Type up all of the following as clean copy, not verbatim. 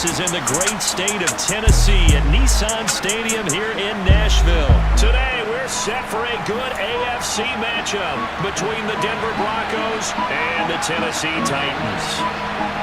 This is in the great state of Tennessee at Nissan Stadium here in Nashville. Today, we're set for a good AFC matchup between the Denver Broncos and the Tennessee Titans.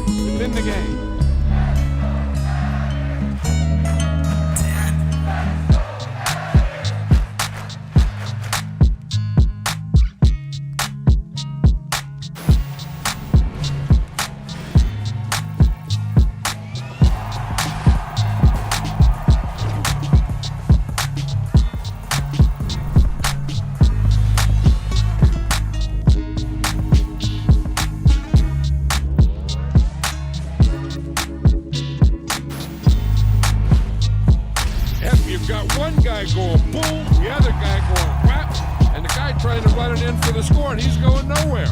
It's in the game. Got one guy going boom, the other guy going whap, and the guy trying to run it in for the score, and he's going nowhere.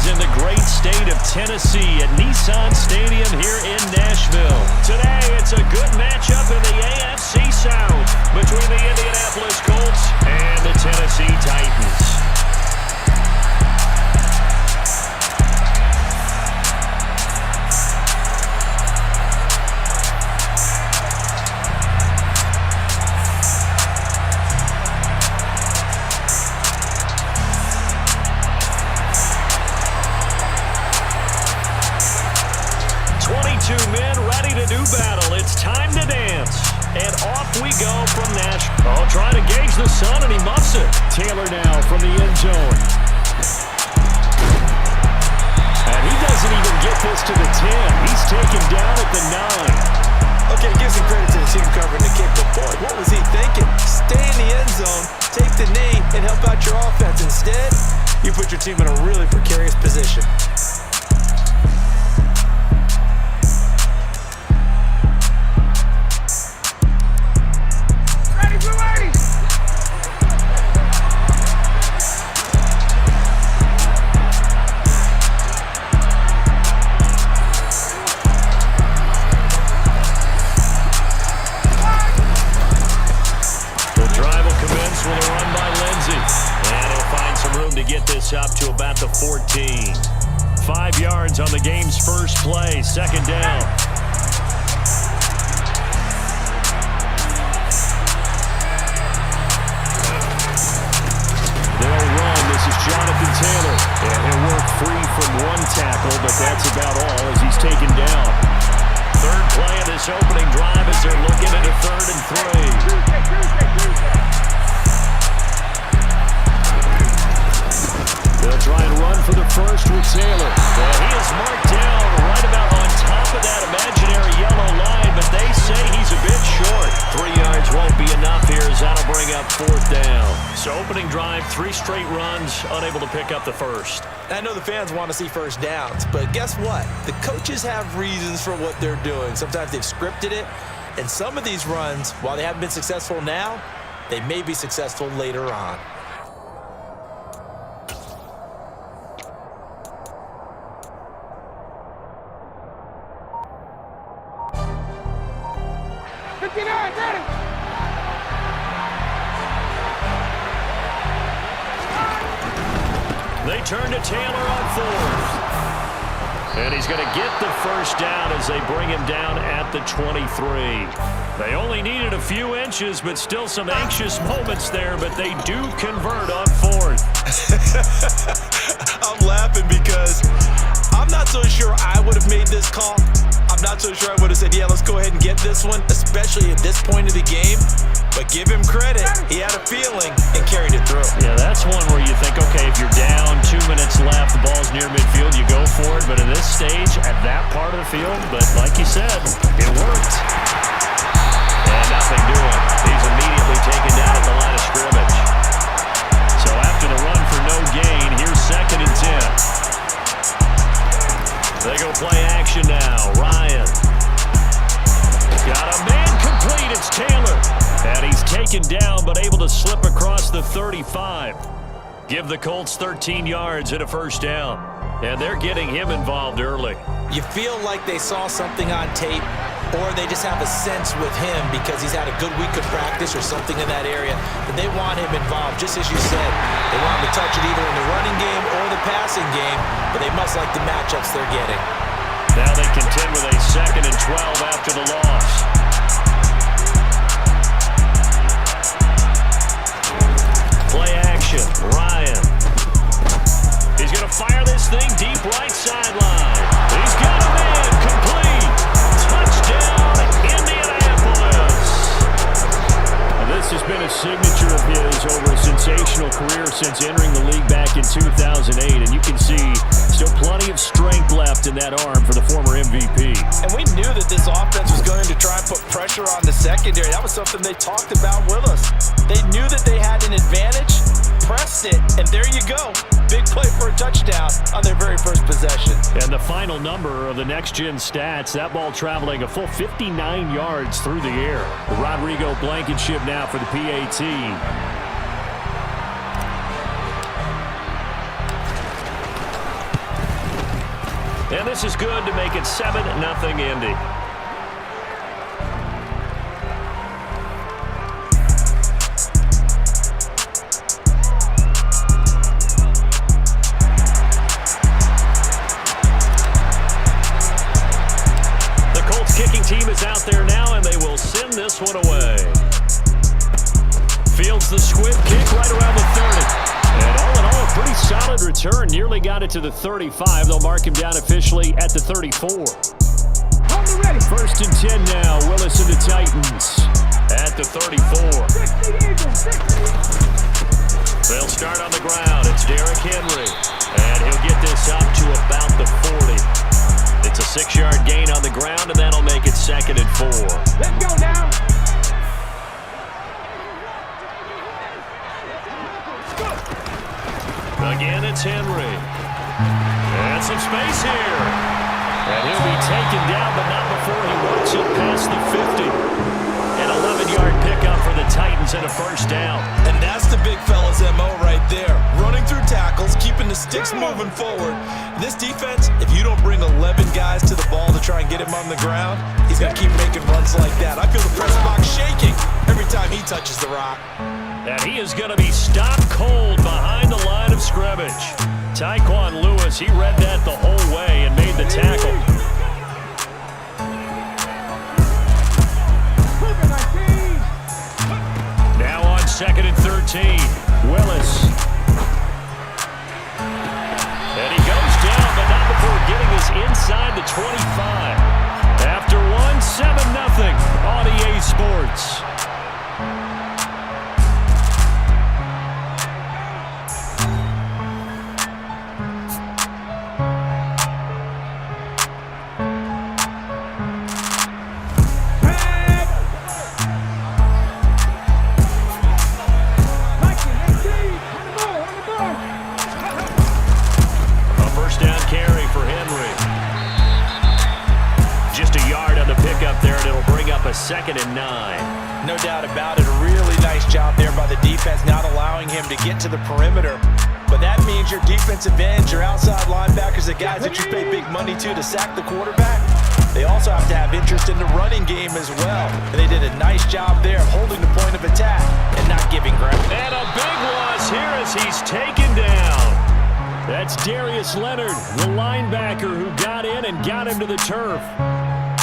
is in the great state of Tennessee at Nissan Stadium here in Nashville. Today, it's a good matchup in the AFC South between the Indianapolis Colts and the Tennessee Titans. Battle. It's time to dance. And off we go from Nashville. Oh, trying to gauge the sun, and he muffs it. Taylor now from the end zone. And he doesn't even get this to the 10. He's taken down at the 9. Okay, give some credit to the team covering the kick, but boy, what was he thinking? Stay in the end zone, take the knee, and help out your offense. Instead, you put your team in a really precarious position. Up to about the 14. 5 yards on the game's first play. Second down. They'll run. This is Jonathan Taylor. And he'll work free from one tackle, but that's about all as he's taken down. Third play of this opening drive as they're looking at a 3rd and 3. They'll try and run for the first with Taylor. Well, he is marked down right about on top of that imaginary yellow line, but they say he's a bit short. 3 yards won't be enough here as that'll bring up 4th down. So opening drive, 3 straight runs, unable to pick up the first. I know the fans want to see first downs, but guess what? The coaches have reasons for what they're doing. Sometimes they've scripted it, and some of these runs, while they haven't been successful now, they may be successful later on. They turn to Taylor on 4th. And he's going to get the first down as they bring him down at the 23. They only needed a few inches, but still some anxious moments there, but they do convert on 4th. I'm laughing because I'm not so sure I would have made this call. I'm not so sure I would have said, yeah, let's go ahead and get this one, especially at this point of the game. But give him credit. He had a feeling and carried it through. Yeah, that's one where you think, okay, if you're down, 2 minutes left, the ball's near midfield, you go for it. But in this stage, at that part of the field, but like you said, it worked. And nothing doing. He's immediately taken down at the line of scrimmage. So after the run for no gain, here's 2nd and 10. They go play action now. Ryan. Got a man complete. It's Taylor. And he's taken down, but able to slip across the 35. Give the Colts 13 yards and a first down. And they're getting him involved early. You feel like they saw something on tape, or they just have a sense with him because he's had a good week of practice or something in that area, that they want him involved, just as you said. They want him to touch it either in the running game or the passing game, but they must like the matchups they're getting. Now they contend with a 2nd and 12 after the loss. Play action, Ryan. He's going to fire this thing deep right sideline. He's got a man complete. Touchdown, Indianapolis. Now this has been a signature of his over a sensational career since entering the league back in 2008. And you can see still plenty of strength left in that arm for the former MVP. And we knew that this offense was going to try and put pressure on the secondary. That was something they talked about with us. They knew that they had an advantage, pressed it, and there you go. Big play for a touchdown on their very first possession. And the final number of the next-gen stats, that ball traveling a full 59 yards through the air. The Rodrigo Blankenship now for the PAT. And this is good to make it 7-0 Indy. Team is out there now, and they will send this one away. Fields the squib kick right around the 30. And all in all, a pretty solid return. Nearly got it to the 35. They'll mark him down officially at the 34. First and 10 now. Willis and the Titans at the 34. They'll start on the ground. It's Derrick Henry. And he'll get this up to about the 40. It's a 6-yard gain on the ground, and that'll make it 2nd and 4. Let's go now. Again, it's Henry. And some space here. And he'll be taken down, but not before he works it past the 50. An 11-yard pickup for the Titans and a first down. And that's the big fella's MO right there. Running through tackles, keeping the sticks moving forward. This defense, if you don't bring 11 guys to the ball to try and get him on the ground, he's going to keep making runs like that. I feel the press box shaking every time he touches the rock. And he is going to be stopped cold behind the line of scrimmage. Tyquan Lewis, he read that the whole way and made the tackle. Now on 2nd and 13, Willis. And he goes down, but not before getting us inside the 25. After one, 7-0 on EA Sports. A 2nd and 9. No doubt about it. A really nice job there by the defense, not allowing him to get to the perimeter. But that means your defensive ends, your outside linebackers, the guys that you pay big money to sack the quarterback, they also have to have interest in the running game as well. And they did a nice job there of holding the point of attack and not giving ground. And a big loss here as he's taken down. That's Darius Leonard, the linebacker who got in and got him to the turf.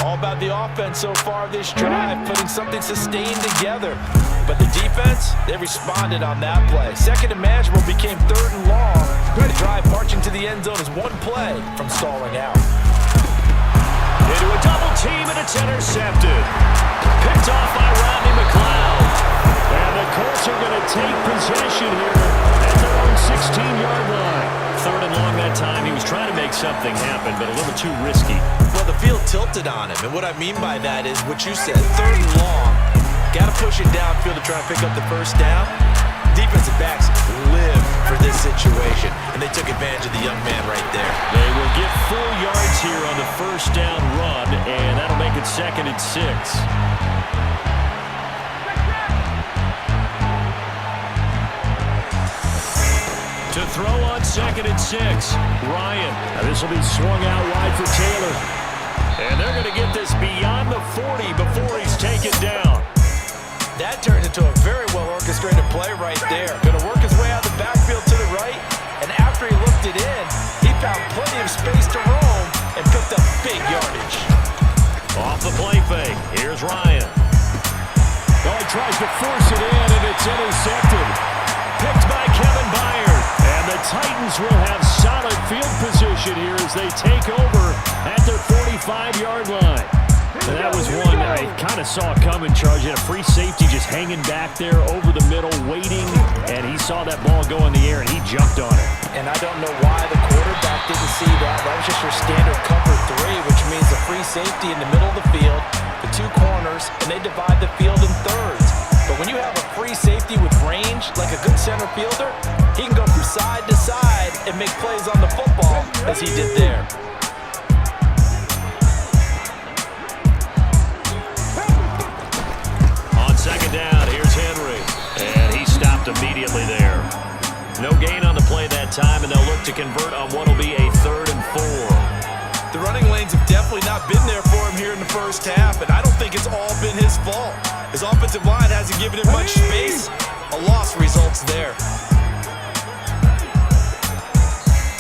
All about the offense so far this drive, putting something sustained together. But the defense, they responded on that play. 2nd and manageable became 3rd and long. The drive marching to the end zone is one play from stalling out. Into a double team, and it's intercepted. Picked off by Rodney McLeod. And the Colts are going to take possession here at their own 16-yard line. 3rd and long that time. He was trying to make something happen, but a little too risky. Well, the field tilted on him, and what I mean by that is what you said, 3rd and long. Got to push it downfield to try and pick up the first down. Defensive backs live for this situation, and they took advantage of the young man right there. They will get full yards here on the first down run, and that'll make it 2nd and 6. To throw on 2nd and 6, Ryan. Now this will be swung out wide for Taylor. And they're going to get this beyond the 40 before he's taken down. That turned into a very well-orchestrated play right there. Going to work his way out of the backfield to the right, and after he looked it in, he found plenty of space to roam and picked up big yardage. Off the play fake, here's Ryan. Oh, he tries to force it in, and it's intercepted. Picked by Kevin Byard. And the Titans will have solid field position here as they take over at their 45-yard line. And that was one I kind of saw coming, Charge. He had a free safety just hanging back there over the middle, waiting, and he saw that ball go in the air, and he jumped on it. And I don't know why the quarterback didn't see that. That was just your standard cover 3, which means a free safety in the middle of the field, the 2 corners, and they divide the field in thirds. But when you have a free safety with range, like a good center fielder, he can go from side to side and make plays on the football as he did there. On 2nd down, here's Henry. And he stopped immediately there. No gain on the play that time, and they'll look to convert on what will be a 3rd and 4. The running lanes have definitely not been there for him here in the first half, and I don't think it's all been his fault. His offensive line hasn't given him much space. A loss results there.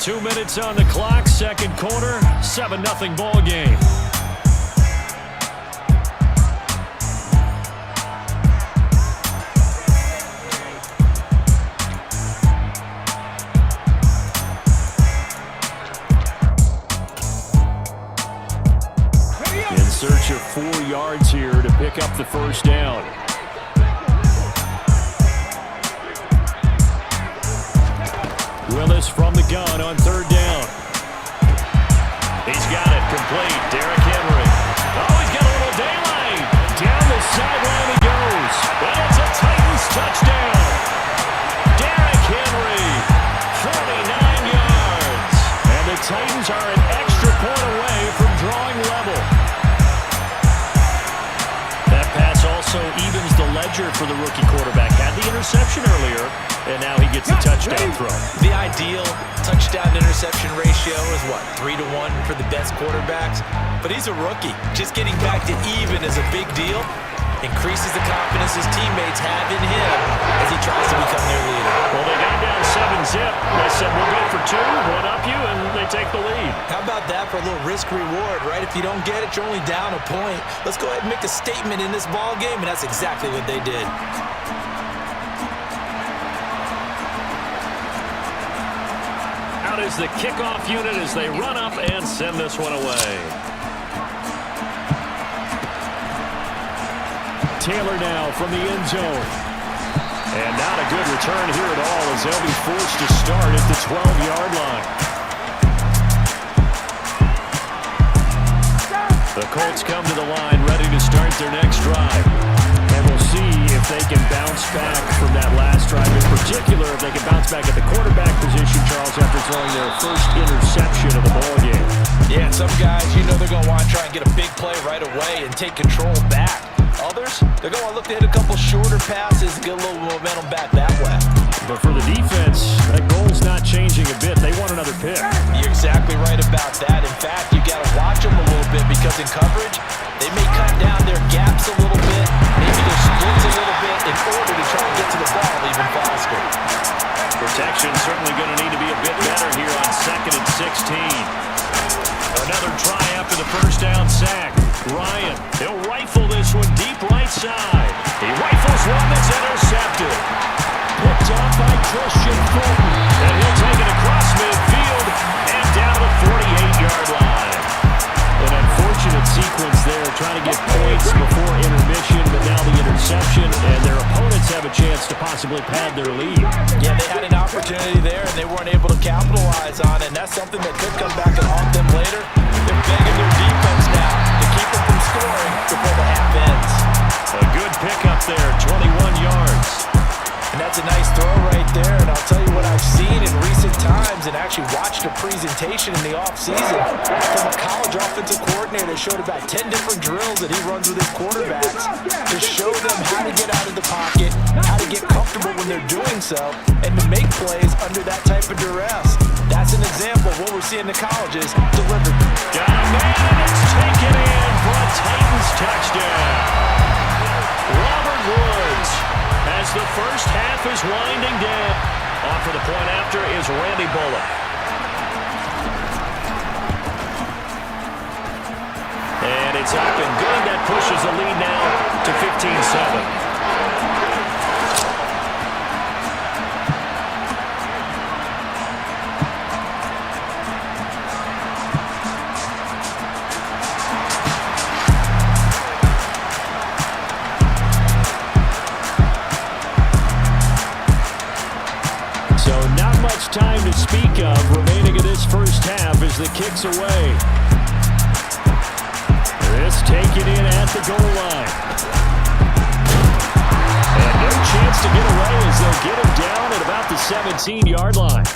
2 minutes on the clock, second quarter, 7-0 ball game. In search of 4 yards here to pick up the first down. Willis from the gun on third down. He's got it complete. Derrick Henry. Oh, he's got a little daylight. Down the sideline he goes. And it's a Titans touchdown. Derrick Henry, 49 yards. And the Titans are an extra point away from drawing level. That pass also evens the ledger for the rookie quarterback. Had the interception earlier, and now he gets the touchdown throw. The ideal touchdown-interception ratio is, what, 3 to 1 for the best quarterbacks? But he's a rookie. Just getting back to even is a big deal. Increases the confidence his teammates have in him as he tries to become their leader. Well, they got down 7-zip. They said, we'll go for 2, one up you, and they take the lead. How about that for a little risk-reward, right? If you don't get it, you're only down a point. Let's go ahead and make a statement in this ball game, and that's exactly what they did. Out is the kickoff unit as they run up and send this one away. Taylor now from the end zone. And not a good return here at all as they'll be forced to start at the 12-yard line. The Colts come to the line ready to start their next drive. And we'll see if they can bounce back from that last drive. In particular, if they can bounce back at the quarterback position, Charles, after throwing their first interception of the ballgame. Yeah, some guys, you know they're going to want to try and get a big play right away and take control back. Others, they're going to look to hit a couple shorter passes and get a little momentum back that way. But for the defense, that goal's not changing a bit. They want another pick. You're exactly right about that. In fact, you got to watch them a little bit because in coverage, they may cut down their gaps a little bit, maybe their splits a little bit in order to try and get to the ball even faster. Protection certainly going to need to be a bit better here on 2nd and 16. Another try after the first down sack. Ryan, he'll rifle this one deep right side. He rifles one that's intercepted. Picked off by Christian Fulton. And he'll take it across midfield and down to the 48-yard line. An unfortunate sequence there, trying to get points before intermission, but now the interception, and their opponents have a chance to possibly pad their lead. Yeah, they had an opportunity there, and they weren't able to capitalize on it, and that's something that could come back and haunt them later. They're begging their defense now to keep them from scoring before the half ends. A good pickup there, 21 yards. And that's a nice throw right there, and I'll tell you what I've seen in recent times and actually watched a presentation in the offseason from a college offensive coordinator that showed about 10 different drills that he runs with his quarterbacks to show them how to get out of the pocket, how to get comfortable when they're doing so, and to make plays under that type of duress. That's an example of what we're seeing in the colleges delivered. Got a man, and it's taken in for a Titans touchdown. Robert Woods, as the first half is winding down. On for the point after is Randy Bullock. And it's up and good. That pushes the lead now to 15-7. Time to speak of remaining in this first half as the kick's away. This taken in at the goal line. And no chance to get away as they'll get him down at about the 17-yard line.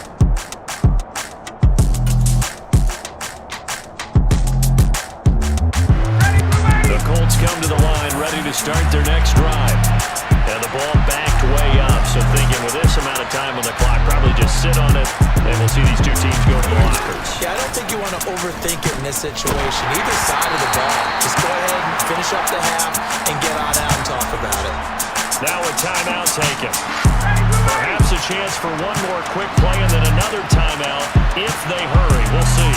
The Colts come to the line ready to start their next drive. And the ball backed way up, so thinking with this amount of time on the clock, probably just sit on it, and we'll see these two teams go to the lockers. Yeah, I don't think you want to overthink it in this situation. Either side of the ball. Just go ahead and finish up the half and get on out and talk about it. Now a timeout taken. Perhaps a chance for one more quick play and then another timeout if they hurry. We'll see.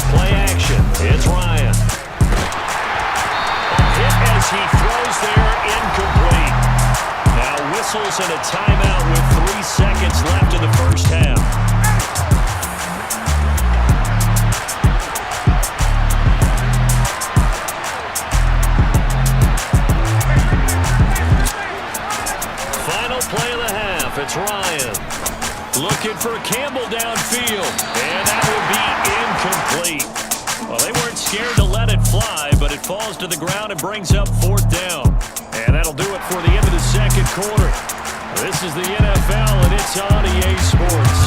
Play action. It's Ryan. A hit as he throws there, incomplete. Now whistles and a timeout with 3 seconds left in the first half. Final play of the half. It's Ryan. Looking for Campbell downfield. And that will be incomplete. Well, they weren't scared to let it fly, but it falls to the ground and brings up 4th down. And that'll do it for the end of the second quarter. This is the NFL, and it's on EA Sports.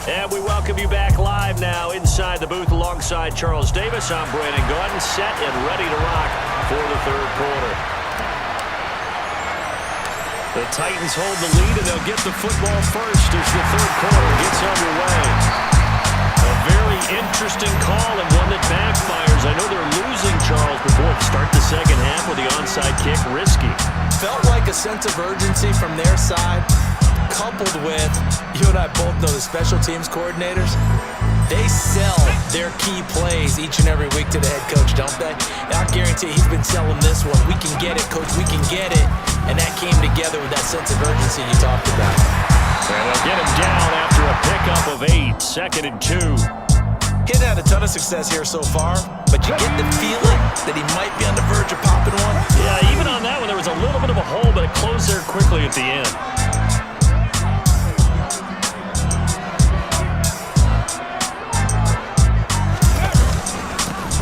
And we welcome you back live now inside the booth alongside Charles Davis. I'm Brandon Gaudin, set and ready to rock for the third quarter. The Titans hold the lead, and they'll get the football first as the third quarter gets underway. A very interesting call and one that backfires. I know they're losing, Charles, before they start the second half with the onside kick. Risky. Felt like a sense of urgency from their side, coupled with, you and I both know the special teams coordinators, they sell their key plays each and every week to the head coach, don't they? And I guarantee he's been selling this one. We can get it, coach, we can get it. And that came together with that sense of urgency you talked about. And they'll get him down after a pickup of 8, 2nd and 2. He hasn't had a ton of success here so far, but you get the feeling that he might be on the verge of popping one. Yeah, even on that one, there was a little bit of a hole, but it closed there quickly at the end.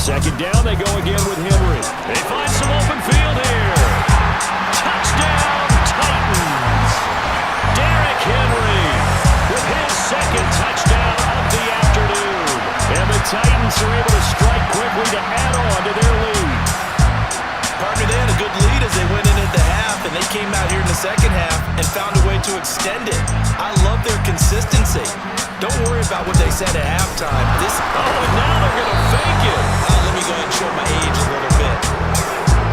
Second down, they go again with Henry. They find some open field here. Touchdown, Titans. Derrick Henry with his second touchdown of the afternoon. And the Titans are able to strike quickly to add on to their lead. Partner, they had a good lead as they went into the half, and they came out here in the second half and found a way to extend it. I love their consistency. Don't worry about what they said at halftime. Now they're going to fake it. Let me go ahead and show my age a little bit.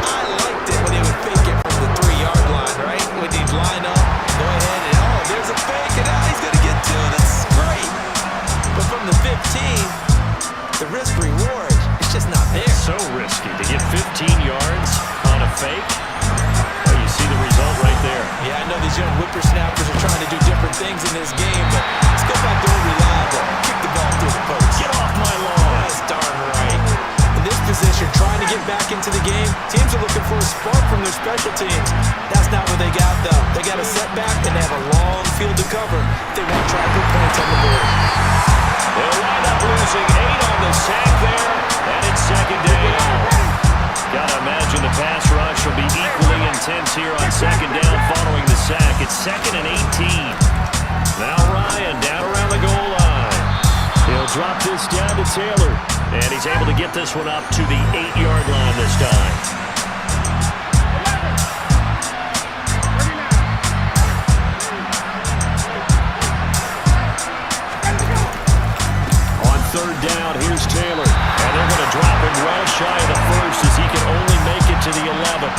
I liked it when they would fake it from the 3-yard line, right? When he'd line up, go ahead and, there's a fake, and now he's going to get 2. That's great. But from the 15, the risk-reward is just not there. So risky to get 15 yards on a fake. Well, you see the result right there. Yeah, I know these young whippersnappers are trying to do different things in this game, but let's go back to reliable. Kick the ball through the post. Get off my lawn. That's darn right. In this position, trying to get back into the game, teams are looking for a spark from their special teams. That's not what they got, though. They got a setback, and they have a long field to cover if they want to try to put points on the board. They'll wind up losing 8 on the sack there, and it's second down. Gotta imagine the pass rush will be equally intense here on second down following the sack. It's 2nd and 18. Now Ryan down around the goal line. He'll drop this down to Taylor, and he's able to get this one up to the 8-yard line this time. On third down, here's Taylor. And they're going to drop him well shy of the first as he can only make it to the 11.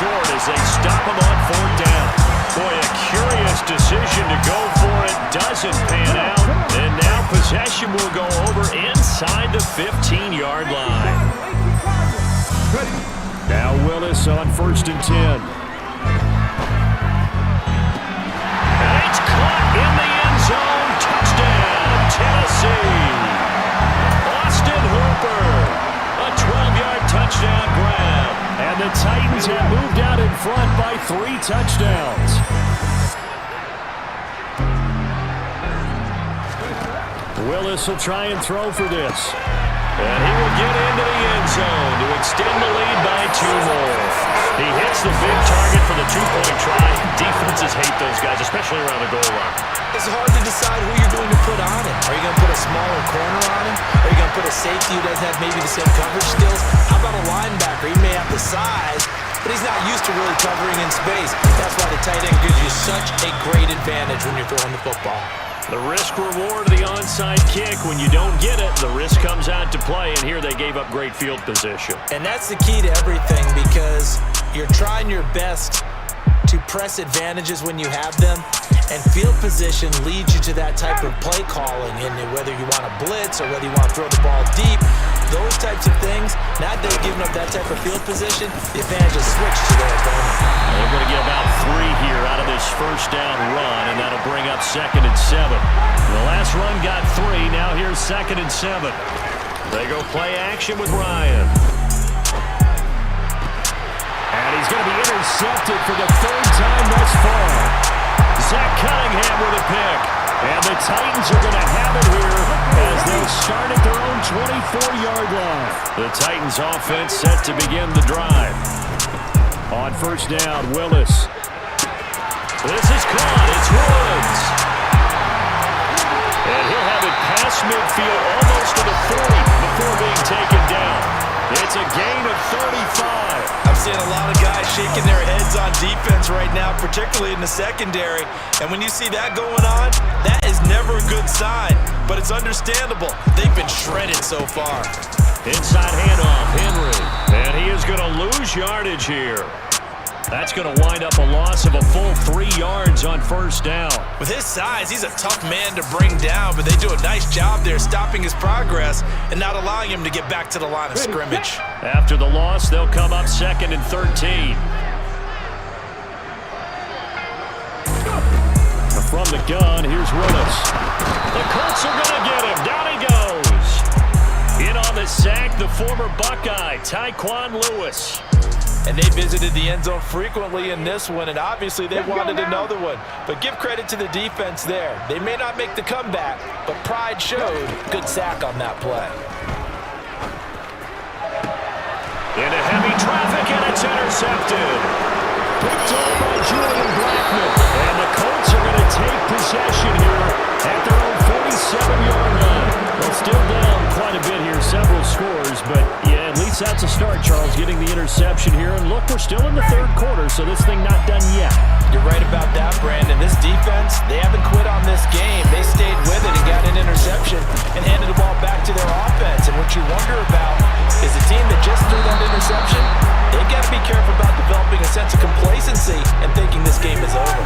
Short as they stop him on 4th down. Boy, a curious decision to go for it. Doesn't pan out. And now possession will go over inside the 15-yard line. Now Willis on 1st and 10. And it's caught in the end zone. Touchdown, Tennessee. Austin Hooper. A 12-yard touchdown grab. And the Titans have moved out in front by 3 touchdowns. Willis will try and throw for this. And he will get into the end zone to extend the lead by 2 more. He hits the big target for the 2-point try. Defenses hate those guys, especially around the goal line. It's hard to decide who you're going to put on him. Are you going to put a smaller corner on him? Are you going to put a safety who doesn't have maybe the same coverage skills? How about a linebacker? He may have the size, but he's not used to really covering in space. That's why the tight end gives you such a great advantage when you're throwing the football. The risk-reward of the onside kick. When you don't get it, the risk comes out to play, and here they gave up great field position. And that's the key to everything, because you're trying your best to press advantages when you have them, and field position leads you to that type of play calling, and whether you want to blitz or whether you want to throw the ball deep, those types of things. Now that they've given up that type of field position, the advantage is switched to their opponent. They're going to get about 3 here out of this first down run, and that'll bring up 2nd and 7. The last run got 3. Now here's 2nd and 7. They go play action with Ryan. And he's going to be intercepted for the 3rd time thus far. Zach Cunningham with a pick. And the Titans are going to have it here as they start at their own 24-yard line. The Titans offense set to begin the drive. On first down, Willis. This is caught. It's Woods. And he'll have it past midfield almost to the 40 before being taken down. It's a gain of 35. I'm seeing a lot of guys shaking their heads on defense right now, particularly in the secondary. And when you see that going on, that is never a good sign. But it's understandable. They've been shredded so far. Inside handoff, Henry. And he is going to lose yardage here. That's going to wind up a loss of a full 3 yards on first down. With his size, he's a tough man to bring down, but they do a nice job there stopping his progress and not allowing him to get back to the line of scrimmage. After the loss, they'll come up 2nd and 13. From the gun, here's Willis. The Colts are going to get him. Down he goes. In on the sack, the former Buckeye, Tyquan Lewis. And they visited the end zone frequently in this one, and obviously they wanted another one. But give credit to the defense there. They may not make the comeback, but pride showed. Good sack on that play. Into heavy traffic, and it's intercepted. Picked up by Julian Blackman. And the Colts are going to take possession here at their own 47-yard line. Well, still down quite a bit here, several scores, but yeah, at least that's a start, Charles, getting the interception here. And look, we're still in the 3rd quarter, so this thing not done yet. You're right about that, Brandon. This defense, they haven't quit on this game. They stayed with it and got an interception and handed the ball back to their offense. And what you wonder about is the team that just threw that interception, they've got to be careful about developing a sense of complacency and thinking this game is over.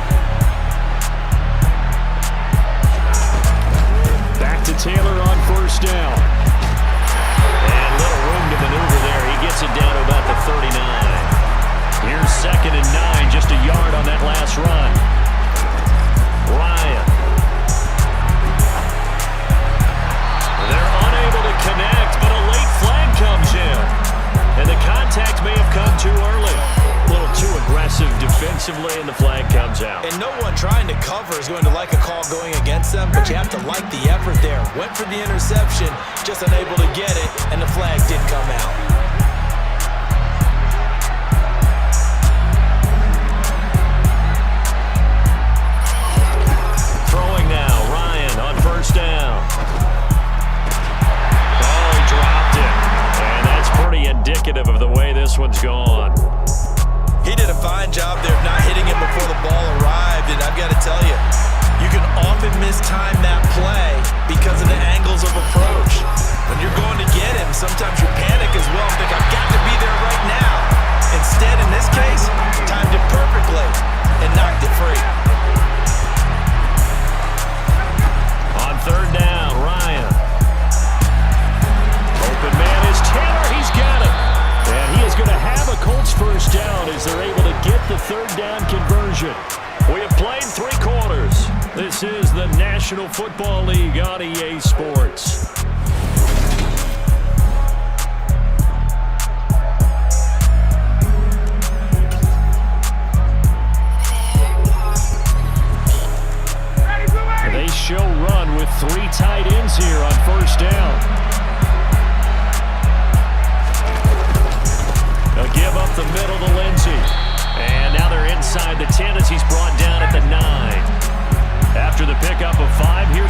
Back to Taylor on first down. And little room to maneuver there. He gets it down to about the 39. Here's 2nd and 9, just a yard on that last run. Ryan. They're unable to connect, but a late flag comes in. And the contact may have come too early. A little too aggressive defensively, and the flag comes out. And no one trying to cover is going to like a call going against them, but you have to like the effort there. Went for the interception, just unable to get it, and the flag did come out. Throwing now, Ryan on first down. Oh, he dropped it. And that's pretty indicative of the way this one's gone. He did a fine job there of not hitting him before the ball arrived, and I've got to tell you, you can often mistime that play because of the angles of approach. When you're going to get him, sometimes you panic as well and think, I've got to be there right now. Instead, in this case, timed it perfectly and knocked it free. On third down, Ryan. Open man is Taylor. He's got it. And he is going to have a Colts first down as they're able to get the 3rd down conversion. We have played 3 quarters. This is the National Football League on EA Sports. They show run with 3 tight ends here on first down.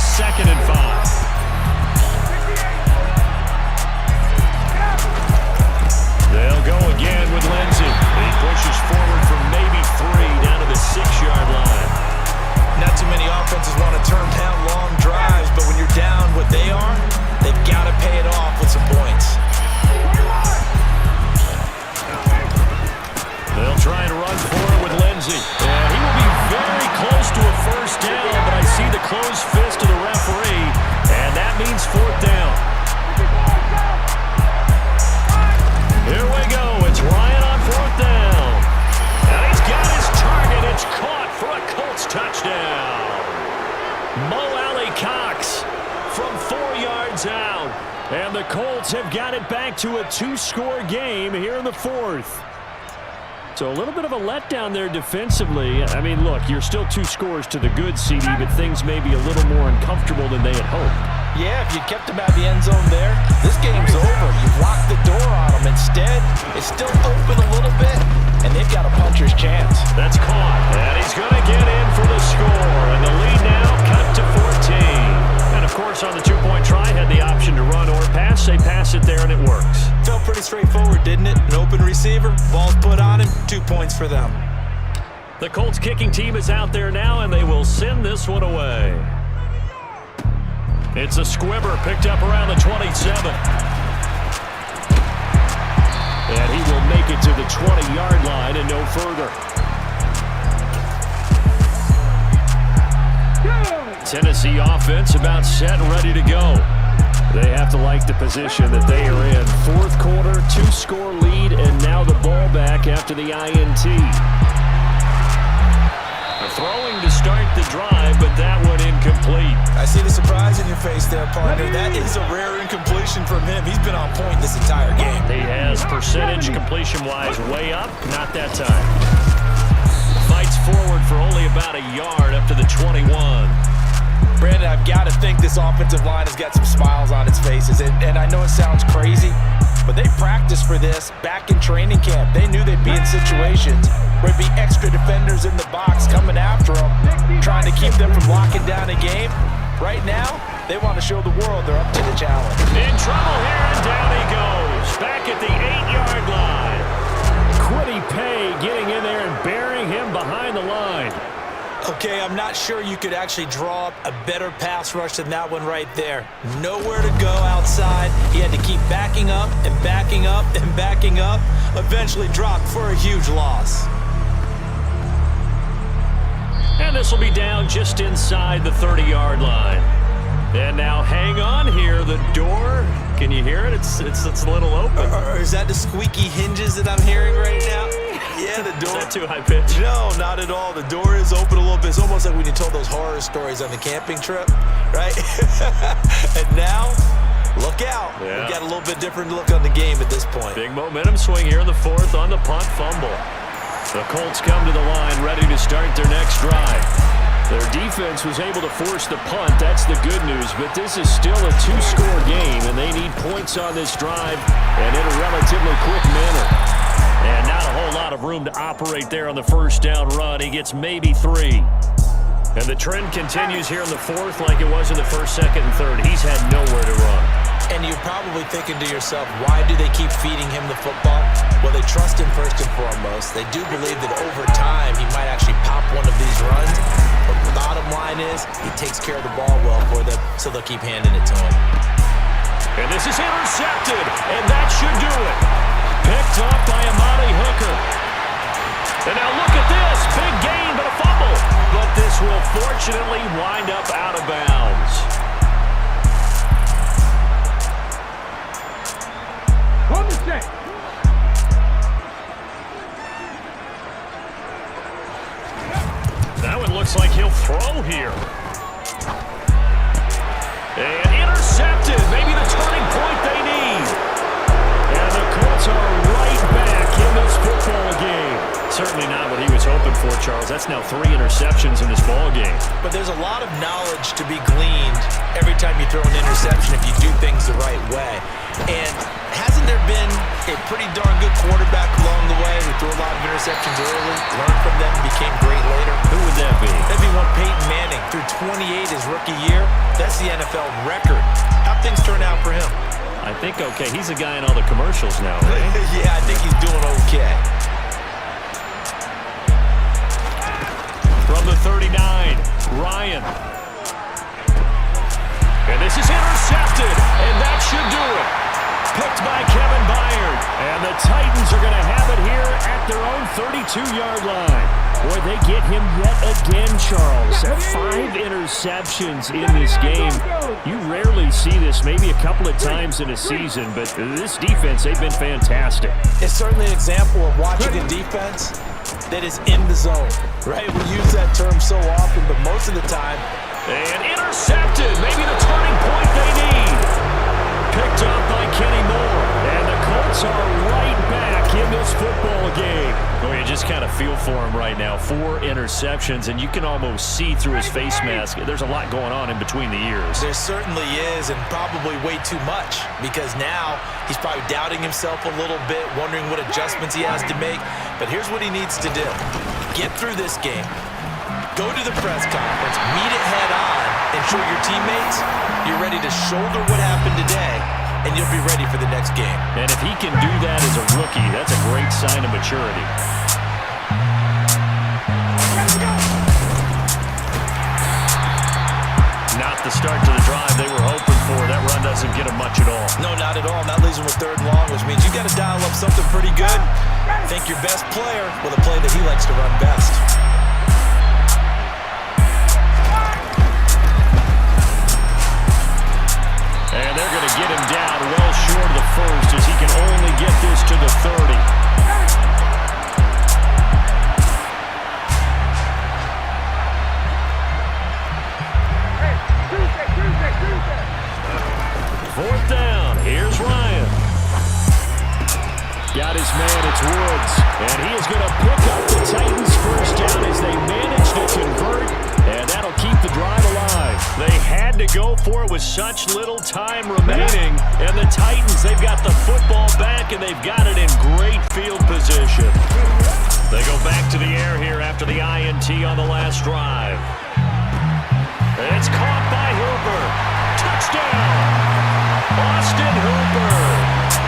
2nd and 5. They'll go again with Lindsey. He pushes forward for maybe 3 down to the 6-yard line. Not too many offenses want to turn down long drives, but when you're down what they are, they've got to pay it off with some points. They'll try and run for it with Lindsey. And he will be very close to a first down, but I see the closed fist of the referee, and that means 4th down. Here we go. It's Ryan on 4th down. And he's got his target. It's caught for a Colts touchdown. Mo Alley-Cox from 4 yards out. And the Colts have got it back to a 2-score game here in the 4th. So a little bit of a letdown there defensively. I mean, look, you're still 2 scores to the good, CD, but things may be a little more uncomfortable than they had hoped. Yeah, if you kept them at the end zone there, this game's over. You've locked the door on them. Instead, it's still open a little bit, and they've got a puncher's chance. That's caught, and he's going to get in for the score. And the lead now cut to 14. And, of course, on the 2-point try, had the option to run or pass. They pass it there, and it works. Felt pretty straightforward, didn't it? An open receiver, ball's put on him, 2 points for them. The Colts kicking team is out there now, and they will send this one away. It's a squibber picked up around the 27. And he will make it to the 20-yard line and no further. Tennessee offense about set and ready to go. They have to like the position that they are in. 4th quarter, 2-score lead, and now the ball back after the INT. Throwing to start the drive, but that one incomplete. I see the surprise in your face there, partner. That is a rare incompletion from him. He's been on point this entire game. He has percentage completion-wise way up. Not that time. Fights forward for only about a yard up to the 21. Brandon, I've got to think this offensive line has got some smiles on its faces. And I know it sounds crazy, but they practiced for this back in training camp. They knew they'd be in situations where it'd be extra defenders in the box coming after them, trying to keep them from locking down a game. Right now, they want to show the world they're up to the challenge. In trouble here, and down he goes. Back at the 8-yard line. Quiddy Pay getting in there and burying him behind the line. Okay, I'm not sure you could actually draw up a better pass rush than that one right there. Nowhere to go outside. He had to keep backing up and backing up and backing up. Eventually dropped for a huge loss. And this will be down just inside the 30-yard line. And now hang on here. The door, can you hear it? It's a little open. Or is that the squeaky hinges that I'm hearing right now? Yeah, the door. Is that too high pitch? No, not at all. The door is open a little bit. It's almost like when you told those horror stories on the camping trip, right? And now, look out. Yeah. We've got a little bit different look on the game at this point. Big momentum swing here in the 4th on the punt fumble. The Colts come to the line ready to start their next drive. Their defense was able to force the punt. That's the good news. But this is still a 2-score game, and they need points on this drive and in a relatively quick manner. And not a whole lot of room to operate there on the first down run. He gets maybe 3. And the trend continues here in the 4th like it was in the 1st, 2nd, and 3rd. He's had nowhere to run. And you're probably thinking to yourself, why do they keep feeding him the football? Well, they trust him first and foremost. They do believe that over time he might actually pop one of these runs. But the bottom line is he takes care of the ball well for them, so they'll keep handing it to him. And this is intercepted, and that should do it. Picked up by Amani Hooker. And now look at this. Big gain, but a fumble. But this will fortunately wind up out of bounds. Hold the check. That one looks like he'll throw here. And intercepted. Maybe the turning point they need. And the Colts are right back in this football game. Certainly not what he was hoping for, Charles. That's now 3 interceptions in this ball game. But there's a lot of knowledge to be gleaned every time you throw an interception if you do things the right way. And hasn't there been a pretty darn good quarterback along the way who threw a lot of interceptions early, learned from them, became great later. Who would that be? That'd be one Peyton Manning. Threw 28 his rookie year. That's the NFL record. How'd things turn out for him? I think okay. He's a guy in all the commercials now, right? Yeah, I think he's doing okay. From the 39, Ryan. And this is intercepted, and that should do it. Picked by Kevin Byard. And the Titans are going to have it here at their own 32-yard line. Boy, they get him yet again, Charles. 5 interceptions in this game. You rarely see this, maybe a couple of times in a season, but this defense, they've been fantastic. It's certainly an example of watching a defense that is in the zone, right? We use that term so often, but most of the time. And intercepted, maybe the turning point they need. Picked up by Kenny Moore. And the Colts are right back in this football game. Oh, you just kind of feel for him right now. 4 interceptions, and you can almost see through his face mask. There's a lot going on in between the ears. There certainly is, and probably way too much, because now he's probably doubting himself a little bit, wondering what adjustments he has to make. But here's what he needs to do. Get through this game. Go to the press conference, meet it head on, and show your teammates you're ready to shoulder what happened today, and you'll be ready for the next game. And if he can do that as a rookie, that's a great sign of maturity. Not the start to the drive they were hoping for. That run doesn't get them much at all. No, not at all. That leaves him with 3rd and long, which means you got to dial up something pretty good. Think your best player with a play that he likes to run best. And they're going to get him down well short of the first as he can only get this to the 30. Fourth down. Here's Ryan. Got his man. It's Woods. And he is going to pick up the Titans' first down as they manage to convert. And that'll keep the drive alive. They had to go for it with such little time remaining. And the Titans, they've got the football back, and they've got it in great field position. They go back to the air here after the INT on the last drive. It's caught by Hooper. Touchdown! Austin Hooper.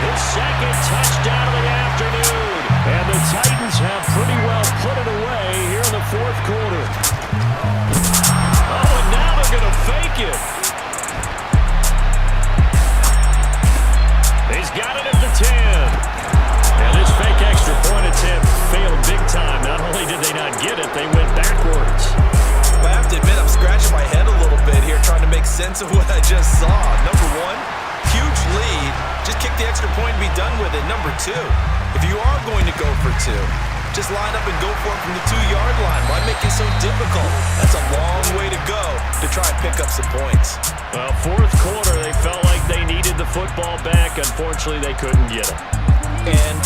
His 2nd touchdown of the afternoon. And the Titans have pretty well put it away here in the 4th quarter. Oh, and now they're going to fake it. He's got it at the 10. And this fake extra point attempt failed big time. Not only did they not get it, they went backwards. I have to admit, I'm scratching my head a little bit here trying to make sense of what I just saw. Number 1, huge lead. Just kick the extra point and be done with it. Number 2, if you are going to go for 2, just line up and go for it from the 2-yard line. Why make it so difficult? That's a long way to go to try and pick up some points. Well, 4th quarter, they felt like they needed the football back. Unfortunately, they couldn't get it. And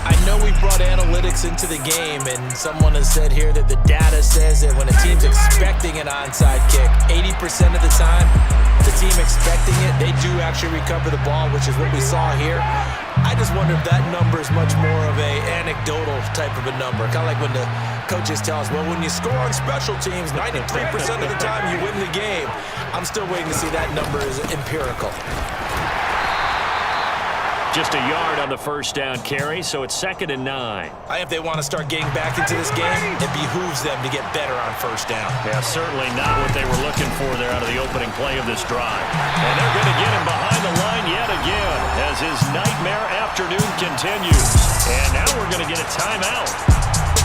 I know we brought analytics into the game, and someone has said here that the data says that when a team's expecting an onside kick, 80% of the time, the team expecting it, they do actually recover the ball, which is what we saw here. I just wonder if that number is much more of a anecdotal type of a number. Kind of like when the coaches tell us, well, when you score on special teams, 93% of the time you win the game. I'm still waiting to see that number is empirical. Just a yard on the first down carry, so it's 2nd and 9. If they want to start getting back into this game, it behooves them to get better on first down. Yeah, certainly not what they were looking for there out of the opening play of this drive. And they're going to get him behind the line yet again as his nightmare afternoon continues. And now we're going to get a timeout.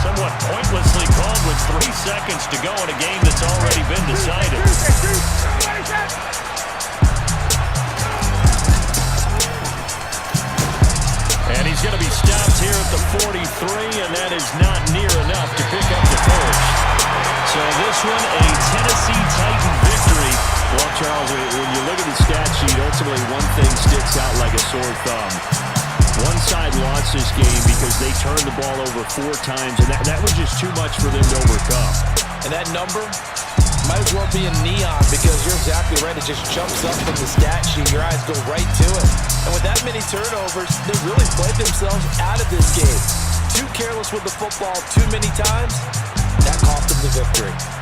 Somewhat pointlessly called with 3 seconds to go in a game that's already been decided. And he's going to be stopped here at the 43, and that is not near enough to pick up the first. So this one, a Tennessee Titan victory. Well, Charles, when you look at the stat sheet, ultimately one thing sticks out like a sore thumb. One side lost this game because they turned the ball over 4 times, and that was just too much for them to overcome. And that number Might as well be in neon because you're exactly right. It just jumps up from the stat sheet. Your eyes go right to it. And with that many turnovers, they really played themselves out of this game. Too careless with the football too many times. That cost them the victory.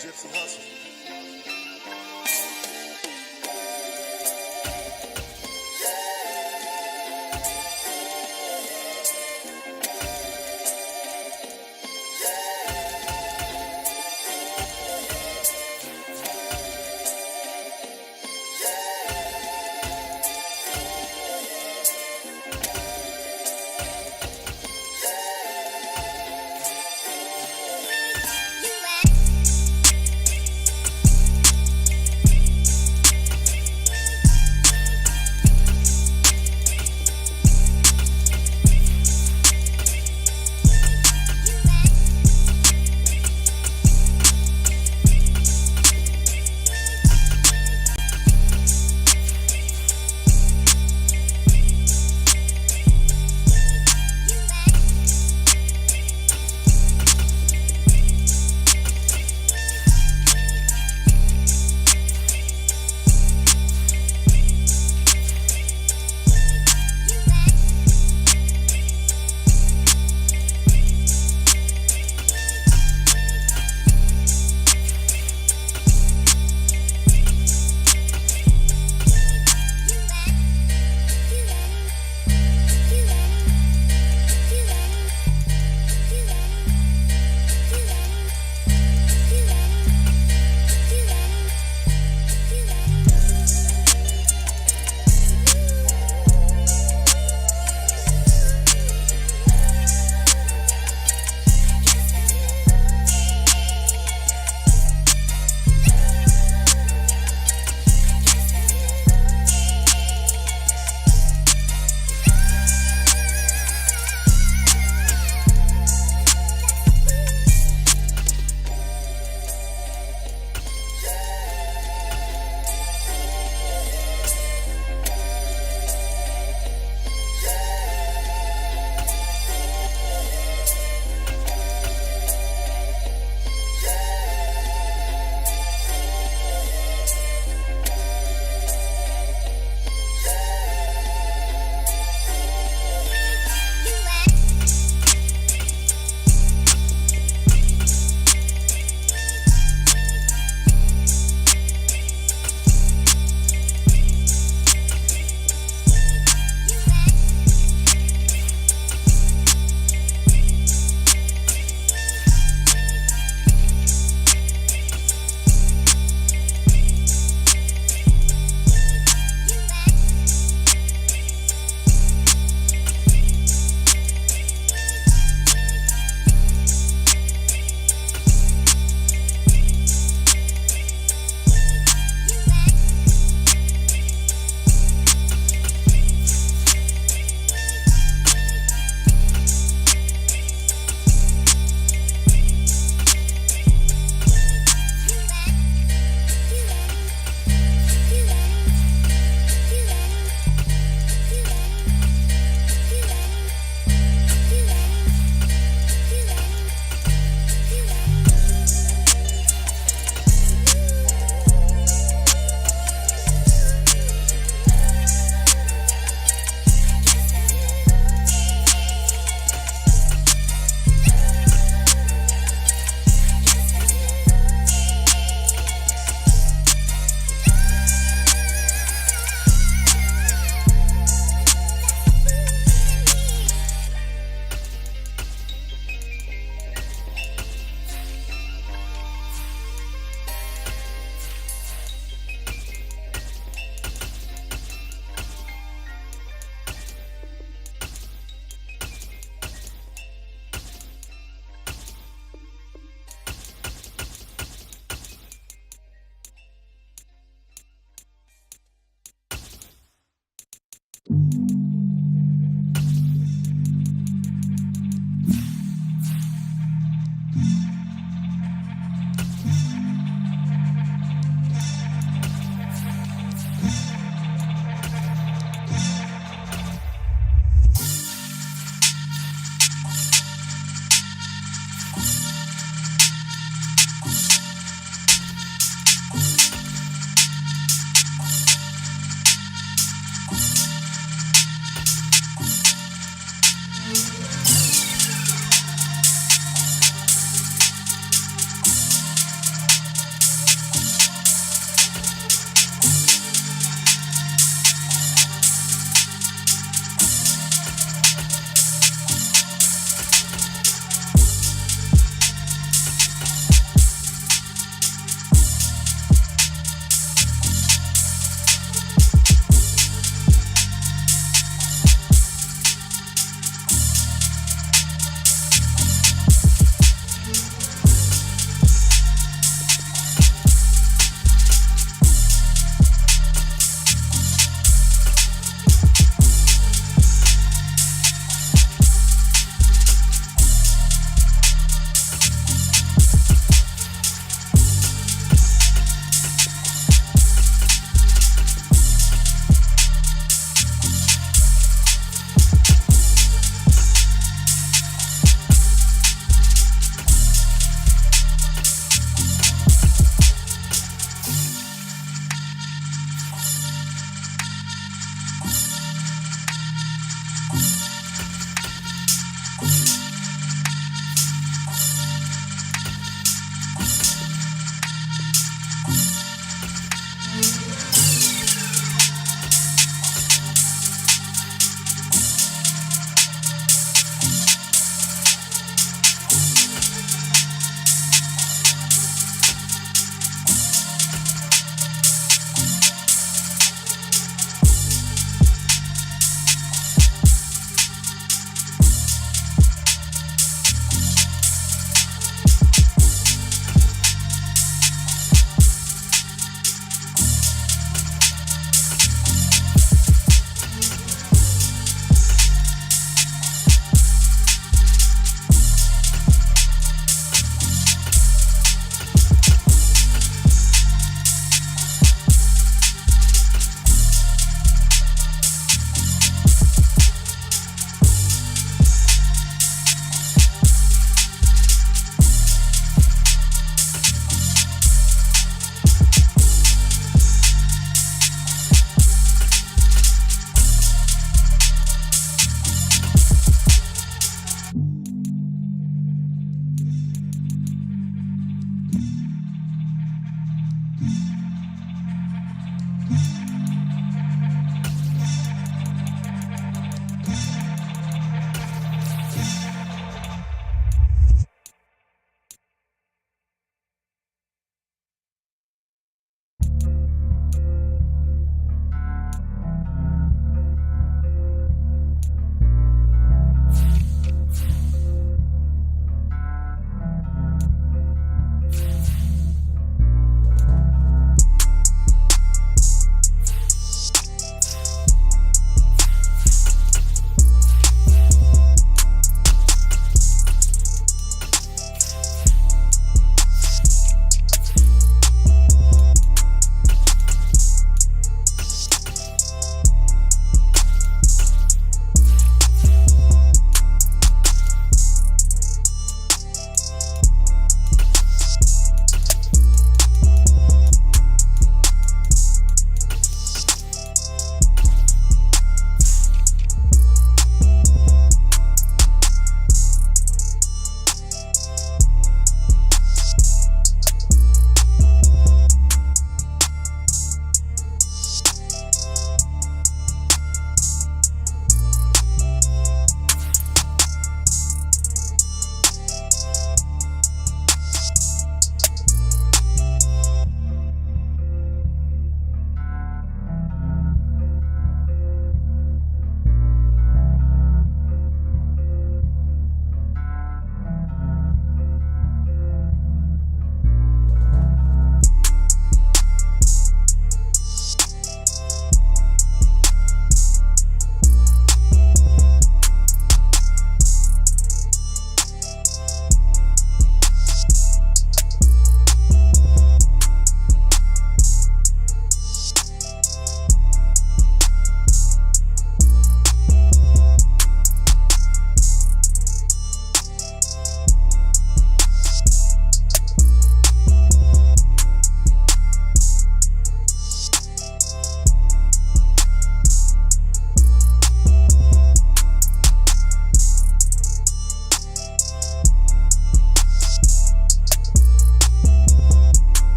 Gypsy hustle.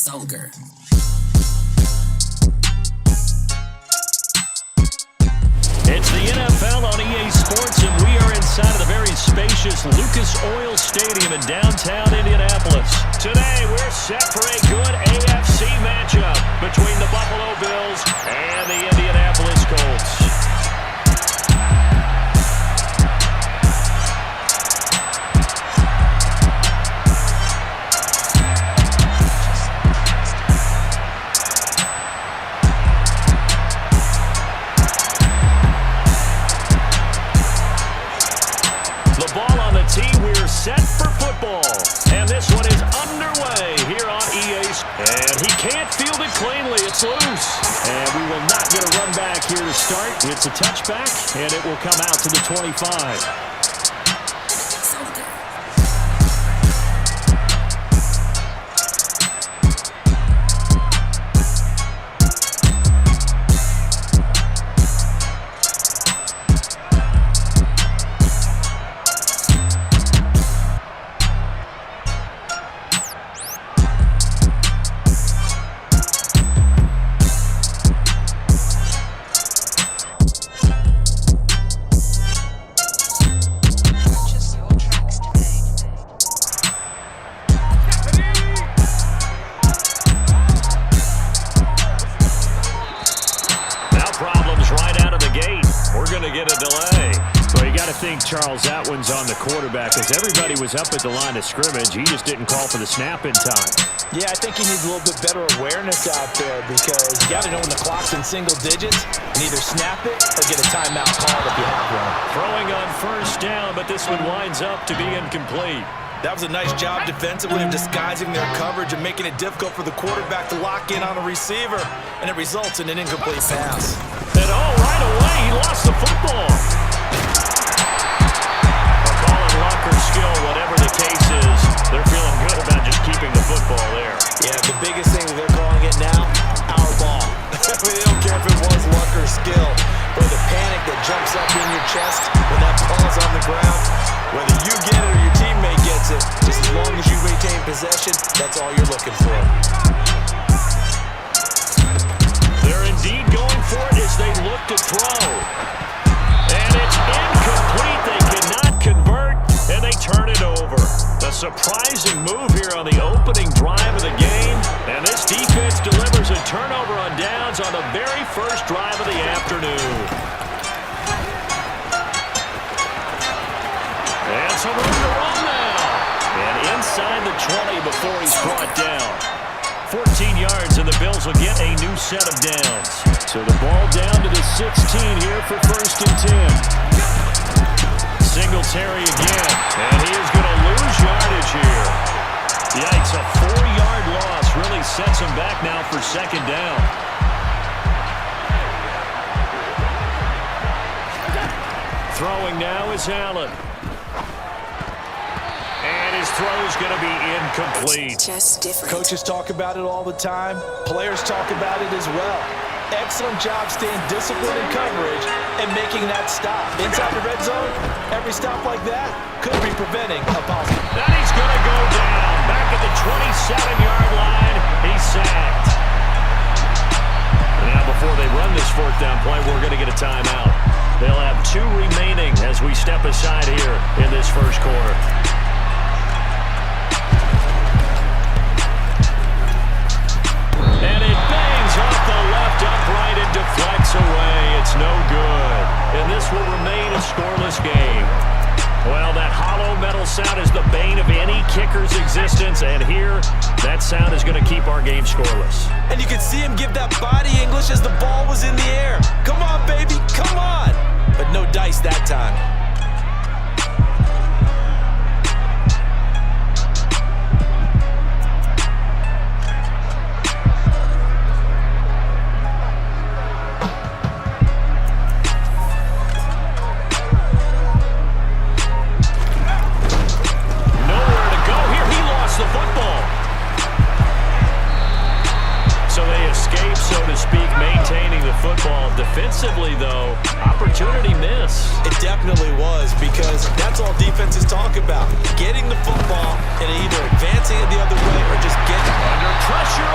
Soldier. It's the NFL on EA Sports, and we are inside of the very spacious Lucas Oil Stadium in downtown Indianapolis. Today, we're set for a good AFC matchup between the Buffalo Bills and the Indianapolis Colts. We're set for football, and this one is underway here on EA. And he can't field it cleanly. It's loose. And we will not get a run back here to start. It's a touchback, and it will come out to the 25. Charles, that one's on the quarterback as everybody was up at the line of scrimmage. He just didn't call for the snap in time. Yeah, I think he needs a little bit better awareness out there because you got to know when the clock's in single digits and either snap it or get a timeout called if you have one. Throwing on first down, but this one winds up to be incomplete. That was a nice job defensively of disguising their coverage and making it difficult for the quarterback to lock in on a receiver, and it results in an incomplete pass. And right away, he lost the football. Skill, whatever the case is, they're feeling good about just keeping the football there. Yeah, the biggest thing that they're calling it now, our ball. I mean, they don't care if it was luck or skill, or the panic that jumps up in your chest when that ball's on the ground. Whether you get it or your teammate gets it, just as long as you retain possession, that's all you're looking for. They're indeed going for it as they look to throw. And it's incomplete. They cannot convert. And they turn it over. A surprising move here on the opening drive of the game. And this defense delivers a turnover on downs on the very first drive of the afternoon. And some room to run now. And inside the 20 before he's brought down. 14 yards, and the Bills will get a new set of downs. So the ball down to the 16 here for 1st and 10. Singletary again, and he is going to lose yardage here. Yikes, a 4-yard loss really sets him back now for 2nd down. Throwing now is Allen. And his throw's going to be incomplete. Just different. Coaches talk about it all the time. Players talk about it as well. Excellent job staying disciplined in coverage and making that stop. Inside the red zone, every stop like that could be preventing a positive. And he's going to go down. Back at the 27-yard line, he's sacked. Now, before they run this 4th down play, we're going to get a timeout. They'll have 2 remaining as we step aside here in this first quarter. And it bangs off the left upright and deflects away. It's no good. And this will remain a scoreless game. Well, that hollow metal sound is the bane of any kicker's existence. And here, that sound is going to keep our game scoreless. And you can see him give that body English as the ball was in the air. Come on, baby, come on. But no dice that time. Defensively, though, opportunity miss. It definitely was, because that's all defenses talk about. Getting the football and either advancing it the other way or just getting it. Under pressure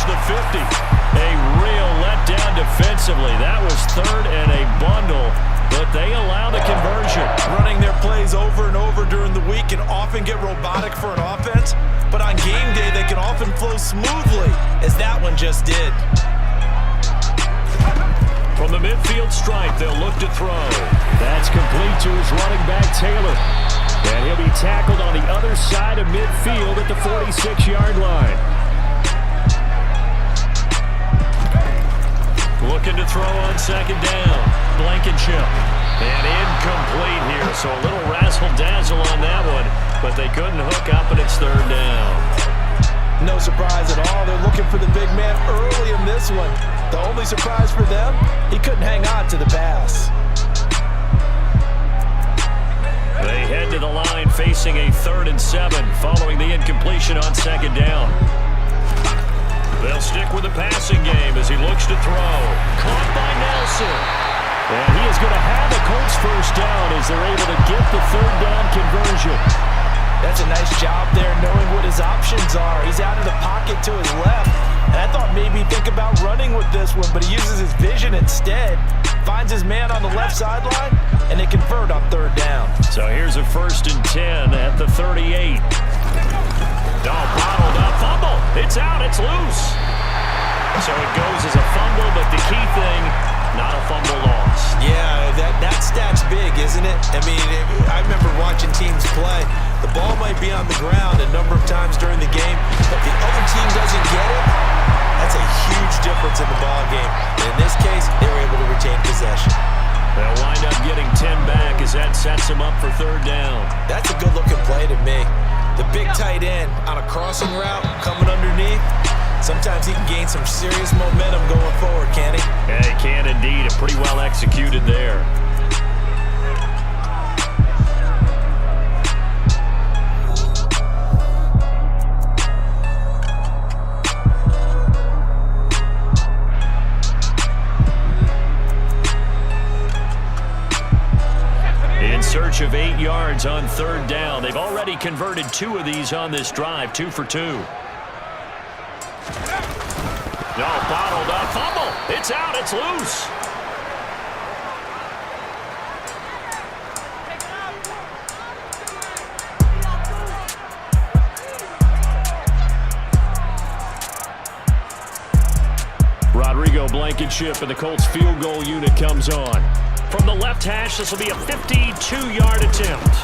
the 50. A real letdown defensively. That was third and a bundle, but they allow the conversion. Running their plays over and over during the week can often get robotic for an offense, but on game day they can often flow smoothly, as that one just did. From the midfield stripe, they'll look to throw. That's complete to his running back, Taylor. And he'll be tackled on the other side of midfield at the 46-yard line. Looking to throw on second down. Blankenship. And incomplete here, so a little razzle-dazzle on that one, but they couldn't hook up, and it's third down. No surprise at all. They're looking for the big man early in this one. The only surprise for them, he couldn't hang on to the pass. They head to the line facing a 3rd and 7 following the incompletion on second down. They'll stick with the passing game as he looks to throw. Caught by Nelson. And he is going to have the Colts first down as they're able to get the third down conversion. That's a nice job there knowing what his options are. He's out of the pocket to his left. And I thought maybe he'd think about running with this one, but he uses his vision instead. Finds his man on the left sideline, and they convert on third down. So here's a 1st and 10 at the 38. Bottled up, fumble. It's out, it's loose. So it goes as a fumble, but the key thing, not a fumble loss. Yeah, that stat's big, isn't it? I mean, I remember watching teams play. The ball might be on the ground a number of times during the game, but the other team doesn't get it. That's a huge difference in the ball game. And in this case, they were able to retain possession. They'll wind up getting 10 back as that sets them up for third down. That's a good-looking play to me. The big tight end on a crossing route coming underneath. Sometimes he can gain some serious momentum going forward, can't he? Yeah, he can indeed. Pretty well executed there. In search of 8 yards on third down. They've already converted 2 of these on this drive, 2 for 2. No, bottled up, fumble. It's out, it's loose. Rodrigo Blankenship and the Colts field goal unit comes on. From the left hash, this will be a 52-yard attempt.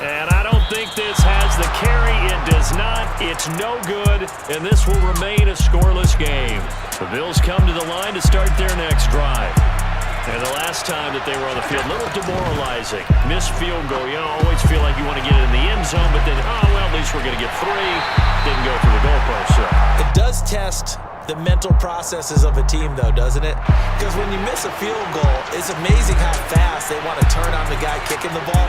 And I don't think this has the carry. It does not. It's no good, and this will remain a scoreless game. The Bills come to the line to start their next drive. And the last time that they were on the field, a little demoralizing. Missed field goal. You always feel like you want to get it in the end zone, but then, at least we're going to get 3. Didn't go through the goalpost. So it does test the mental processes of a team, though, doesn't it? Because when you miss a field goal, it's amazing how fast they want to turn on the guy kicking the ball.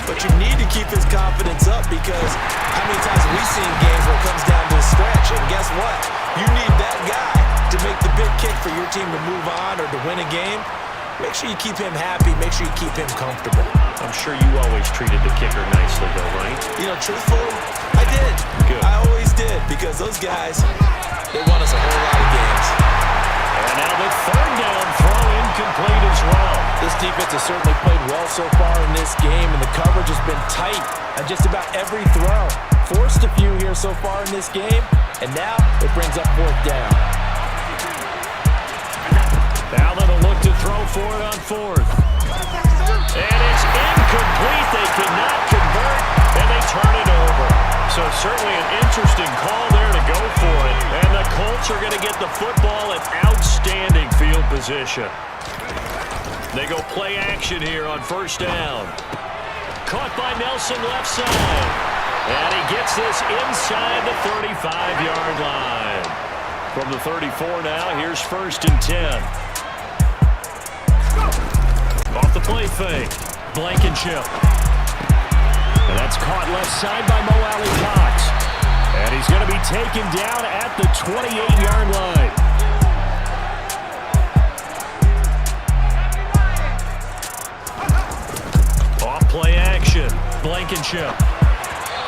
But you need to keep his confidence up, because how many times have we seen games where it comes down to a stretch, and guess what? You need that guy to make the big kick for your team to move on or to win a game. Make sure you keep him happy. Make sure you keep him comfortable. I'm sure you always treated the kicker nicely, though, right? You know, truthfully, I did. Good. I always did, because those guys, they won us a whole lot of games. And now the third down throw incomplete as well. This defense has certainly played well so far in this game, and the coverage has been tight on just about every throw. Forced a few here so far in this game, and now it brings up 4th down. Allen will look to throw for it on 4th. And it's incomplete. They cannot convert, and they turn it over. So certainly an interesting call there to go for it. And the Colts are going to get the football in outstanding field position. They go play action here on 1st down. Caught by Nelson left side. And he gets this inside the 35-yard line. From the 34 now, here's 1st and 10. Off the play fake. Blankenship. And that's caught left side by Mo Alley Cox. And he's going to be taken down at the 28-yard line. Off play action. Blankenship.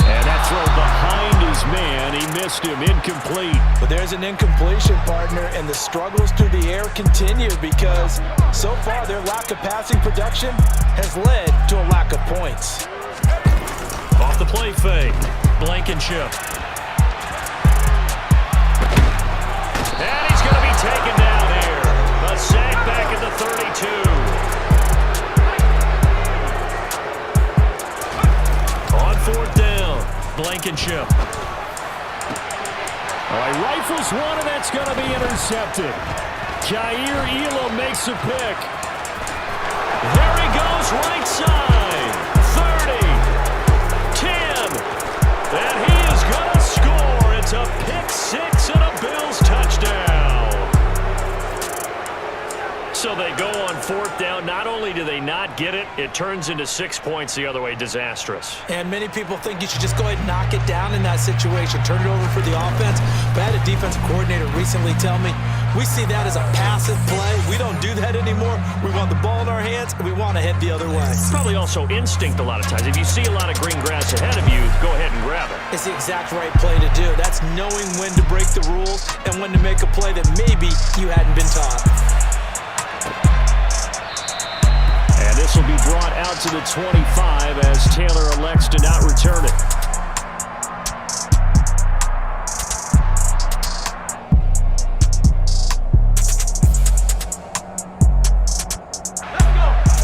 And that throw behind his man. He missed him. Incomplete. But there's an incompletion, partner, and the struggles through the air continue because so far their lack of passing production has led to a lack of points. Off the play fake. Blankenship. And he's going to be taken down here. A sack back at the 32. On fourth down, Blankenship. He rifles one, and that's going to be intercepted. Jair Elam makes a pick. There he goes, right side. 30, 10, and he is going to score. It's a pick six and a Bills touchdown. So they go on fourth down. Not only do they not get it, it turns into 6 points the other way. Disastrous. And many people think you should just go ahead and knock it down in that situation. Turn it over for the offense. But I had a defensive coordinator recently tell me, we see that as a passive play. We don't do that anymore. We want the ball in our hands, and we want to head the other way. Probably also instinct a lot of times. If you see a lot of green grass ahead of you, go ahead and grab it. It's the exact right play to do. That's knowing when to break the rules and when to make a play that maybe you hadn't been taught. And this will be brought out to the 25 as Taylor elects to not return it.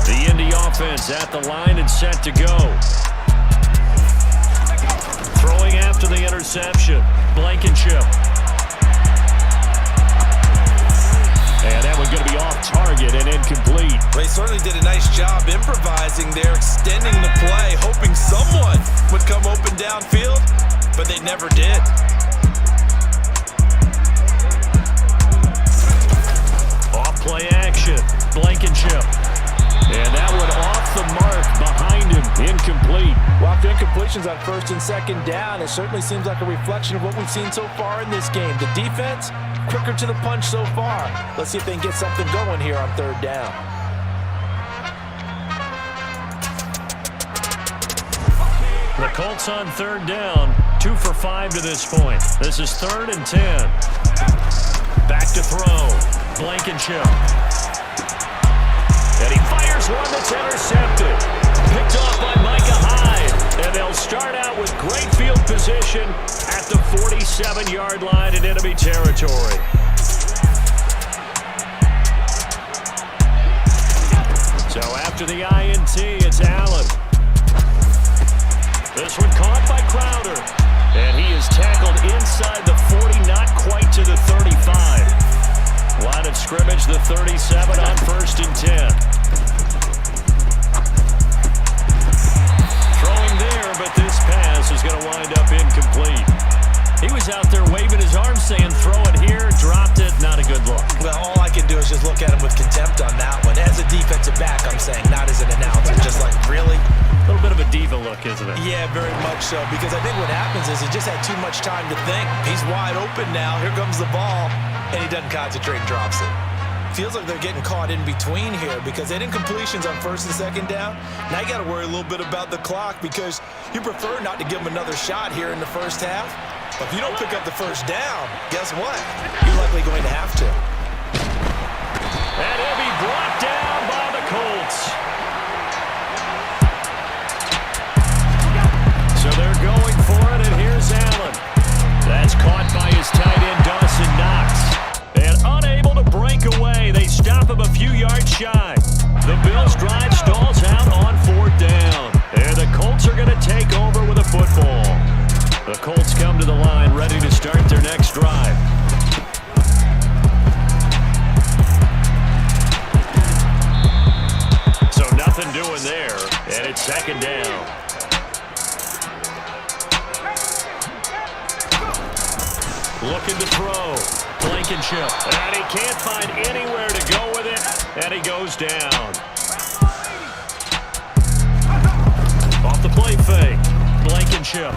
The Indy offense at the line and set to go. Throwing after the interception. Blankenship. And that one's going to be off target and incomplete. They certainly did a nice job improvising there, extending the play, hoping someone would come open downfield, but they never did. Off play action. Blankenship. And that one off the mark behind him. Incomplete. Well, after incompletions on first and second down, it certainly seems like a reflection of what we've seen so far in this game. The defense, quicker to the punch so far. Let's see if they can get something going here on third down. The Colts on third down. 2 for 5 to this point. This is 3rd and 10. Back to throw. Blankenship. And he fires one that's intercepted. Picked off by Micah Hyde. And they'll start out with great field position at the 47-yard line in enemy territory. So after the INT, it's Allen. This one caught by Crowder. And he is tackled inside the 40, not quite to the 35. Line of scrimmage, the 37 on 1st and 10. Throwing there, but this pass is going to wind up incomplete. He was out there waving his arms saying, throw it here, dropped it, not a good look. Well, all I can do is just look at him with contempt on that one. As a defensive back, I'm saying, not as an announcer. Just like, really? A little bit of a diva look, isn't it? Yeah, very much so, because I think what happens is he just had too much time to think. He's wide open now. Here comes the ball, and he doesn't concentrate and drops it. Feels like they're getting caught in between here because they had incompletions on 1st and 2nd down. Now you got to worry a little bit about the clock because you prefer not to give them another shot here in the first half. But if you don't pick up the first down, guess what? You're likely going to have to. And he'll be brought down by the Colts. So they're going for it, and here's Allen. That's caught by his tight end, Dawson Knox. And unable to break away, they stop him a few yards shy. The Bills drive stalls out on 4th down. And the Colts are going to take over with a football. The Colts come to the line ready to start their next drive. So nothing doing there, and it's 2nd down. Looking to throw. Blankenship. And he can't find anywhere to go with it, and he goes down. Off the play fake. Blankenship.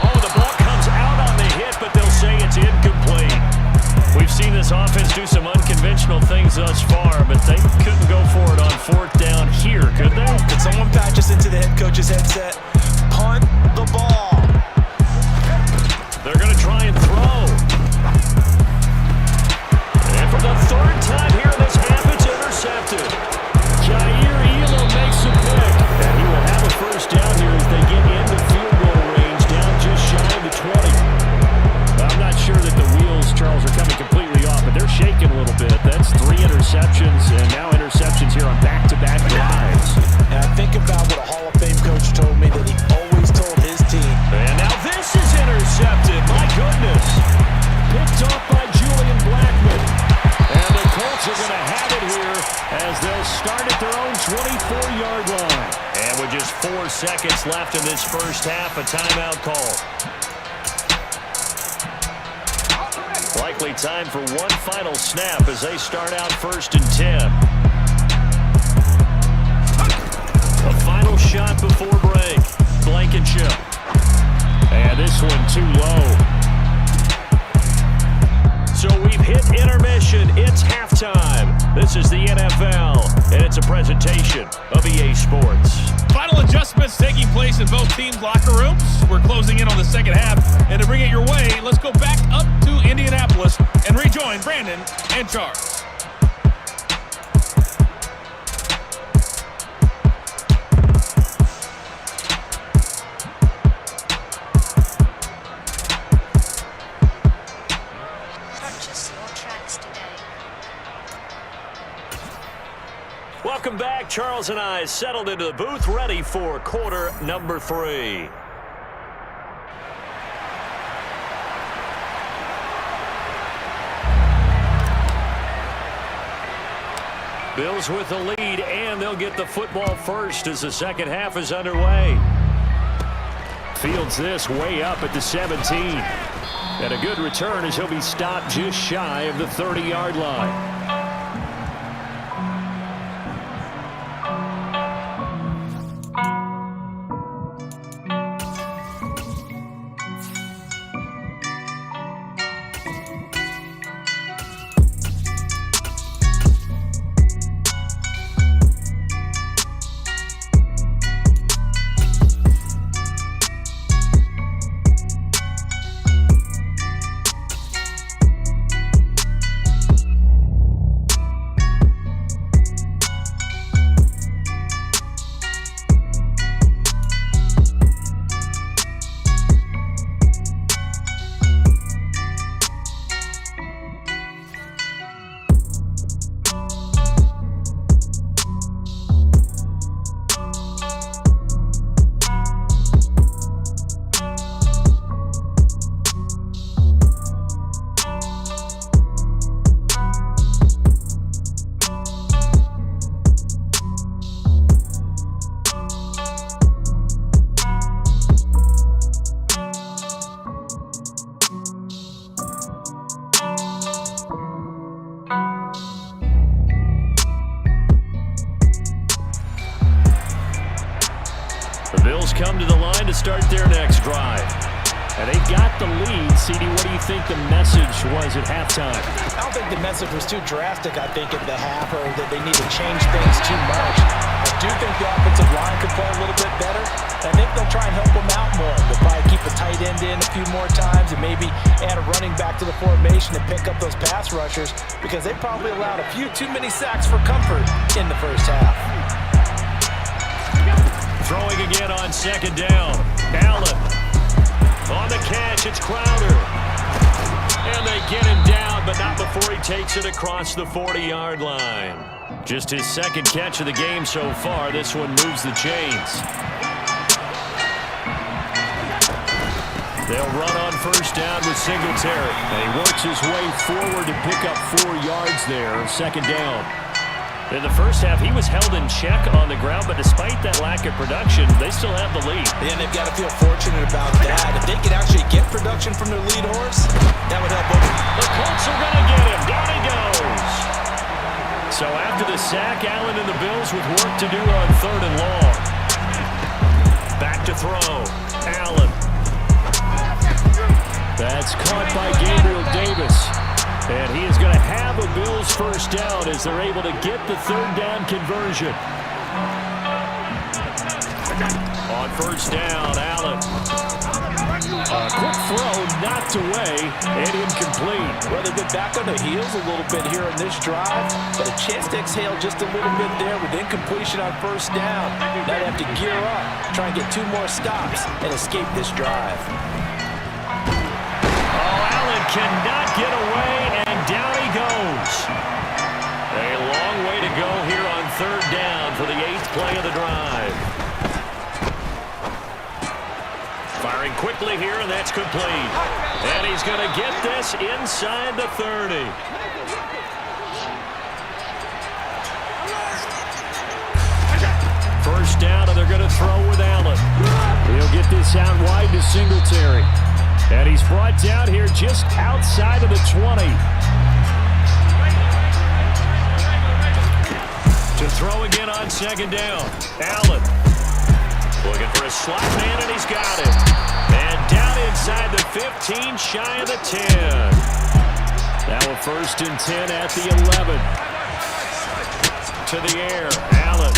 Oh, the ball comes out on the hit, but they'll say it's incomplete. We've seen this offense do some unconventional things thus far, but they couldn't go for it on 4th down here, could they? Could someone patch us into the head coach's headset? Punt the ball. Just 4 seconds left in this first half. A timeout call. Likely time for one final snap as they start out 1st and 10. A final shot before break. Blankenship. And this one too low. So we've hit intermission. It's halftime. This is the NFL, and it's a presentation of EA Sports. Final adjustments taking place in both teams' locker rooms. We're closing in on the second half, and to bring it your way, let's go back up to Indianapolis and rejoin Brandon and Charles. Welcome back. Charles and I settled into the booth, ready for quarter number 3. Bills with the lead, and they'll get the football first as the second half is underway. Fields this way up at the 17. And a good return as he'll be stopped just shy of the 30-yard line. The Bills come to the line to start their next drive. And they've got the lead. CD, what do you think the message was at halftime? I don't think the message was too drastic, I think, at the half, or that they need to change things too much. I do think the offensive line could play a little bit better. I think they'll try and help them out more. They'll probably keep a tight end in a few more times and maybe add a running back to the formation and pick up those pass rushers, because they probably allowed a few too many sacks for comfort in the first half. Throwing again on second down. Allen on the catch. It's Crowder. And they get him down, but not before he takes it across the 40-yard line. Just his second catch of the game so far. This one moves the chains. They'll run on first down with Singletary. And he works his way forward to pick up 4 yards there. Second down. In the first half, he was held in check on the ground, but despite that lack of production, they still have the lead. And they've got to feel fortunate about that. If they can actually get production from their lead horse, that would help them. The Colts are going to get him. Down he goes. So after the sack, Allen and the Bills with work to do on 3rd and long. Back to throw. Allen. That's caught by Gabriel Davis. And he is going to have a Bills first down as they're able to get the 3rd down conversion. On first down, Allen. A quick throw knocked away and incomplete. Well, they've been back on the heels a little bit here on this drive, but a chance to exhale just a little bit there with incompletion on first down. Now they have to gear up, try and get 2 more stops, and escape this drive. Allen cannot get away, and down he goes. A long way to go here on 3rd down for the 8th play of the drive. Firing quickly here, and that's complete. And he's going to get this inside the 30. First down, and they're going to throw with Allen. He'll get this out wide to Singletary. And he's brought down here just outside of the 20. To throw again on second down. Allen looking for a slot man, and he's got it. And down inside the 15, shy of the 10. Now a 1st and 10 at the 11. To the air, Allen.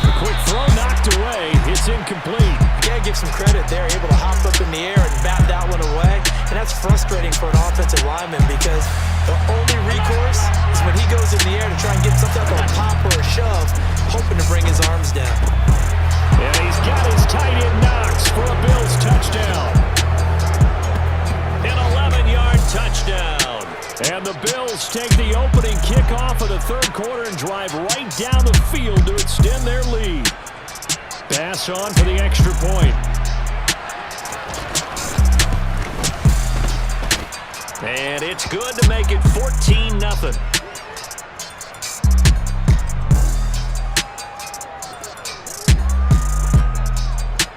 The quick throw knocked away. It's incomplete. You gotta give some credit there, able to hop up in the air and bat that one away. And that's frustrating for an offensive lineman because the only recourse is when he goes in the air to try and get something like a pop or a shove, hoping to bring his arms down. And he's got his tight end Knox for a Bills touchdown. An 11-yard touchdown. And the Bills take the opening kickoff of the third quarter and drive right down the field to extend their lead. Pass on for the extra point. And it's good to make it 14-0.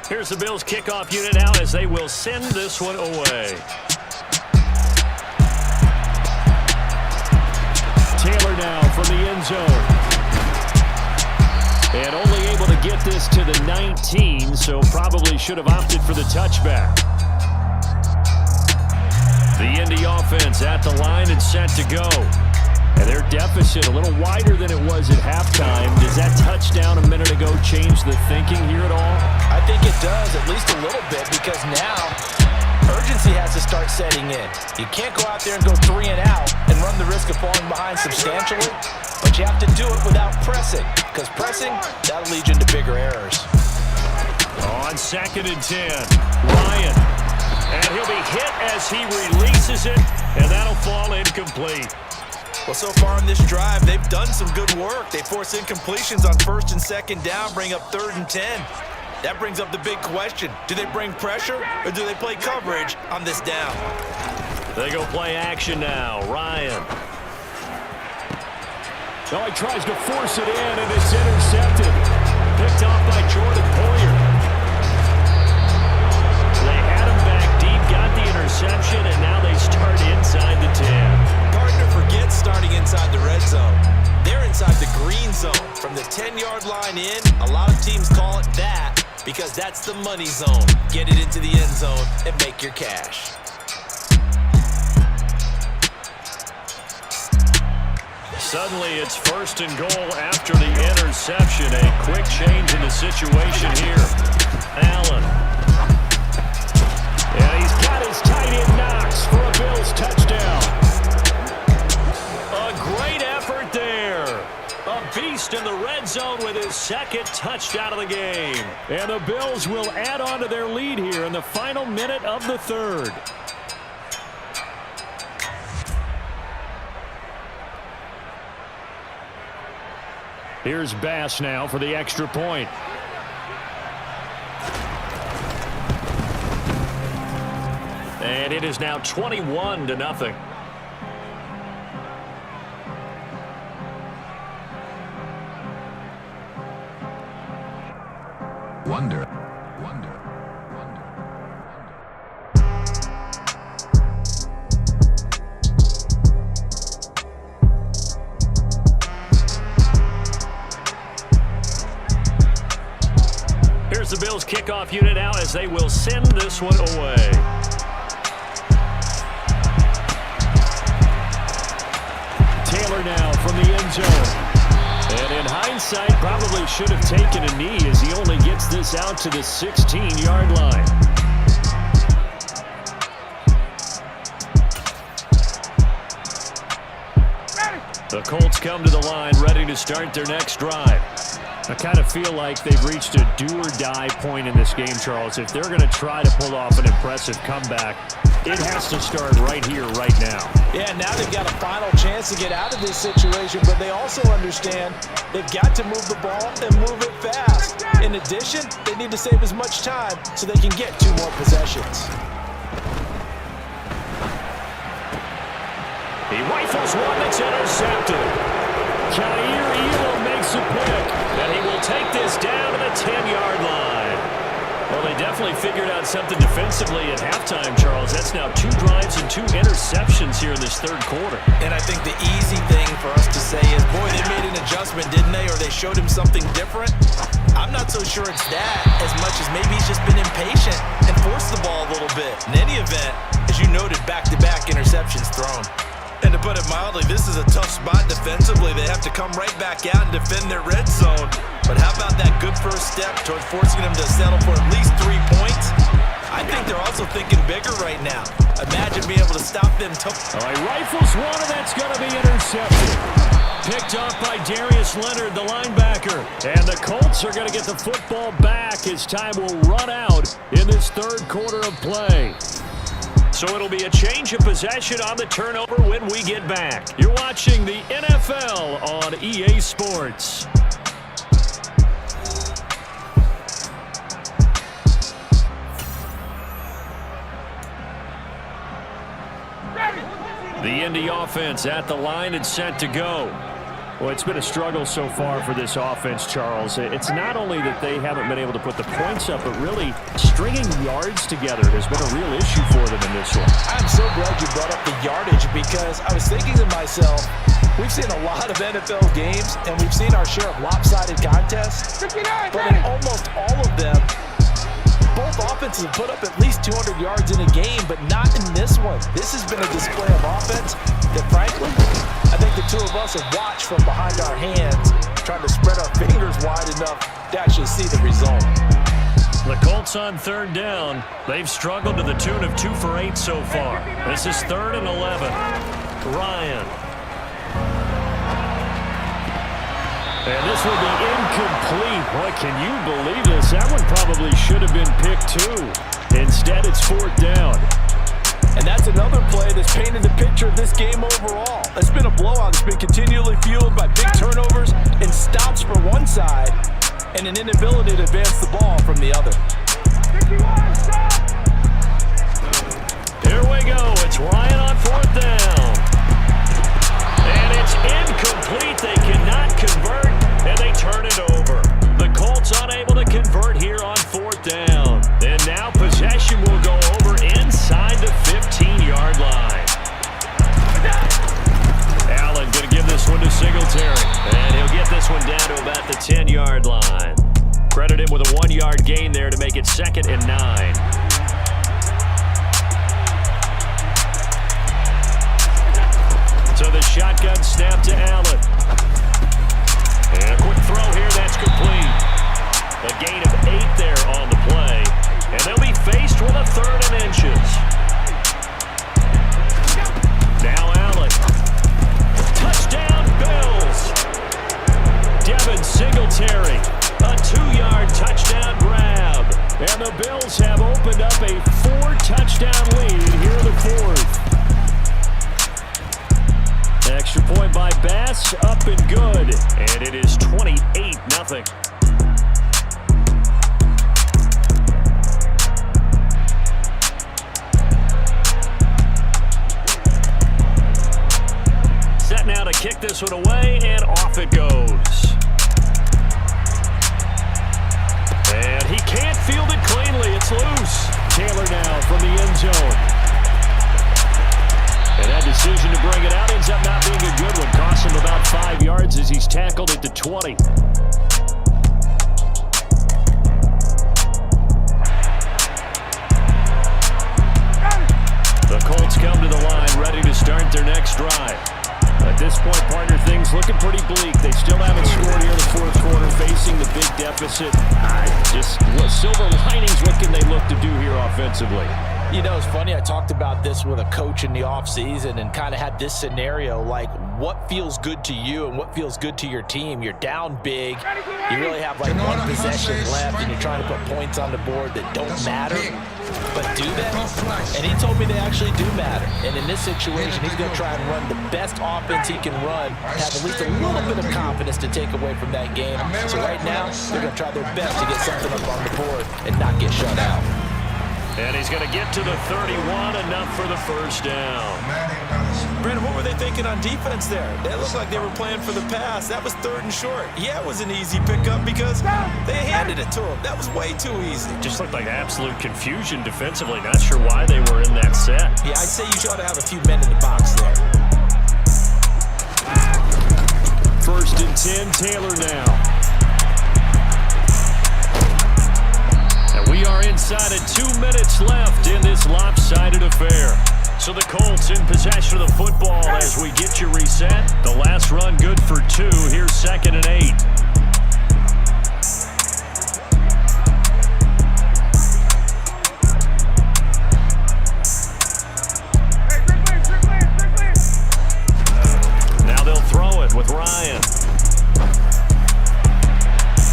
Here's the Bills kickoff unit now as they will send this one away. Taylor now from the end zone. And only able to get this to the 19, so probably should have opted for the touchback. The Indy offense at the line and set to go. And their deficit a little wider than it was at halftime. Does that touchdown a minute ago change the thinking here at all? I think it does, at least a little bit, because now urgency has to start setting in. You can't go out there and go 3 and out and run the risk of falling behind substantially, but you have to do it without pressing, because pressing, that'll lead you into bigger errors. On 2nd and 10, Ryan. And he'll be hit as he releases it, and that'll fall incomplete. Well, so far in this drive, they've done some good work. They force incompletions on 1st and 2nd down, bring up 3rd and 10. That brings up the big question. Do they bring pressure, or do they play coverage on this down? They go play action now. Ryan. Oh, he tries to force it in, and it's intercepted. Picked off by Jordan Poyer. They had him back deep, got the interception, and now they start inside the 10. Gardner forgets starting inside the red zone. They're inside the green zone. From the 10-yard line in, a lot of teams call it that because that's the money zone. Get it into the end zone and make your cash. Suddenly it's 1st and goal after the interception. A quick change in the situation here. Allen. And he's got his tight end Knox for a Bills touchdown. A great effort there. A beast in the red zone with his 2nd touchdown of the game. And the Bills will add on to their lead here in the final minute of the 3rd. Here's Bass now for the extra point. And it is now 21-0. Wonder. Here's the Bills kickoff unit now as they will send this one away. Taylor now from the end zone. And in hindsight, probably should have taken a knee as he only gets this out to the 16-yard line. The Colts come to the line ready to start their next drive. I kind of feel like they've reached a do-or-die point in this game, Charles. If they're going to try to pull off an impressive comeback, it has to start right here, right now. Yeah, now they've got a final chance to get out of this situation, but they also understand they've got to move the ball and move it fast. In addition, they need to save as much time so they can get 2 more possessions. He rifles one that's intercepted. Jair Elam makes a pick. And he will take this down to the 10-yard line. Well, they definitely figured out something defensively at halftime, Charles. That's now 2 drives and 2 interceptions here in this third quarter. And I think the easy thing for us to say is, boy, they made an adjustment, didn't they? Or they showed him something different. I'm not so sure it's that as much as maybe he's just been impatient and forced the ball a little bit. In any event, as you noted, back-to-back interceptions thrown. And to put it mildly, this is a tough spot defensively. They have to come right back out and defend their red zone. But how about that good first step towards forcing them to settle for at least 3 points? I think they're also thinking bigger right now. Imagine being able to stop them. All right, rifles one, and that's going to be intercepted. Picked off by Darius Leonard, the linebacker. And the Colts are going to get the football back as time will run out in this third quarter of play. So it'll be a change of possession on the turnover when we get back. You're watching the NFL on EA Sports. The Indy offense at the line and set to go. Well, it's been a struggle so far for this offense, Charles. It's not only that they haven't been able to put the points up, but really stringing yards together has been a real issue for them in this one. I'm so glad you brought up the yardage because I was thinking to myself, we've seen a lot of NFL games and we've seen our share of lopsided contests, but in almost all of them, both offenses have put up at least 200 yards in a game, but not in this one. This has been a display of offense that, frankly, I think the two of us have watched from behind our hands, trying to spread our fingers wide enough to actually see the result. The Colts on third down. They've struggled to the tune of 2 for 8 so far. This is 3rd and 11. Ryan. And this will be incomplete. Boy, can you believe this? That one probably should have been picked too. Instead, it's 4th down. And that's another play that's painted the picture of this game overall. It's been a blowout. It's been continually fueled by big turnovers and stops for one side and an inability to advance the ball from the other. Here we go. It's Ryan on 4th down. And it's incomplete. They cannot convert, and they turn it over. The Colts unable to convert here on 4th down. And now possession will go over inside the 15-yard line. Allen going to give this one to Singletary. And he'll get this one down to about the 10-yard line. Credit him with a 1-yard gain there to make it 2nd and 9. So the shotgun snap to Allen. And a quick throw here, that's complete. A gain of 8 there on the play. And they'll be faced with a 3rd and inches. Now Allen. Touchdown, Bills. Devin Singletary. A 2-yard touchdown grab. And the Bills have opened up a 4-touchdown lead here in the 4th. Extra point by Bass, up and good. And it is 28-0. Set now to kick this one away, and off it goes. And he can't field it cleanly. It's loose. Taylor now from the end zone. And that decision to bring it out ends up not being a good one. Costs him about 5 yards as he's tackled at the 20. The Colts come to the line, ready to start their next drive. At this point, partner, things looking pretty bleak. They still haven't scored here in the 4th quarter, facing the big deficit. Just silver linings, what can they look to do here offensively? You know, it's funny, I talked about this with a coach in the offseason and kind of had this scenario, like what feels good to you and what feels good to your team. You're down big, you really have like 1 possession left and you're trying to put points on the board that don't matter, but do that? And he told me they actually do matter. And in this situation, he's going to try and run the best offense he can run, have at least a little bit of confidence to take away from that game. So right now, they're going to try their best to get something up on the board and not get shut out. And he's going to get to the 31, enough for the first down. Brandon, what were they thinking on defense there? They looked like they were playing for the pass. That was 3rd and short. Yeah, it was an easy pickup because they handed it to him. That was way too easy. Just looked like absolute confusion defensively. Not sure why they were in that set. Yeah, I'd say you should have a few men in the box there. 1st and 10, Taylor now. And we are inside of 2 minutes left in this lopsided affair. So the Colts in possession of the football as we get you reset. The last run good for 2. Here's 2nd and 8. Now they'll throw it with Ryan.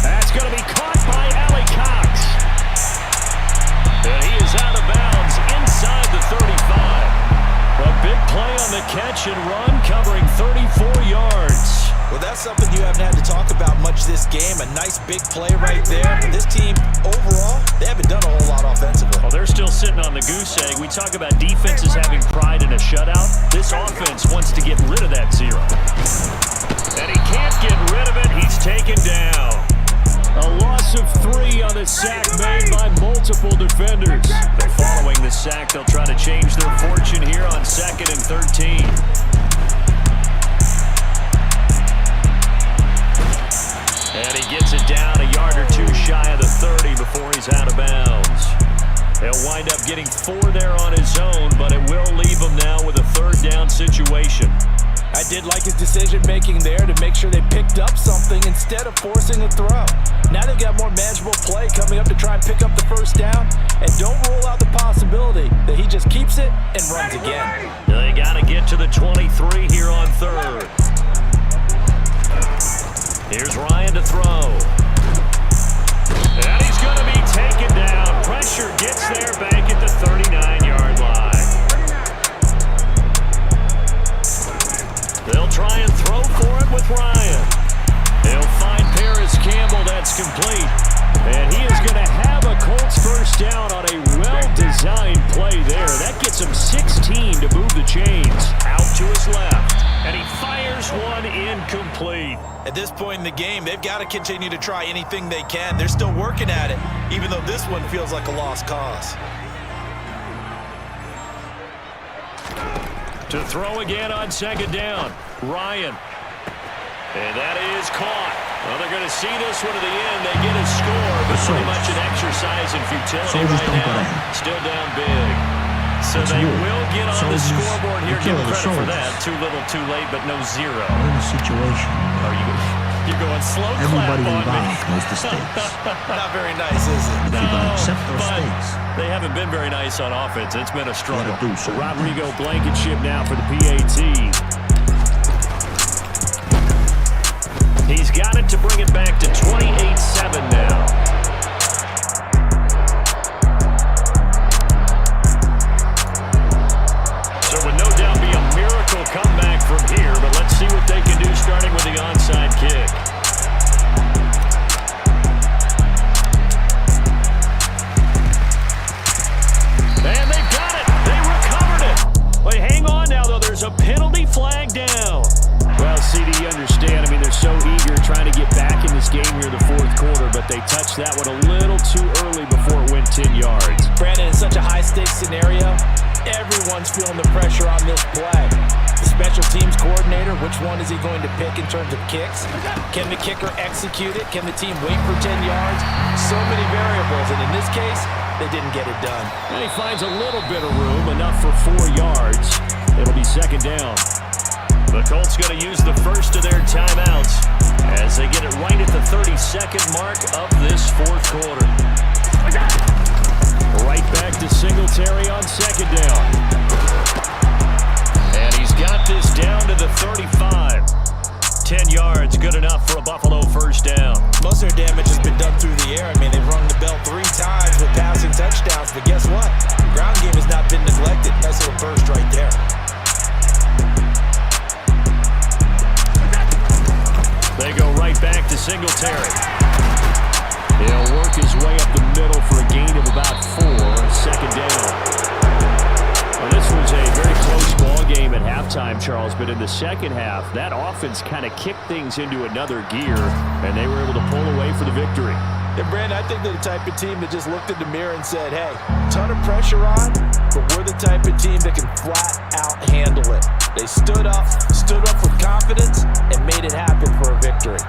That's going to be caught by Allie Cox. And he is out of bounds inside the 35. A big play on the catch and run, covering 34 yards. Well, that's something you haven't had to talk about much this game. A nice big play right there. But this team, overall, they haven't done a whole lot offensively. Well, they're still sitting on the goose egg. We talk about defenses having pride in a shutout. This offense wants to get rid of that 0. And he can't get rid of it. He's taken down. A loss of 3 on the sack made by multiple defenders. They're following the sack. They'll try to change their fortune here on 2nd and 13. And he gets it down a yard or 2 shy of the 30 before he's out of bounds. He'll wind up getting 4 there on his own, but it will leave him now with a 3rd down situation. I did like his decision-making there to make sure they picked up something instead of forcing a throw. Now they've got more manageable play coming up to try and pick up the 1st down, and don't rule out the possibility that he just keeps it and runs again. They got to get to the 23 here on 3rd. Here's Ryan to throw. And he's going to be taken down. Pressure gets there back at the 39-yard line. They'll try and throw for it with Ryan. He'll find Paris Campbell. That's complete. And he is going to have a Colts 1st down on a well-designed play there. That gets him 16 to move the chains. Out to his left. And he fires one incomplete. At this point in the game, they've got to continue to try anything they can. They're still working at it, even though this one feels like a lost cause. To throw again on 2nd down, Ryan. And that is caught. Well, they're going to see this one to the end. They get a score, but pretty much an exercise in futility right now. Still down big. So they will get on the scoreboard here. Give credit for that. Too little, too late, but no 0. In a situation. Oh, you're going slow Everybody clap on me. involved knows the stakes. Not very nice, is it? If you're going to accept those but stakes, they haven't been very nice on offense. It's been a struggle. do so. Rodrigo Blankenship now for the PAT. He's got it to bring it back to 28-7 now. So would no doubt be a miracle comeback from here, but let's see what they can do starting with the onside kick. And they've got it. They recovered it. Wait, hang on now, though. There's a penalty flag down. Well, CD, you understand. I mean, they're so eager trying to get back in this game here in the 4th quarter, but they touched that one a little too early before it went 10 yards. Brandon, in such a high-stakes scenario, everyone's feeling the pressure on this play. The special teams coordinator, which one is he going to pick in terms of kicks? Can the kicker execute it? Can the team wait for 10 yards? So many variables, and in this case, they didn't get it done. And he finds a little bit of room, enough for 4 yards. It'll be 2nd down. The Colts going to use the first of their timeouts as they get it right at the 32nd mark of this 4th quarter. Right back to Singletary on 2nd down. And he's got this down to the 35. 10 yards, good enough for a Buffalo 1st down. Most of their damage has been done through the air. I mean, they've rung the bell 3 times with passing touchdowns, but guess what? Ground game has not been neglected. Nice little burst right there. They go right back to Singletary. He'll work his way up the middle for a gain of about 4. 2nd down. halftime, Charles, but in the second half, that offense kind of kicked things into another gear, and they were able to pull away for the victory. And Brandon, I think they're the type of team that just looked in the mirror and said, hey, ton of pressure on, but we're the type of team that can flat out handle it. They stood up with confidence, and made it happen for a victory.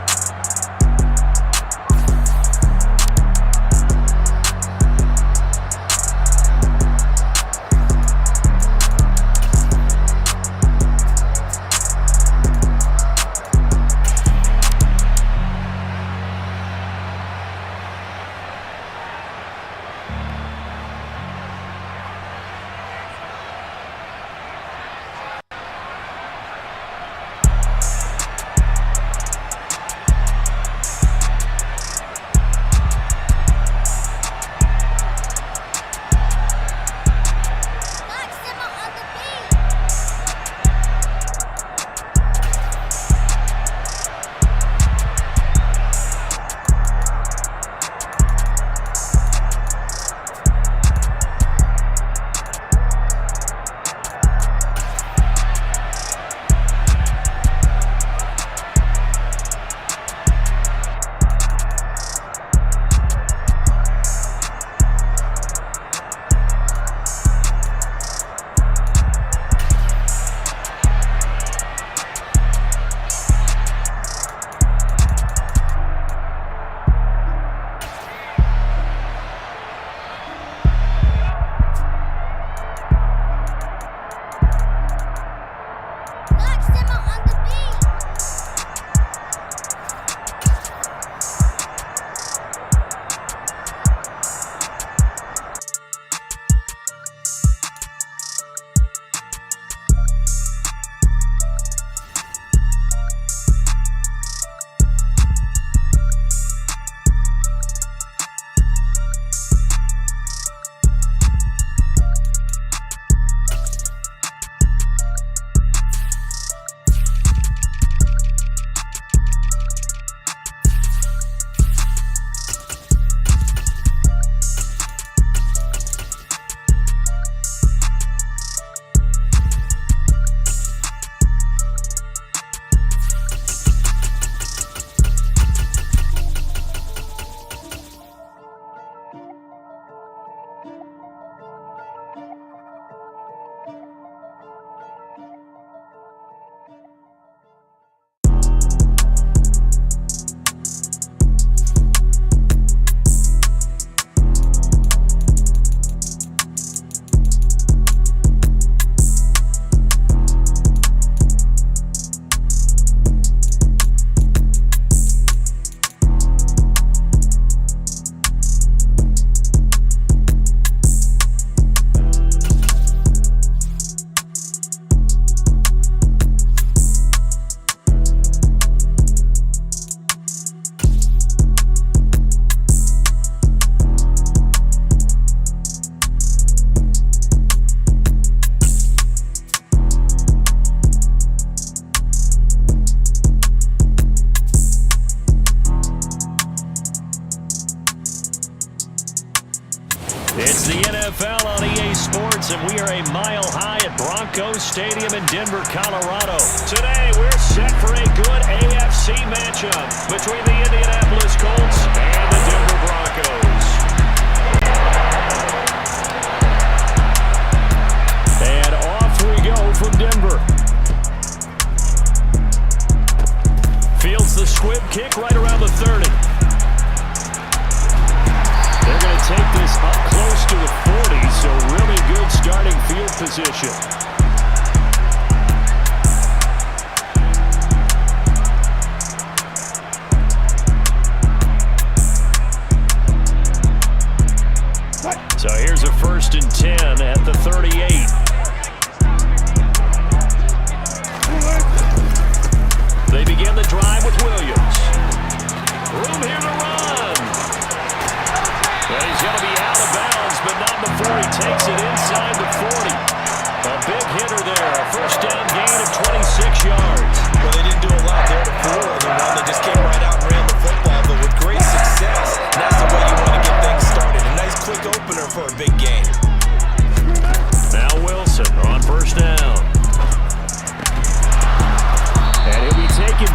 It's the NFL on EA Sports, and we are a mile high at Broncos Stadium in Denver, Colorado. Today, we're set for a good AFC matchup between the Indianapolis Colts and the Denver Broncos. And off we go from Denver. Fields the squib kick right around the 30. They're going to take this up close to the 40, so really good starting field position. So here's a 1st and 10 at the 38. They begin the drive with Williams. Room here to run. And he's going to be out of bounds, but not before he takes it inside the 40. A big hitter there. A first down gain of 26 yards. Well, they didn't do a lot there before. The one that just came right out and ran the football, but with great success. That's the way you want to get things started. A nice quick opener for a big game. Now Wilson on 1st down.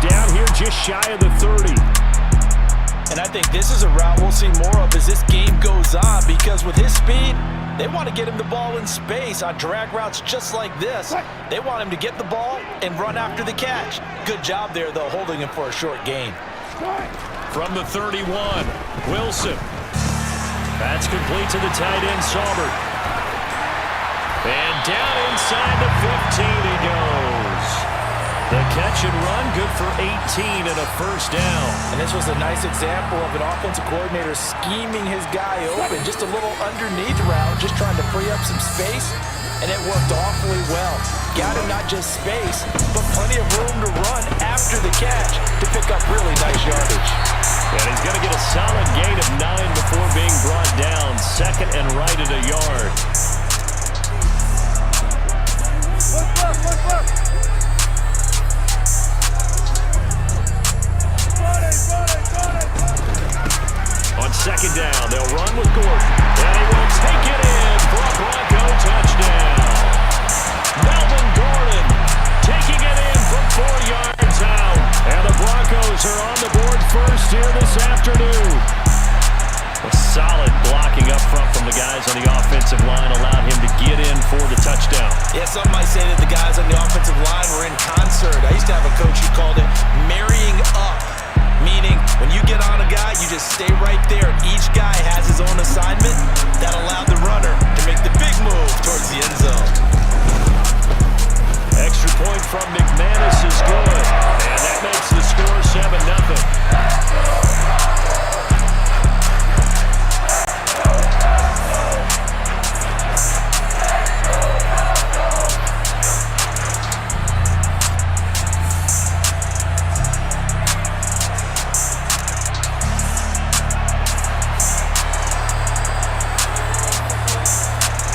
down here just shy of the 30. And I think this is a route we'll see more of as this game goes on, because with his speed, they want to get him the ball in space on drag routes just like this. They want him to get the ball and run after the catch. Good job there, though, holding him for a short gain. From the 31, Wilson. That's complete to the tight end, Saubert. And down inside the 15 he goes. The catch and run, good for 18 and a first down. And this was a nice example of an offensive coordinator scheming his guy open. Just a little underneath route, just trying to free up some space, and it worked awfully well. Got him not just space, but plenty of room to run after the catch to pick up really nice yardage. And he's going to get a solid gain of 9 before being brought down. Second and right at a yard. On second down, they'll run with Gordon. And he will take it in for a Bronco touchdown. Melvin Gordon taking it in from 4 yards out. And the Broncos are on the board first here this afternoon. A solid blocking up front from the guys on the offensive line allowed him to get in for the touchdown. Yeah, some might say that the guys on the offensive line were in concert. I used to have a coach who called it marrying up, meaning when you get on a guy, you just stay right there. Each guy has his own assignment that allowed the runner to make the big move towards the end zone. Extra point from McManus is good, and that makes the score 7-0.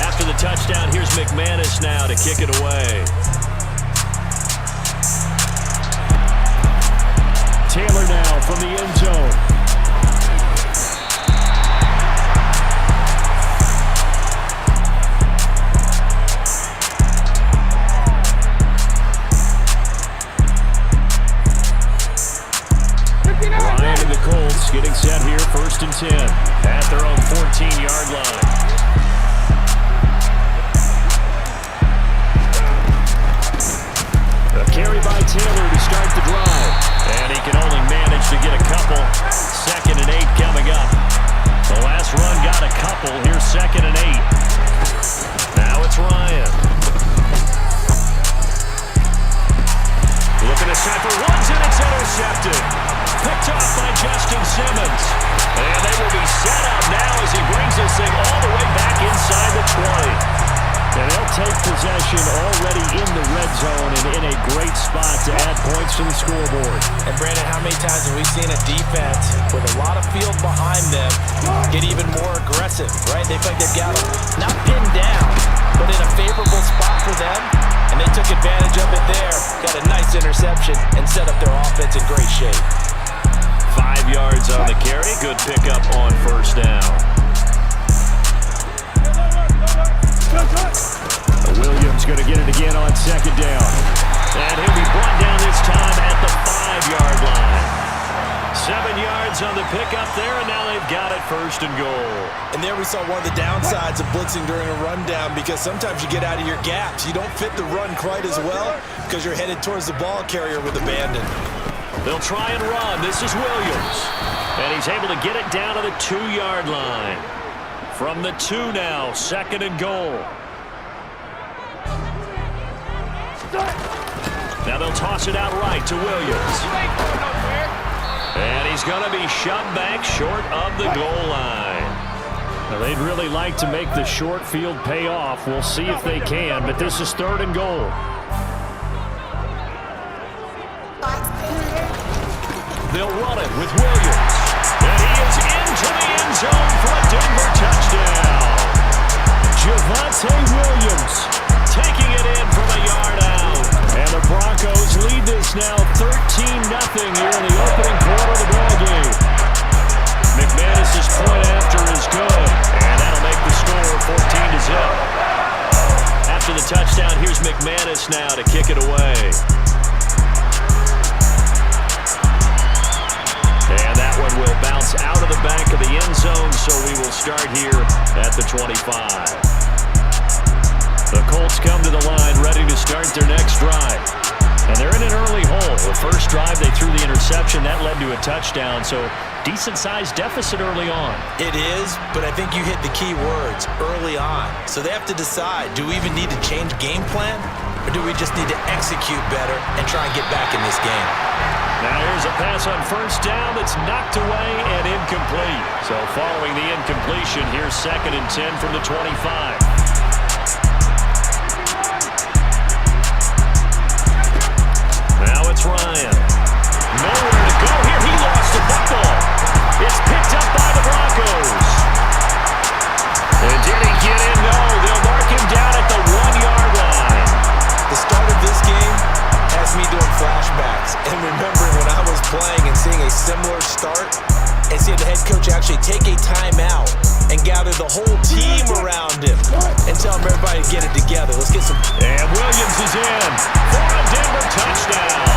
After the touchdown, here's McManus now to kick it away. Taylor now from the end zone. Ryan and the Colts getting set here, 1st and 10 at their own 14-yard line. A carry by Taylor to start the drive. And he can only manage to get a couple. 2nd and 8 coming up. The last run got a couple. Here's 2nd and 8. Now it's Ryan. Looking to cipher ones, and it's intercepted. Picked off by Justin Simmons. And they will be set up now as he brings this thing all the way back inside the 20. And they'll take possession already in the red zone and in a great spot to add points to the scoreboard. And Brandon, how many times have we seen a defense with a lot of field behind them get even more aggressive, right? They think they've got them not pinned down, but in a favorable spot for them, and they took advantage of it there. Got a nice interception and set up their offense in great shape. 5 yards on the carry. Good pickup on 1st down. Williams going to get it again on 2nd down. And he'll be brought down this time at the 5-yard line. 7 yards on the pickup there, and now they've got it 1st and goal. And there we saw one of the downsides of blitzing during a rundown, because sometimes you get out of your gaps. You don't fit the run quite as well because you're headed towards the ball carrier with abandon. They'll try and run. This is Williams. And he's able to get it down to the 2-yard line. From the 2 now, 2nd and goal. Now they'll toss it out right to Williams. And he's going to be shoved back short of the goal line. Now they'd really like to make the short field pay off. We'll see if they can, but this is 3rd and goal. They'll run it with Williams. And he is into the end zone for a Denver touchdown. Javonte Williams taking it in from a yard out. And the Broncos lead this now 13-0 here in the opening quarter of the ballgame. McManus's point after is good. And that'll make the score 14-0. After the touchdown, here's McManus now to kick it away. will bounce out of the back of the end zone, so we will start here at the 25. The Colts come to the line ready to start their next drive. And they're in an early hole. The first drive, they threw the interception. That led to a touchdown, so decent-sized deficit early on. It is, but I think you hit the key words, early on. So they have to decide, do we even need to change game plan? Or do we just need to execute better and try and get back in this game? Now here's a pass on first down that's knocked away and incomplete. So following the incompletion, here's 2nd and 10 from the 25. Now it's Ryan. Nowhere to go here. He lost the football. It's picked up by the Broncos. And did he get in? No. They'll mark him down at the 1-yard line. The start of this game has me doing flashbacks and remembering when I was playing and seeing a similar start and seeing the head coach actually take a timeout and gather the whole team around him and tell everybody to get it together. Let's get some... And Williams is in for a Denver touchdown.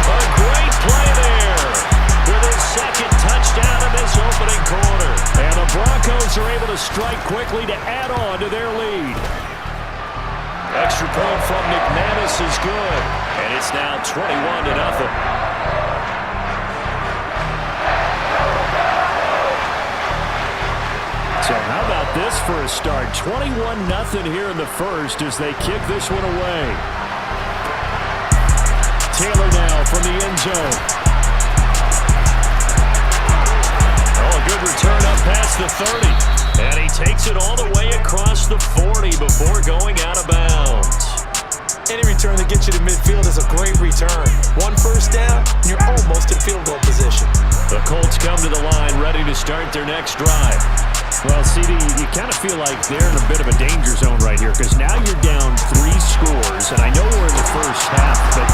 A great play there with his 2nd touchdown in this opening quarter. And the Broncos are able to strike quickly to add on to their lead. Extra point from McManus is good. And it's now 21-0. So how about this for a start? 21-0 here in the first as they kick this one away. Taylor now from the end zone. Oh, a good return up past the 30. And he takes it all the way across the 40 before going out of bounds. Any return that gets you to midfield is a great return. One first down, and you're almost in field goal position. The Colts come to the line ready to start their next drive. Well, CD, you kind of feel like they're in a bit of a danger zone right here because now you're down 3 scores, and I know we're in the first half, but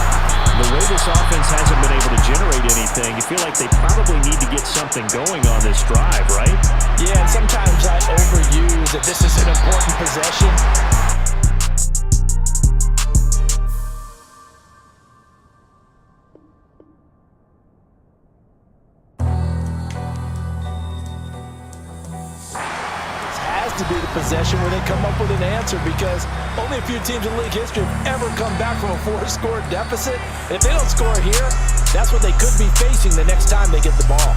the way this offense hasn't been able to generate anything, you feel like they probably need to get something going on this drive, right? Yeah, and sometimes I overuse that this is an important possession. To be the possession where they come up with an answer because only a few teams in league history have ever come back from a 4-score deficit. And if they don't score here, that's what they could be facing the next time they get the ball.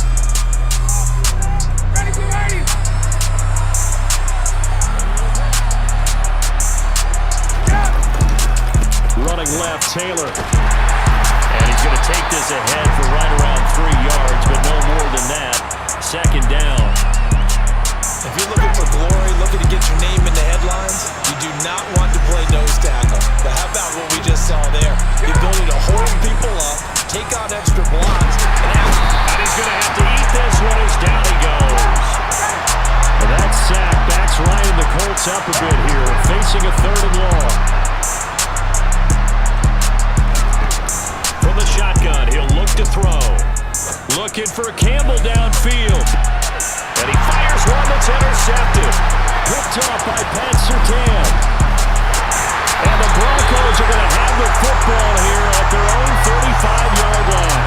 Ready. Running left, Taylor. And he's going to take this ahead for right around 3 yards, but no more than that. 2nd down. If you're looking for glory, looking to get your name in the headlines, you do not want to play nose tackle. But how about what we just saw there? The ability to hold people up, take out extra blocks, and he's going to have to eat this one as down he goes. Well, that sack backs Ryan the Colts up a bit here, facing a 3rd and long. From the shotgun, he'll look to throw. Looking for Campbell downfield. And he fires one that's intercepted. Picked off by Pat Surtain. And the Broncos are going to have the football here at their own 35-yard line.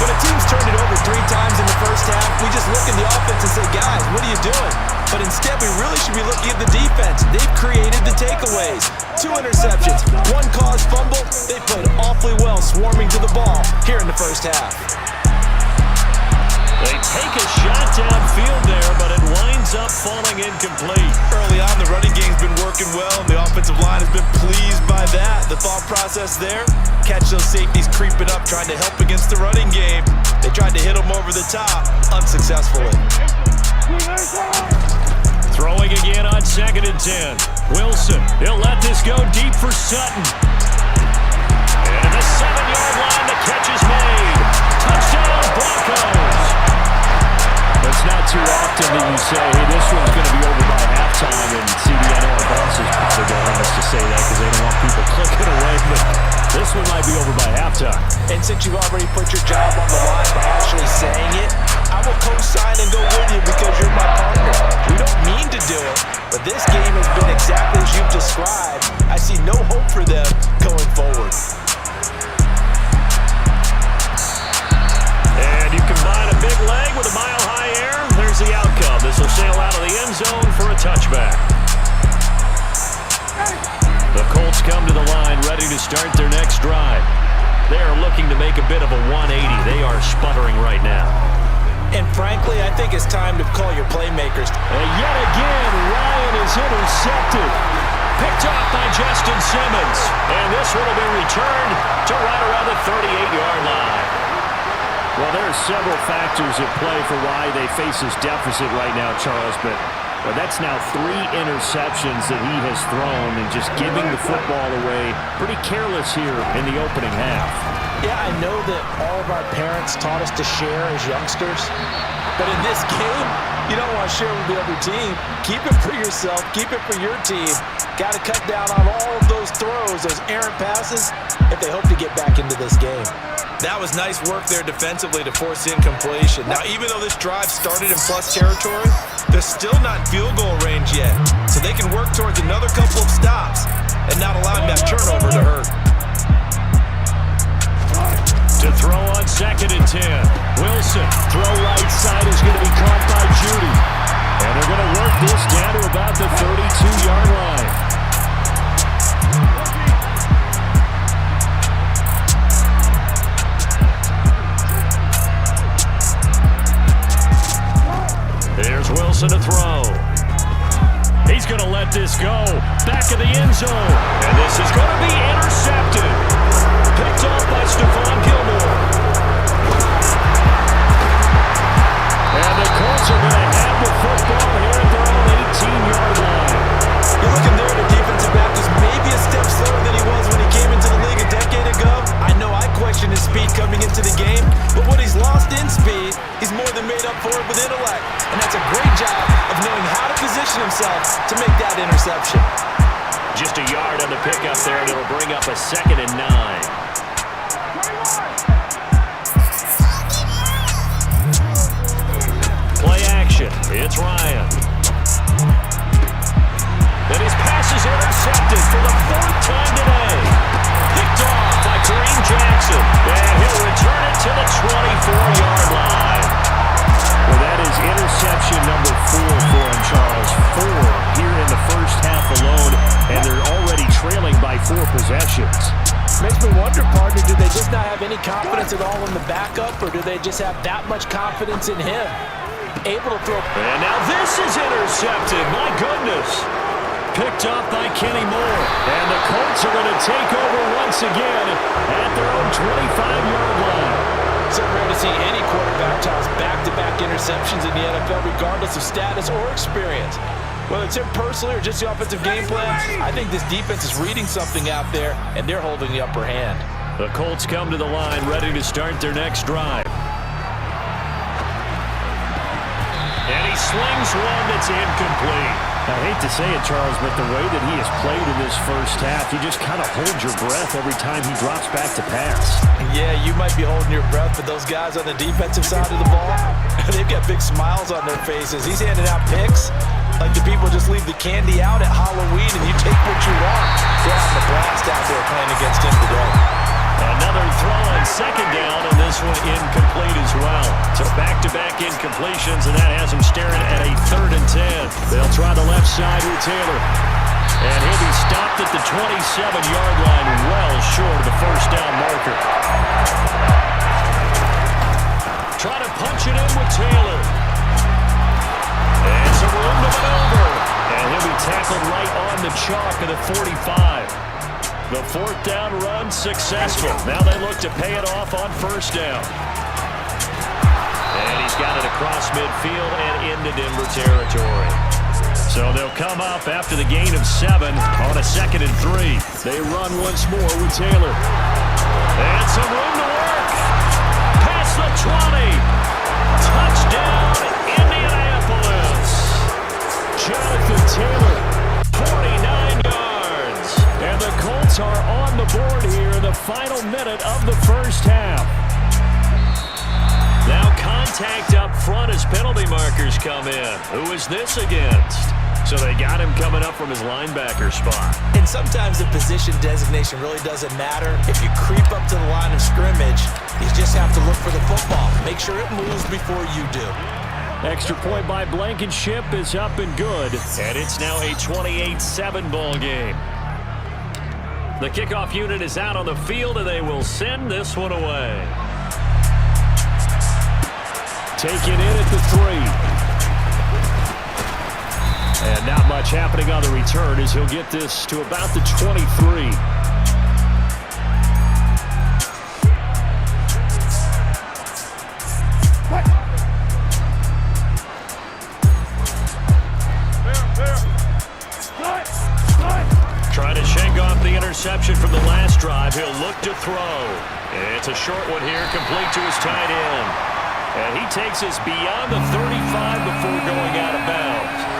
When a team's turned it over 3 times in the first half, we just look at the offense and say, guys, what are you doing? But instead, we really should be looking at the defense. They've created the takeaways. 2 interceptions, 1 caused fumble. They played awfully well swarming to the ball here in the first half. They take a shot downfield there, but it winds up falling incomplete. Early on, the running game's been working well, and the offensive line has been pleased by that. The thought process there, catch those safeties creeping up, trying to help against the running game. They tried to hit them over the top, unsuccessfully. Throwing again on 2nd and 10. Wilson, he'll let this go deep for Sutton. And the 7-yard line, the catch is made. Touchdown, Broncos. It's not too often that you say, hey, this one's going to be over by halftime, and CD, I know our bosses probably don't want us to say that because they don't want people clicking away, but this one might be over by halftime. And since you've already put your job on the line by actually saying it, I will co-sign and go with you because you're my partner. We don't mean to do it, but this game has been exactly as you've described. I see no hope for them going forward. And you combine a big leg with a mile-high air, there's the outcome. This will sail out of the end zone for a touchback. The Colts come to the line ready to start their next drive. They are looking to make a bit of a 180. They are sputtering right now. And frankly, I think it's time to call your playmakers. And yet again, Ryan is intercepted. Picked off by Justin Simmons. And this will have been returned to right around the 38-yard line. Well, there are several factors at play for why they face this deficit right now, Charles, but that's now 3 interceptions that he has thrown and just giving the football away. Pretty careless here in the opening half. Yeah, I know that all of our parents taught us to share as youngsters, but in this game, you don't want to share with the other team. Keep it for yourself. Keep it for your team. Got to cut down on all of those throws, those errant passes, if they hope to get back into this game. That was nice work there defensively to force incompletion. Now, even though this drive started in plus territory, they're still not field goal range yet. So they can work towards another couple of stops and not allowing that turnover to hurt. To throw on 2nd and 10. Wilson, throw right side is going to be caught by Judy. And they're going to work this down to about the 32-yard line. There's Wilson to throw. He's going to let this go. Back of the end zone. And this is going to be intercepted. Picked off by Stephon Gilmore. And the Colts are going to have the football here at their own 18-yard line. You're looking there at a defensive back who's maybe a step slower than he was when he came into the league a decade ago. I know I questioned his speed coming into the game, but what he's lost in speed, he's more than made up for it with intellect. And that's a great job of knowing how to position himself to make that interception. Just a yard on the pickup there, and it'll bring up a 2nd and 9. Play action. It's Ryan. And his pass is intercepted for the 4th time today. Picked off by Kareem Jackson. And he'll return it to the 24-yard line. Well, that is interception number 4 for him, Charles. 4 here in the first half alone, and they're already trailing by 4 possessions. Makes me wonder, partner, do they just not have any confidence at all in the backup, or do they just have that much confidence in him? Able to throw. And now this is intercepted. My goodness. Picked off by Kenny Moore. And the Colts are going to take over once again at their own 25-yard line. So rare to see any quarterback toss back-to-back interceptions in the NFL, regardless of status or experience. Whether it's him personally or just the offensive game plan, I think this defense is reading something out there, and they're holding the upper hand. The Colts come to the line ready to start their next drive. And he slings one that's incomplete. I hate to say it, Charles, but the way that he has played in this first half, you just kind of hold your breath every time he drops back to pass. Yeah, you might be holding your breath, but those guys on the defensive side of the ball, they've got big smiles on their faces. He's handing out picks like the people just leave the candy out at Halloween and you take what you want. They're having a blast out there playing against him today. Another throw on 2nd down, and this one incomplete as well. So back-to-back incompletions, and that has them staring at a 3rd and 10. They'll try the left side with Taylor. And he'll be stopped at the 27-yard line, well short of the first down marker. Try to punch it in with Taylor. And some room to maneuver. And he'll be tackled right on the chalk of the 45. The 4th down run successful. Now they look to pay it off on 1st down. And he's got it across midfield and into Denver territory. So they'll come up after the gain of 7 on a 2nd and 3. They run once more with Taylor. And some room to work. Past the 20. Touchdown, Indianapolis. Jonathan Taylor, 49 yards. And the Colts are on the board here in the final minute of the first half. Now contact up front as penalty markers come in. Who is this against? So they got him coming up from his linebacker spot. And sometimes the position designation really doesn't matter. If you creep up to the line of scrimmage, you just have to look for the football. Make sure it moves before you do. Extra point by Blankenship is up and good. And it's now a 28-7 ball game. The kickoff unit is out on the field, and they will send this one away. Taken in at the 3. And not much happening on the return as he'll get this to about the 23. Trying to shake off the interception from the last drive. He'll look to throw. It's a short one here, complete to his tight end. And he takes us beyond the 35 before going out of bounds.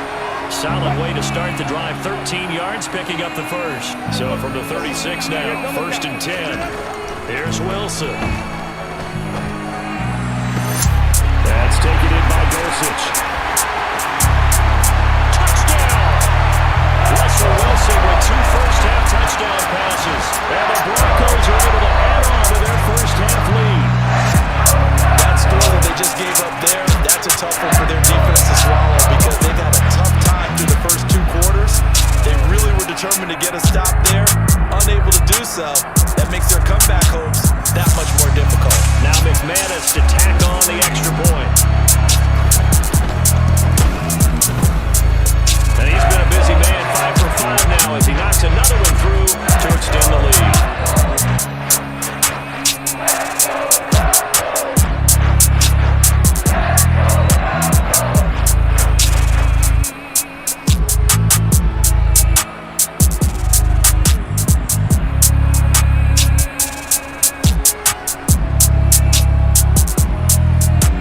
Solid way to start the drive. 13 yards, picking up the first. So from the 36 now, 1st and 10. Here's Wilson. That's taken in by Gorsuch. Russell Wilson with 2 first-half touchdown passes. And the Broncos are able to add on to their first-half lead. That score that they just gave up there, that's a tough one for their defense to swallow because they've had a tough time through the first 2 quarters. They really were determined to get a stop there. Unable to do so, that makes their comeback hopes that much more difficult. Now McManus to tack on the extra point. And he's been a busy man, 5 for 5 now as he knocks another one through to extend the lead.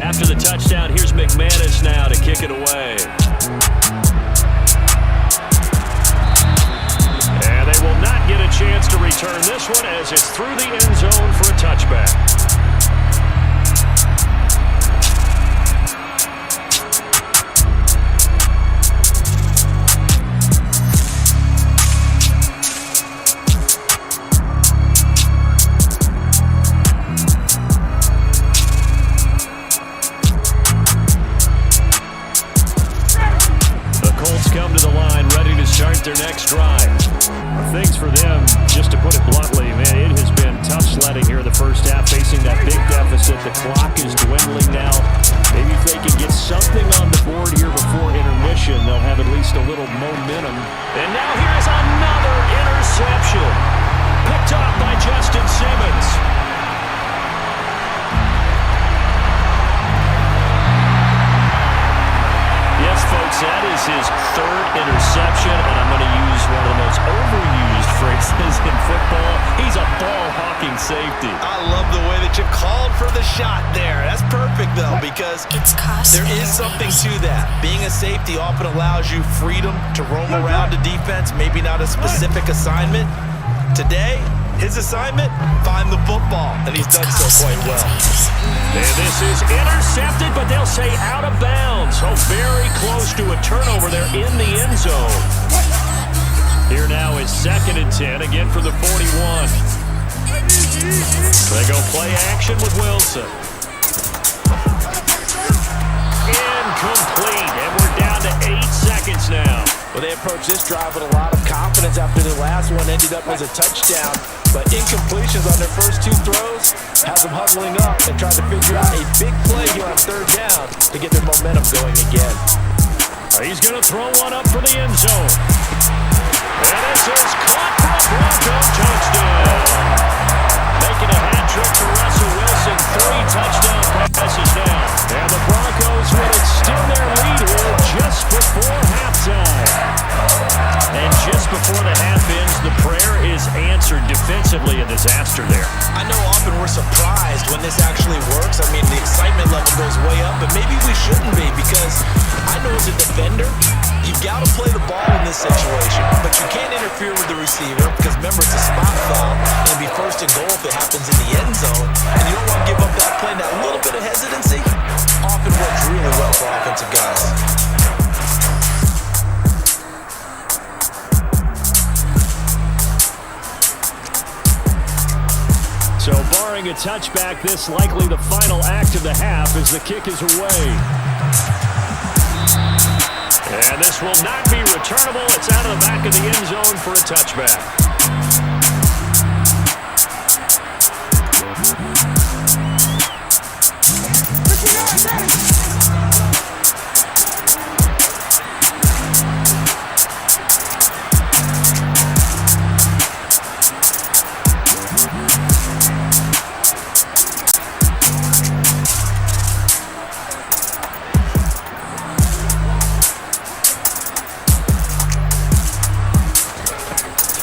After the touchdown, here's McManus now to kick it away. Will not get a chance to return this one as it's through the end zone for a touchback. The Colts come to the line, ready to start their next drive. Things for them, just to put it bluntly, man, it has been tough sledding here in the first half, facing that big deficit. The clock is dwindling now. Maybe if they can get something on the board here before intermission, they'll have at least a little momentum. And now here's another interception. Picked off by Justin Simmons. Yes, folks, that is his 3rd interception, and I'm going to use one of the most overused phrases in football. He's a ball-hawking safety. I love the way that you called for the shot there. That's perfect, though, because there is something to that. Being a safety often allows you freedom to roam around the defense, maybe not a specific assignment. Today, his assignment, find the football, and he's done so quite well. And this is intercepted, but they'll say out of bounds. Oh, very close to a turnover there in the end zone. Here now is 2nd and 10, again for the 41. They go play action with Wilson. Incomplete, and we're down to 8 seconds now. Well, they approached this drive with a lot of confidence after the last one ended up as a touchdown. But incompletions on their first 2 throws have them huddling up and trying to figure out a big play here on 3rd down to get their momentum going again. He's going to throw one up for the end zone. And this is caught for a Bronco touchdown. Making a hat trick for Russell Wilson. 3 touchdown passes now. And the Broncos will extend their lead here just before halftime. And just before the half ends, the prayer is answered defensively. A disaster there. I know often we're surprised when this actually works. I mean, the excitement level goes way up, but maybe we shouldn't be because I know as a defender, you've got to play the ball in this situation, but you can't interfere with the receiver because remember, it's a spot foul. It'll be 1st and goal if it happens in the end zone, and you don't want to give up that play. That little bit of hesitancy often works really well for offensive guys. barring a touchback, this likely the final act of the half as the kick is away. And this will not be returnable. It's out of the back of the end zone for a touchback.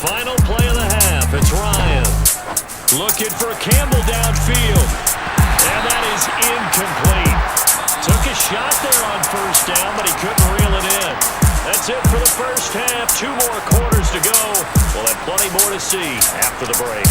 Final play of the half. It's Ryan. Looking for Campbell downfield. And that is incomplete. Took a shot there on first down, but he couldn't reel it in. That's it for the first half. 2 more quarters to go. We'll have plenty more to see after the break.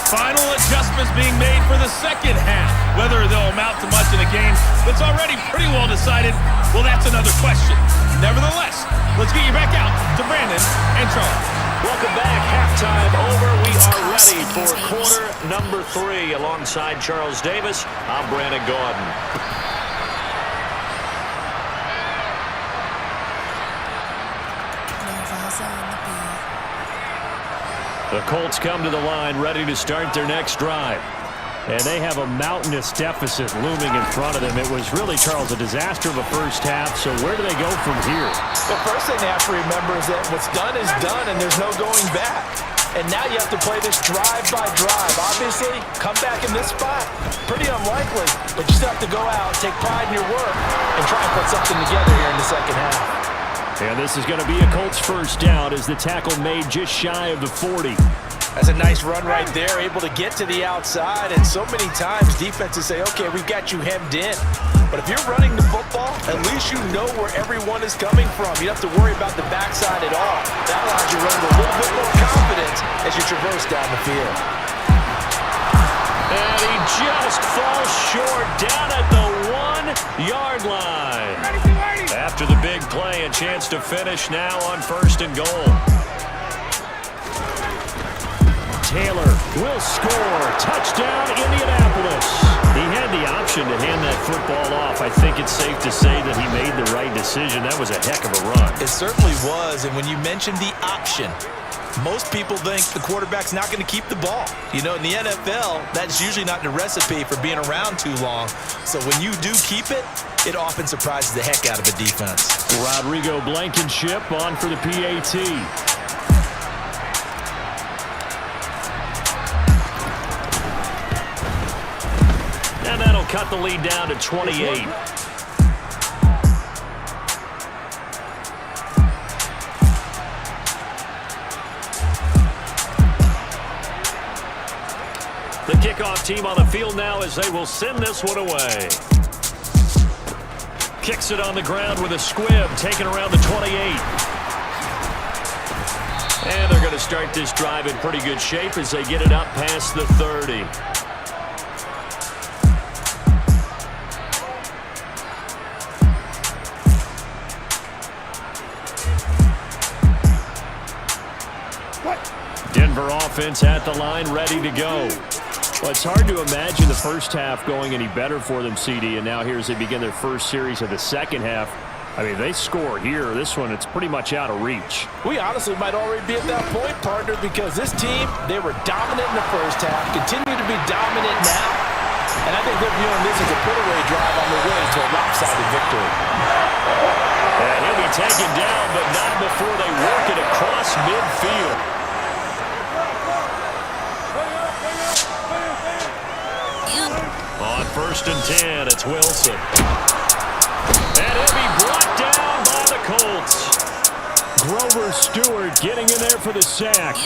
Final adjustments being made for the second half. Whether they'll amount to much in a game that's already pretty well decided, well, that's another question. Nevertheless, let's get you back out to Brandon and Charles. Welcome back. Halftime over. We are ready for quarter number 3. Alongside Charles Davis, I'm Brandon Gaudin. The Colts come to the line ready to start their next drive. And they have a mountainous deficit looming in front of them. It was really, Charles, a disaster of a first half. So where do they go from here? The first thing they have to remember is that what's done is done, and there's no going back. And now you have to play this drive by drive. Obviously, come back in this spot, pretty unlikely. But you still have to go out, take pride in your work, and try and put something together here in the second half. And this is going to be a Colts first down as the tackle made just shy of the 40. That's a nice run right there, able to get to the outside. And so many times defenses say, okay, we've got you hemmed in. But if you're running the football, at least you know where everyone is coming from. You don't have to worry about the backside at all. That allows you to run with a little bit more confidence as you traverse down the field. And he just falls short down at the 1-yard line. After the big play, a chance to finish now on 1st and goal. Taylor will score. Touchdown, Indianapolis. He had the option to hand that football off. I think it's safe to say that he made the right decision. That was a heck of a run. It certainly was, and when you mentioned the option, most people think the quarterback's not going to keep the ball. You know, in the NFL, that's usually not the recipe for being around too long. So when you do keep it, it often surprises the heck out of a defense. Rodrigo Blankenship on for the PAT. And that'll cut the lead down to 28. The kickoff team on the field now as they will send this one away. Kicks it on the ground with a squib, taken around the 28. And they're going to start this drive in pretty good shape as they get it up past the 30. Denver offense at the line, ready to go. Well, it's hard to imagine the first half going any better for them, CD, and now here as they begin their first series of the second half. I mean, they score here. This one, it's pretty much out of reach. We honestly might already be at that point, partner, because this team, they were dominant in the first half, continue to be dominant now, and I think they're viewing this as a put-away drive on the way to a lopsided victory. And he'll be taken down, but not before they work it across midfield. On 1st and 10, it's Wilson. And he'll be brought down by the Colts. Grover Stewart getting in there for the sack.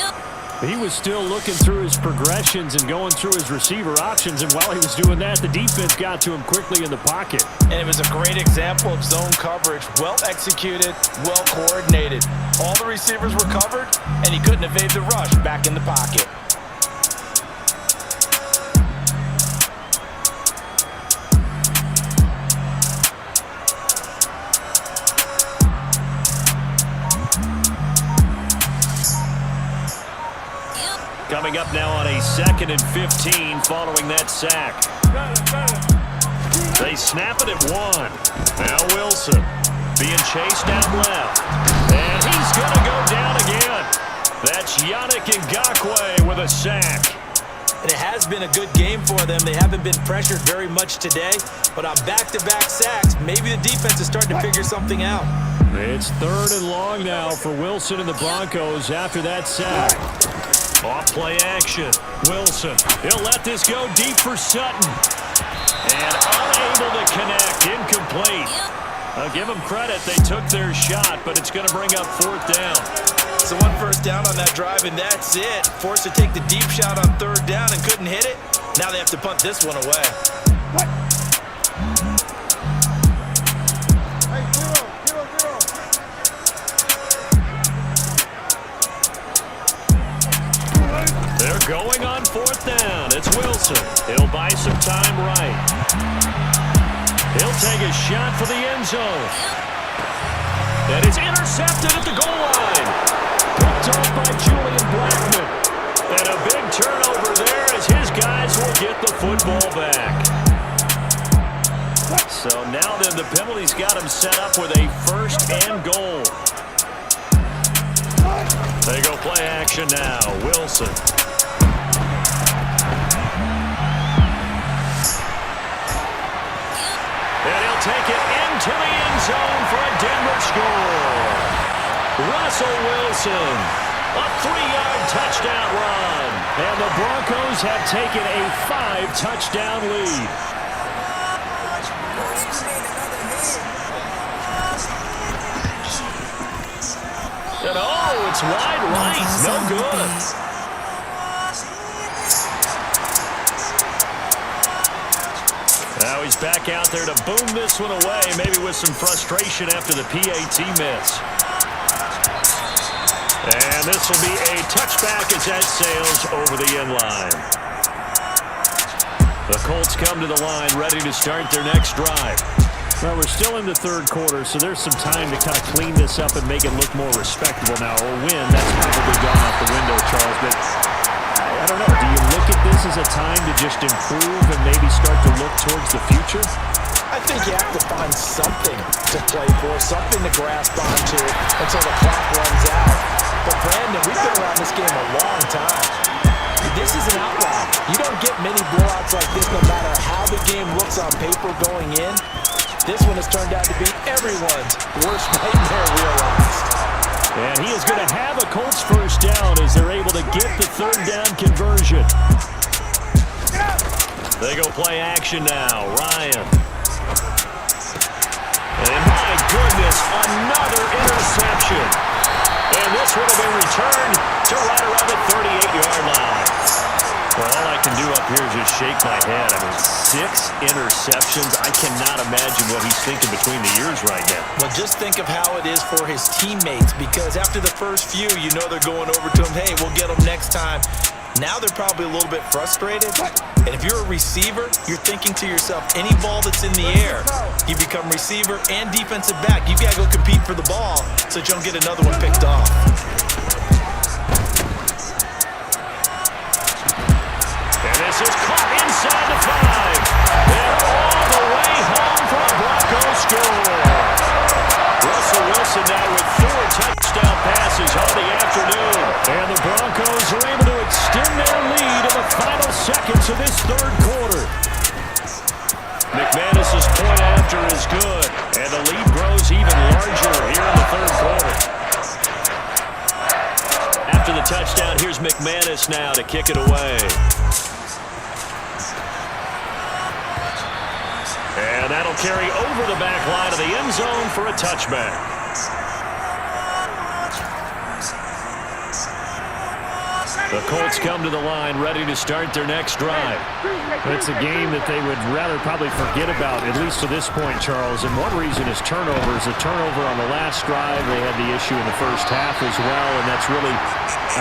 He was still looking through his progressions and going through his receiver options, and while he was doing that, the defense got to him quickly in the pocket. And it was a great example of zone coverage, well executed, well coordinated. All the receivers were covered, and he couldn't evade the rush back in the pocket. Coming up now on a 2nd and 15 following that sack. They snap it at 1. Now Wilson being chased down left. And he's going to go down again. That's Yannick Ngakoue with a sack. And it has been a good game for them. They haven't been pressured very much today, but on back-to-back sacks, maybe the defense is starting to figure something out. It's 3rd and long now for Wilson and the Broncos after that sack. Off play action. Wilson. He'll let this go deep for Sutton. And unable to connect. Incomplete. I'll give them credit. They took their shot, but it's going to bring up 4th down. So 1 first down on that drive, and that's it. Forced to take the deep shot on 3rd down and couldn't hit it. Now they have to punt this one away. They're going on 4th down. It's Wilson. He'll buy some time right. He'll take a shot for the end zone. And it's intercepted at the goal line. Picked off by Julian Blackman. And a big turnover there as his guys will get the football back. So now then the penalty's got him set up with a 1st and goal. They go play action now. Wilson. And he'll take it into the end zone for a Denver score. Russell Wilson, a 3-yard touchdown run. And the Broncos have taken a 5-touchdown lead. And oh, it's wide right. No good. Now he's back out there to boom this one away, maybe with some frustration after the PAT miss. And this will be a touchback as that sails over the end line. The Colts come to the line, ready to start their next drive. Well, we're still in the 3rd quarter, so there's some time to kind of clean this up and make it look more respectable now. Or win, that's probably gone out the window, Charles. But I don't know. Do you look at this as a time to just improve and maybe start to look towards the future? I think you have to find something to play for, something to grasp onto until the clock runs out. But Brandon, we've been around this game a long time. This is an outlier. You don't get many blowouts like this no matter how the game looks on paper going in. This one has turned out to be everyone's worst nightmare realized. And he is going to have a Colts first down as they're able to get the 3rd down conversion. They go play action now. Ryan. And my goodness, another interception. And this would have been returned to right around the 38-yard line. Well, all I can do up here is just shake my head. I mean, 6 interceptions. I cannot imagine what he's thinking between the ears right now. Well, just think of how it is for his teammates, because after the first few, you know they're going over to him, hey, we'll get them next time. Now they're probably a little bit frustrated. And if you're a receiver, you're thinking to yourself, any ball that's in the air, you become receiver and defensive back. You've got to go compete for the ball so that you don't get another one picked off. And this is caught inside the 5. And all the way home for a Broncos score. Russell Wilson now with 4 touchdown passes on the afternoon. And the Broncos are able to extend their lead in the final seconds of this 3rd quarter. McManus's point after is good. And the lead grows even larger here in the 3rd quarter. After the touchdown, here's McManus now to kick it away. And that'll carry over the back line of the end zone for a touchback. The Colts come to the line, ready to start their next drive. It's a game that they would rather probably forget about, at least to this point, Charles. And one reason is turnovers. A turnover on the last drive. They had the issue in the first half as well, and that's really,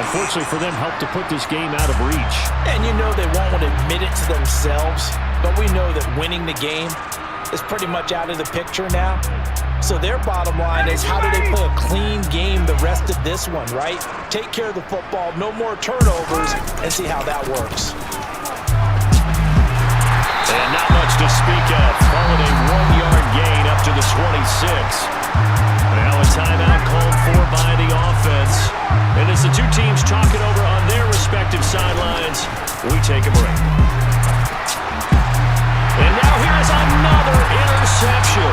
unfortunately for them, helped to put this game out of reach. And you know they won't want to admit it to themselves, but we know that winning the game is pretty much out of the picture now. So their bottom line is, how do they play a clean game the rest of this one, right? Take care of the football, no more turnovers, and see how that works. And not much to speak of. Call it a 1-yard gain up to the 26. Now a timeout called for by the offense. And as the two teams talk it over on their respective sidelines, we take a break. And now here's another interception.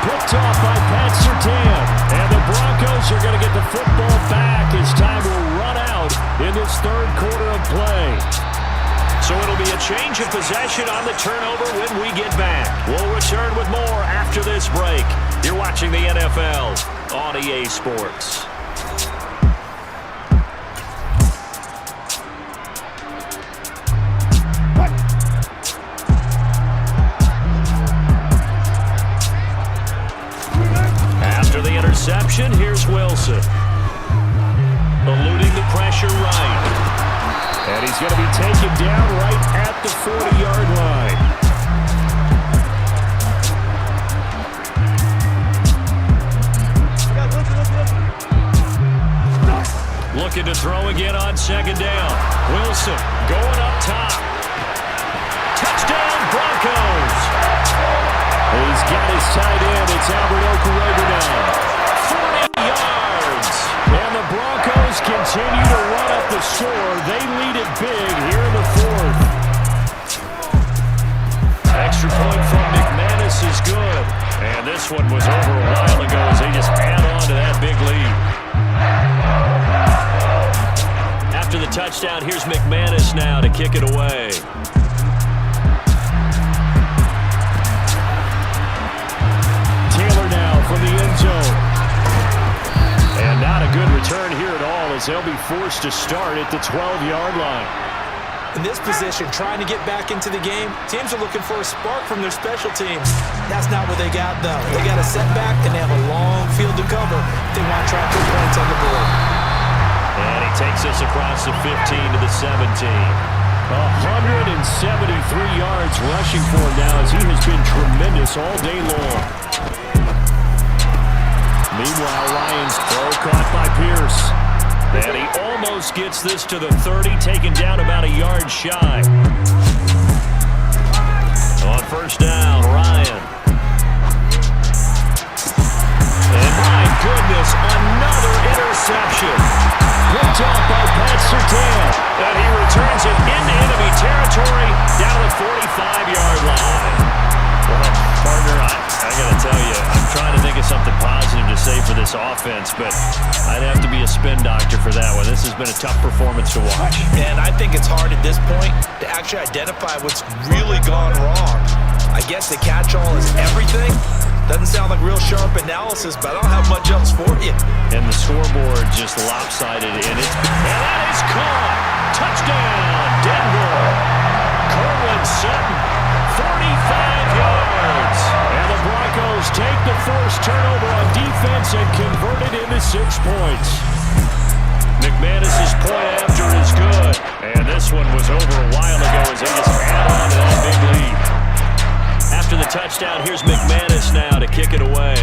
Picked off by Pat Surtain. And the Broncos are going to get the football back as time will run out in this third quarter of play. So it'll be a change of possession on the turnover when we get back. We'll return with more after this break. You're watching the NFL on EA Sports. After the interception, here's Wilson. Eluding the pressure right. And he's going to be taken down right at the 40-yard line. Looking to throw again on second down. Wilson going up top. Touchdown, Broncos. He's got his tight end. It's Albert Okuroga now. 40 yards. And the Broncos continue to run up the score. They lead it big here in the fourth. Extra point from McManus is good. And this one was over a while ago as they just add on to that big lead. After the touchdown, here's McManus now to kick it away. Taylor now from the end zone. And not a good return here at all as they'll be forced to start at the 12-yard line. In this position, trying to get back into the game, teams are looking for a spark from their special teams. That's not what they got, though. They got a setback, and they have a long field to cover if they want to try to put points on the board. And he takes us across the 15 to the 17. 173 yards rushing for him now as he has been tremendous all day long. Meanwhile, Lions throw caught by Pierce. And he almost gets this to the 30, taken down about a yard shy. On first down, Ryan. And my goodness, another interception. Picked off by Pat Surtain. And he returns it into enemy territory down to the 45-yard line. Well, partner, I got to tell you, I'm trying to think of something positive to say for this offense, but I'd have to be a spin doctor for that one. This has been a tough performance to watch. And I think it's hard at this point to actually identify what's really gone wrong. I guess the catch-all is everything. Doesn't sound like real sharp analysis, but I don't have much else for you. And the scoreboard just lopsided, and that is caught. Touchdown, Denver. Cortland Sutton, 45 yards. And the Broncos take the first turnover on defense and convert it into 6 points. McManus's point after is good. And this one was over a while ago as they just add on to that big lead. After the touchdown, here's McManus now to kick it away.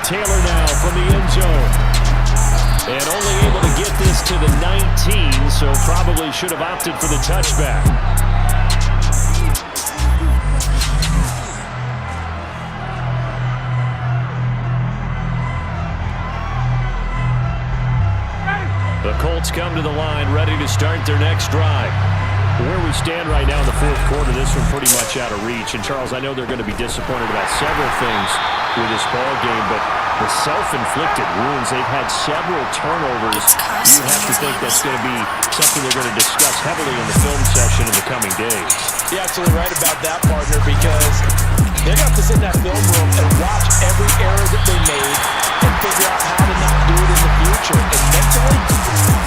Taylor now from the end zone. And only able to get this to the 19, so probably should have opted for the touchback. The Colts come to the line, ready to start their next drive. Where we stand right now in the fourth quarter, this one pretty much out of reach. And, Charles, I know they're going to be disappointed about several things with this ball game, but the self-inflicted wounds, they've had several turnovers. You have to think that's going to be something they're going to discuss heavily in the film session in the coming days. You're absolutely right about that, partner, because they're going to have to sit in that film room and watch every error that they made and figure out how to not do it in the future. And mentally,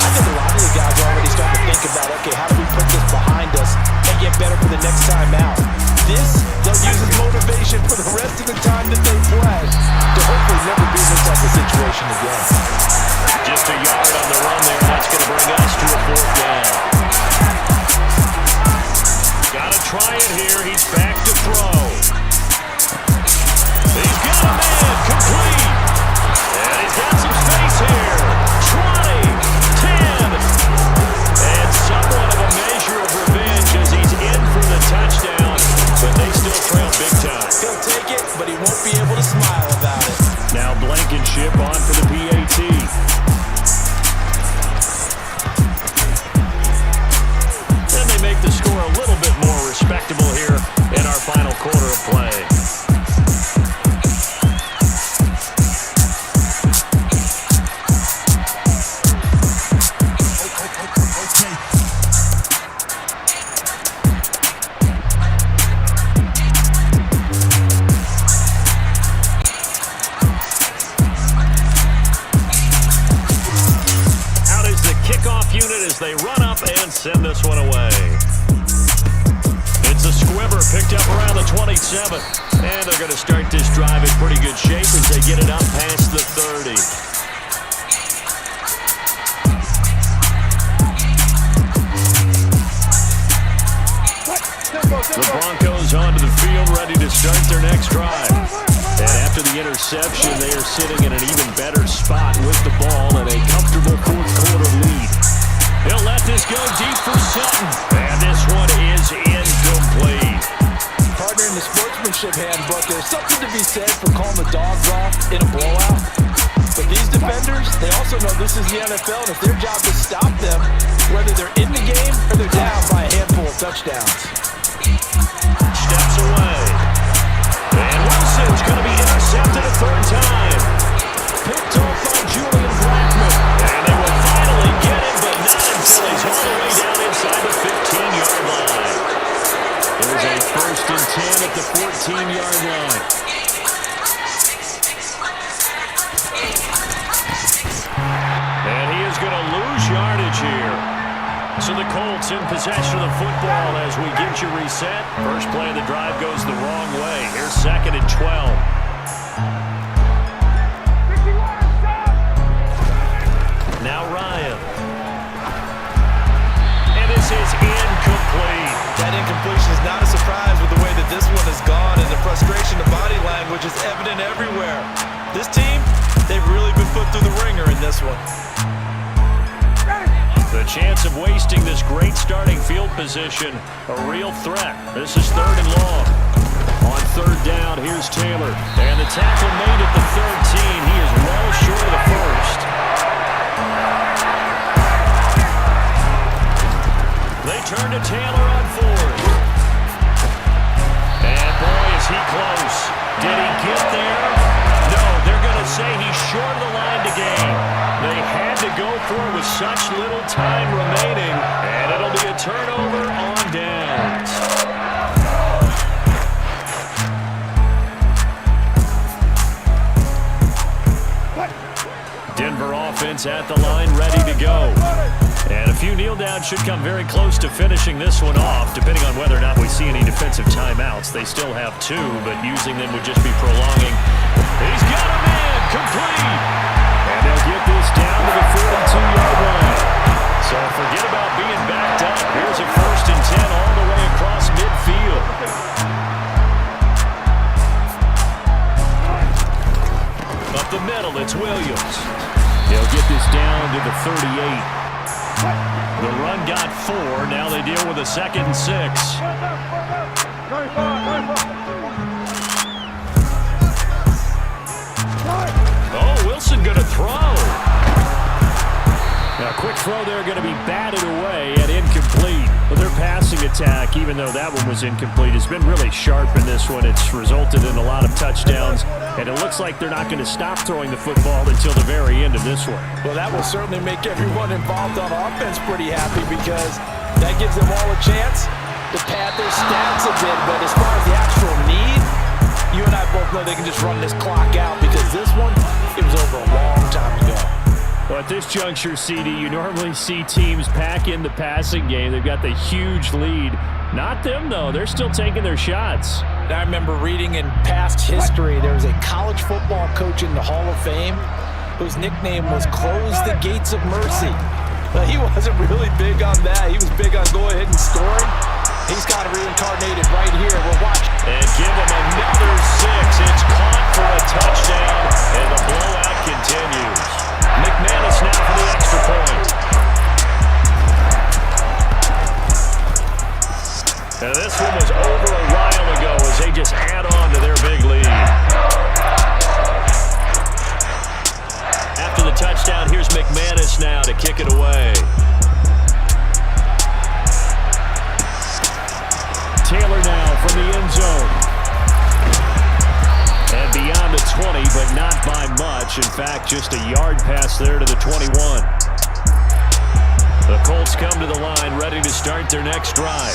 I think a lot of the guys are already starting to think about, okay, how do we put this behind us and get better for the next time out? This, they'll use as motivation for the rest of the time that they play to hopefully never be in this type of situation again. Just a yard on the run there. That's going to bring us to a fourth down. Got to try it here. He's back to throw. He's got a man complete. And he's got some space here. 20, 10. And somewhat of a measure of revenge as he's in for the touchdown. But they still trail big time. He'll take it, but he won't be able to smile about it. Now Blankenship on for the PAT. And they make the score a little bit more respectable here in our final quarter of play. They run up and send this one away. It's a squibber picked up around the 27. And they're going to start this drive in pretty good shape as they get it up past the 30. The Broncos onto the field ready to start their next drive. And after the interception, they are sitting in an even better spot with the ball and a comfortable fourth quarter lead. He'll let this go deep for Sutton. And this one is incomplete. Partner, in the sportsmanship handbook, there's something to be said for calling the dogs off in a blowout. But these defenders, they also know this is the NFL, and it's their job to stop them, whether they're in the game or they're down by a handful of touchdowns. Steps away. And Wilson's going to be intercepted a third time. Picked off by Julian Blackman. And they will finally get it, but not until he's all the way down inside the 15-yard line. There's a 1st and 10 at the 14-yard line. And he is going to lose yardage here. So the Colts in possession of the football as we get you reset. First play of the drive goes the wrong way. Here's 2nd and 12. Now Ryan. And this is incomplete. That incompletion is not a surprise with the way that this one has gone, and the frustration of body language is evident everywhere. This team, they've really been put through the ringer in this one. The chance of wasting this great starting field position, a real threat. This is 3rd and long. On 3rd down, here's Taylor. And the tackle made at the 13. He is well short of the first. They turn to Taylor on 4th. And boy, is he close. Did he get there? No, they're going to say he's short of the line to gain. They had to go for it with such little time remaining. And it'll be a turnover on downs. Denver offense at the line, ready to go. And a few kneel downs should come very close to finishing this one off, depending on whether or not we see any defensive timeouts. They still have 2, but using them would just be prolonging. He's got a man complete. And they'll get this down to the 42-yard line. So forget about being backed up. Here's a 1st and 10 all the way across midfield. Up the middle, it's Williams. They'll get this down to the 38. The run got 4. Now they deal with a 2nd and 6. Oh, Wilson going to throw. Now, quick throw there going to be batted away and incomplete. But their passing attack, even though that one was incomplete, has been really sharp in this one. It's resulted in a lot of touchdowns. And it looks like they're not going to stop throwing the football until the very end of this one. Well, that will certainly make everyone involved on offense pretty happy because that gives them all a chance to pad their stats a bit. But as far as the actual need, you and I both know they can just run this clock out because this one, it was over a long time ago. Well, at this juncture, CD, you normally see teams pack in the passing game. They've got the huge lead. Not them, though. They're still taking their shots. I remember reading in past history, there was a college football coach in the Hall of Fame whose nickname was Close the Gates of Mercy. But he wasn't really big on that. He was big on go ahead and scoring. He's got it reincarnated right here. We're watching. And give him another 6. It's caught for a touchdown, and the blowout continues. McManus now for the extra point. And this one was over a while ago as they just add on to their big lead. After the touchdown, here's McManus now to kick it away. Taylor now from the end zone. And beyond the 20, but not by much. In fact, just a yard pass there to the 21. The Colts come to the line, ready to start their next drive.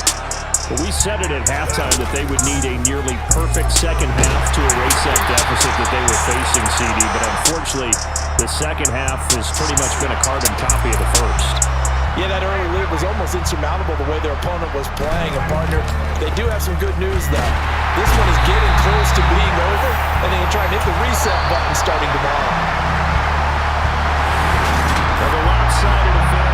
Well, we said it at halftime that they would need a nearly perfect second half to erase that deficit that they were facing, CD. But unfortunately, the second half has pretty much been a carbon copy of the first. Yeah, that early lead was almost insurmountable the way their opponent was playing. And, partner, they do have some good news, though. This one is getting close to being over, and they can try and hit the reset button starting tomorrow. Well, the lopsided affair.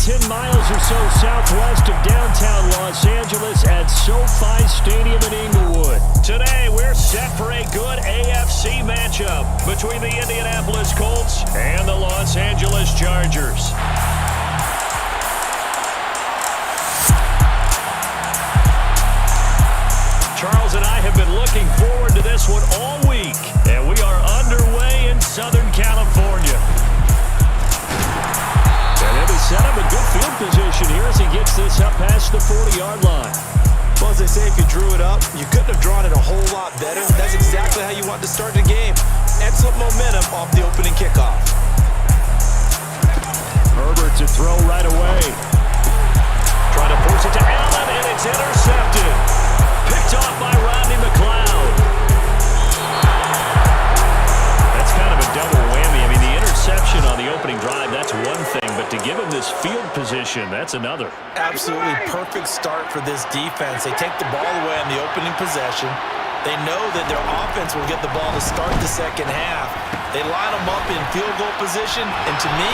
10 miles or so southwest of downtown Los Angeles at SoFi Stadium in Inglewood. Today, we're set for a good AFC matchup between the Indianapolis Colts and the Los Angeles Chargers. Charles and I have been looking forward to this one all week, and we are underway in Southern California. And they'll be set up a good field position here as he gets this up past the 40-yard line. Well, as they say, if you drew it up, you couldn't have drawn it a whole lot better. That's exactly how you want to start the game. Excellent momentum off the opening kickoff. Herbert to throw right away. Trying to force it to Allen, and it's intercepted. Picked off by Rodney McLeod. That's kind of a double whammy. I mean, the interception on the opening drive, that's one thing, but to give him this field position, that's another. Absolutely perfect start for this defense. They take the ball away on the opening possession. They know that their offense will get the ball to start the second half. They line them up in field goal position, and to me,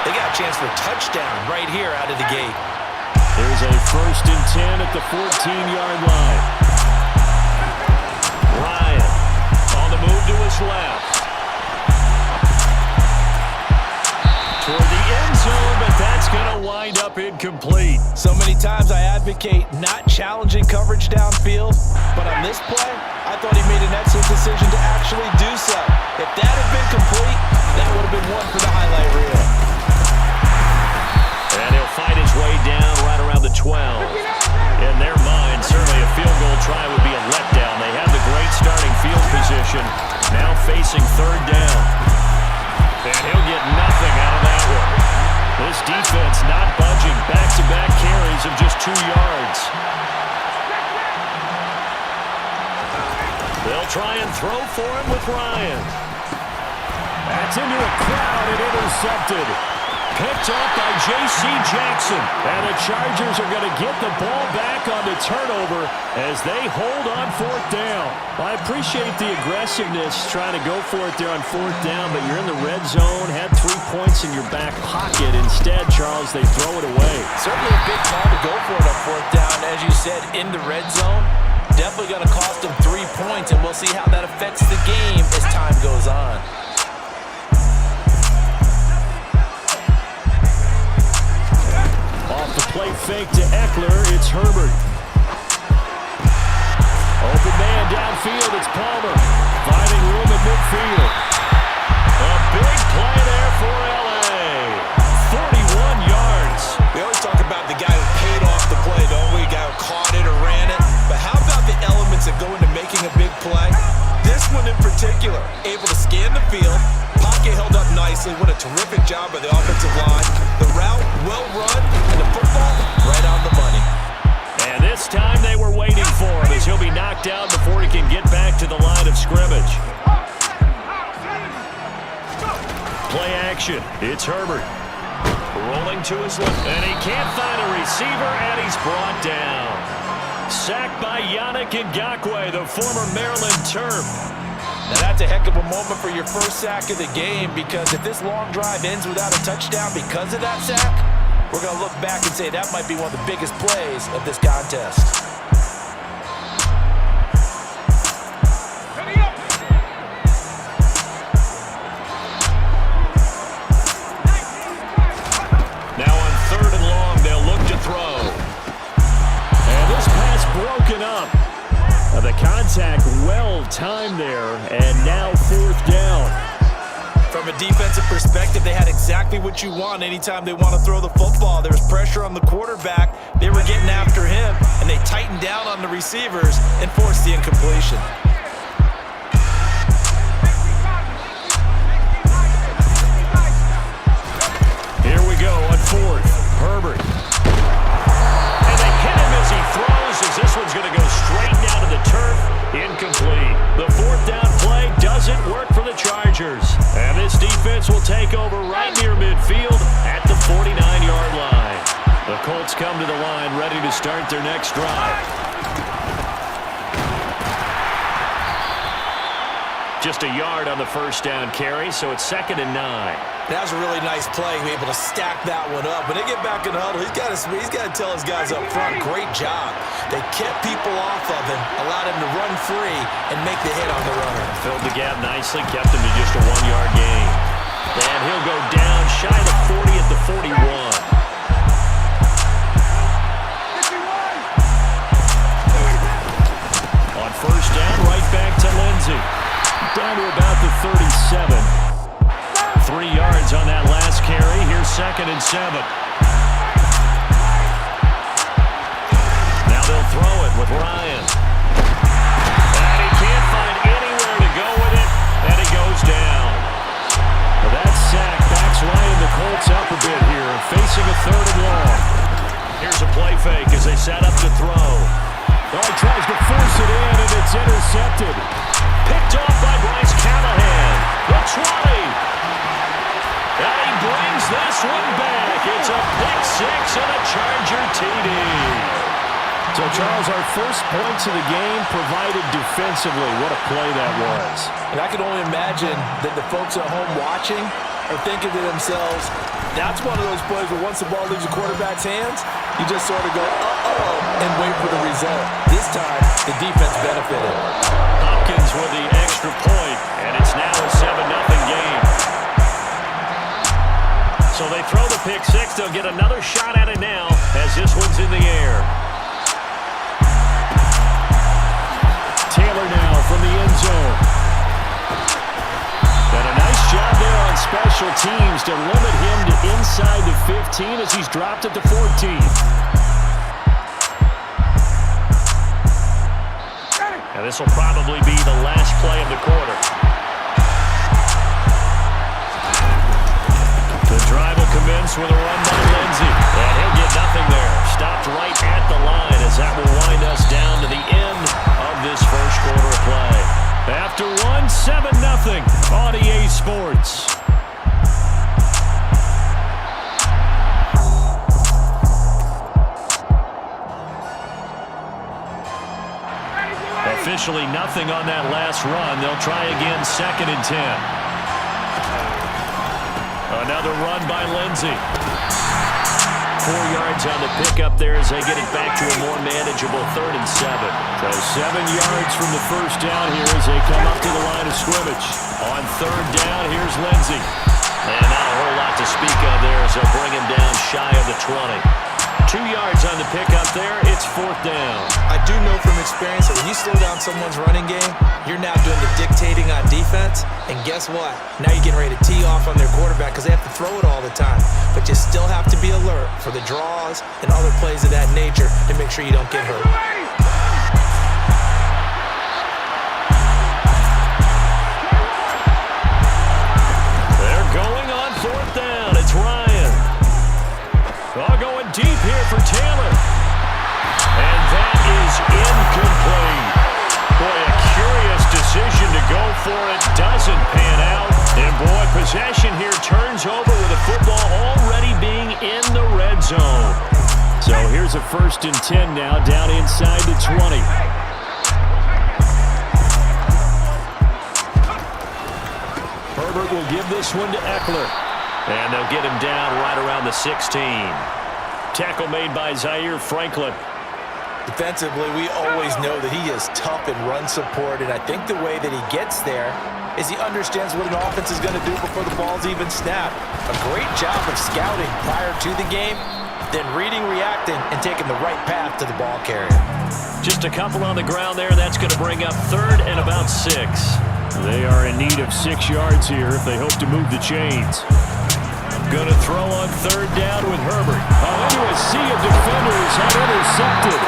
they got a chance for a touchdown right here out of the gate. There's a 1st and 10 at the 14-yard line. Ryan on the move to his left. Toward the end zone, but that's going to wind up incomplete. So many times I advocate not challenging coverage downfield, but on this play, I thought he made an excellent decision to actually do so. If that had been complete, that would have been one for the highlight reel. And he'll fight his way down right around the 12. In their mind, certainly a field goal try would be a letdown. They have the great starting field position, now facing 3rd down. And he'll get nothing out of that one. This defense not budging. Back-to-back carries of just 2 yards. They'll try and throw for him with Ryan. That's into a crowd and intercepted. Picked off by J.C. Jackson. And the Chargers are going to get the ball back on the turnover as they hold on 4th down. I appreciate the aggressiveness trying to go for it there on 4th down, but you're in the red zone, had 3 points in your back pocket. Instead, Charles, they throw it away. Certainly a big call to go for it on 4th down. As you said, in the red zone, definitely going to cost them 3 points, and we'll see how that affects the game as time goes on. Off the play fake to Eckler, it's Herbert. Open man downfield, it's Palmer. Finding room in midfield. A big play there for L.A. 41 yards. We always talk about the guy who paid off the play, don't we? The guy who caught it or ran it. But how about the elements that go into making a big play? This one in particular, able to scan the field, pocket held up nicely. What a terrific job by the offensive line. The route, well run, and the football, right on the money. And this time they were waiting for him as he'll be knocked out before he can get back to the line of scrimmage. Play action. It's Herbert. Rolling to his left, and he can't find a receiver, and he's brought down. Sacked by Yannick Ngakoue, the former Maryland Terp. Now that's a heck of a moment for your first sack of the game, because if this long drive ends without a touchdown because of that sack, we're going to look back and say that might be one of the biggest plays of this contest. Now on 3rd and long, they'll look to throw. And this pass broken up. The contact well timed there, and now 4th down. From a defensive perspective, they had exactly what you want anytime they want to throw the football. There was pressure on the quarterback. They were getting after him, and they tightened down on the receivers and forced the incompletion. Here we go on 4th. Herbert. And they hit him as he throws, as this one's going to go straight down to the turf. Incomplete. The 4th down play doesn't work for the Chargers. And this defense will take over right near midfield at the 49-yard line. The Colts come to the line ready to start their next drive. Just a yard on the first down carry, so it's 2nd and 9. That was a really nice play, be able to stack that one up. When they get back in the huddle, he's got to tell his guys up front, great job. They kept people off of him, allowed him to run free and make the hit on the runner. Filled the gap nicely, kept him to just a 1-yard gain. And he'll go down shy of the 40 at the 41. On first down, right back to Lindsey. Down to about the 37. 3 yards on that last carry. Here's 2nd and 7. Now they'll throw it with Ryan. And he can't find anywhere to go with it. And he goes down. Well, that sack backs Ryan the Colts up a bit here, facing a 3rd and long. Here's a play fake as they set up to throw. Oh, he tries to force it in, and it's intercepted. Picked off by Bryce Callahan. The 20. And he brings this one back. It's a pick 6 and a Charger TD. So, Charles, our first points of the game provided defensively. What a play that was. And I can only imagine that the folks at home watching are thinking to themselves, that's one of those plays where once the ball leaves the quarterback's hands, you just sort of go, uh-oh, and wait for the result. This time, the defense benefited. Hopkins with the extra point, and it's now a 7-0 game. So they throw the pick 6. They'll get another shot at it now as this one's in the air. Taylor now from the end zone. And a nice job there on special teams to limit him to inside the 15 as he's dropped at the 14. And this will probably be the last play of the quarter. The drive will commence with a run by Lindsey. And he'll get nothing there. Stopped right at the line as that will wind us down to the end of this first quarter of play. After 7-0 on EA Sports. Officially nothing on that last run. They'll try again, 2nd and 10. Another run by Lindsey. 4 yards on the pickup there as they get it back to a more manageable 3rd and 7. So 7 yards from the first down here as they come up to the line of scrimmage. On 3rd down, here's Lindsey. And not a whole lot to speak of there as they'll bring him down shy of the 20. 2 yards on the pickup there. It's 4th down. I do know from experience that when you slow down someone's running game, you're now doing the dictating on defense. And guess what? Now you're getting ready to tee off on their quarterback because they have to throw it all the time. But you still have to be alert for the draws and other plays of that nature to make sure you don't get hurt. They're going on 4th down. It's Ryan. All going deep here for Taylor. And that is incomplete. Boy, a curious decision to go for it. Doesn't pan out. And boy, possession here turns over with the football already being in the red zone. So here's a 1st and 10 now, down inside the 20. Herbert will give this one to Eckler. And they'll get him down right around the 16. Tackle made by Zaire Franklin. Defensively, we always know that he is tough in run support, and I think the way that he gets there is he understands what an offense is going to do before the ball's even snapped. A great job of scouting prior to the game, then reading, reacting, and taking the right path to the ball carrier. Just a couple on the ground there. That's going to bring up 3rd and about 6. They are in need of 6 yards here if they hope to move the chains. Going to throw on 3rd down with Herbert. Into a sea of defenders and intercepted.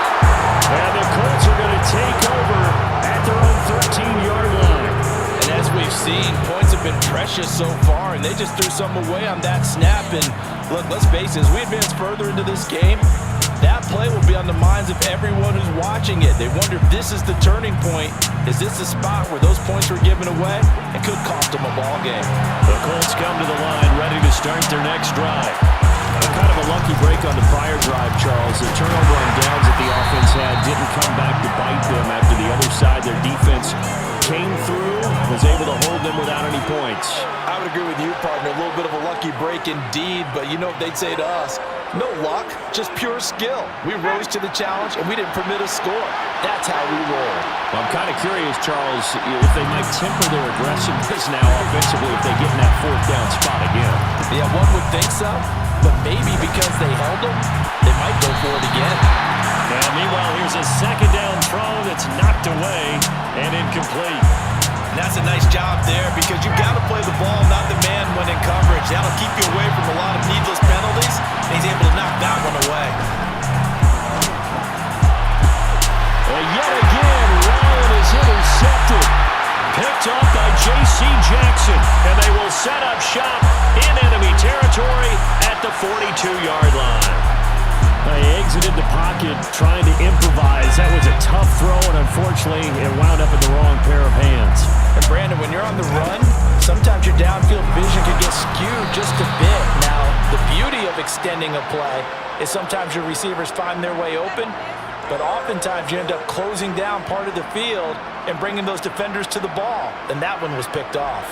And the Colts are going to take over at their own 13-yard line. And as we've seen, points have been precious so far, and they just threw some away on that snap. And look, let's face it, as we advance further into this game, that play will be on the minds of everyone who's watching it. They wonder if this is the turning point. Is this the spot where those points were given away and could cost them a ball game? The Colts come to the line ready to start their next drive. Kind of a lucky break on the prior drive, Charles. The turnover on downs that the offense had didn't come back to bite them after the other side. Their defense came through, was able to hold them without any points. I would agree with you, partner. A little bit of a lucky break indeed, but you know what they'd say to us? No luck, just pure skill. We rose to the challenge, and we didn't permit a score. That's how we roll. Well, I'm kind of curious, Charles, if they might temper their aggressiveness now offensively if they get in that fourth down spot again. Yeah, one would think so, but maybe because they held them, they might go for it again. Now, meanwhile, here's a second down throw that's knocked away and incomplete. And that's a nice job there because you've got to play the ball, not the man when in coverage. That'll keep you away from a lot of needless penalties, and he's able to knock that one away. And yet again, Ryan is intercepted. Picked off by J.C. Jackson, and they will set up shop in enemy territory at the 42-yard line. They exited the pocket trying to improvise. That was a tough throw, and unfortunately, it wound up in the wrong pair of hands. And Brandon, when you're on the run, sometimes your downfield vision can get skewed just a bit. Now, the beauty of extending a play is sometimes your receivers find their way open, but oftentimes you end up closing down part of the field and bringing those defenders to the ball. And that one was picked off.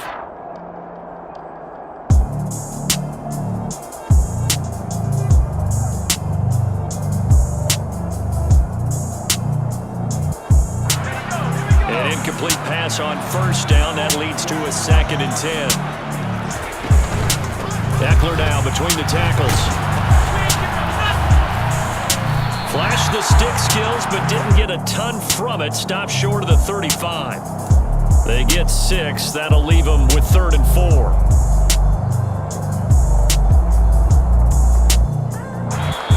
An incomplete pass on first down. That leads to a 2nd and 10. Eckler now between the tackles. Flashed the stick skills, but didn't get a ton from it. Stopped short of the 35. They get 6. That'll leave them with 3rd and 4.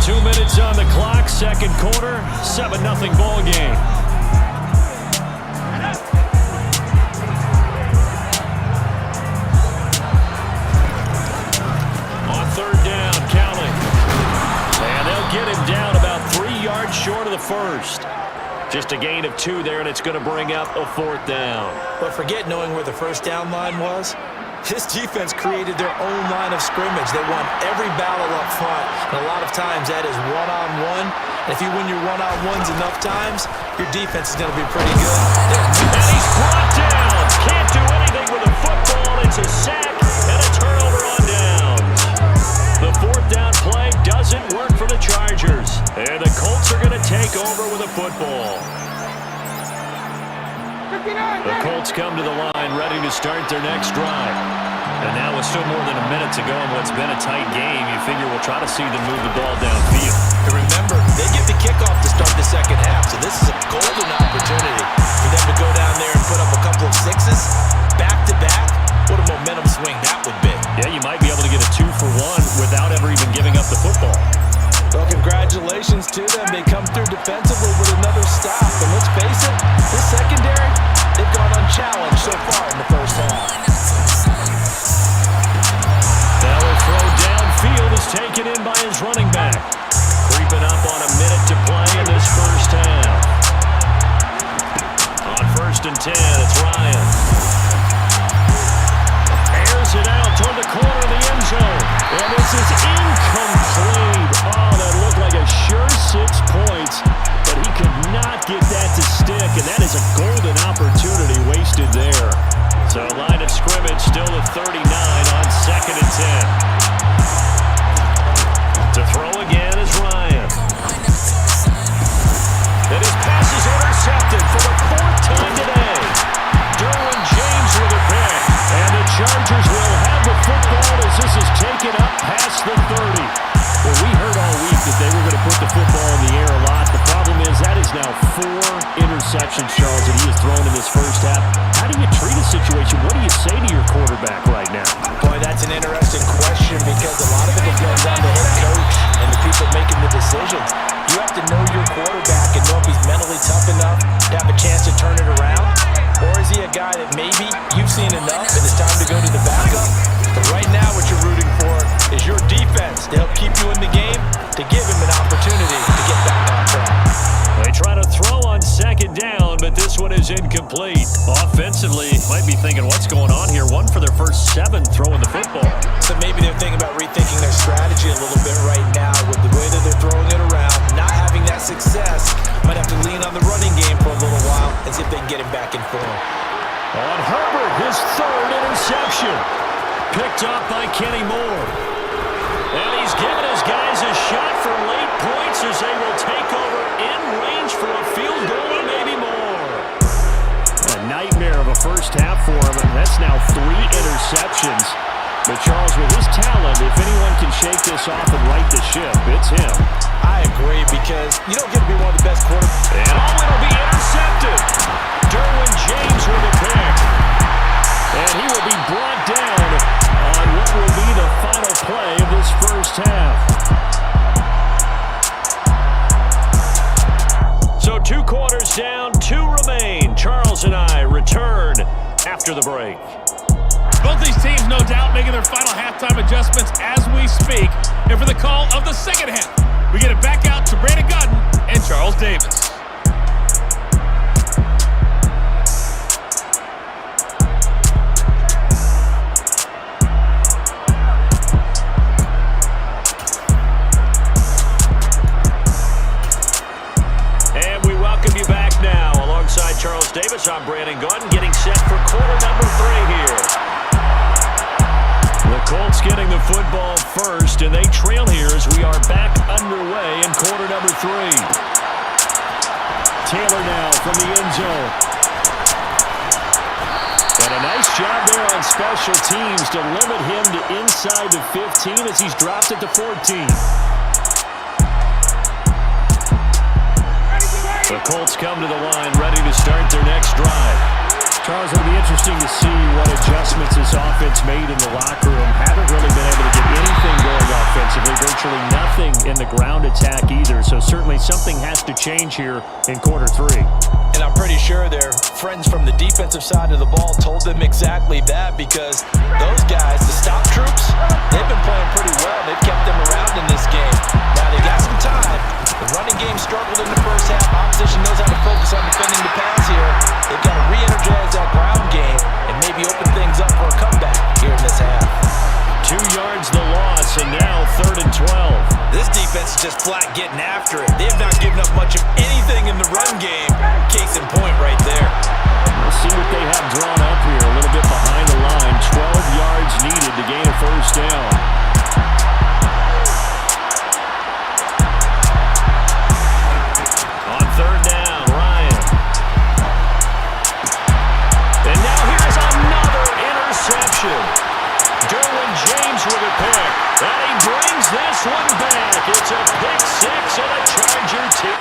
2 minutes on the clock, second quarter, 7-0 ball game. On 3rd down, counting. And they'll get him down about 3 yards short of the first. Just a gain of 2 there, and it's going to bring up a 4th down. But forget knowing where the first down line was. This defense created their own line of scrimmage. They won every battle up front, and a lot of times that is one-on-one. And if you win your one-on-ones enough times, your defense is going to be pretty good. And he's brought down. Can't do anything with the football. It's a sack and a turnover on downs. The 4th down play doesn't work for the Chargers. And the Colts are going to take over with a football. The Colts come to the line ready to start their next drive. And now with still more than a minute to go in what's been a tight game, you figure we'll try to see them move the ball downfield. And remember, they get the kickoff to start the second half, so this is a golden opportunity for them to go down there and put up a couple of 6s back-to-back. What a momentum swing that would be. Yeah, you might be able to get a 2-for-1 without ever even giving up the football. Well, congratulations to them. They come through defensively with another stop. And let's face it, this secondary, they've gone unchallenged so far in the first half. Now a throw downfield is taken in by his running back. Creeping up on a minute to play in this first half. On 1st and 10, it's Ryan. Airs it out toward the corner of the end zone. And this is incomplete. Oh, that looked like a sure 6 points. But he could not get that to stick. And that is a golden opportunity wasted there. So line of scrimmage still at 39 on 2nd and 10. To throw again is Ryan. And his pass is intercepted for the 4th time today. Derwin James with a pick. And the Chargers will have the football as this is taken up past the 30. Well, we heard all week that they were going to put the football in the air a lot. The problem is that is now 4 interceptions, Charles, that he has thrown in this first half. How do you treat a situation? What do you say to your quarterback right now? Boy, that's an interesting question because a lot of it depends on the head coach and the people making the decisions. You have to know your quarterback and know if he's mentally tough enough to have a chance to turn it around. Or is he a guy that maybe you've seen enough and it's time to go to the backup? But right now what you're rooting for is your defense to help keep you in the game, to give him an opportunity to get back on track. They try to throw on 2nd down, but this one is incomplete. Offensively, might be thinking, what's going on here? 1 for their first 7 throwing the football. So maybe they're thinking about rethinking their strategy a little bit right now with the way that they're throwing it around, not having that success, might have to lean on the running game for a little while and see if they can get him back in form. On Herbert, his third interception. Picked up by Kenny Moore. And he's given his guys a shot for late points as they will take over in range for a field goal or maybe more. A nightmare of a first half for him, and that's now 3 interceptions. But Charles, with his talent, if anyone can shake this off and right the ship, it's him. I agree, because you don't get to be one of the best quarterbacks. And it'll be intercepted. Derwin James with a pick. And he will be brought down on what will be the final play of this first half. So 2 quarters down, 2 remain. Charles and I return after the break. Both these teams, no doubt, making their final halftime adjustments as we speak. And for the call of the second half, we get it back out to Brandon Godden and Charles Davis. And we welcome you back now. Alongside Charles Davis, I'm Brandon Godden, getting set for quarter number 3 here. The Colts getting the football first, and they trail here as we are back underway in quarter number 3. Taylor now from the end zone. And a nice job there on special teams to limit him to inside the 15 as he's dropped at the 14. The Colts come to the line, ready to start their next drive. Charles, it'll be interesting to see what adjustments this offense made in the locker room. Haven't really been able to get anything going offensively, virtually nothing in the ground attack either. So certainly something has to change here in quarter 3. And I'm pretty sure their friends from the defensive side of the ball told them exactly that, because those guys, the stop troops, they've been playing pretty well. They've kept them around in this game. Now they got some time. The running game struggled in the first half. Opposition knows how to focus on defending the pass here. They've got to re-energize that ground game and maybe open things up for a comeback here in this half. 2 yards the loss, and now 3rd and 12. This defense is just flat getting after it. They have not given up much of anything in the run game. Case in point right there. We'll see what they have drawn up here. A little bit behind the line. 12 yards needed to gain a first down. On 3rd down, Ryan. And now here's another interception. Derwin James with a pick. And he brings this one back. It's a pick 6 and a Charger team.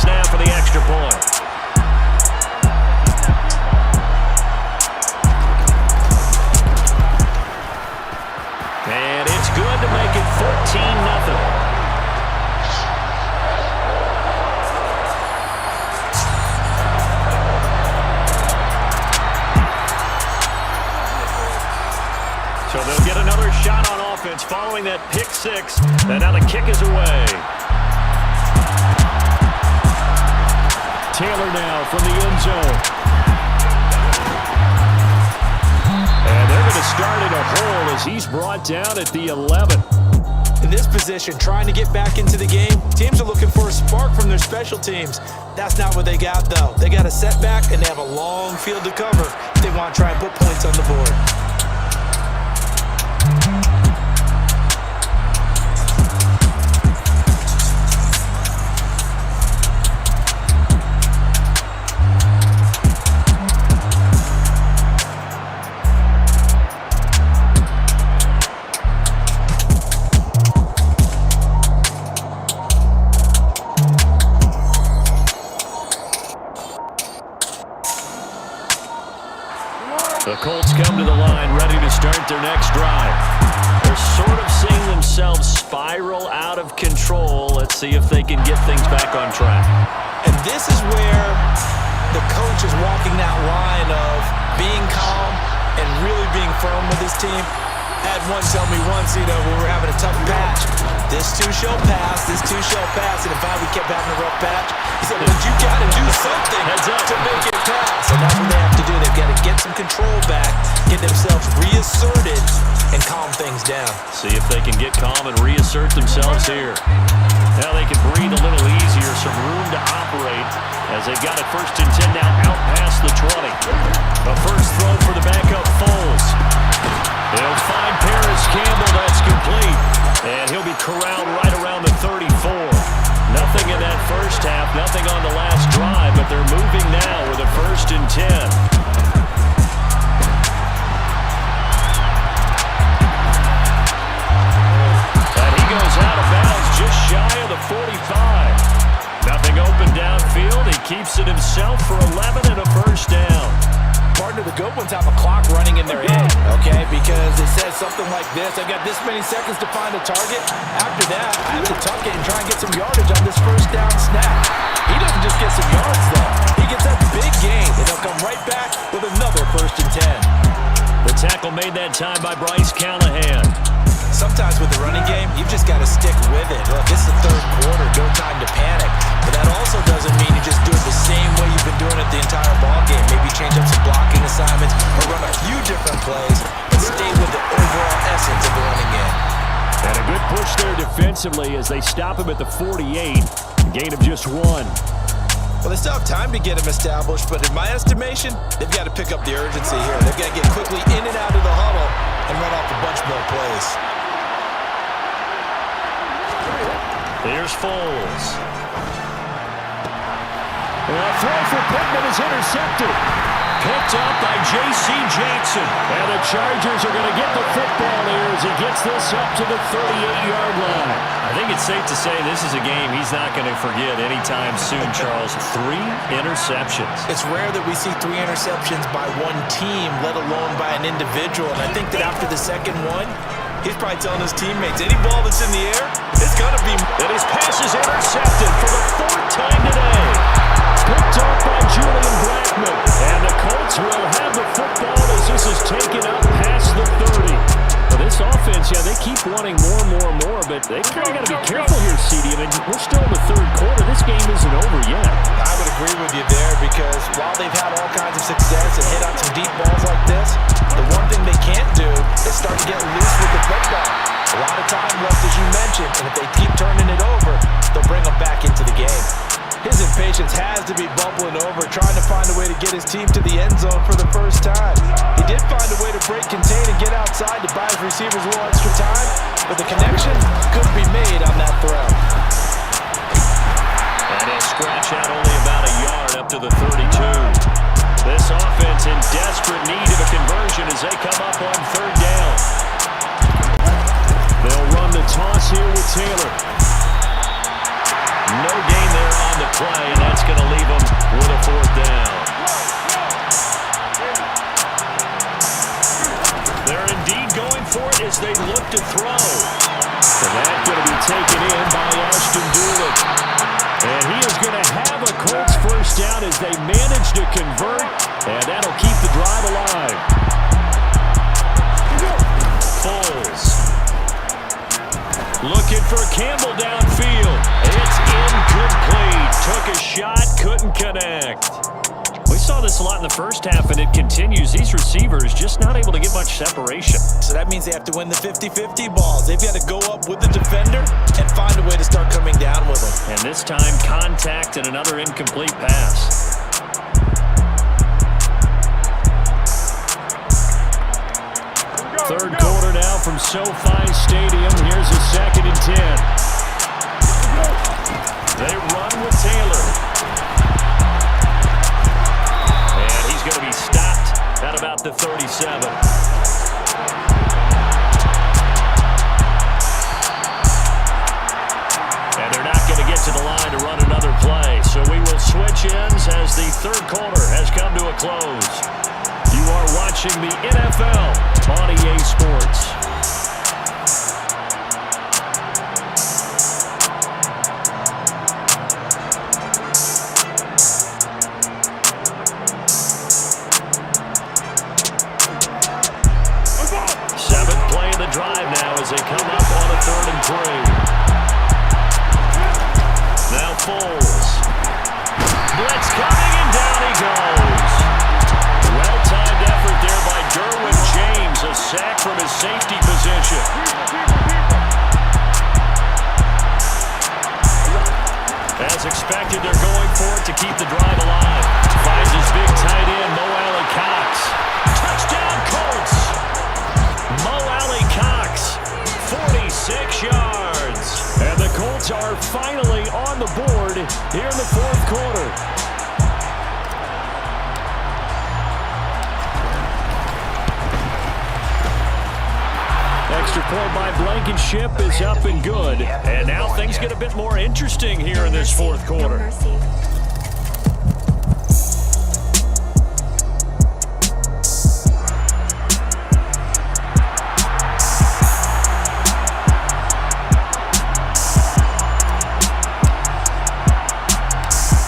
Now for the extra point. And it's good to make it 14-0. So they'll get another shot on offense following that pick 6. And now the kick is away. Taylor now from the end zone. And they're going to start in a hole as he's brought down at the 11. In this position, trying to get back into the game, teams are looking for a spark from their special teams. That's not what they got, though. They got a setback, and they have a long field to cover if they want to try and put points on the board. The Colts come to the line, ready to start their next drive. They're sort of seeing themselves spiral out of control. Let's see if they can get things back on track. And this is where the coach is walking that line of being calm and really being firm with his team. Had one tell me once, when we were having a tough patch, this too shall pass, this too shall pass. And if we kept having a rough patch, he said, but you got to do something to make it pass. And that's what they have to do. They've got to get some control back, get themselves reasserted, and calm things down. See if they can get calm and reassert themselves here. Now they can breathe a little easier, some room to operate as they've got it 1st and 10 now out past the 20. A first throw for the backup Foles. He'll find Paris Campbell, that's complete. And he'll be corralled right around the 34. Nothing in that first half, nothing on the last drive, but they're moving now with a 1st and 10. And he goes out of bounds just shy of the 45. Nothing open downfield. He keeps it himself for 11 and a first down. Partner, the good ones have a clock running in their head, okay? Because it says something like this: I've got this many seconds to find a target. After that, I have to tuck it and try and get some yardage on this first down snap. He doesn't just get some yards, though. He gets that big gain, and he'll come right back with another 1st and 10. The tackle made that time by Bryce Callahan. Sometimes with the running game, you've just got to stick with it. Look, it's the 3rd quarter, no time to panic. But that also doesn't mean you just do it the same way you've been doing it the entire ball game. Maybe change up some blocking assignments or run a few different plays, but stay with the overall essence of the running game. And a good push there defensively as they stop him at the 48. Gain of just 1. Well, they still have time to get him established, but in my estimation, they've got to pick up the urgency here. They've got to get quickly in and out of the huddle and run off a bunch more plays. Here's Foles. A throw for Pittman is intercepted. Picked up by J.C. Jackson. And the Chargers are going to get the football here as he gets this up to the 38-yard line. I think it's safe to say this is a game he's not going to forget anytime soon, Charles. 3 interceptions. It's rare that we see 3 interceptions by one team, let alone by an individual. And I think that after the second one, he's probably telling his teammates, any ball that's in the air, it's going to be... And his pass is intercepted for the 4th time today. Picked up by Julian Blackman. And the Colts will have the football as this is taken up past the 30. Well, this offense, they keep wanting more and more and more, but they kind of got to be careful here, CD. I mean, we're still in the 3rd quarter. This game isn't over yet. I would agree with you there because while they've had all kinds of success and hit out some deep balls like this, the one thing they can't do is start to get loose with the football. A lot of time left, as you mentioned, and if they keep turning it over, they'll bring them back into the game. His impatience has to be bubbling over, trying to find a way to get his team to the end zone for the first time. He did find a way to break contain and get outside to buy his receivers a little extra time, but the connection couldn't be made on that throw. And he'll scratch out only about a yard up to the 32. This offense in desperate need of a conversion as they come up on 3rd down. They'll run the toss here with Taylor. No gain there on the play, and that's going to leave them with a 4th down. They're indeed going for it as they look to throw. And that's going to be taken in by Ashton Doolin. And he is going to have a Colts 1st down as they manage to convert, and that'll keep the drive alive. Foles. Looking for Campbell downfield. It's incomplete. Took a shot, couldn't connect. We saw this a lot in the first half, and it continues. These receivers just not able to get much separation. So that means they have to win the 50-50 balls. They've got to go up with the defender and find a way to start coming down with them. And this time, contact and another incomplete pass. Third quarter now from SoFi Stadium. Here's a 2nd and 10. They run with Taylor. And he's going to be stopped at about the 37. And they're not going to get to the line to run another play. So we will switch ends as the 3rd quarter has come to a close. You are watching the NFL on EA Sports. as they come up on a 3rd and 3. Now Foles. Blitz coming, and down he goes. Well-timed effort there by Derwin James. A sack from his safety position. As expected, they're going for it to keep the drive alive. Finds his big tight end, Mo Alley-Cox. Touchdown, Colts! Mo Alley-Cox, 46 yards. And the Colts are finally on the board here in the 4th quarter. Extra point by Blankenship is up and good. And now things get a bit more interesting here in this 4th quarter.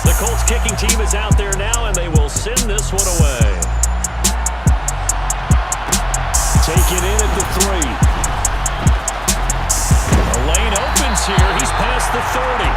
The Colts kicking team is out there now, and they will send this one away. Take it in at the 3. The lane opens here. He's past the 30.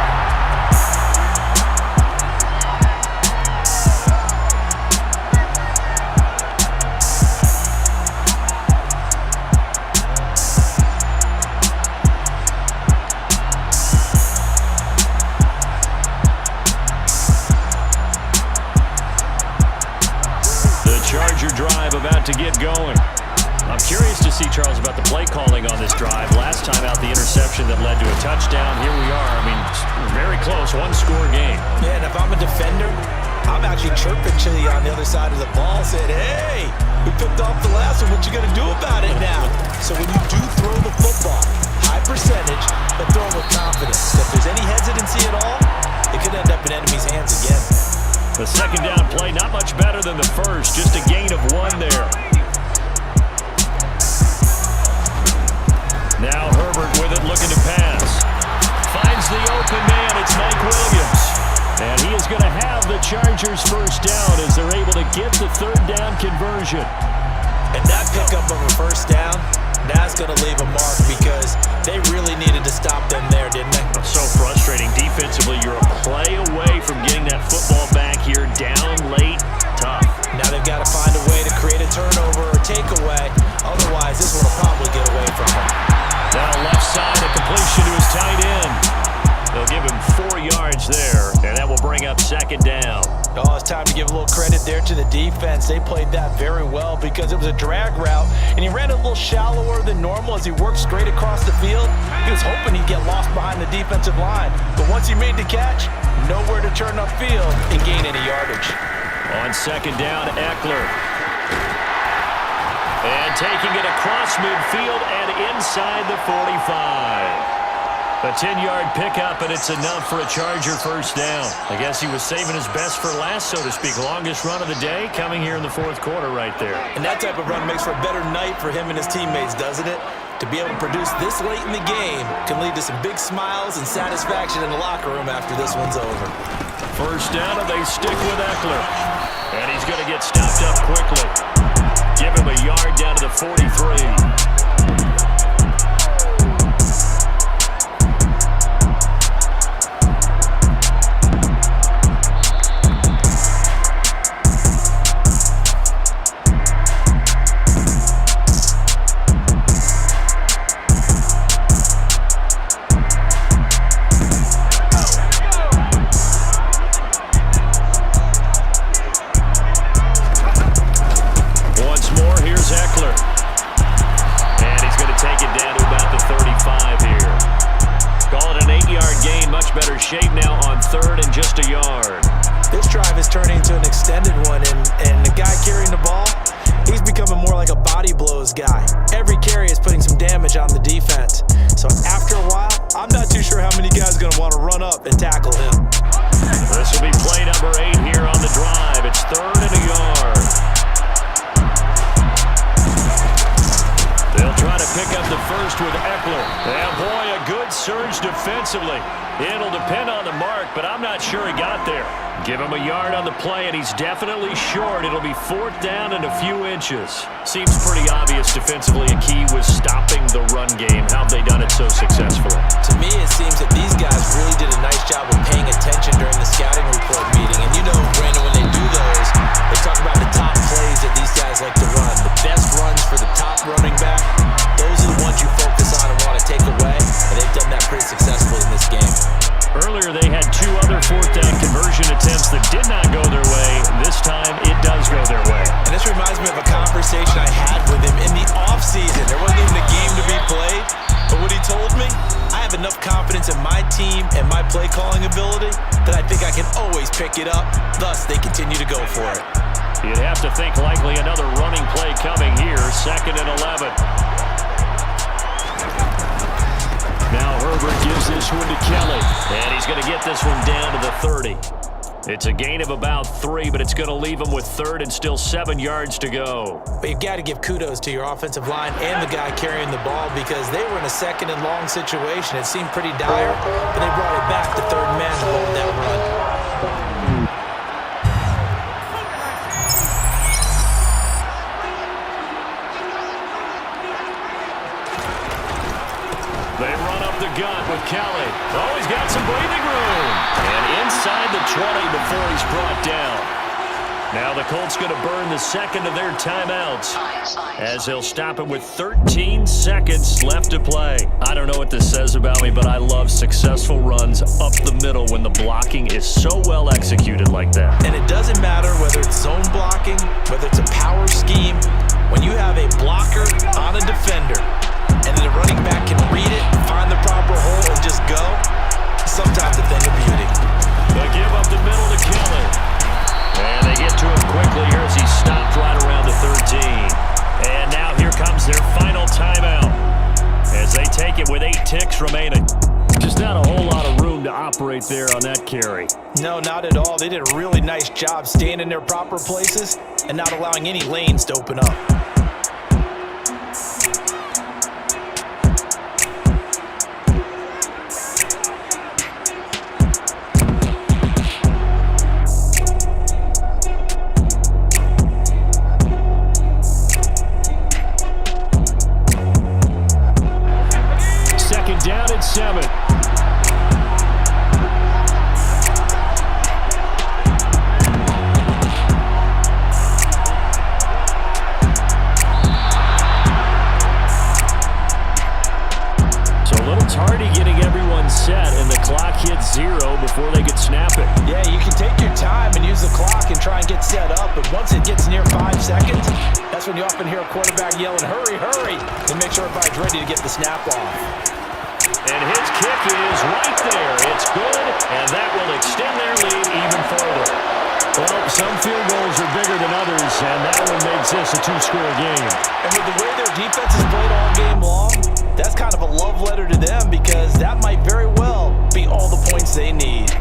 The Charger drive about to get going. I'm curious to see, Charles, about the play calling on this drive. Last time out, the interception that led to a touchdown. Here we are. I mean, very close, 1-score game. Yeah, and if I'm a defender, I'm actually chirping Chili on the other side of the ball, saying, hey, we picked off the last one. What you going to do about it now? So when you do throw the football, high percentage, but throw it with confidence. If there's any hesitancy at all, it could end up in enemy's hands again. The second down play, not much better than the first. Just a gain of 1 there. Now Herbert with it, looking to pass. Finds the open man. It's Mike Williams. And he is going to have the Chargers first down as they're able to get the 3rd down conversion. And that pickup of a first down, that's going to leave a mark because they really needed to stop them there, didn't they? So frustrating. Defensively, you're a play away from getting that football back here. Down late, tough. Now they've got to find a way to create a turnover or takeaway. Otherwise, this one will probably get away from them. Now left side, a completion to his tight end. They'll give him 4 yards there, and that will bring up 2nd down. Oh, it's time to give a little credit there to the defense. They played that very well because it was a drag route, and he ran a little shallower than normal as he worked straight across the field. He was hoping he'd get lost behind the defensive line, but once he made the catch, nowhere to turn upfield and gain any yardage. On 2nd down, Eckler. And taking it across midfield and inside the 45. A 10-yard pickup, and it's enough for a Charger first down. I guess he was saving his best for last, so to speak. Longest run of the day coming here in the 4th quarter right there. And that type of run makes for a better night for him and his teammates, doesn't it? To be able to produce this late in the game can lead to some big smiles and satisfaction in the locker room after this one's over. First down, and they stick with Eckler. And he's going to get stopped up quickly. Give him a yard down to the 43. Shape now on 3rd and just a yard. This drive is turning into an extended one, and the guy carrying the ball, he's becoming more like a body blows guy. Every carry is putting some damage on the defense. So after a while, I'm not too sure how many guys are going to want to run up and tackle him. This will be play number 8 here on the drive. It's 3rd and a yard. They'll try to pick up the first with Eckler. And boy, a good surge defensively. It'll depend on the mark, but I'm not sure he got there. Give him a yard on the play, and he's definitely short. It'll be 4th down and a few inches. Seems pretty obvious defensively a key was stopping the run game. How have they done it so successfully? To me, it seems that these guys really did a nice job of paying attention during the scouting report meeting. And you know, Brandon, when they do those, they talk about the top plays that these guys like to run. The best runs for the top running back, those are the ones you focus on and want to take away. And they've done that pretty successfully in this game. Earlier, they had 2 other 4th down conversion attempts that did not go their way. This time, it does go their way. And this reminds me of a conversation I had with him in the offseason. There wasn't even a game to be played. But what he told me, I have enough confidence in my team and my play calling ability that I think I can always pick it up. Thus, they continue to go for it. You'd have to think likely another running play coming here. 2nd and 11. Now Herbert gives this one to Kelly. And he's going to get this one down to the 30. It's a gain of about 3, but it's going to leave him with 3rd and still 7 yards to go. But you've got to give kudos to your offensive line and the guy carrying the ball because they were in a 2nd and long situation. It seemed pretty dire, but they brought it back to 3rd man to hold that run. They run up the gut with Kelly. Oh, he's got some breathing room. And inside the 20 before he's brought down. Now the Colts going to burn the 2nd of their timeouts as they'll stop it with 13 seconds left to play. I don't know what this says about me, but I love successful runs up the middle when the blocking is so well executed like that. And it doesn't matter whether it's zone blocking, whether it's a power scheme. When you have a blocker on a defender, and then the running back can read it, find the proper hole, and just go, sometimes a thing of beauty. They give up the middle to Kelly. And they get to him quickly here as he stopped right around the 13. And now here comes their final timeout as they take it with 8 ticks remaining. Just not a whole lot of room to operate there on that carry. No, not at all. They did a really nice job staying in their proper places and not allowing any lanes to open up. Down at 7. So a little tardy getting everyone set, and the clock hits 0 before they could snap it. Yeah, you can take your time and use the clock and try and get set up, but once it gets near 5 seconds, that's when you often hear a quarterback yelling, "Hurry, hurry," to make sure everybody's ready to get the snap off. And his kick is right there. It's good, and that will extend their lead even further. Well, some field goals are bigger than others, and that one makes this a 2-score game. And with the way their defense has played all game long, that's kind of a love letter to them because that might very well be all the points they need.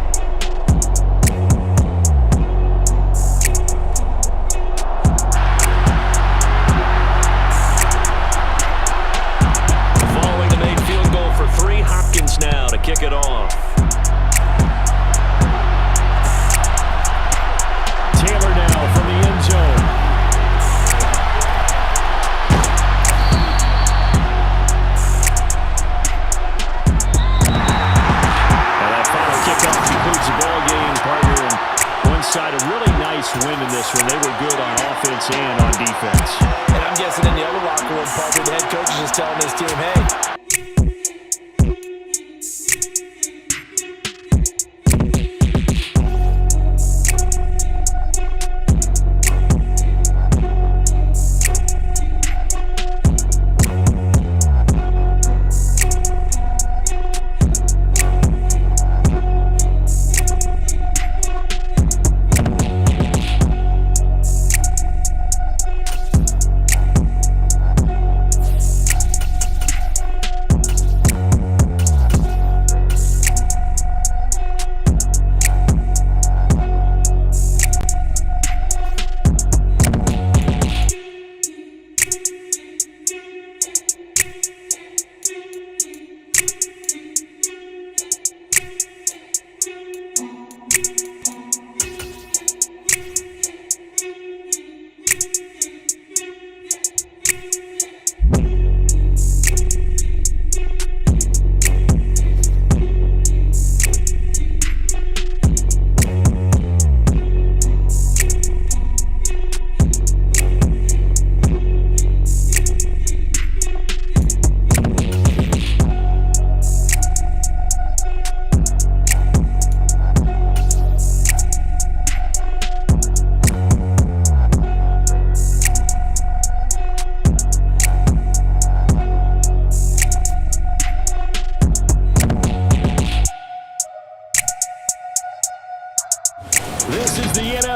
Now to kick it off. Taylor now from the end zone. And that final kickoff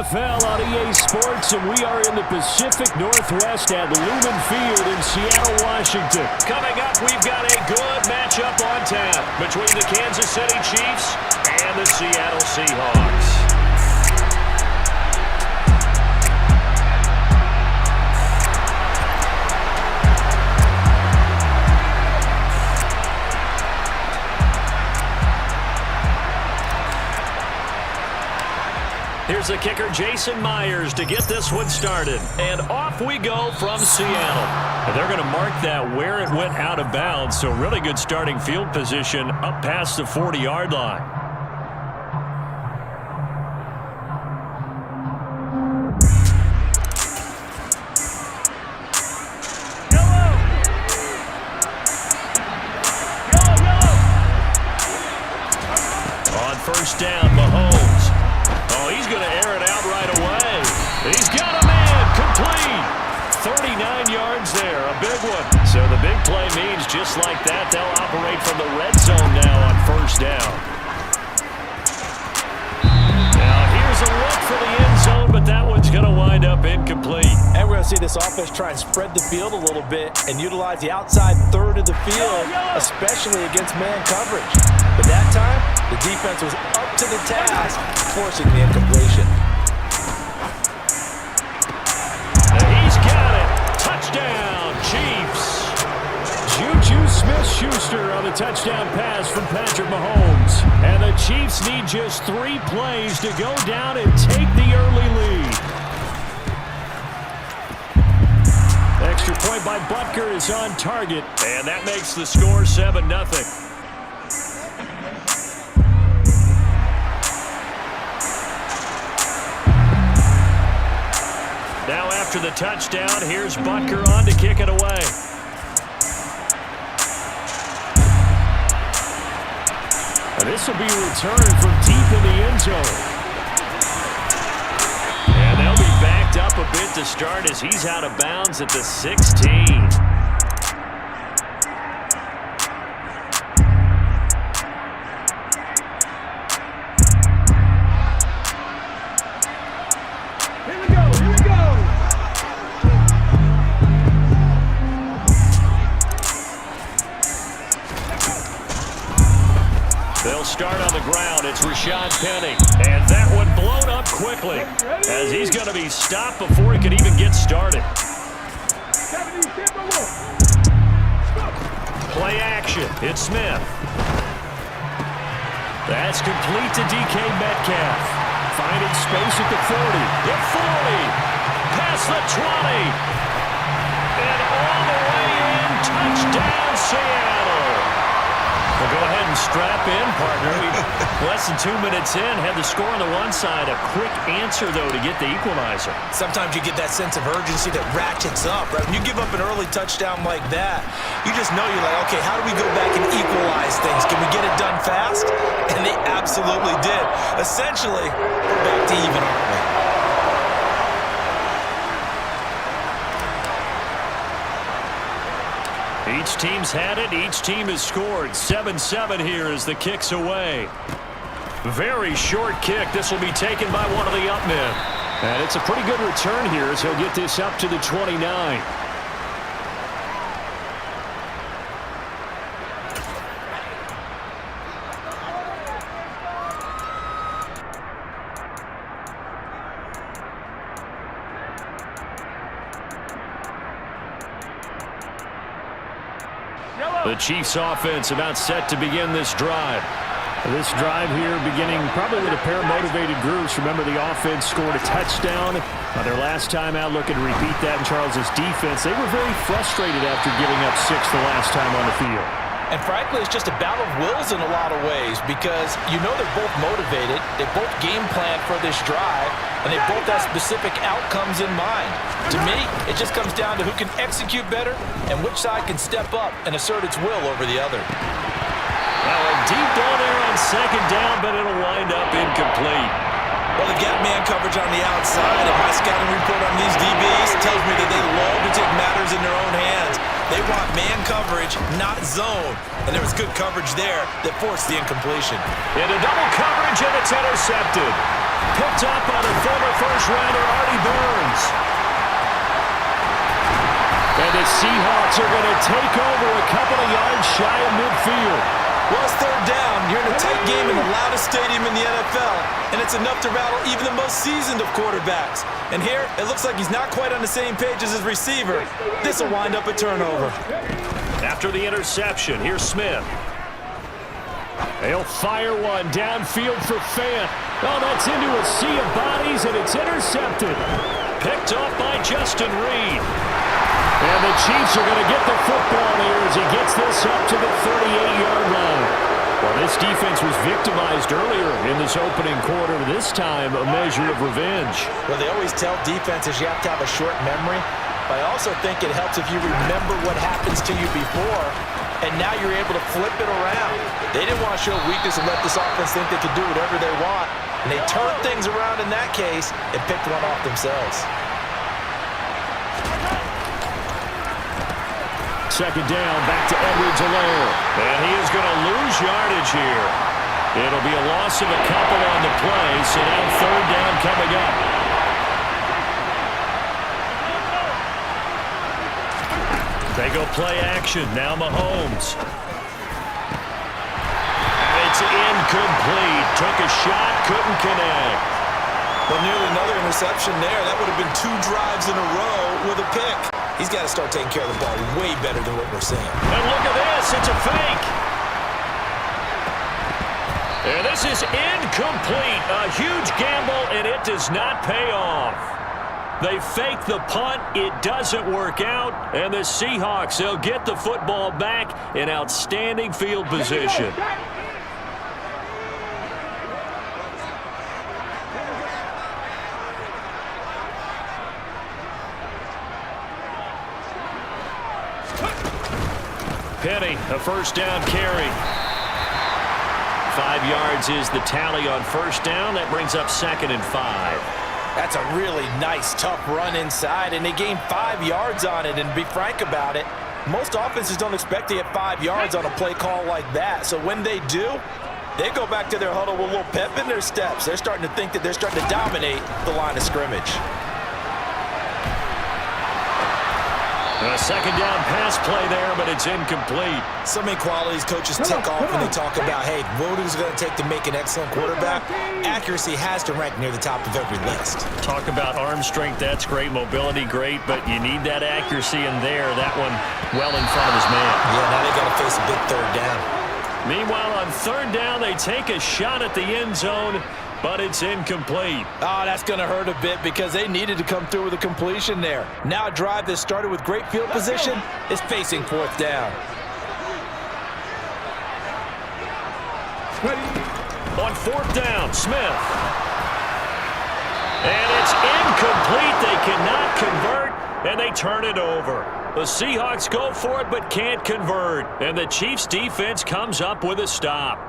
NFL on EA Sports, and we are in the Pacific Northwest at Lumen Field in Seattle, Washington. Coming up, we've got a good matchup on tap between the Kansas City Chiefs and the Seattle Seahawks. Here's the kicker, Jason Myers, to get this one started. And off we go from Seattle. And they're going to mark that where it went out of bounds, so really good starting field position up past the 40-yard line. On first down, Mahomes. Oh, he's going to air it out right away. He's got a man complete. 39 yards there, a big one. So the big play means just like that, they'll operate from the red zone now on first down. Now here's a look for the end zone, but that one's going to wind up incomplete. And we're going to see this offense try and spread the field a little bit and utilize the outside third of the field, especially against man coverage. But that time, the defense was up to the task, forcing the incompletion. And he's got it. Touchdown, Chiefs. Juju Smith-Schuster on the touchdown pass from Patrick Mahomes. And the Chiefs need just 3 plays to go down and take the early lead. Extra point by Butker is on target. And that makes the score 7-0. Now after the touchdown, here's Butker on to kick it away. And this will be returned from deep in the end zone. And they'll be backed up a bit to start as he's out of bounds at the 16. They'll start on the ground. It's Rashad Penny. And that one blown up quickly as he's going to be stopped before he can even get started. Play action. It's Smith. That's complete to DK Metcalf. Finding space at the 40. The 40. Past the 20. And all the way in. Touchdown, Seattle. Well, go ahead and strap in, partner. Less than 2 minutes in, had the score on the one side. A quick answer, though, to get the equalizer. Sometimes you get that sense of urgency that ratchets up, right? When you give up an early touchdown like that, you just know you're like, okay, how do we go back and equalize things? Can we get it done fast? And they absolutely did. Essentially, we're back to even, aren't we? Each team's had it. Each team has scored. 7-7 here as the kick's away. Very short kick. This will be taken by one of the up men. And it's a pretty good return here as he'll get this up to the 29. The Chiefs offense about set to begin this drive. This drive here beginning probably with a pair of motivated groups. Remember, the offense scored a touchdown on their last time out. Looking to repeat that in Charles's defense. They were very frustrated after giving up 6 the last time on the field. And frankly, it's just a battle of wills in a lot of ways because you know they're both motivated, they both game plan for this drive, and they both have specific outcomes in mind. To me, it just comes down to who can execute better and which side can step up and assert its will over the other. Now a deep ball there on second down, but it'll wind up incomplete. Well, they got man coverage on the outside, and my scouting report on these DBs tells me that they love to take matters in their own hands. They want man coverage, not zone. And there was good coverage there that forced the incompletion. Into double coverage, and it's intercepted. Picked up by the former first-rounder Artie Burns. And the Seahawks are going to take over a couple of yards shy of midfield. Well, it's third down. You're in a tight game in the loudest stadium in the NFL, and it's enough to rattle even the most seasoned of quarterbacks. And here, it looks like he's not quite on the same page as his receiver. This will wind up a turnover. After the interception, here's Smith. They'll fire one downfield for Fant. Oh, that's into a sea of bodies, and it's intercepted. Picked off by Justin Reed. And the Chiefs are going to get the football here as he gets this up to the 38-yard line. Well, this defense was victimized earlier in this opening quarter. This time, a measure of revenge. Well, they always tell defenses you have to have a short memory, but I also think it helps if you remember what happens to you before, and now you're able to flip it around. They didn't want to show weakness and let this offense think they could do whatever they want, and they turned things around in that case and picked one off themselves. Second down, back to Edwards-Helaire. And he is going to lose yardage here. It'll be a loss of a couple on the play, so now third down coming up. They go play action, now Mahomes. And it's incomplete. Took a shot, couldn't connect. Well, nearly another interception there. That would have been 2 drives in a row with a pick. He's got to start taking care of the ball way better than what we're seeing. And look at this, it's a fake. And this is incomplete. A huge gamble, and it does not pay off. They fake the punt, it doesn't work out, and the Seahawks, they'll get the football back in outstanding field position. Penny, a first down carry. 5 yards is the tally on first down. That brings up 2nd and 5. That's a really nice, tough run inside, and they gained 5 yards on it. And to be frank about it, most offenses don't expect to get 5 yards on a play call like that. So when they do, they go back to their huddle with a little pep in their steps. They're starting to think that they're starting to dominate the line of scrimmage. A second down pass play there, but it's incomplete. So many qualities coaches tick off when they talk about, hey, what is it going to take to make an excellent quarterback? Accuracy has to rank near the top of every list. Talk about arm strength, that's great. Mobility, great, but you need that accuracy in there. That one well in front of his man. Yeah, now they got to face a big third down. Meanwhile, on third down, they take a shot at the end zone, but it's incomplete. Oh, that's going to hurt a bit because they needed to come through with a completion there. Now a drive that started with great field position is facing fourth down. On fourth down, Smith. And it's incomplete. They cannot convert, and they turn it over. The Seahawks go for it but can't convert, and the Chiefs' defense comes up with a stop.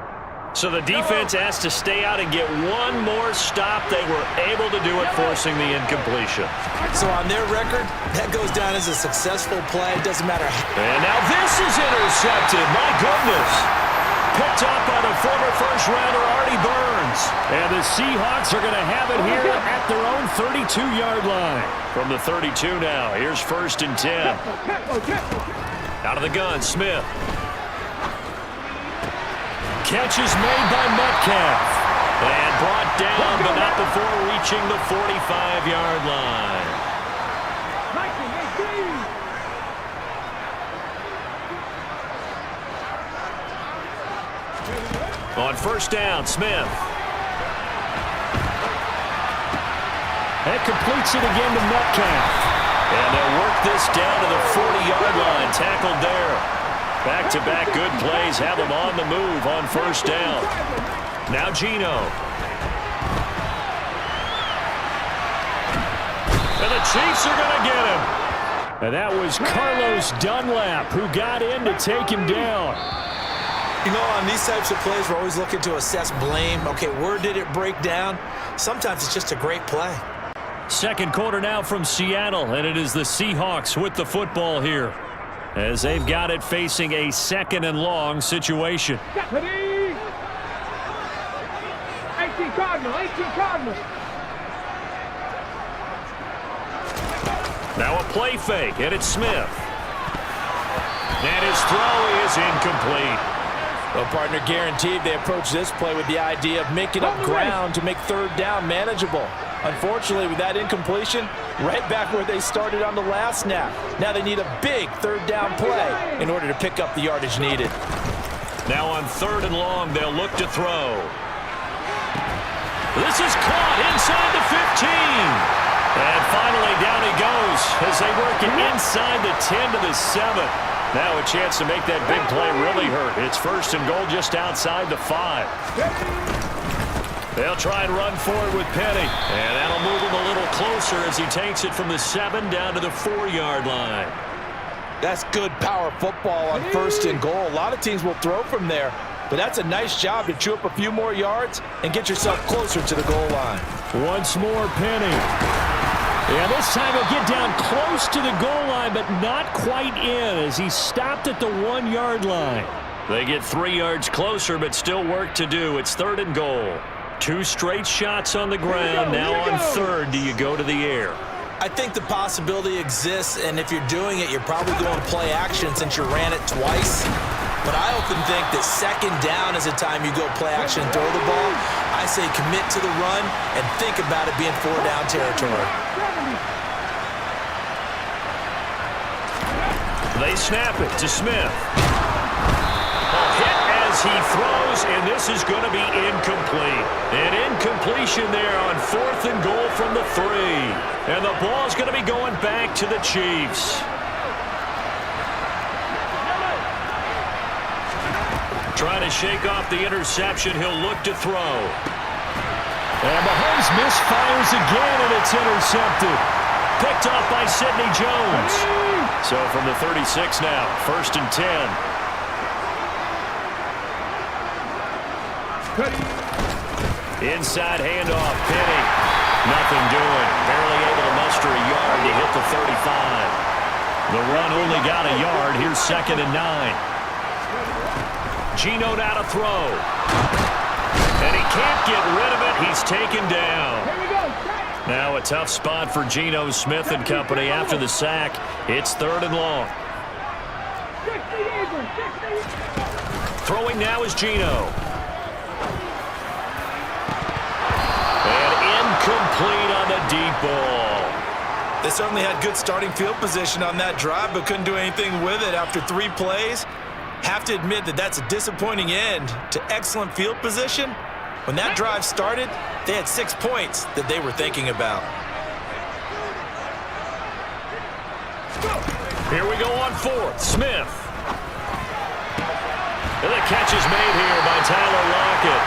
So the defense has to stay out and get one more stop. They were able to do it, forcing the incompletion. So on their record, that goes down as a successful play. It doesn't matter. And now this is intercepted. My goodness. Picked up by the former first-rounder Artie Burns. And the Seahawks are going to have it here at their own 32-yard line. From the 32 now, here's 1st and 10. Out of the gun, Smith. Catch is made by Metcalf. And brought down, but not before reaching the 45-yard line. On first down, Smith. That completes it again to Metcalf. And they'll work this down to the 40-yard line. Tackled there. Back-to-back good plays have them on the move on first down. Now Geno. And the Chiefs are going to get him. And that was Carlos Dunlap who got in to take him down. You know, on these types of plays, we're always looking to assess blame. Okay, where did it break down? Sometimes it's just a great play. Second quarter now from Seattle, and it is the Seahawks with the football here, as they've got it facing a 2nd and long situation. Now a play fake, and it's Smith. And his throw is incomplete. Well, partner, guaranteed they approach this play with the idea of making up ground to make third down manageable. Unfortunately, with that incompletion, right back where they started on the last snap. Now they need a big third down play in order to pick up the yardage needed. Now on 3rd and long, they'll look to throw. This is caught inside the 15. And finally, down he goes as they work it inside the 10 to the 7. Now a chance to make that big play really hurt. It's 1st and goal just outside the 5. They'll try and run forward with Penny. And that'll move him a little closer as he takes it from the 7 down to the 4-yard line. That's good power football on 1st and goal. A lot of teams will throw from there, but that's a nice job to chew up a few more yards and get yourself closer to the goal line. Once more, Penny. And this time he'll get down close to the goal line, but not quite in as he stopped at the 1-yard line. They get 3 yards closer, but still work to do. It's 3rd and goal. 2 straight shots on the ground. Now on 3rd, do you go to the air? I think the possibility exists, and if you're doing it, you're probably going play action since you ran it twice. But I often think that 2nd down is the time you go play action and throw the ball. I say commit to the run and think about it being 4-down territory. They snap it to Smith. A hit as he throws, and this is going to be incomplete. An incompletion there on 4th and goal from the 3. And the ball's going to be going back to the Chiefs. Trying to shake off the interception, he'll look to throw. And Mahomes misfires again, and it's intercepted. Picked off by Sidney Jones. So from the 36 now, 1st and 10. Inside handoff, Penny. Nothing doing. Barely able to muster a yard to hit the 35. The run only got a yard. Here's 2nd and 9. Geno now to throw. And he can't get rid of it. He's taken down. Now a tough spot for Geno Smith and company after the sack. It's 3rd and long. Throwing now is Geno. And incomplete on the deep ball. They certainly had good starting field position on that drive, but couldn't do anything with it after 3 plays. Have to admit that that's a disappointing end to excellent field position. When that drive started, they had 6 points that they were thinking about. Here we go on 4th. Smith. And the catch is made here by Tyler Lockett.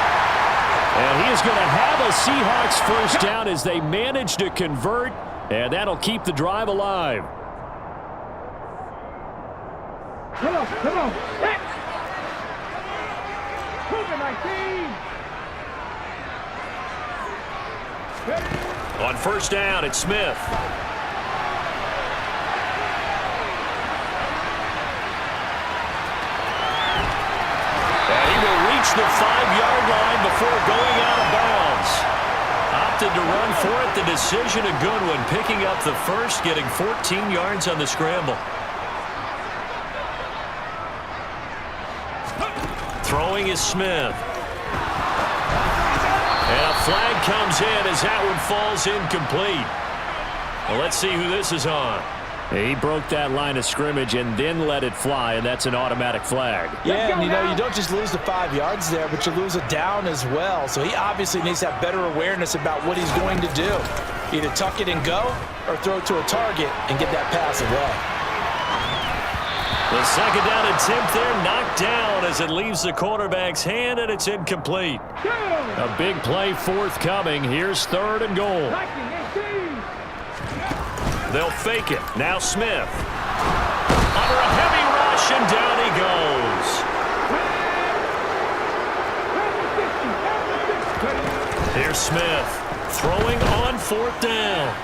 And he is going to have a Seahawks 1st down as they manage to convert, and that'll keep the drive alive. Come on. Moving my team. On 1st down, it's Smith. And he will reach the 5-yard line before going out of bounds. Opted to run for it. The decision a good one. Picking up the 1st, getting 14 yards on the scramble. Throwing is Smith. And a flag comes in as that one falls incomplete. Well, let's see who this is on. He broke that line of scrimmage and then let it fly, and that's an automatic flag. Yeah, and you don't just lose the 5 yards there, but you lose a down as well. So he obviously needs to have better awareness about what he's going to do. Either tuck it and go or throw it to a target and get that pass away. The 2nd down attempt there knocked down as it leaves the quarterback's hand, and it's incomplete. A big play forthcoming. Here's 3rd and goal. They'll fake it. Now Smith. Under a heavy rush, and down he goes. Here's Smith throwing on 4th down.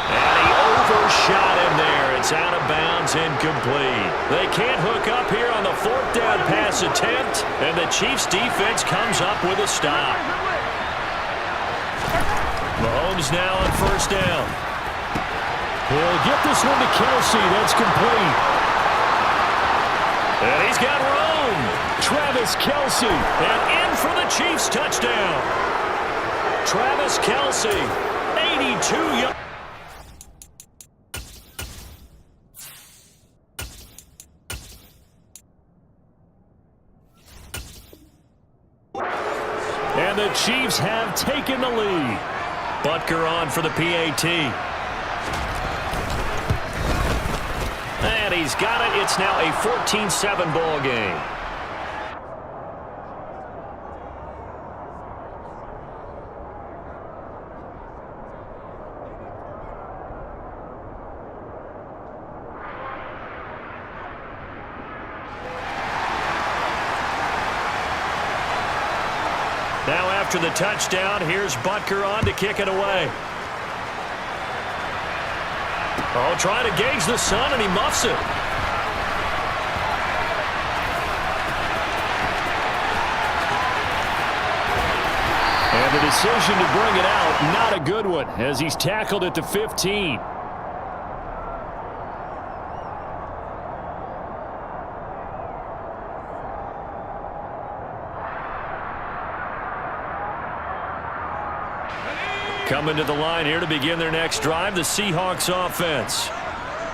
And he overshot him there. It's out of bounds, incomplete. They can't hook up here on the 4th down pass attempt, and the Chiefs defense comes up with a stop. Mahomes now on first down. He'll get this one to Kelsey. That's complete. And he's got room. Travis Kelsey. And in for the Chiefs touchdown. Travis Kelsey, 82 yards. And the Chiefs have taken the lead. Butker on for the PAT. And he's got it. It's now a 14-7 ball game. Now after the touchdown, here's Butker on to kick it away. Oh, trying to gauge the sun, and he muffs it. And the decision to bring it out, not a good one, as he's tackled at the 15. Coming to the line here to begin their next drive, the Seahawks offense.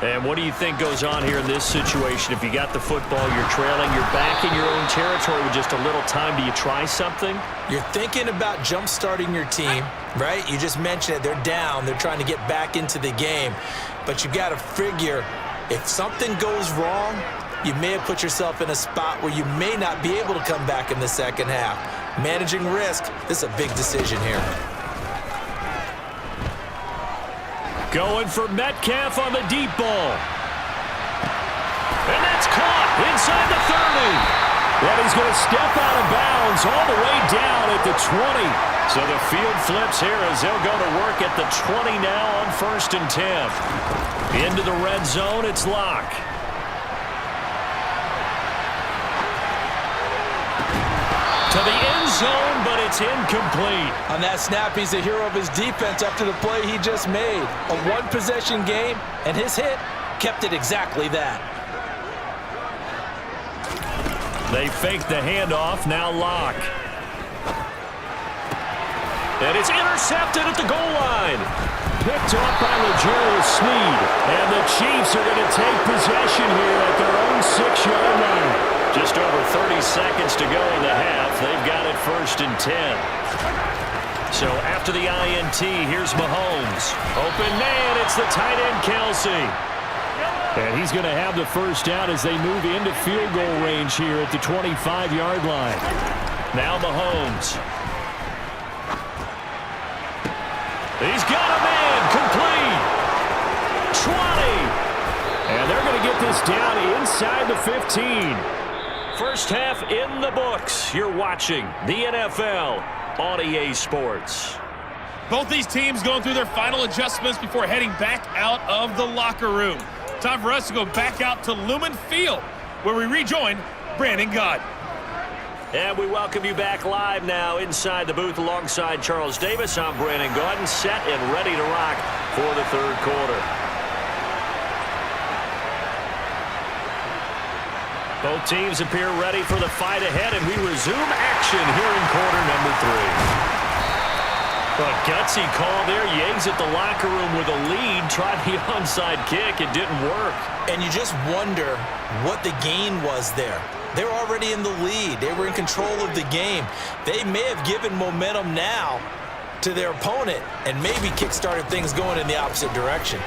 And what do you think goes on here in this situation? If you got the football, you're trailing, you're back in your own territory with just a little time. Do you try something? You're thinking about jump-starting your team, right? You just mentioned it. They're down. They're trying to get back into the game. But you got to figure, if something goes wrong, you may have put yourself in a spot where you may not be able to come back in the second half. Managing risk, this is a big decision here. Going for Metcalf on the deep ball. And that's caught inside the 30. And he's going to step out of bounds all the way down at the 20. So the field flips here as they'll go to work at the 20 now on 1st and 10. Into the red zone, it's Locke. To the end zone, but it's incomplete. On that snap, he's a hero of his defense after the play he just made. A one-possession game, and his hit kept it exactly that. They fake the handoff, now Locke. And it's intercepted at the goal line. Picked up by L'Jarius Sneed. And the Chiefs are going to take possession here at their own 6-yard line. Just over 30 seconds to go in the half. They've got it 1st and 10. So after the INT, here's Mahomes. Open man, it's the tight end Kelsey. And he's going to have the first down as they move into field goal range here at the 25-yard line. Now Mahomes. He's got a man, complete. 20. And they're going to get this down inside the 15. First half in the books. You're watching the NFL on EA Sports. Both these teams going through their final adjustments before heading back out of the locker room. Time for us to go back out to Lumen Field, where we rejoin Brandon Gott. And we welcome you back live now inside the booth alongside Charles Davis. I'm Brandon Gott, set and ready to rock for the third quarter. Both teams appear ready for the fight ahead, and we resume action here in quarter number 3. A gutsy call there. Yanks at the locker room with a lead. Tried the onside kick. It didn't work. And you just wonder what the gain was there. They were already in the lead. They were in control of the game. They may have given momentum now to their opponent and maybe kick-started things going in the opposite direction.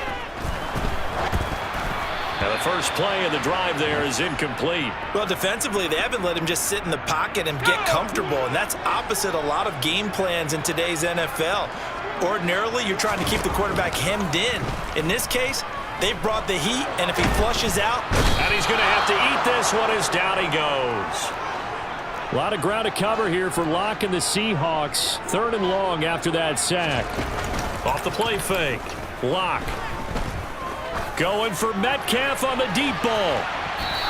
Now the first play of the drive there is incomplete. Well, defensively, they haven't let him just sit in the pocket and get comfortable, and that's opposite a lot of game plans in today's NFL. Ordinarily, you're trying to keep the quarterback hemmed in. In this case, they brought the heat, and if he flushes out... And he's going to have to eat this one as down he goes. A lot of ground to cover here for Locke and the Seahawks. 3rd and long after that sack. Off the play fake. Locke. Going for Metcalf on the deep ball.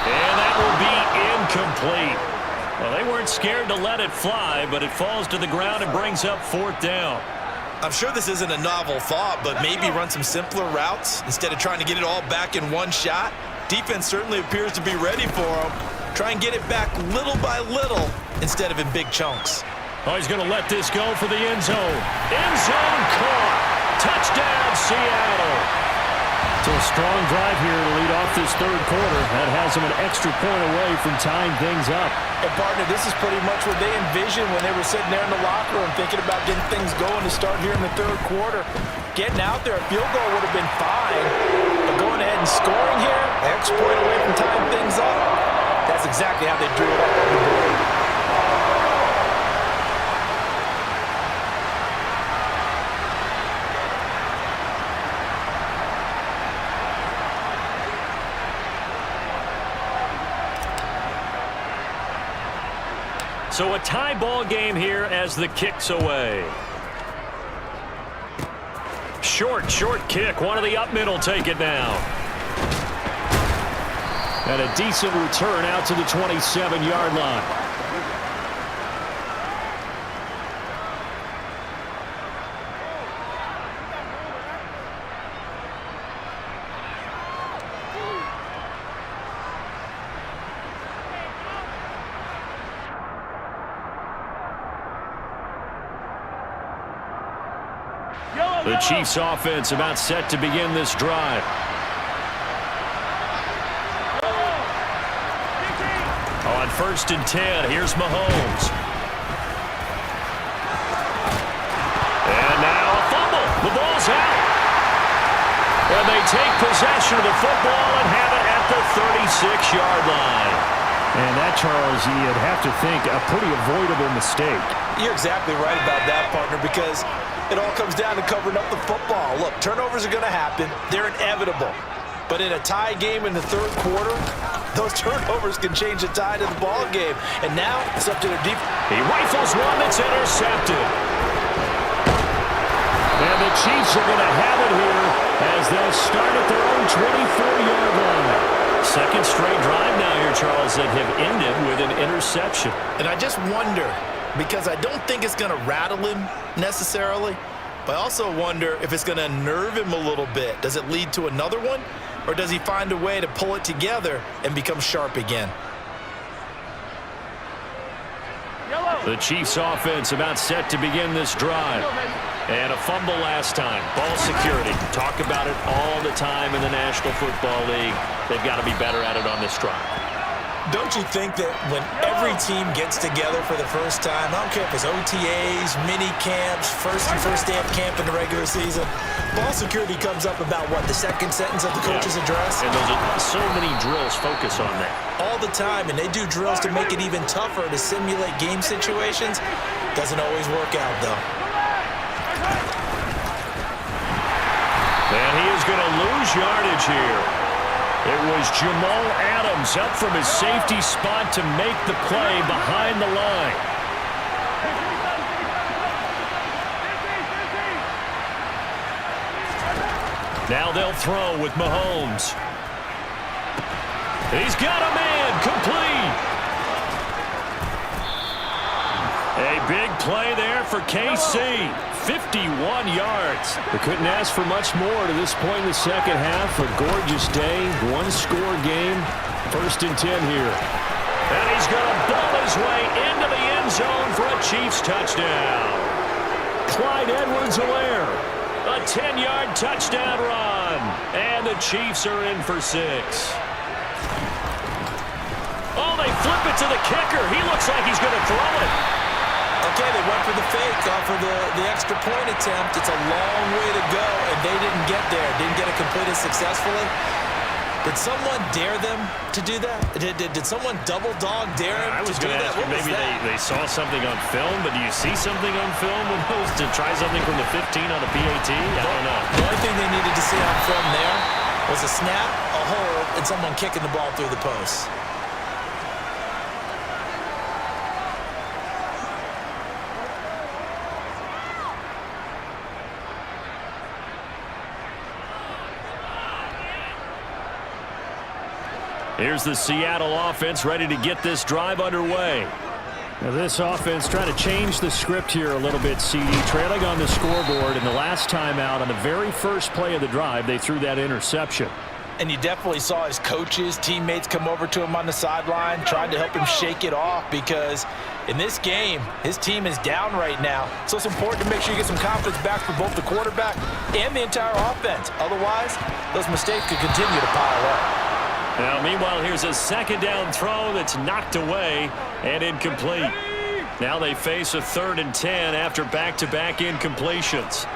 And that will be incomplete. Well, they weren't scared to let it fly, but it falls to the ground and brings up 4th down. I'm sure this isn't a novel thought, but maybe run some simpler routes instead of trying to get it all back in one shot. Defense certainly appears to be ready for him. Try and get it back little by little instead of in big chunks. Oh, he's going to let this go for the end zone. End zone caught. Touchdown, Seattle. So a strong drive here to lead off this third quarter. That has them an extra point away from tying things up. And, partner, this is pretty much what they envisioned when they were sitting there in the locker room thinking about getting things going to start here in the third quarter. Getting out there, a field goal would have been fine. But going ahead and scoring here, an extra point away from tying things up, that's exactly how they drew it up on the board. So a tie ball game here as the kick's away. Short kick. One of the up mid will take it now. And a decent return out to the 27-yard line. The Chiefs offense about set to begin this drive. On 1st and 10, here's Mahomes. And now a fumble. The ball's out. And they take possession of the football and have it at the 36-yard line. And that, Charles, you'd have to think a pretty avoidable mistake. You're exactly right about that, partner, because it all comes down to covering up the football. Look, turnovers are going to happen. They're inevitable. But in a tie game in the third quarter, those turnovers can change the tide of the ball game. And now it's up to their defense. He rifles one that's intercepted. And the Chiefs are going to have it here as they'll start at their own 24-yard line. Second straight drive now here, Charles, that have ended with an interception. And I just wonder, because I don't think it's going to rattle him necessarily, but I also wonder if it's going to unnerve him a little bit. Does it lead to another one, or does he find a way to pull it together and become sharp again? The Chiefs offense about set to begin this drive. And a fumble last time. Ball security. Talk about it all the time in the National Football League. They've got to be better at it on this drive. Don't you think that when every team gets together for the first time, I don't care if it's OTAs, mini camps, first day of camp in the regular season, ball security comes up about, what, the second sentence of the coach's address? And those are so many drills focus on that. All the time, and they do drills to make it even tougher to simulate game situations. Doesn't always work out, though. And he is going to lose yardage here. It was Jamal Adams up from his safety spot to make the play behind the line. Now they'll throw with Mahomes. He's got a man, complete. A big play there for KC. 51 yards. They couldn't ask for much more to this point in the second half. A gorgeous day, one-score game. 1st and 10 here. And he's going to ball his way into the end zone for a Chiefs touchdown. Clyde Edwards-Helaire. A 10-yard touchdown run. And the Chiefs are in for 6. Oh, they flip it to the kicker. He looks like he's going to throw it. Okay, they went for the fake off of the extra point attempt. It's a long way to go, and they didn't get there. Didn't get it completed successfully. Did someone dare them to do that? Did someone double dog dare him to do that? Maybe they saw something on film, but do you see something on film with those to try something from the 15 on a PAT? I don't know. The only thing they needed to see on film there was a snap, a hold, and someone kicking the ball through the post. Here's the Seattle offense ready to get this drive underway. Now this offense trying to change the script here a little bit, CD. Trailing on the scoreboard, and the last time out on the very first play of the drive, they threw that interception. And you definitely saw his coaches, teammates come over to him on the sideline, tried to help him shake it off because in this game, his team is down right now. So it's important to make sure you get some confidence back for both the quarterback and the entire offense. Otherwise, those mistakes could continue to pile up. Now, meanwhile, here's a second down throw that's knocked away and incomplete. Now they face a 3rd and 10 after back-to-back incompletions.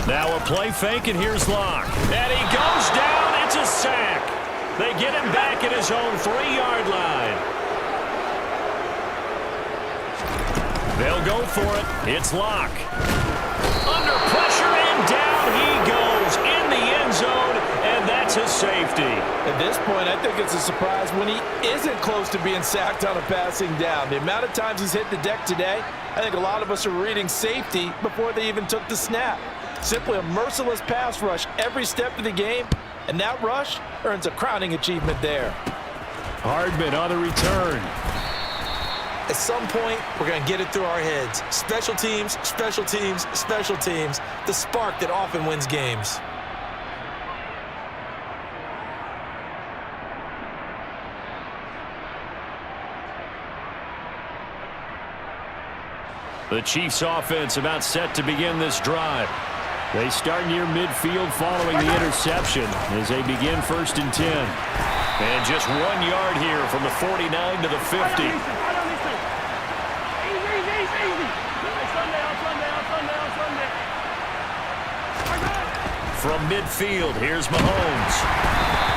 Now a play fake, and here's Locke. And he goes down. It's a sack. They get him back at his own 3-yard line. They'll go for it. It's Locke. Under pressure, and down he goes in the end zone, and that's a safety. At this point, I think it's a surprise when he isn't close to being sacked on a passing down. The amount of times he's hit the deck today, I think a lot of us are reading safety before they even took the snap. Simply a merciless pass rush every step of the game, and that rush earns a crowning achievement there. Hardman on the return. At some point, we're going to get it through our heads. Special teams, special teams, special teams. The spark that often wins games. The Chiefs offense about set to begin this drive. They start near midfield following the interception as they begin 1st and 10. And just 1 yard here from the 49 to the 50. From midfield, here's Mahomes.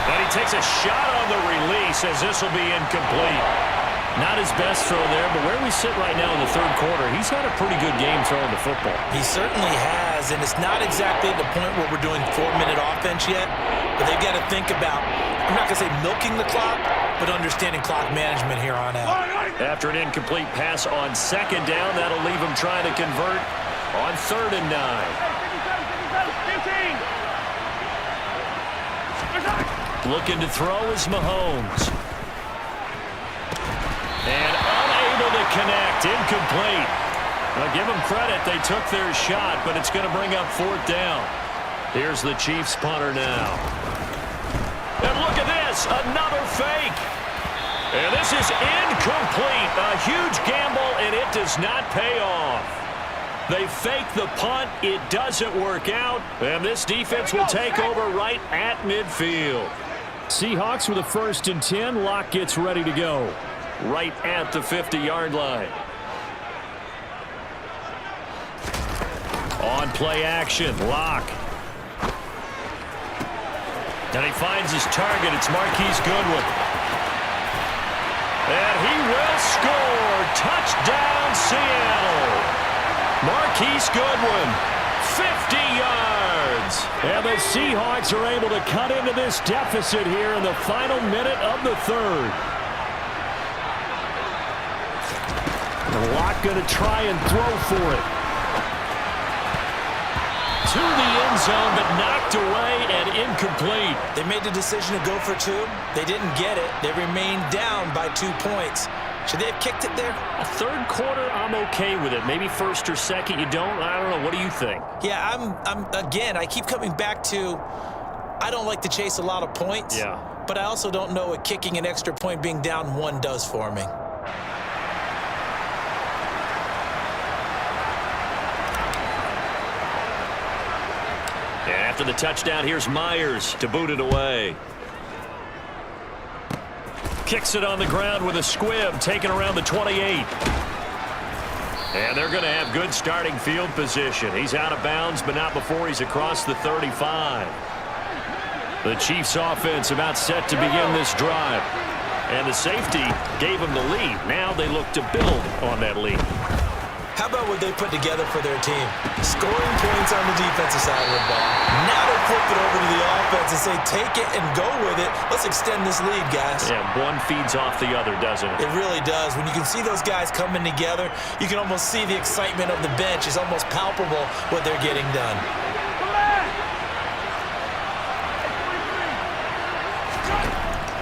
And he takes a shot on the release as this will be incomplete. Not his best throw there, but where we sit right now in the 3rd quarter, he's had a pretty good game throwing the football. He certainly has, and it's not exactly the point where we're doing 4-minute offense yet, but they've got to think about, I'm not going to say milking the clock, but understanding clock management here on out. After an incomplete pass on 2nd down, that'll leave him trying to convert on 3rd and 9. Looking to throw is Mahomes. And unable to connect, incomplete. Now give them credit, they took their shot, but it's going to bring up 4th down. Here's the Chiefs punter now. And look at this, another fake. And this is incomplete. A huge gamble, and it does not pay off. They fake the punt, it doesn't work out, and this defense will take over right at midfield. Seahawks with a 1st and 10. Locke gets ready to go. Right at the 50-yard line. On play action, Locke. And he finds his target. It's Marquise Goodwin. And he will score. Touchdown, Seattle. Marquise Goodwin, 50 yards. And the Seahawks are able to cut into this deficit here in the final minute of the 3rd. Locke going to try and throw for it. To the end zone, but knocked away and incomplete. They made the decision to go for 2. They didn't get it. They remained down by 2 points. Should they have kicked it there? A 3rd quarter, I'm okay with it. Maybe 1st or 2nd, you don't. I don't know. What do you think? Yeah, again, I keep coming back to I don't like to chase a lot of points. Yeah. But I also don't know what kicking an extra point being down 1 does for me. After the touchdown, here's Myers to boot it away. Kicks it on the ground with a squib, taken around the 28. And they're going to have good starting field position. He's out of bounds, but not before he's across the 35. The Chiefs offense about set to begin this drive. And the safety gave them the lead. Now they look to build on that lead. How about what they put together for their team? Scoring points on the defensive side of the ball. Now they flip it over to the offense and say, take it and go with it. Let's extend this lead, guys. Yeah, one feeds off the other, doesn't it? It really does. When you can see those guys coming together, you can almost see the excitement of the bench. It's almost palpable what they're getting done.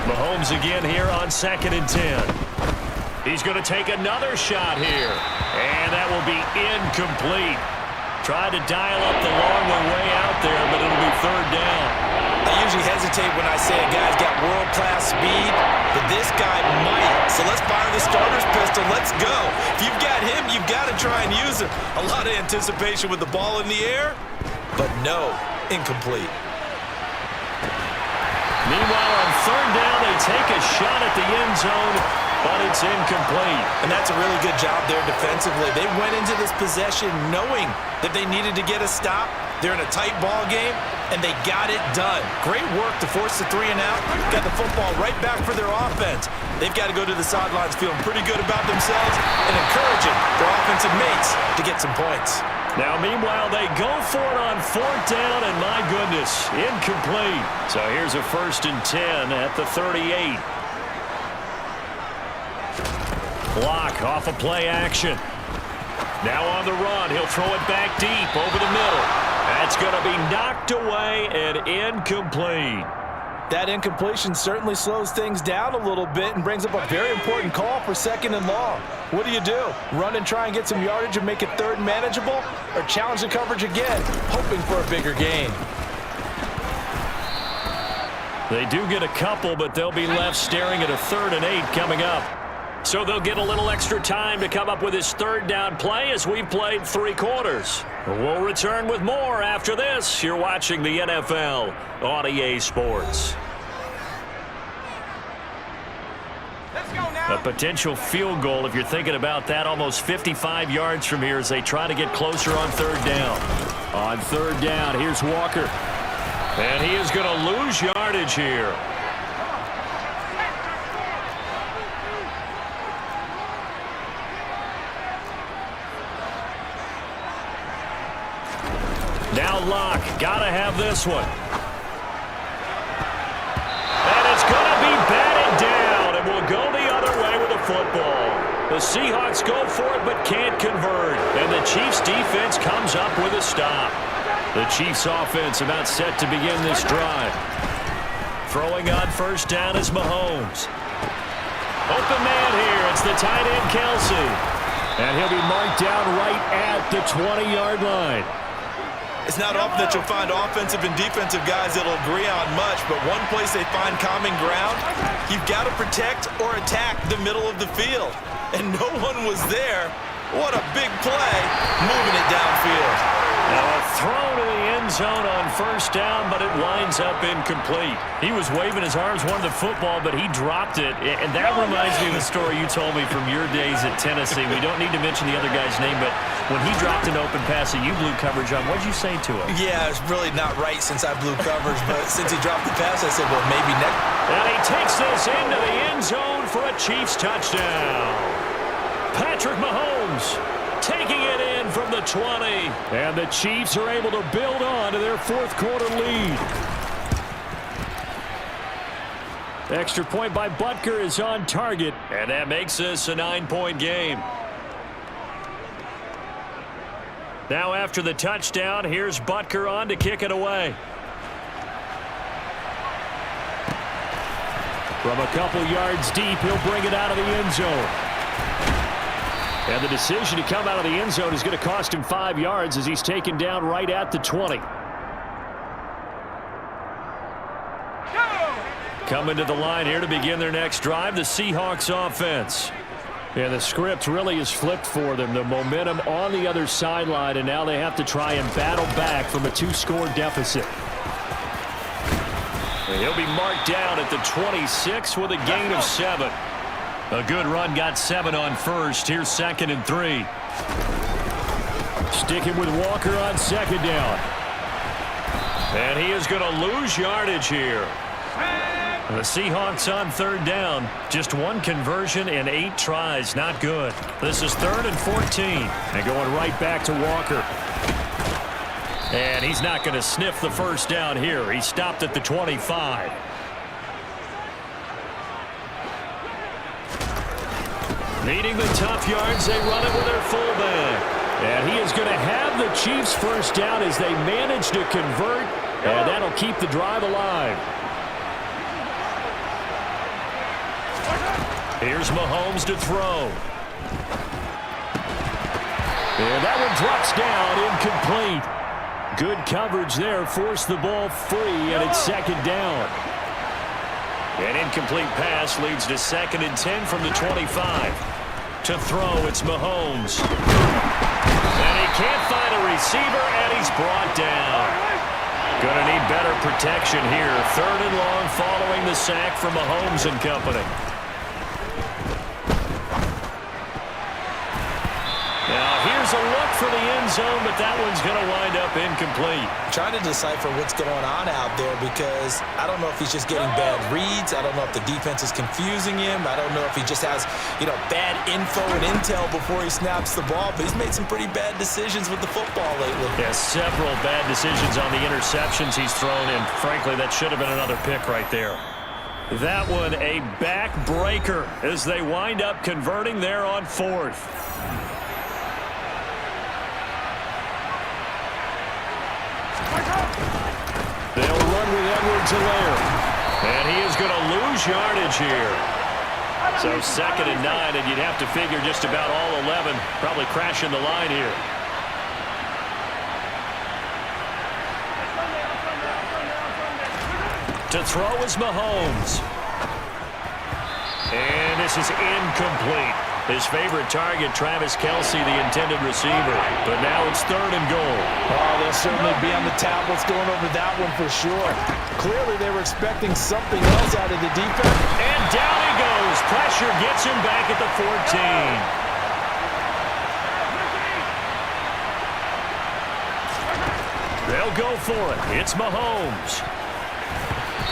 Mahomes again here on 2nd and 10. He's going to take another shot here. And that will be incomplete. Tried to dial up the long way out there, but it'll be 3rd down. I usually hesitate when I say a guy's got world-class speed, but this guy might. So let's fire the starter's pistol. Let's go. If you've got him, you've got to try and use him. A lot of anticipation with the ball in the air, but no, incomplete. Meanwhile, on 3rd down, they take a shot at the end zone, but it's incomplete. And that's a really good job there defensively. They went into this possession knowing that they needed to get a stop. They're in a tight ball game, and they got it done. Great work to force the 3 and out. Got the football right back for their offense. They've got to go to the sidelines feeling pretty good about themselves and encouraging their offensive mates to get some points. Now, meanwhile, they go for it on 4th down, and my goodness, incomplete. So here's a 1st and 10 at the 38. Block off of play action. Now on the run, he'll throw it back deep over the middle. That's going to be knocked away and incomplete. That incompletion certainly slows things down a little bit and brings up a very important call for 2nd and long. What do? Run and try and get some yardage and make it 3rd manageable, or challenge the coverage again, hoping for a bigger gain? They do get a couple, but they'll be left staring at a 3rd and 8 coming up. So they'll get a little extra time to come up with his 3rd down play as we've played 3 quarters. We'll return with more after this. You're watching the NFL on EA Sports. A potential field goal, if you're thinking about that, almost 55 yards from here as they try to get closer on 3rd down. On 3rd down, here's Walker. And he is going to lose yardage here. Now Locke, gotta have this one. And it's gonna be batted down, and we'll go the other way with the football. The Seahawks go for it, but can't convert. And the Chiefs defense comes up with a stop. The Chiefs offense about set to begin this drive. Throwing on 1st down is Mahomes. Open man here, it's the tight end Kelsey. And he'll be marked down right at the 20-yard line. It's not often that you'll find offensive and defensive guys that'll agree on much, but one place they find common ground, you've got to protect or attack the middle of the field. And no one was there. What a big play, moving it downfield. Now a throw to the end zone on 1st down, but it winds up incomplete. He was waving his arms, wanted the football, but he dropped it. And that reminds me of the story you told me from your days at Tennessee. We don't need to mention the other guy's name, but when he dropped an open pass that you blew coverage on, what did you say to him? Yeah, it's really not right since I blew coverage, but since he dropped the pass, I said, well, maybe next. And he takes this into the end zone for a Chiefs touchdown. Patrick Mahomes taking it in from the 20. And the Chiefs are able to build on to their 4th quarter lead. Extra point by Butker is on target, and that makes this a 9-point game. Now after the touchdown, here's Butker on to kick it away. From a couple yards deep, he'll bring it out of the end zone. And the decision to come out of the end zone is going to cost him 5 yards as he's taken down right at the 20. Coming to the line here to begin their next drive, the Seahawks offense. And the script really is flipped for them. The momentum on the other sideline, and now they have to try and battle back from a 2-score deficit. And he'll be marked down at the 26 with a gain of 7. A good run, got 7 on 1st. Here's 2nd and 3. Sticking with Walker on 2nd down. And he is going to lose yardage here. The Seahawks on 3rd down. Just 1 conversion and 8 tries. Not good. This is 3rd and 14. And going right back to Walker. And he's not going to sniff the 1st down here. He stopped at the 25. Needing the tough yards, they run it with their fullback. And he is going to have the Chiefs 1st down as they manage to convert. And that'll keep the drive alive. Here's Mahomes to throw. And that one drops down, incomplete. Good coverage there, forced the ball free, and it's second down. An incomplete pass leads to 2nd and 10 from the 25. To throw, it's Mahomes. And he can't find a receiver, and he's brought down. Gonna need better protection here. 3rd and long following the sack from Mahomes and company. Now here's a look for the end zone, but that one's going to wind up incomplete. Trying to decipher what's going on out there because I don't know if he's just getting bad reads. I don't know if the defense is confusing him. I don't know if he just has, bad info and intel before he snaps the ball. But he's made some pretty bad decisions with the football lately. Yeah, several bad decisions on the interceptions he's thrown in. Frankly, that should have been another pick right there. That one a backbreaker as they wind up converting there on 4th. They'll run with Edwards-Helaire. And he is going to lose yardage here. So 2nd and 9, and you'd have to figure just about all 11 probably crashing the line here. To throw is Mahomes. And this is incomplete. His favorite target, Travis Kelce, the intended receiver. But now it's 3rd and goal. Oh, they'll certainly be on the tablets going over that one for sure. Clearly, they were expecting something else out of the defense. And down he goes. Pressure gets him back at the 14. They'll go for it. It's Mahomes.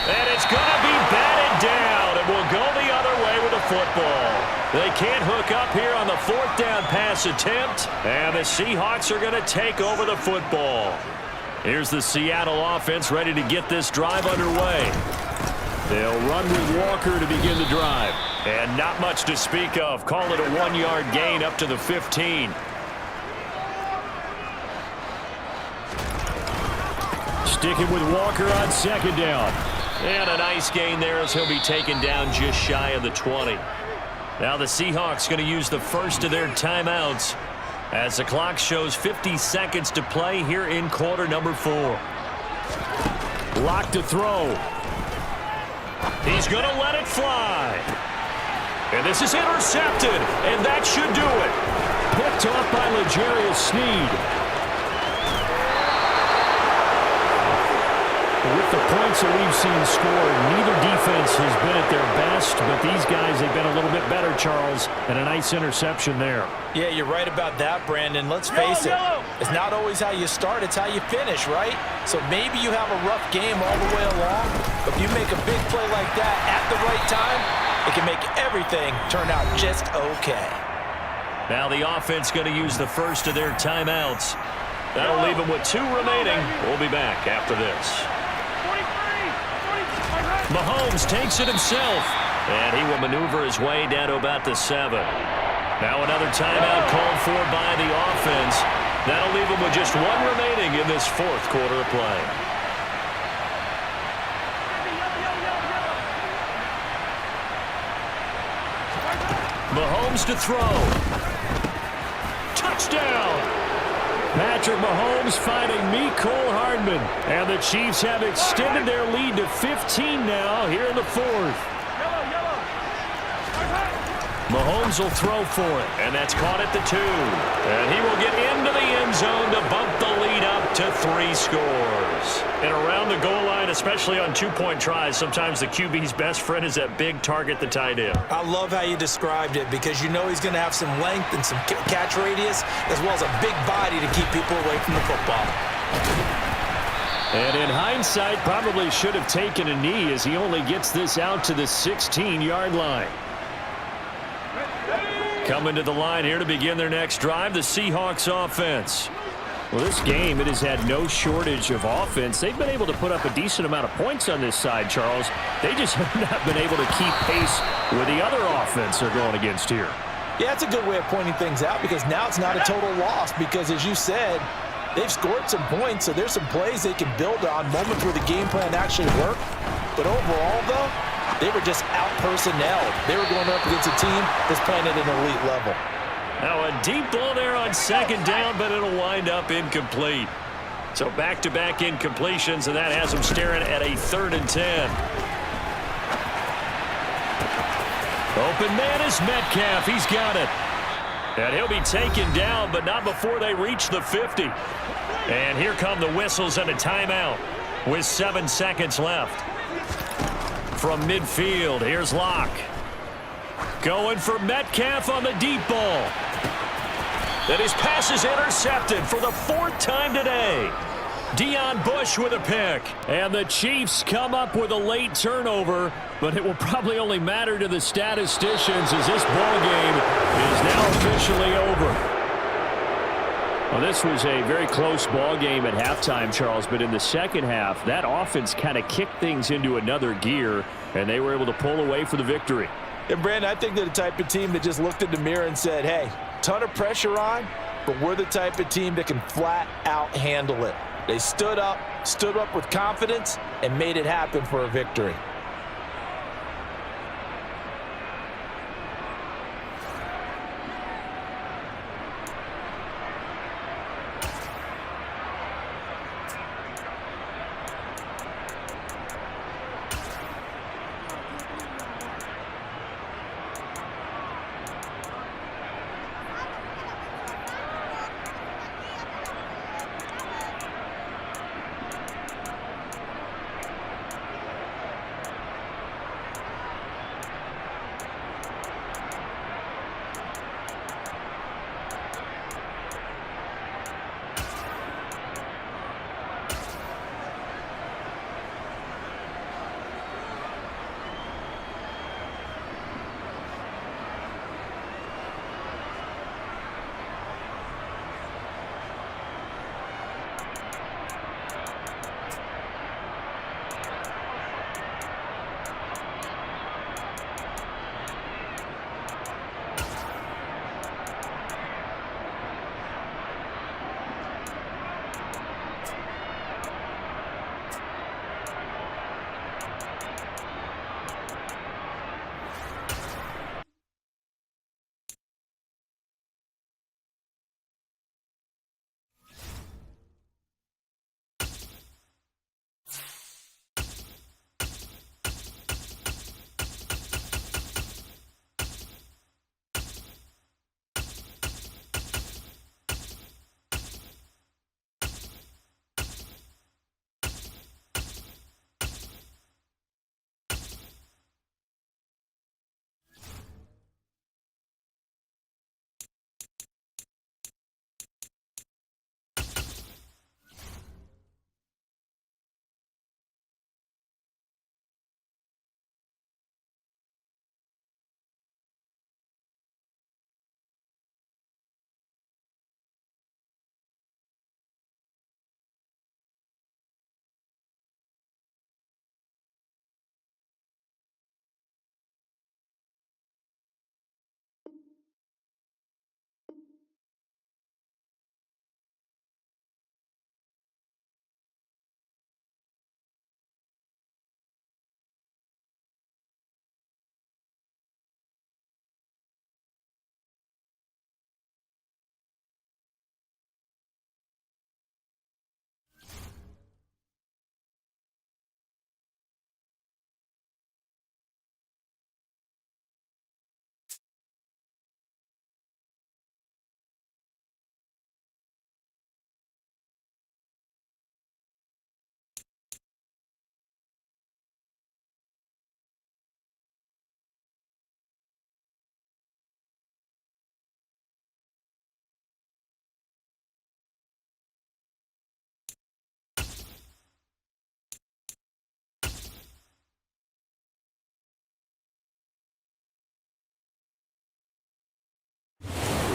And it's going to be batted down. It will go the other way with the football. They can't hook up here on the 4th down pass attempt. And the Seahawks are going to take over the football. Here's the Seattle offense ready to get this drive underway. They'll run with Walker to begin the drive. And not much to speak of. Call it a 1-yard gain up to the 15. Sticking with Walker on 2nd down. And a nice gain there as he'll be taken down just shy of the 20. Now the Seahawks going to use the first of their timeouts as the clock shows 50 seconds to play here in quarter number 4. Lock to throw. He's going to let it fly. And this is intercepted, and that should do it. Picked off by L'Jarius Sneed. With the points that we've seen scored, neither defense has been at their best, but these guys have been a little bit better, Charles, and a nice interception there. Yeah, you're right about that, Brandon. Let's face it. It's not always how you start, it's how you finish, right? So maybe you have a rough game all the way along, but if you make a big play like that at the right time, it can make everything turn out just okay. Now the offense going to use the first of their timeouts. That'll leave them with 2 remaining. We'll be back after this. Mahomes takes it himself, and he will maneuver his way down to about the 7. Now another timeout called for by the offense. That'll leave him with just 1 remaining in this 4th quarter of play. Mahomes to throw. Touchdown! Patrick Mahomes finding Mecole Hardman. And the Chiefs have extended their lead to 15 now here in the 4th. Mahomes will throw for it, and that's caught at the 2. And he will get into the end zone to bump the lead up to 3 scores. And around the goal line, especially on 2-point tries, sometimes the QB's best friend is that big target, the tight end. I love how you described it because you know he's going to have some length and some catch radius as well as a big body to keep people away from the football. And in hindsight, probably should have taken a knee as he only gets this out to the 16-yard line. Coming to the line here to begin their next drive, the Seahawks offense. Well, this game, it has had no shortage of offense. They've been able to put up a decent amount of points on this side, Charles. They just have not been able to keep pace with the other offense they're going against here. Yeah, that's a good way of pointing things out because now it's not a total loss because, as you said, they've scored some points, so there's some plays they can build on, moments where the game plan actually worked. But overall, though, They were just out-personnelled. They were going up against a team that's playing at an elite level. Now a deep ball there on second down, but it'll wind up incomplete. So back-to-back incompletions, and that has them staring at a 3rd and 10. Open man is Metcalf. He's got it. And he'll be taken down, but not before they reach the 50. And here come the whistles and a timeout with 7 seconds left. From midfield, here's Locke. Going for Metcalf on the deep ball. And his pass is intercepted for the 4th time today. Deion Bush with a pick. And the Chiefs come up with a late turnover, but it will probably only matter to the statisticians as this ball game is now officially over. Well, this was a very close ball game at halftime, Charles, but in the second half, that offense kind of kicked things into another gear, and they were able to pull away for the victory. And, Brandon, I think they're the type of team that just looked in the mirror and said, hey, ton of pressure on, but we're the type of team that can flat out handle it. They stood up with confidence, and made it happen for a victory.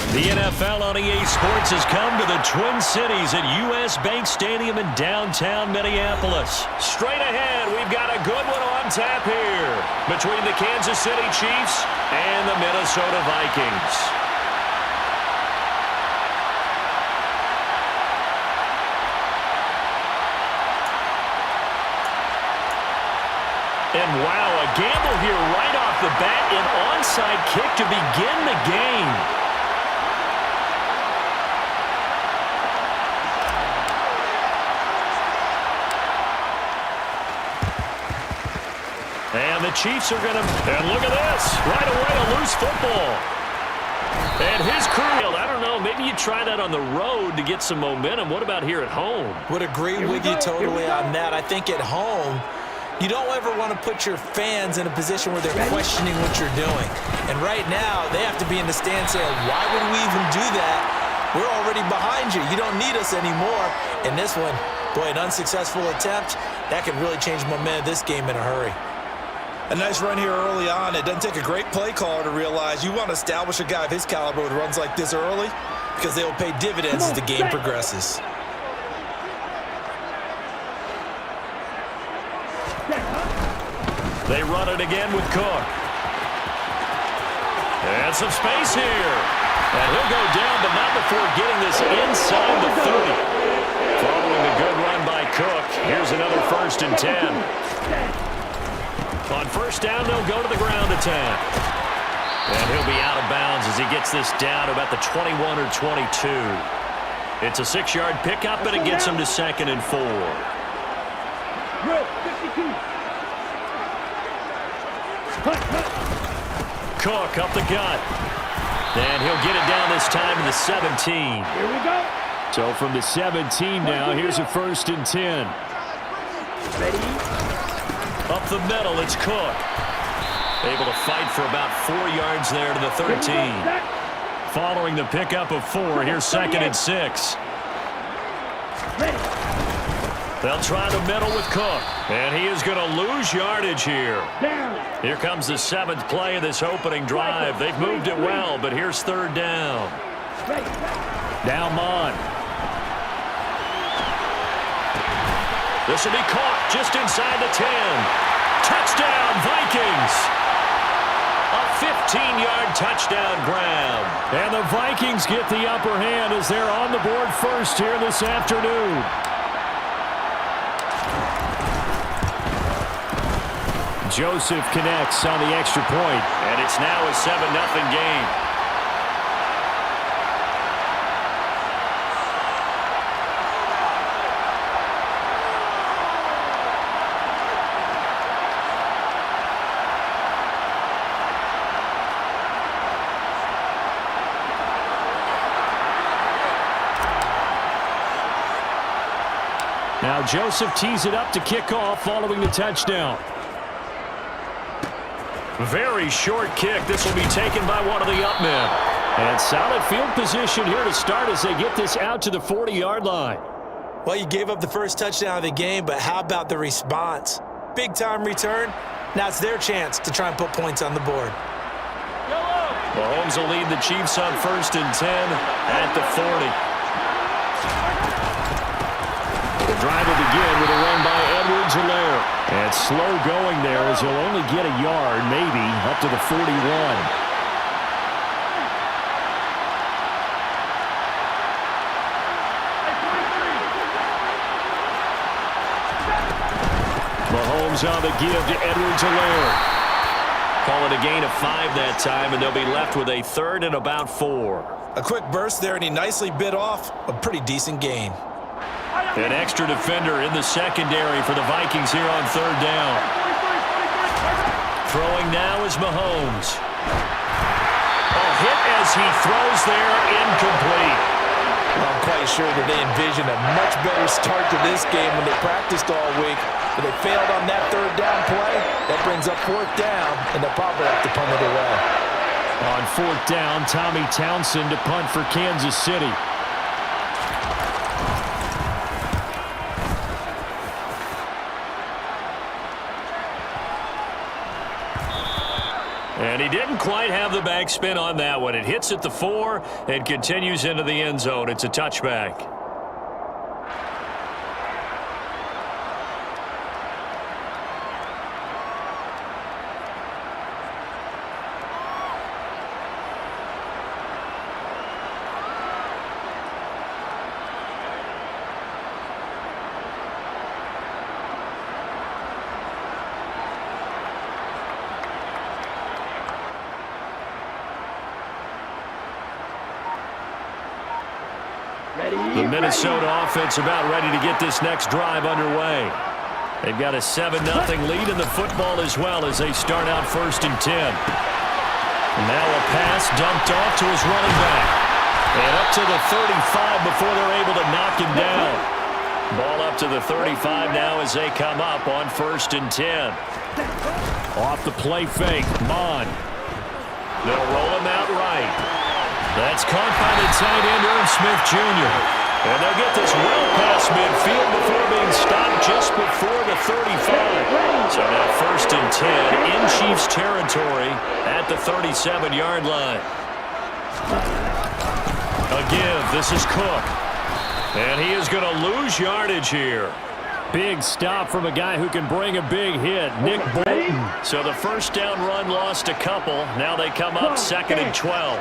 The NFL on EA Sports has come to the Twin Cities at US Bank Stadium in downtown Minneapolis. Straight ahead, we've got a good one on tap here between the Kansas City Chiefs and the Minnesota Vikings. And wow, a gamble here right off the bat, an onside kick to begin the game. And the Chiefs are going to, and look at this, right away a loose football. And his crew, I don't know, maybe you try that on the road to get some momentum. What about here at home? Would agree with you totally on that. I think at home, you don't ever want to put your fans in a position where they're questioning what you're doing. And right now, they have to be in the stand saying, why would we even do that? We're already behind you. You don't need us anymore. And this one, boy, an unsuccessful attempt, that could really change the momentum of this game in a hurry. A nice run here early on. It doesn't take a great play caller to realize you want to establish a guy of his caliber with runs like this early because they will pay dividends as the game progresses. They run it again with Cook. And some space here. And he'll go down, but not before getting this inside the 30. Following a good run by Cook, here's another 1st and 10. On 1st down, they'll go to the ground attack. And he'll be out of bounds as he gets this down to about the 21 or 22. It's a 6-yard pickup, and it gets him to 2nd and 4. Cook up the gut. And he'll get it down this time to the 17. Here we go. So from the 17 now, here's a 1st and 10. Ready? Up the middle, it's Cook. Able to fight for about 4 yards there to the 13. Following the pickup of 4, here's 2nd and 6. They'll try the middle with Cook. And he is going to lose yardage here. Here comes the 7th play of this opening drive. They've moved it well, but here's 3rd down. Now Mon. This will be caught just inside the 10. Touchdown, Vikings. A 15-yard touchdown grab. And the Vikings get the upper hand as they're on the board first here this afternoon. Joseph connects on the extra point. And it's now a 7-0 game. Now Joseph tees it up to kick off following the touchdown. Very short kick. This will be taken by one of the up men. And solid field position here to start as they get this out to the 40-yard line. Well, you gave up the first touchdown of the game, but how about the response? Big-time return. Now it's their chance to try and put points on the board. Mahomes will lead the Chiefs on 1st and 10 at the 40. The drive will begin with a run by Edwards-Helaire. And slow going there as he'll only get a yard, maybe, up to the 41. Mahomes on the give to Edwards-Helaire. Call it a gain of 5 that time, and they'll be left with a 3rd and about 4. A quick burst there, and he nicely bit off a pretty decent gain. An extra defender in the secondary for the Vikings here on 3rd down. Throwing now is Mahomes. A hit as he throws there, incomplete. I'm quite sure that they envisioned a much better start to this game when they practiced all week. But they failed on that 3rd down play. That brings up 4th down, and they'll probably have to punt it away. On 4th down, Tommy Townsend to punt for Kansas City. And he didn't quite have the backspin on that one. It hits at the 4 and continues into the end zone. It's a touchback. The Minnesota offense about ready to get this next drive underway. They've got a 7-0 lead in the football as well as they start out 1st and 10. And now a pass dumped off to his running back. And up to the 35 before they're able to knock him down. Ball up to the 35 now as they come up on 1st and 10. Off the play fake, Mon. They'll roll him out right. That's caught by the tight end, Irv Smith Jr. And they'll get this well past midfield before being stopped just before the 35. So now 1st and 10 in Chiefs territory at the 37-yard line. A give. This is Cook. And he is going to lose yardage here. Big stop from a guy who can bring a big hit, Nick Bolton. So the first down run lost a couple. Now they come up 2nd and 12.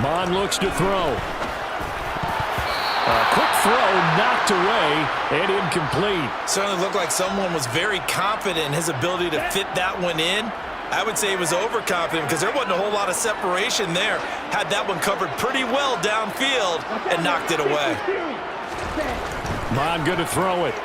Mon looks to throw. A quick throw knocked away and incomplete. Certainly looked like someone was very confident in his ability to fit that one in. I would say he was overconfident because there wasn't a whole lot of separation there. Had that one covered pretty well downfield and knocked it away. Mon good to throw it.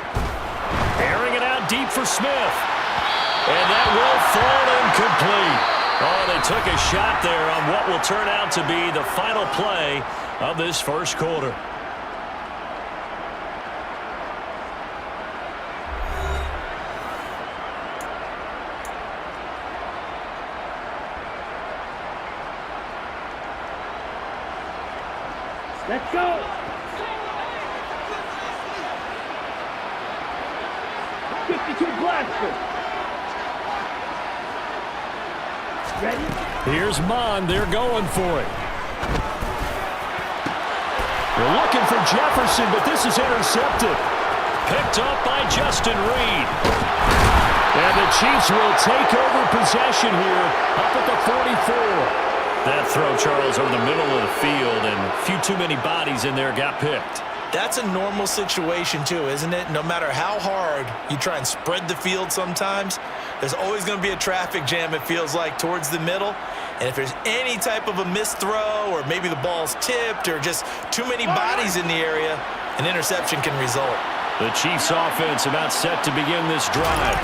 Airing it out deep for Smith. And that will fall incomplete. Oh, they took a shot there on what will turn out to be the final play of this first quarter. Let's go. Blaster. Ready? Here's Mon. They're going for it. They're looking for Jefferson, but this is intercepted. Picked up by Justin Reed. And the Chiefs will take over possession here up at the 44. That throw, Charles, over the middle of the field, and a few too many bodies in there got picked. That's a normal situation too, isn't it? No matter how hard you try and spread the field sometimes, there's always going to be a traffic jam, it feels like, towards the middle. And if there's any type of a missed throw or maybe the ball's tipped or just too many bodies in the area, an interception can result. The Chiefs offense about set to begin this drive.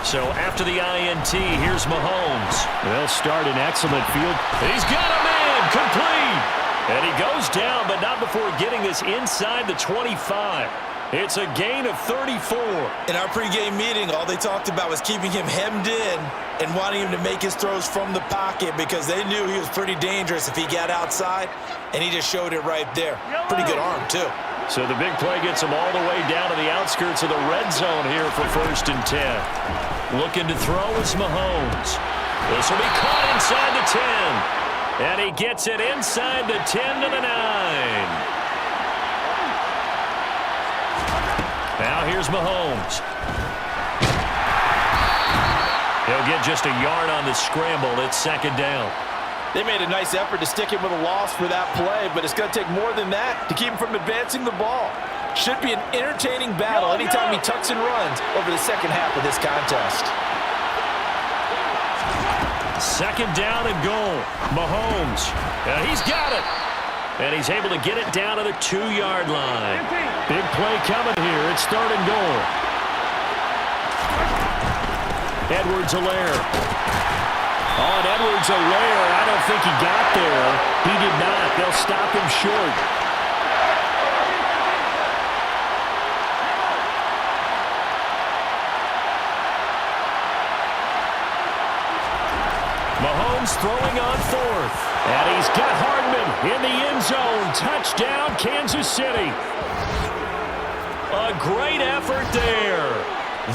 So after the INT, here's Mahomes. They'll start an excellent field. He's got a man, complete. And he goes down, but not before getting this inside the 25. It's a gain of 34. In our pregame meeting, all they talked about was keeping him hemmed in and wanting him to make his throws from the pocket because they knew he was pretty dangerous if he got outside, and he just showed it right there. Pretty good arm, too. So the big play gets him all the way down to the outskirts of the red zone here for 1st and 10. Looking to throw is Mahomes. This will be caught inside the 10. And he gets it inside the 10 to the 9. Now here's Mahomes. He'll get just a yard on the scramble. It's 2nd down. They made a nice effort to stick him with a loss for that play, but it's going to take more than that to keep him from advancing the ball. Should be an entertaining battle anytime he tucks and runs over the second half of this contest. 2nd down and goal. Mahomes. He's got it. And he's able to get it down to the 2-yard line. Big play coming here. It's 3rd and goal. Edwards-Helaire. On Edwards-Helaire, I don't think he got there. He did not. They'll stop him short. Mahomes throwing on 4th. And he's got Hardman in the end zone. Touchdown, Kansas City. A great effort there.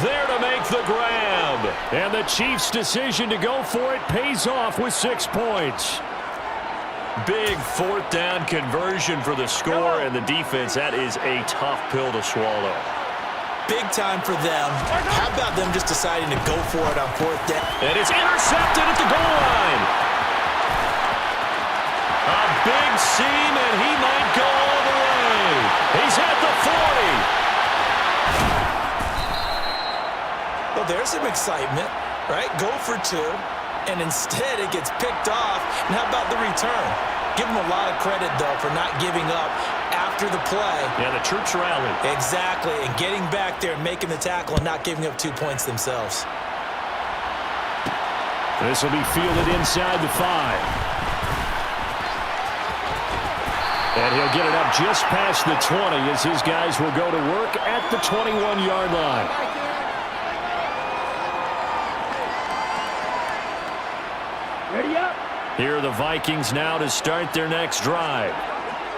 There to make the grab. And the Chiefs' decision to go for it pays off with 6 points. Big 4th down conversion for the score, and the defense, that is a tough pill to swallow. Big time for them. How about them just deciding to go for it on 4th down? And it's intercepted at the goal line. A big seam, and he might go all the way. He's at the 40. Well, there's some excitement, right? Go for 2. and instead it gets picked off. And how about the return? Give them a lot of credit, though, for not giving up after the play. Yeah, the troops rallied. Exactly, and getting back there and making the tackle and not giving up 2 points themselves. This will be fielded inside the 5. And he'll get it up just past the 20 as his guys will go to work at the 21-yard line. Ready up. Here are the Vikings now to start their next drive.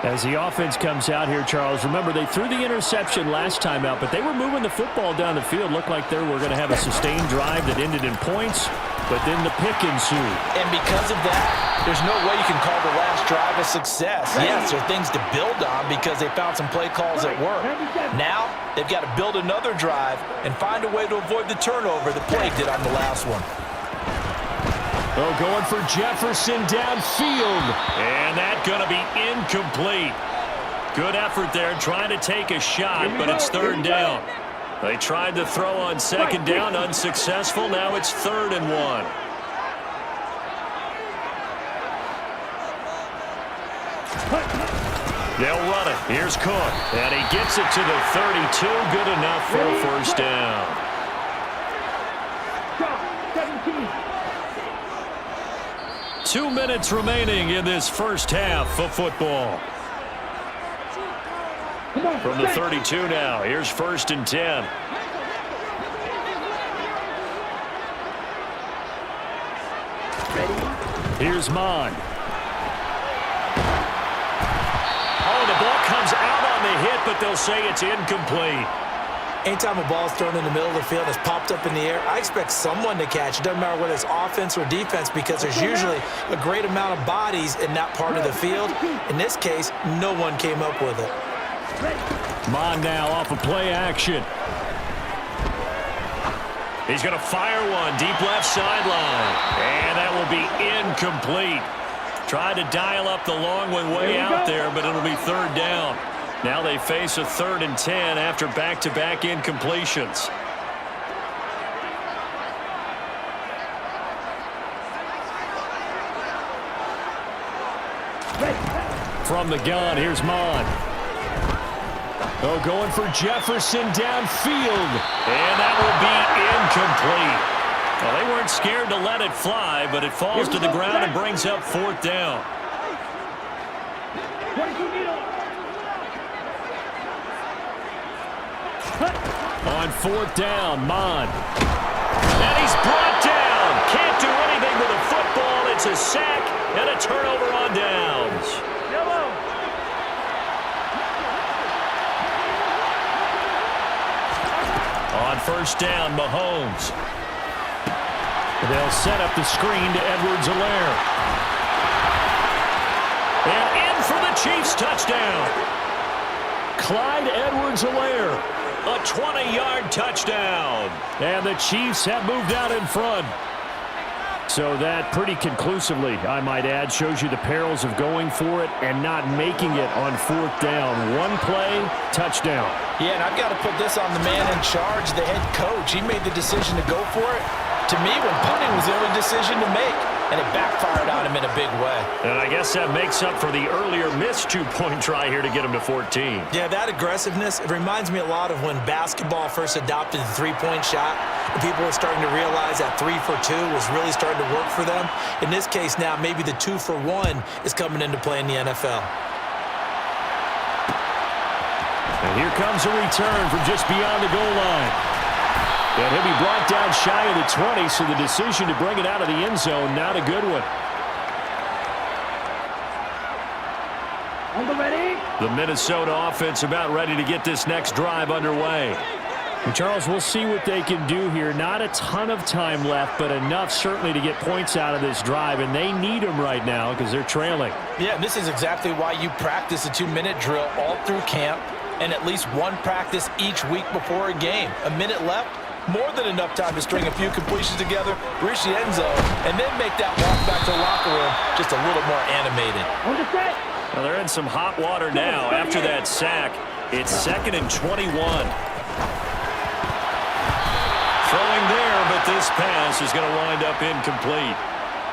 As the offense comes out here, Charles, remember they threw the interception last time out, but they were moving the football down the field. Looked like they were going to have a sustained drive that ended in points, but then the pick ensued. And because of that, there's no way you can call the last drive a success. Yes, there are things to build on because they found some play calls that work. Now, they've got to build another drive and find a way to avoid the turnover the play did on the last one. Oh, going for Jefferson downfield. And that's going to be incomplete. Good effort there trying to take a shot, but it's third down. They tried to throw on second down, unsuccessful. Now it's 3rd and 1. They'll run it. Here's Cook. And he gets it to the 32. Good enough for a first down. 17. 2 minutes remaining in this first half of football. From the 32 now, here's 1st and 10. Here's Mon. Oh, the ball comes out on the hit, but they'll say it's incomplete. Anytime a ball's thrown in the middle of the field and it's popped up in the air, I expect someone to catch. It doesn't matter whether it's offense or defense because there's usually a great amount of bodies in that part of the field. In this case, no one came up with it. Mon now off of play action. He's going to fire one deep left sideline. And that will be incomplete. Tried to dial up the long one way out there, but it'll be 3rd down. Now they face a 3rd and 10 after back-to-back incompletions. From the gun, here's Mon. Oh, going for Jefferson downfield. And that will be incomplete. Well, they weren't scared to let it fly, but it falls to the ground and brings up 4th down. On 4th down, Mon. And he's brought down. Can't do anything with a football. It's a sack and a turnover on downs. On 1st down, Mahomes. They'll set up the screen to Edwards-Helaire. And in for the Chiefs touchdown. Clyde Edwards-Helaire. A 20-yard touchdown. And the Chiefs have moved out in front. So that pretty conclusively, I might add, shows you the perils of going for it and not making it on 4th down. One play, touchdown. Yeah, and I've got to put this on the man in charge, the head coach. He made the decision to go for it. To me, when punting was the only decision to make, and it backfired on him in a big way. And I guess that makes up for the earlier missed 2-point try here to get him to 14. Yeah, that aggressiveness, it reminds me a lot of when basketball first adopted the 3-point shot, and people were starting to realize that 3 for 2 was really starting to work for them. In this case now, maybe the 2 for 1 is coming into play in the NFL. And here comes a return from just beyond the goal line. And he'll be brought down shy of the 20, so the decision to bring it out of the end zone, not a good one. On the ready. The Minnesota offense about ready to get this next drive underway. And Charles, we'll see what they can do here. Not a ton of time left, but enough certainly to get points out of this drive, and they need them right now because they're trailing. Yeah, and this is exactly why you practice a 2-minute drill all through camp and at least one practice each week before a game. A minute left, more than enough time to string a few completions together, reach the end zone, and then make that walk back to the locker room just a little more animated. On the set. Well, they're in some hot water now after that sack. It's 2nd and 21. Throwing there, but this pass is going to wind up incomplete.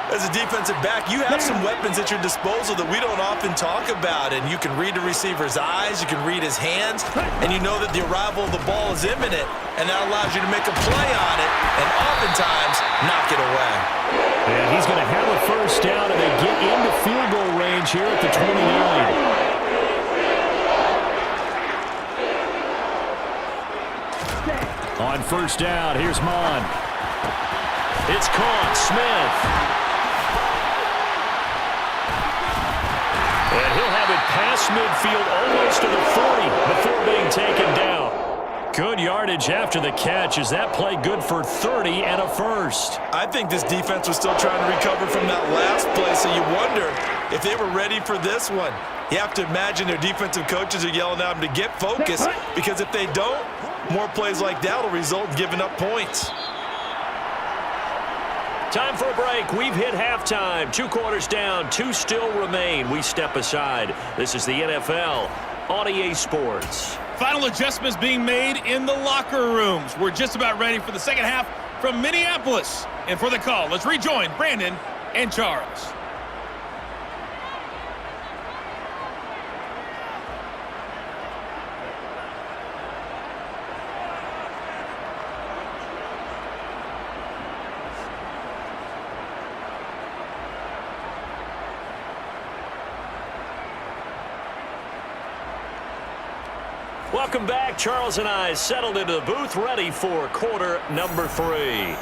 As a defensive back, you have some weapons at your disposal that we don't often talk about, and you can read the receiver's eyes, you can read his hands, and you know that the arrival of the ball is imminent, and that allows you to make a play on it and oftentimes knock it away. And he's going to have a first down, and they get into field goal range here at the 29. On first down, here's Mon. It's caught. Smith. And he'll have it past midfield almost to the 40 before being taken down. Good yardage after the catch. Is that play good for 30 and a first? I think this defense was still trying to recover from that last play, so you wonder if they were ready for this one. You have to imagine their defensive coaches are yelling at them to get focused, because if they don't, more plays like that will result in giving up points. Time for a break. We've hit halftime. 2 quarters down, 2 still remain. We step aside. This is the NFL on EA Sports. Final adjustments being made in the locker rooms. We're just about ready for the second half from Minneapolis. And for the call, let's rejoin Brandon and Charles. Welcome back. Charles and I settled into the booth, ready for quarter number 3.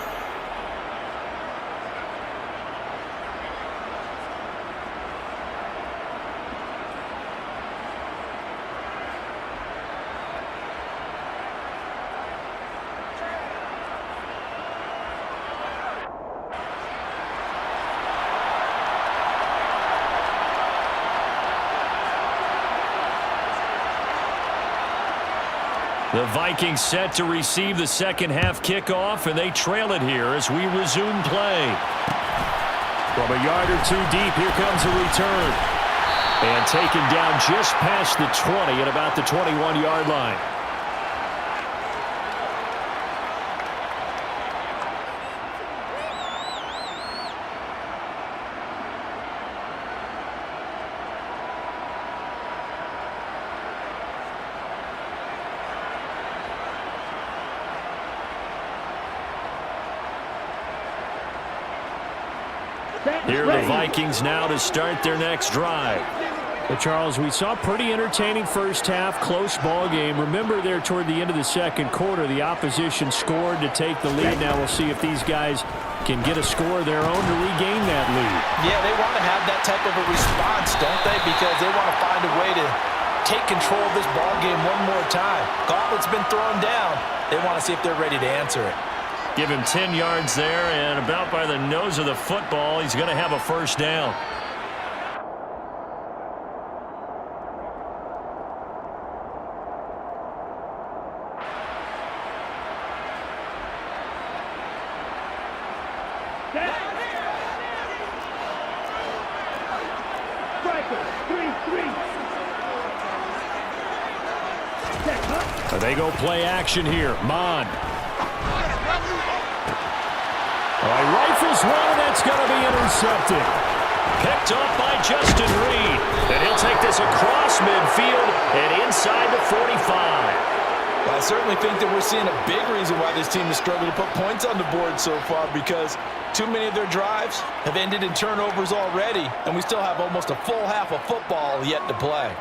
The Vikings set to receive the second half kickoff, and they trail it here as we resume play. From a yard or 2 deep, here comes a return. And taken down just past the 20 at about the 21-yard line. Here are the Vikings now to start their next drive. Well, Charles, we saw a pretty entertaining first half, close ball game. Remember there toward the end of the second quarter, the opposition scored to take the lead. Now we'll see if these guys can get a score of their own to regain that lead. Yeah, they want to have that type of a response, don't they? Because they want to find a way to take control of this ball game one more time. Gauntlet's been thrown down. They want to see if they're ready to answer it. Give him 10 yards there, and about by the nose of the football, he's going to have a first down. They go play action here. Mon. Rifles one, and that's going to be intercepted. Picked up by Justin Reed. And he'll take this across midfield and inside the 45. Well, I certainly think that we're seeing a big reason why this team is struggling to put points on the board so far, because too many of their drives have ended in turnovers already, and we still have almost a full half of football yet to play.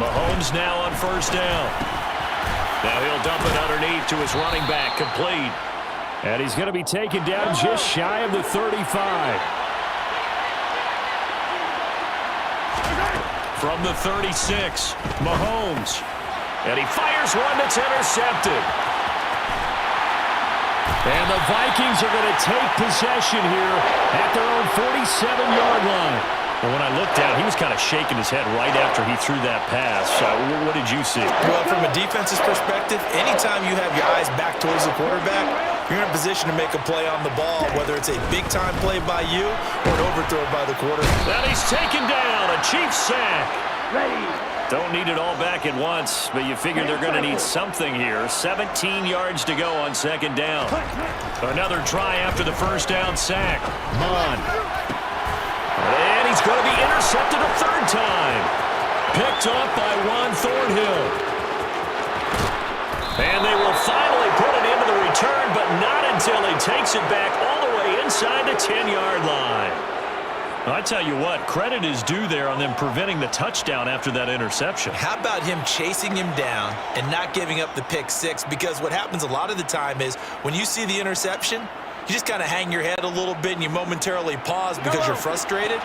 Mahomes now on first down. Now he'll dump it underneath to his running back, complete. And he's going to be taken down just shy of the 35. From the 36, Mahomes. And he fires one that's intercepted. And the Vikings are going to take possession here at their own 47-yard line. Well, when I looked down, he was kind of shaking his head right after he threw that pass. What did you see? Well, from a defense's perspective, anytime you have your eyes back towards the quarterback, you're in a position to make a play on the ball, whether it's a big-time play by you or an overthrow by the quarterback. And he's taken down. A Chiefs sack. Ready. Don't need it all back at once, but you figure they're going to need something here. 17 yards to go on second down. Another try after the first down sack. Mon. And he's going to be intercepted a third time. Picked off by Juan Thornhill. And they will finally put it into the return, but not until he takes it back all the way inside the 10-yard line. I tell you what, credit is due there on them preventing the touchdown after that interception. How about him chasing him down and not giving up the pick six? Because what happens a lot of the time is when you see the interception, you just kind of hang your head a little bit and you momentarily pause because you're frustrated.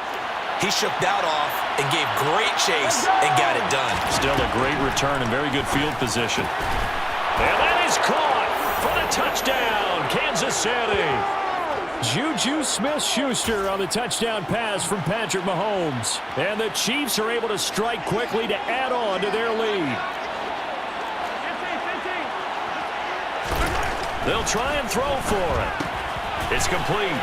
He shook that off and gave great chase and got it done. Still a great return and very good field position. And that is caught for the touchdown, Kansas City. Juju Smith-Schuster on the touchdown pass from Patrick Mahomes. And the Chiefs are able to strike quickly to add on to their lead. They'll try and throw for it. It's complete.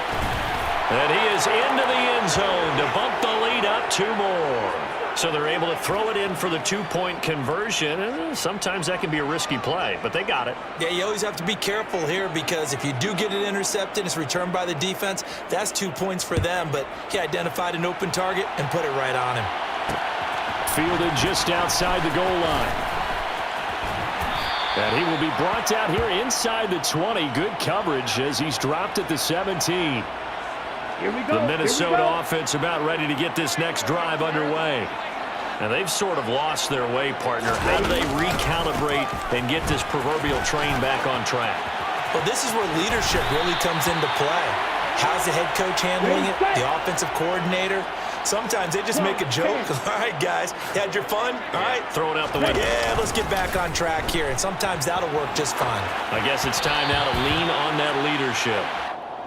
And he is into the end zone to bump the lead up 2 more. So they're able to throw it in for the 2-point conversion. Sometimes that can be a risky play, but they got it. Yeah, you always have to be careful here because if you do get it intercepted, it's returned by the defense, that's 2 points for them. But he identified an open target and put it right on him. Fielded just outside the goal line. And he will be brought down here inside the 20. Good coverage as he's dropped at the 17. Here we go. The Minnesota offense about ready to get this next drive underway. And they've sort of lost their way, partner. How do they recalibrate and get this proverbial train back on track? Well, this is where leadership really comes into play. How's the head coach handling it? The offensive coordinator? Sometimes they just make a joke. All right, guys, you had your fun? All right. Throw it out the window. Yeah, let's get back on track here. And sometimes that'll work just fine. I guess it's time now to lean on that leadership.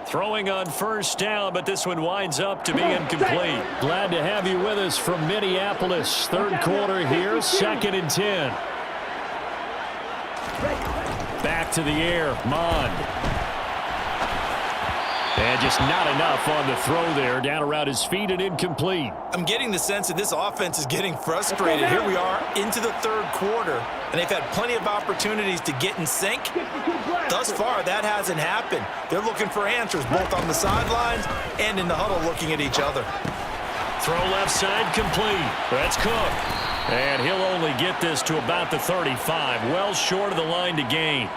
Throwing on first down, but this one winds up to be incomplete. Glad to have you with us from Minneapolis. Third quarter here, 2nd and 10. Back to the air, Mond. And just not enough on the throw there. Down around his feet and incomplete. I'm getting the sense that this offense is getting frustrated. Here we are into the third quarter, and they've had plenty of opportunities to get in sync. Thus far, that hasn't happened. They're looking for answers both on the sidelines and in the huddle looking at each other. Throw left side complete. That's Cook. And he'll only get this to about the 35. Well short of the line to gain.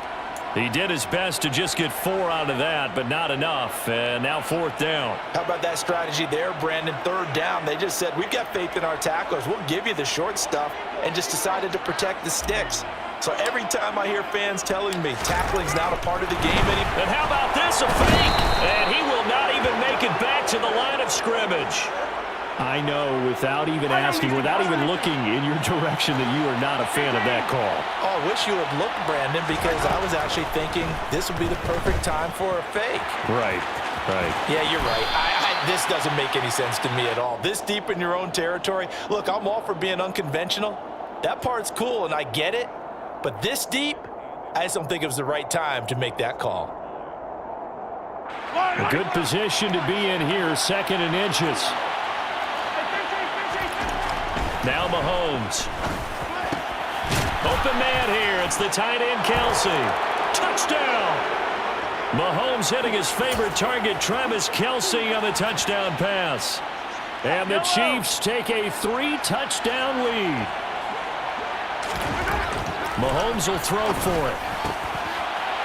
He did his best to just get 4 out of that, but not enough. And now 4th down. How about that strategy there, Brandon? 3rd down. They just said, we've got faith in our tacklers. We'll give you the short stuff, and just decided to protect the sticks. So every time I hear fans telling me tackling's not a part of the game anymore. And how about this? A fake. And he will not even make it back to the line of scrimmage. I know, without even asking, without even looking in your direction, that you are not a fan of that call. Oh, I wish you would look, Brandon, because I was actually thinking this would be the perfect time for a fake. Right. Yeah, you're right. This doesn't make any sense to me at all. This deep in your own territory. Look, I'm all for being unconventional. That part's cool, and I get it. But this deep, I just don't think it was the right time to make that call. A good position to be in here, 2nd and inches. Now Mahomes. Open man here. It's the tight end, Kelsey. Touchdown! Mahomes hitting his favorite target, Travis Kelsey, on the touchdown pass. And the Chiefs take a 3-touchdown lead. Mahomes will throw for it.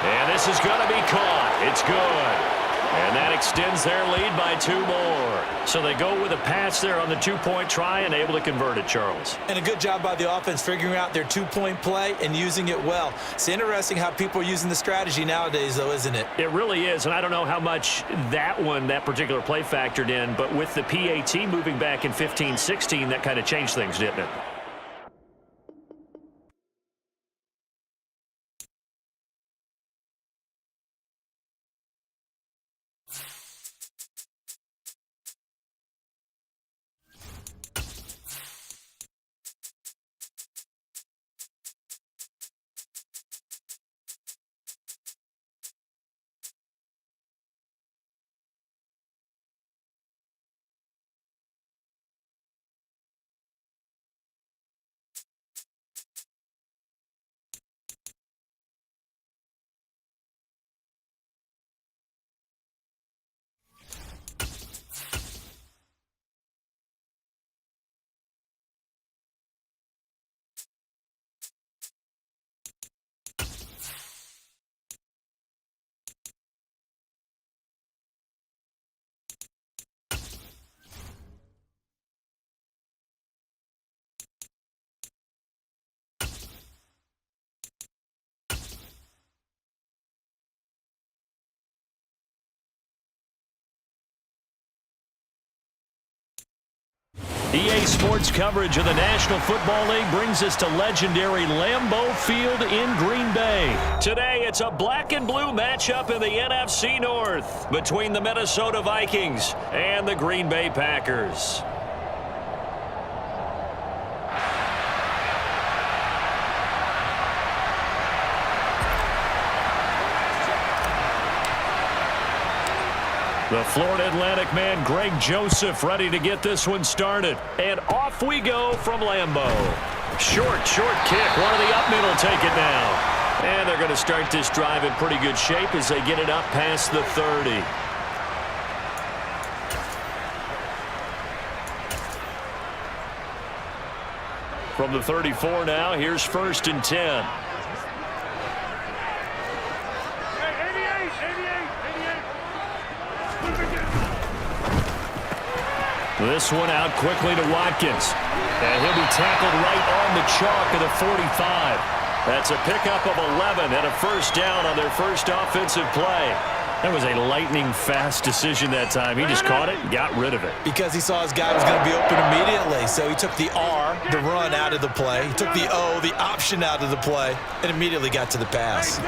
And this is going to be caught. It's good. And that extends their lead by 2 more. So they go with a pass there on the 2-point try and able to convert it, Charles. And a good job by the offense figuring out their 2-point play and using it well. It's interesting how people are using the strategy nowadays, though, isn't it? It really is, and I don't know how much that particular play factored in, but with the PAT moving back in 15-16, that kind of changed things, didn't it? EA Sports coverage of the National Football League brings us to legendary Lambeau Field in Green Bay. Today, it's a black and blue matchup in the NFC North between the Minnesota Vikings and the Green Bay Packers. The Florida Atlantic man, Greg Joseph, ready to get this one started. And off we go from Lambeau. Short kick. One of the up middle take it now. And they're going to start this drive in pretty good shape as they get it up past the 30. From the 34 now, here's 1st and 10. This one out quickly to Watkins. And he'll be tackled right on the chalk of the 45. That's a pickup of 11 and a 1st down on their first offensive play. That was a lightning-fast decision that time. He just caught it and got rid of it. Because he saw his guy was going to be open immediately. So he took the R, the run, out of the play. He took the O, the option, out of the play, and immediately got to the pass.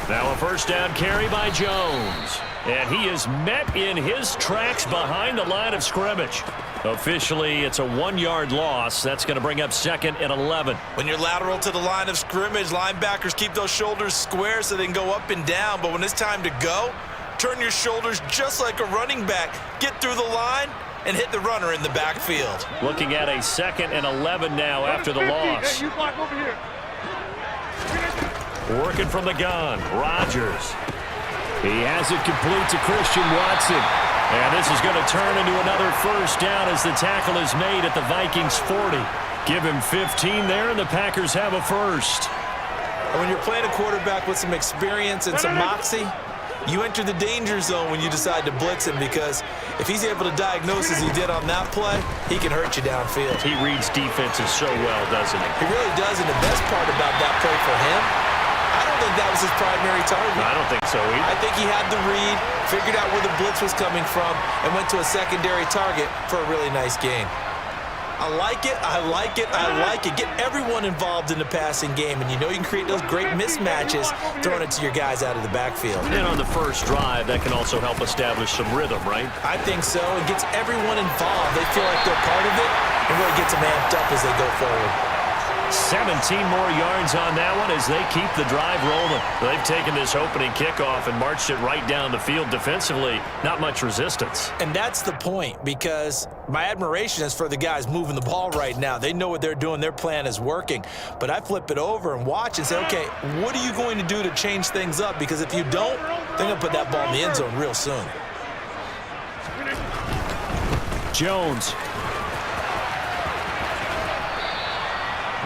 Now a 1st down carry by Jones. And he is met in his tracks behind the line of scrimmage. Officially, it's a 1-yard loss. That's going to bring up 2nd and 11. When you're lateral to the line of scrimmage, linebackers keep those shoulders square so they can go up and down. But when it's time to go, turn your shoulders just like a running back. Get through the line and hit the runner in the backfield. Looking at a 2nd and 11 now after the loss. Hey, you block over here. Working from the gun, Rodgers. He has it complete to Christian Watson. And this is going to turn into another 1st down as the tackle is made at the Vikings 40. Give him 15 there, and the Packers have a 1st. When you're playing a quarterback with some experience and some moxie, you enter the danger zone when you decide to blitz him, because if he's able to diagnose as he did on that play, he can hurt you downfield. He reads defenses so well, doesn't he? He really does, and the best part about that play for him, I don't think that was his primary target. I don't think so either. I think he had the read, figured out where the blitz was coming from, and went to a secondary target for a really nice gain. I like it, I like it, I like it. Get everyone involved in the passing game, and you know you can create those great mismatches throwing it to your guys out of the backfield. And on the first drive, that can also help establish some rhythm, right? I think so. It gets everyone involved. They feel like they're part of it, and really gets them amped up as they go forward. 17 more yards on that one as they keep the drive rolling. They've taken this opening kickoff and marched it right down the field defensively. Not much resistance. And that's the point, because my admiration is for the guys moving the ball right now. They know what they're doing. Their plan is working. But I flip it over and watch and say, okay, what are you going to do to change things up? Because if you don't, they're going to put that ball in the end zone real soon. Jones.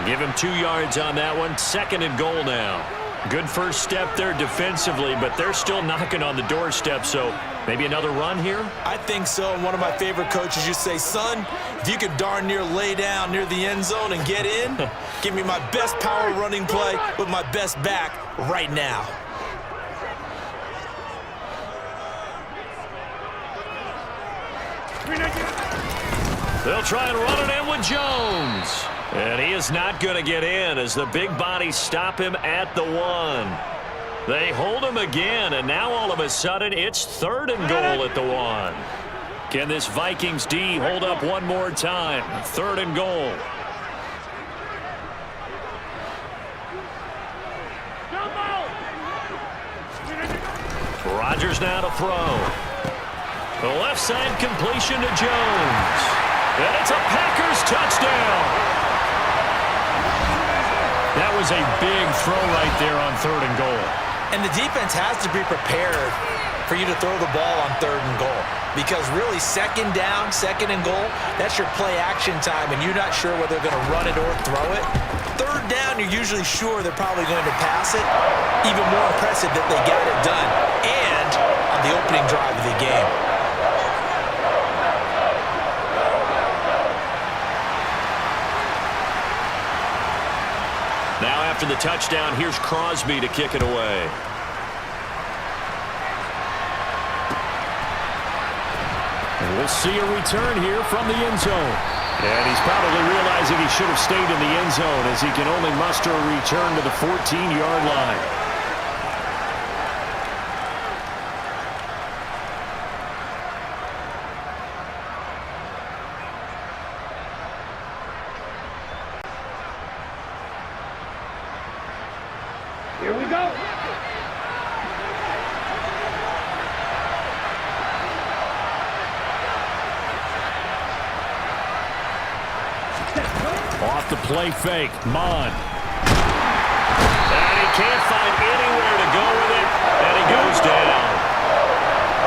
Give him 2 yards on that one. 2nd and goal now. Good first step there defensively, but they're still knocking on the doorstep, so maybe another run here? I think so. And one of my favorite coaches used to say, son, if you can darn near lay down near the end zone and get in, give me my best power running play with my best back right now. They'll try and run it in with Jones. And he is not going to get in as the big bodies stop him at the 1. They hold him again, and now all of a sudden it's 3rd and goal at the 1. Can this Vikings D hold up one more time? 3rd and goal. Rodgers now to throw. The left side completion to Jones. And it's a Packers touchdown. That was a big throw right there on 3rd and goal. And the defense has to be prepared for you to throw the ball on 3rd and goal. Because really, 2nd down, 2nd and goal, that's your play action time, and you're not sure whether they're going to run it or throw it. 3rd down, you're usually sure they're probably going to pass it. Even more impressive that they got it done. And on the opening drive of the game. Now after the touchdown, here's Crosby to kick it away. We'll see a return here from the end zone. And he's probably realizing he should have stayed in the end zone as he can only muster a return to the 14-yard line. Here we go. Off the play fake, Mon. And he can't find anywhere to go with it, and he goes down.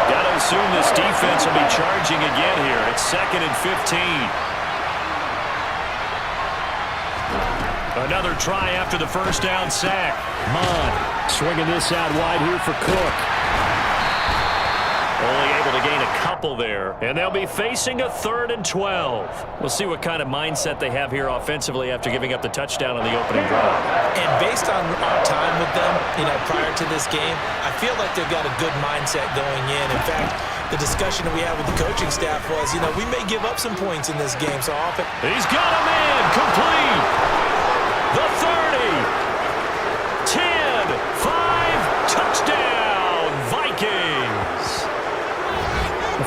Got to assume this defense will be charging again here. It's 2nd and 15. Another try after the first down sack. Mon swinging this out wide here for Cook. Only able to gain a couple there. And they'll be facing a 3rd and 12. We'll see what kind of mindset they have here offensively after giving up the touchdown on the opening drive. And based on our time with them, prior to this game, I feel like they've got a good mindset going in. In fact, the discussion that we had with the coaching staff was, we may give up some points in this game. So often, he's got a man complete. The 30. 10. 5. Touchdown. Vikings.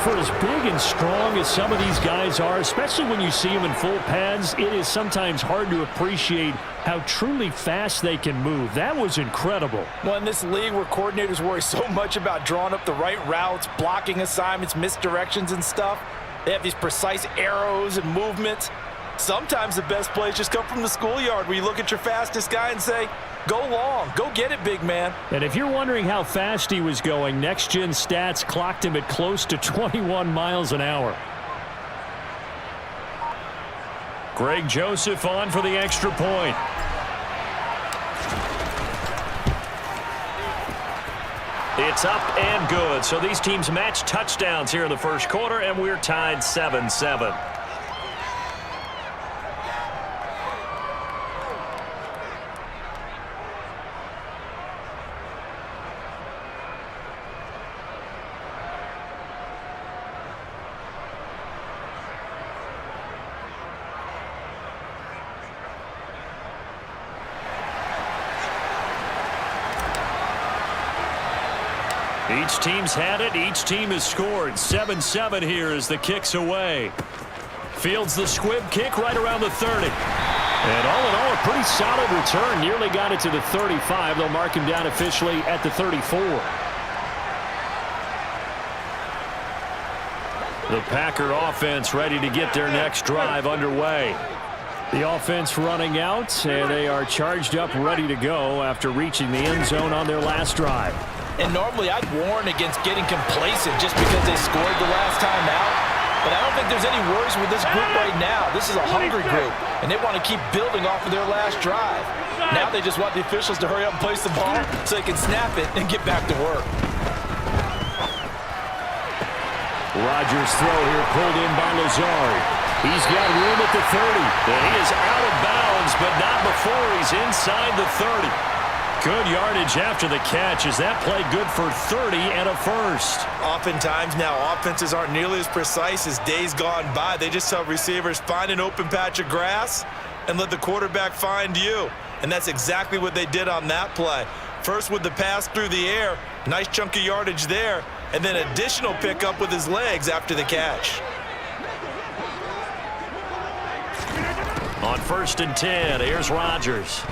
For as big and strong as some of these guys are, especially when you see them in full pads, it is sometimes hard to appreciate how truly fast they can move. That was incredible. Well, in this league where coordinators worry so much about drawing up the right routes, blocking assignments, misdirections and stuff, they have these precise arrows and movements. Sometimes the best plays just come from the schoolyard where you look at your fastest guy and say, go long, go get it, big man. And if you're wondering how fast he was going, Next Gen Stats clocked him at close to 21 miles an hour. Greg Joseph on for the extra point. It's up and good. So these teams match touchdowns here in the first quarter, and we're tied 7-7. Each team's had it. Each team has scored. 7-7 here as the kick's away. Fields the squib kick right around the 30. And all in all, a pretty solid return. Nearly got it to the 35. They'll mark him down officially at the 34. The Packer offense ready to get their next drive underway. The offense running out, and they are charged up, ready to go after reaching the end zone on their last drive. And normally I'd warn against getting complacent just because they scored the last time out. But I don't think there's any worries with this group right now. This is a hungry group, and they want to keep building off of their last drive. Now they just want the officials to hurry up and place the ball so they can snap it and get back to work. Rodgers' throw here pulled in by Lazard. He's got room at the 30. And he is out of bounds, but not before he's inside the 30. Good yardage after the catch as that play good for 30 and a first. Oftentimes now offenses aren't nearly as precise as days gone by. They just tell receivers, find an open patch of grass and let the quarterback find you. And that's exactly what they did on that play. First with the pass through the air, nice chunk of yardage there, and then additional pickup with his legs after the catch. On 1st and 10, here's Rodgers.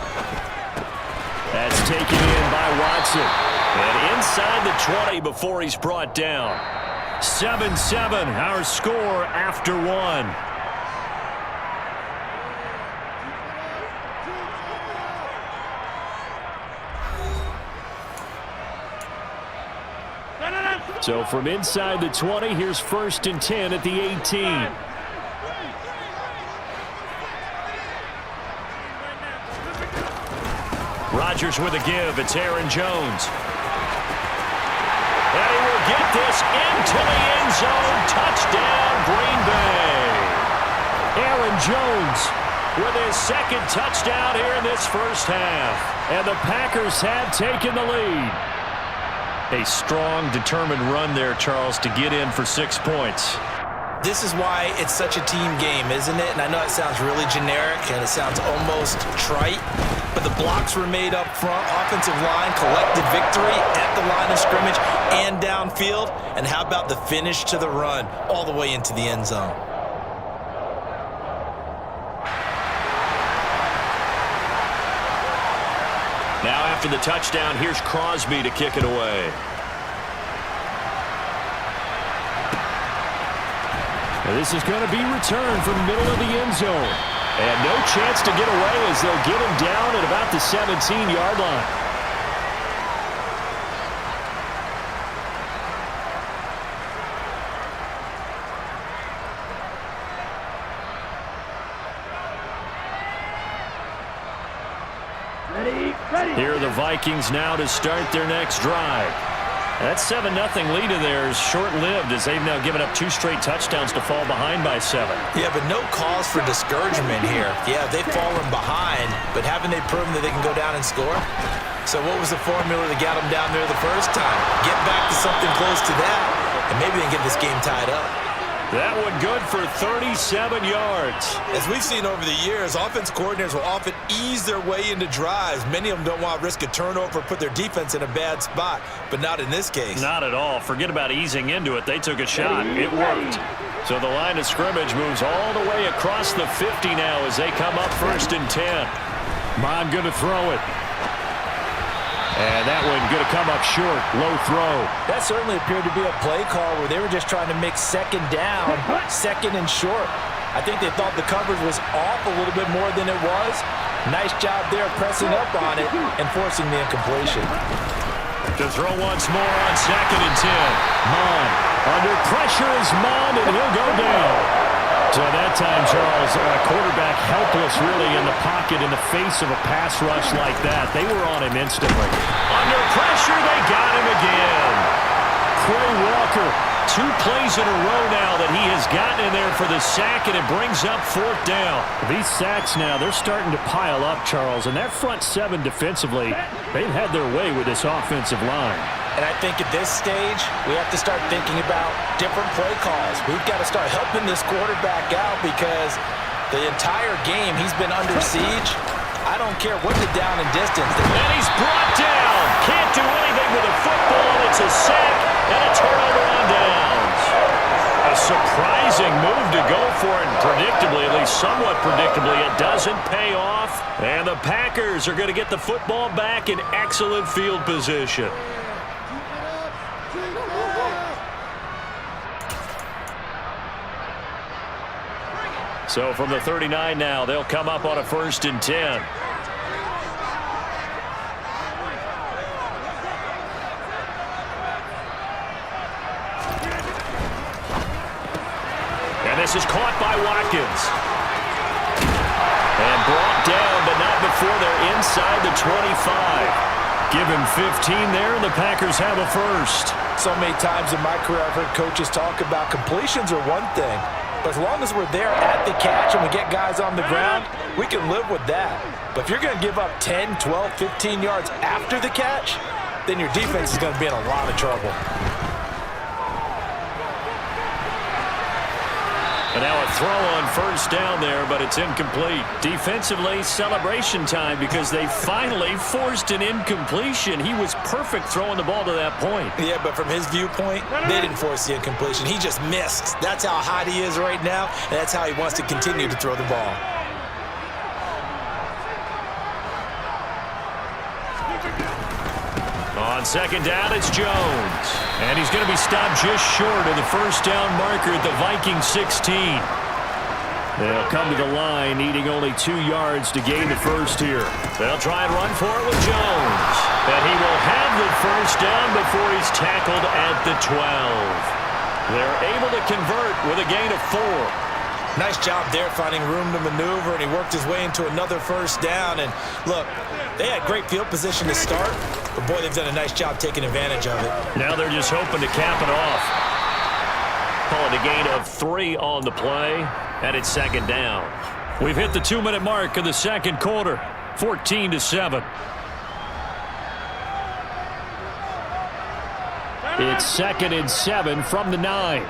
That's taken in by Watson. And inside the 20 before he's brought down. 7-7, our score after one. So from inside the 20, here's 1st and 10 at the 18. Rodgers with a give. It's Aaron Jones. And he will get this into the end zone. Touchdown, Green Bay. Aaron Jones with his second touchdown here in this first half. And the Packers have taken the lead. A strong, determined run there, Charles, to get in for 6 points. This is why it's such a team game, isn't it? And I know it sounds really generic and it sounds almost trite, but the blocks were made up front. Offensive line collected victory at the line of scrimmage and downfield. And how about the finish to the run all the way into the end zone? Now after the touchdown, here's Crosby to kick it away. And this is going to be returned from the middle of the end zone. And no chance to get away as they'll get him down at about the 17-yard line. Here are the Vikings now to start their next drive. That 7-0 lead of theirs short-lived as they've now given up 2 straight touchdowns to fall behind by 7. Yeah, but no cause for discouragement here. Yeah, they've fallen behind, but haven't they proven that they can go down and score? So what was the formula that got them down there the first time? Get back to something close to that, and maybe they can get this game tied up. That one good for 37 yards. As we've seen over the years, offense coordinators will often ease their way into drives. Many of them don't want to risk a turnover or put their defense in a bad spot, but not in this case. Not at all. Forget about easing into it. They took a shot. It worked. So the line of scrimmage moves all the way across the 50 now as they come up 1st and 10. Mon going to throw it. And that one going to come up short. Low throw. That certainly appeared to be a play call where they were just trying to mix second down, second and short. I think they thought the coverage was off a little bit more than it was. Nice job there pressing up on it and forcing the incompletion. To throw once more on 2nd and 10. Mon. Under pressure is Mon, and he'll go down. So that time, Charles, a quarterback helpless really in the pocket in the face of a pass rush like that. They were on him instantly. Under pressure, they got him again. Quay Walker, 2 plays in a row now that he has gotten in there for the sack, and it brings up 4th down. these sacks now, they're starting to pile up, Charles. And that front 7 defensively, they've had their way with this offensive line. And I think at this stage, we have to start thinking about different play calls. We've got to start helping this quarterback out because the entire game he's been under siege. I don't care what the down and distance. And he's brought down. Can't do anything with a football. It's a sack and a turnover on downs. A surprising move to go for it, and predictably, at least somewhat predictably, it doesn't pay off. And the Packers are going to get the football back in excellent field position. So from the 39 now, they'll come up on a 1st and 10. And this is caught by Watkins. And brought down, but not before they're inside the 25. Give him 15 there, and the Packers have a first. So many times in my career, I've heard coaches talk about completions are one thing. But as long as we're there at the catch and we get guys on the ground, we can live with that. But if you're going to give up 10, 12, 15 yards after the catch, then your defense is going to be in a lot of trouble. And now a throw on 1st down there, but it's incomplete. Defensively, celebration time because they finally forced an incompletion. He was perfect throwing the ball to that point. Yeah, but from his viewpoint, they didn't force the incompletion. He just missed. That's how hot he is right now, and that's how he wants to continue to throw the ball. On 2nd down, it's Jones. And he's going to be stopped just short of the 1st down marker at the Vikings 16. They'll come to the line, needing only 2 yards to gain the first here. They'll try and run for it with Jones. And he will have the 1st down before he's tackled at the 12. They're able to convert with a gain of 4. Nice job there finding room to maneuver, and he worked his way into another 1st down. And look, they had great field position to start, but boy, they've done a nice job taking advantage of it. Now they're just hoping to cap it off. Call it a gain of 3 on the play, and it's 2nd down. We've hit the 2-minute mark of the 2nd quarter, 14-7. It's 2nd and 7 from the 9.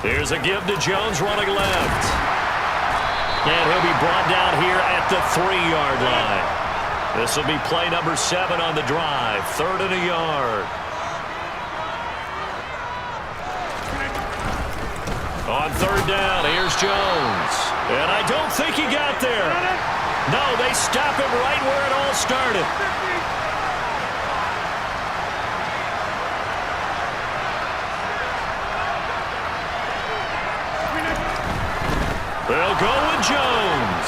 Here's a give to Jones running left. And he'll be brought down here at the 3-yard line. This will be play number 7 on the drive. 3rd and a yard. On 3rd down, here's Jones. And I don't think he got there. No, they stop him right where it all started. They'll go with Jones.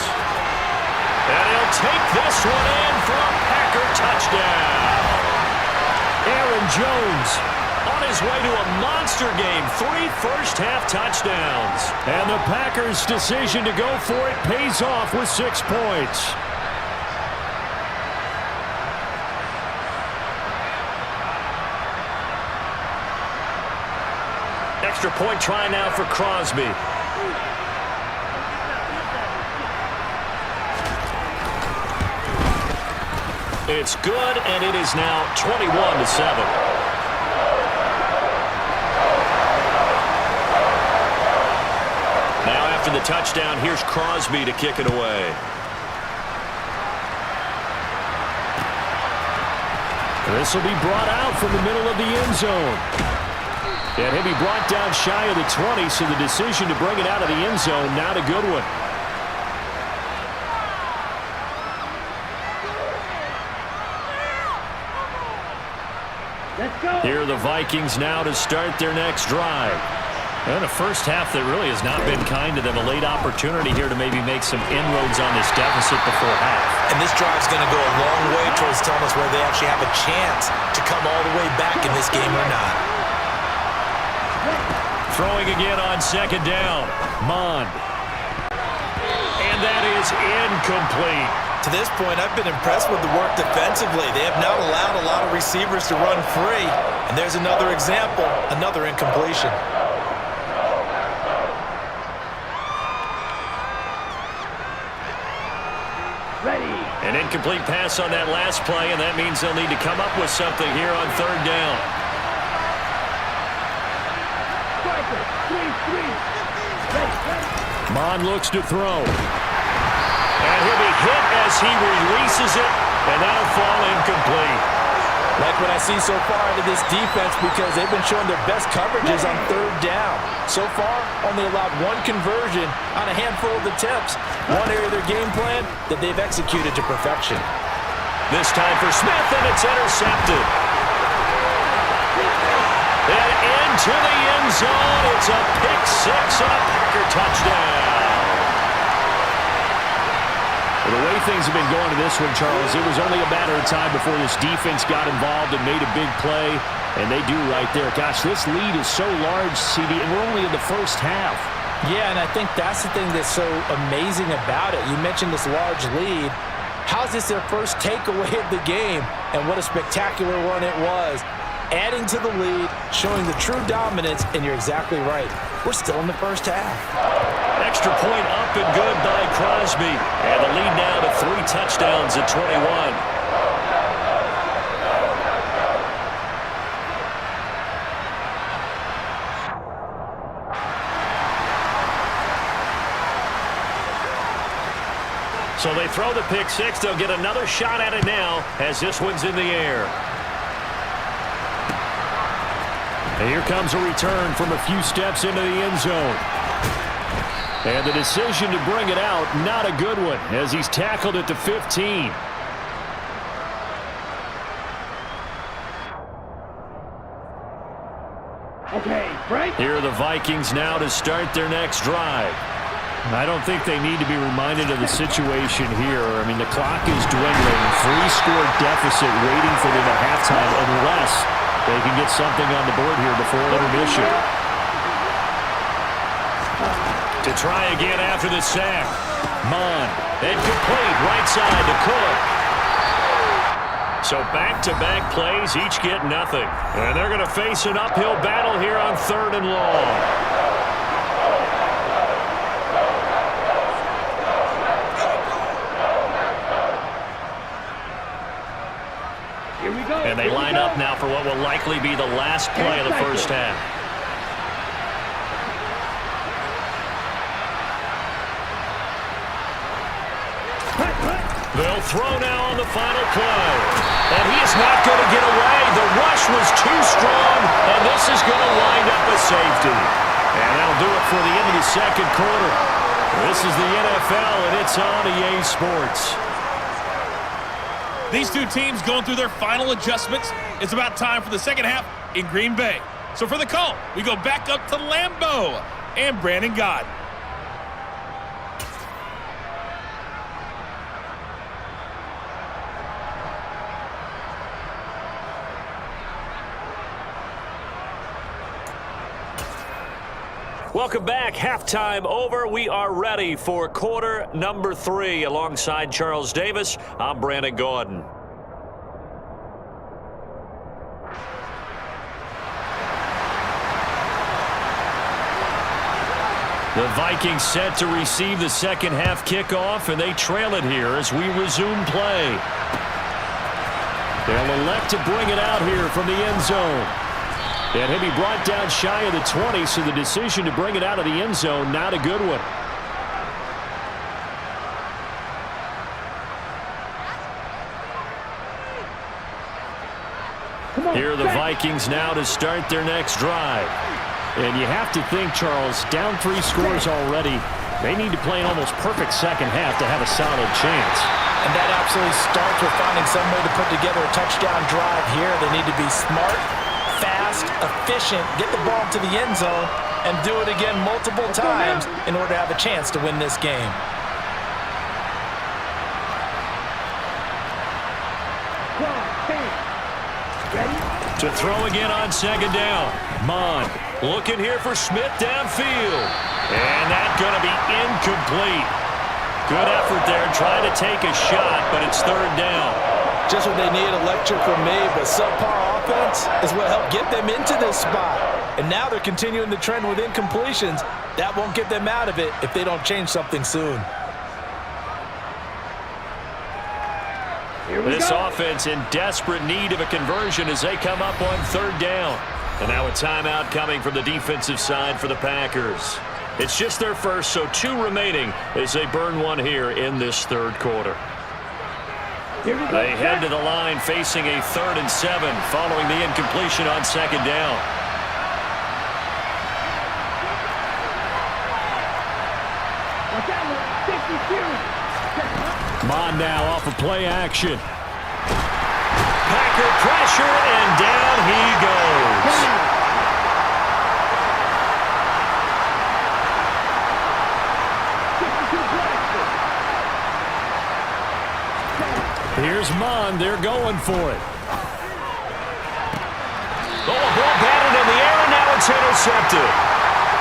And he'll take this one in for a Packer touchdown. Aaron Jones on his way to a monster game. 3 first-half touchdowns. And the Packers' decision to go for it pays off with 6 points. Extra point try now for Crosby. It's good, and it is now 21-7. Now after the touchdown, here's Crosby to kick it away. This will be brought out from the middle of the end zone. And he'll be brought down shy of the 20, so the decision to bring it out of the end zone, not a good one. Here are the Vikings now to start their next drive. And a first half that really has not been kind to them. A late opportunity here to maybe make some inroads on this deficit before half. And this drive's going to go a long way towards telling us whether they actually have a chance to come all the way back in this game or not. Throwing again on 2nd down. Mond. And that is incomplete. To this point, I've been impressed with the work defensively. They have not allowed a lot of receivers to run free. And there's another example, another incompletion. Ready. An incomplete pass on that last play, and that means they'll need to come up with something here on 3rd down. Mond looks to throw. And he'll be hit as he releases it, and that'll fall incomplete. Like what I see so far out of this defense, because they've been showing their best coverages on 3rd down. So far, only allowed 1 conversion on a handful of attempts. One area of their game plan that they've executed to perfection. This time for Smith, and it's intercepted. And into the end zone, it's a pick 6 and a Packer touchdown. Well, the way things have been going to this one, Charles, it was only a matter of time before this defense got involved and made a big play, and they do right there. Gosh, this lead is so large, CD, and we're only in the first half. Yeah, and I think that's the thing that's so amazing about it. You mentioned this large lead. How's this their first takeaway of the game? And what a spectacular one it was. Adding to the lead, showing the true dominance, and you're exactly right. We're still in the first half. Extra point up and good by Crosby. And the lead now to 3 touchdowns at 21. So they throw the pick 6. They'll get another shot at it now as this one's in the air. And here comes a return from a few steps into the end zone. And the decision to bring it out, not a good one, as he's tackled at the 15. Okay, Frank. Here are the Vikings now to start their next drive. I don't think they need to be reminded of the situation here. I mean, the clock is dwindling. 3-score deficit waiting for them at halftime unless they can get something on the board here before intermission. To try again after the sack. Mond. And complete right side to Cook. So back-to-back plays, each get nothing. And they're going to face an uphill battle here on 3rd and long. And they line up now for what will likely be the last play of the first half. They'll throw now on the final play. And he is not going to get away. The rush was too strong, and this is going to wind up a safety. And that'll do it for the end of the second quarter. This is the NFL, and it's on EA Sports. These two teams going through their final adjustments. It's about time for the second half in Green Bay. So for the call, we go back up to Lambeau and Brandon Gaudin. Welcome back. Halftime over. We are ready for quarter number 3. Alongside Charles Davis, I'm Brandon Gaudin. The Vikings set to receive the second half kickoff, and they trail it here as we resume play. They'll elect to bring it out here from the end zone. And he'll be brought down shy of the 20, so the decision to bring it out of the end zone, not a good one. Here are the Vikings now to start their next drive. And you have to think, Charles, down 3 scores already, they need to play an almost perfect second half to have a solid chance. And that absolutely starts with finding some way to put together a touchdown drive here. They need to be smart, fast, efficient, get the ball to the end zone, and do it again multiple times in order to have a chance to win this game. To throw again on second down. Mond looking here for Smith downfield. And that's going to be incomplete. Good effort there trying to take a shot, but it's third down. Just what they need, a lecture from me, but subpar offense is what helped get them into this spot. And now they're continuing the trend with incompletions. That won't get them out of it if they don't change something soon. This offense in desperate need of a conversion as they come up on third down. And now a timeout coming from the defensive side for the Packers. It's just their first, so 2 remaining as they burn one here in this third quarter. They head to the line facing a 3rd and 7 following the incompletion on second down. Mond now off of play action. Packer pressure, and down he goes. Here's Mond. They're going for it. Oh, a ball batted in the air, and now it's intercepted.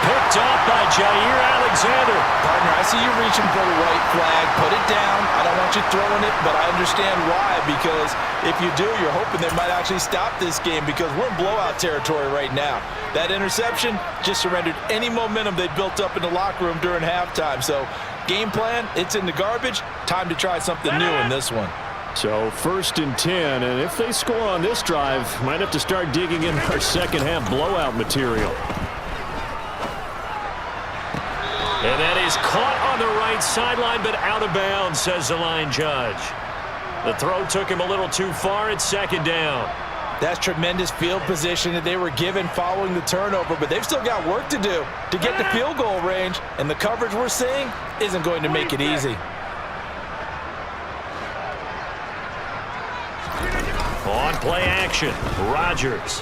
Picked off by Jair Alexander. Partner, I see you reaching for the white flag. Put it down. I don't want you throwing it, but I understand why. Because if you do, you're hoping they might actually stop this game because we're in blowout territory right now. That interception just surrendered any momentum they built up in the locker room during halftime. So game plan, it's in the garbage. Time to try something new in this one. So 1st and 10, and if they score on this drive, might have to start digging in our second half blowout material. And that is caught on the right sideline, but out of bounds, says the line judge. The throw took him a little too far. It's second down. That's tremendous field position that they were given following the turnover, but they've still got work to do to get to field goal range, and the coverage we're seeing isn't going to make it easy. On play action, Rodgers.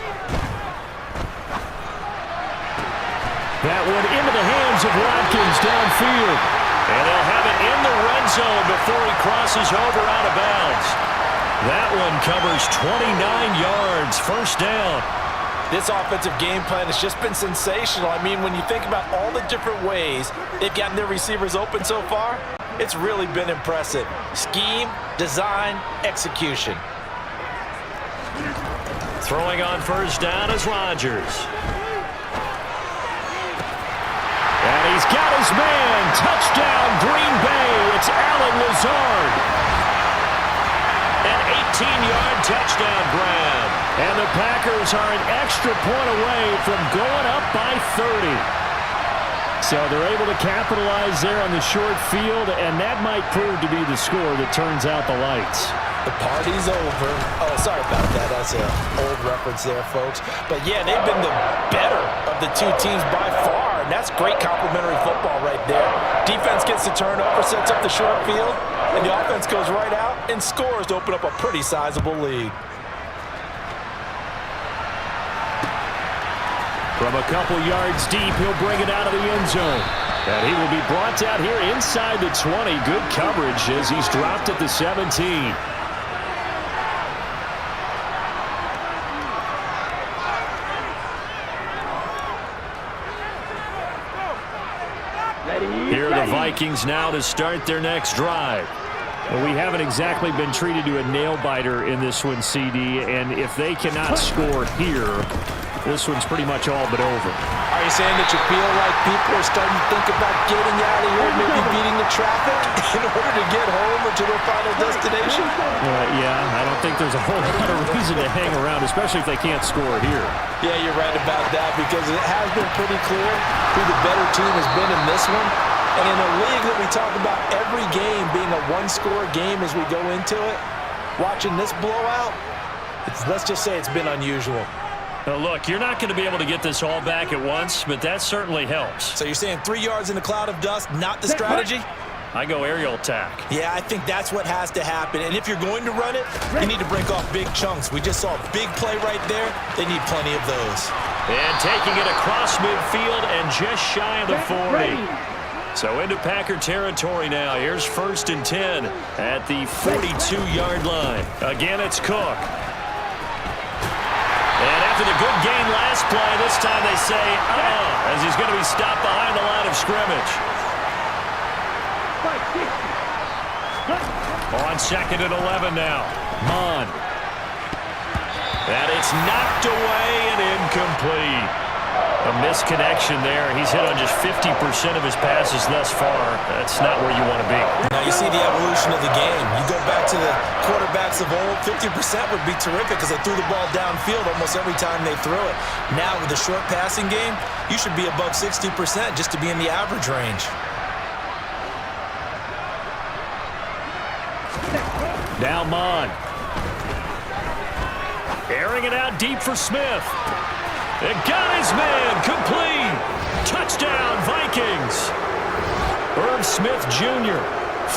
That one into the hands of Watkins downfield. And they'll have it in the red zone before he crosses over out of bounds. That one covers 29 yards, first down. This offensive game plan has just been sensational. I mean, when you think about all the different ways they've gotten their receivers open so far, it's really been impressive. Scheme, design, execution. Throwing on first down is Rodgers. And he's got his man. Touchdown, Green Bay. It's Allen Lazard. An 18-yard touchdown grab. And the Packers are an extra point away from going up by 30. So they're able to capitalize there on the short field, and that might prove to be the score that turns out the lights. The party's over. Oh, sorry about that. That's an old reference there, folks. But, yeah, they've been the better of the two teams by far, and that's great complimentary football right there. Defense gets the turnover, sets up the short field, and the offense goes right out and scores to open up a pretty sizable lead. From a couple yards deep, he'll bring it out of the end zone. And he will be brought down here inside the 20. Good coverage as he's dropped at the 17. Here are the Vikings now to start their next drive. Well, we haven't exactly been treated to a nail-biter in this one, CD, and if they cannot score here, this one's pretty much all but over. Are you saying that you feel like people are starting to think about getting out of here, maybe beating the traffic in order to get home or to their final destination? Yeah, I don't think there's a whole lot of reason to hang around, especially if they can't score here. Yeah, you're right about that because it has been pretty clear who the better team has been in this one. And in a league that we talk about every game being a one-score game as we go into it, watching this blowout, let's just say it's been unusual. Now look, you're not going to be able to get this all back at once, but that certainly helps. So you're saying 3 yards in a cloud of dust, not the strategy? I go aerial attack. Yeah, I think that's what has to happen. And if you're going to run it, you need to break off big chunks. We just saw a big play right there. They need plenty of those. And taking it across midfield and just shy of the 40. So into Packer territory now. Here's 1st and 10 at the 42-yard line. Again, it's Cook. And after the good game last play, this time they say, as he's going to be stopped behind the line of scrimmage. On 2nd and 11 now. Mon. And it's knocked away and incomplete. A misconnection there. He's hit on just 50% of his passes thus far. That's not where you want to be. Now you see the evolution of the game. You go back to the quarterbacks of old, 50% would be terrific because they threw the ball downfield almost every time they threw it. Now with the short passing game, you should be above 60% just to be in the average range. Now Mon. Airing it out deep for Smith. It got his man, complete. Touchdown, Vikings. Irv Smith Jr.,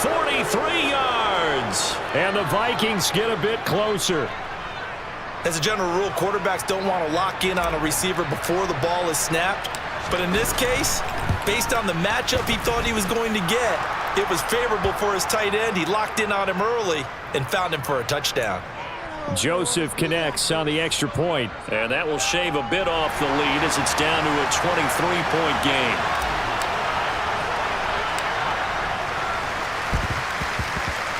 43 yards. And the Vikings get a bit closer. As a general rule, quarterbacks don't want to lock in on a receiver before the ball is snapped. But in this case, based on the matchup he thought he was going to get, it was favorable for his tight end. He locked in on him early and found him for a touchdown. Joseph connects on the extra point. And that will shave a bit off the lead as it's down to a 23-point game.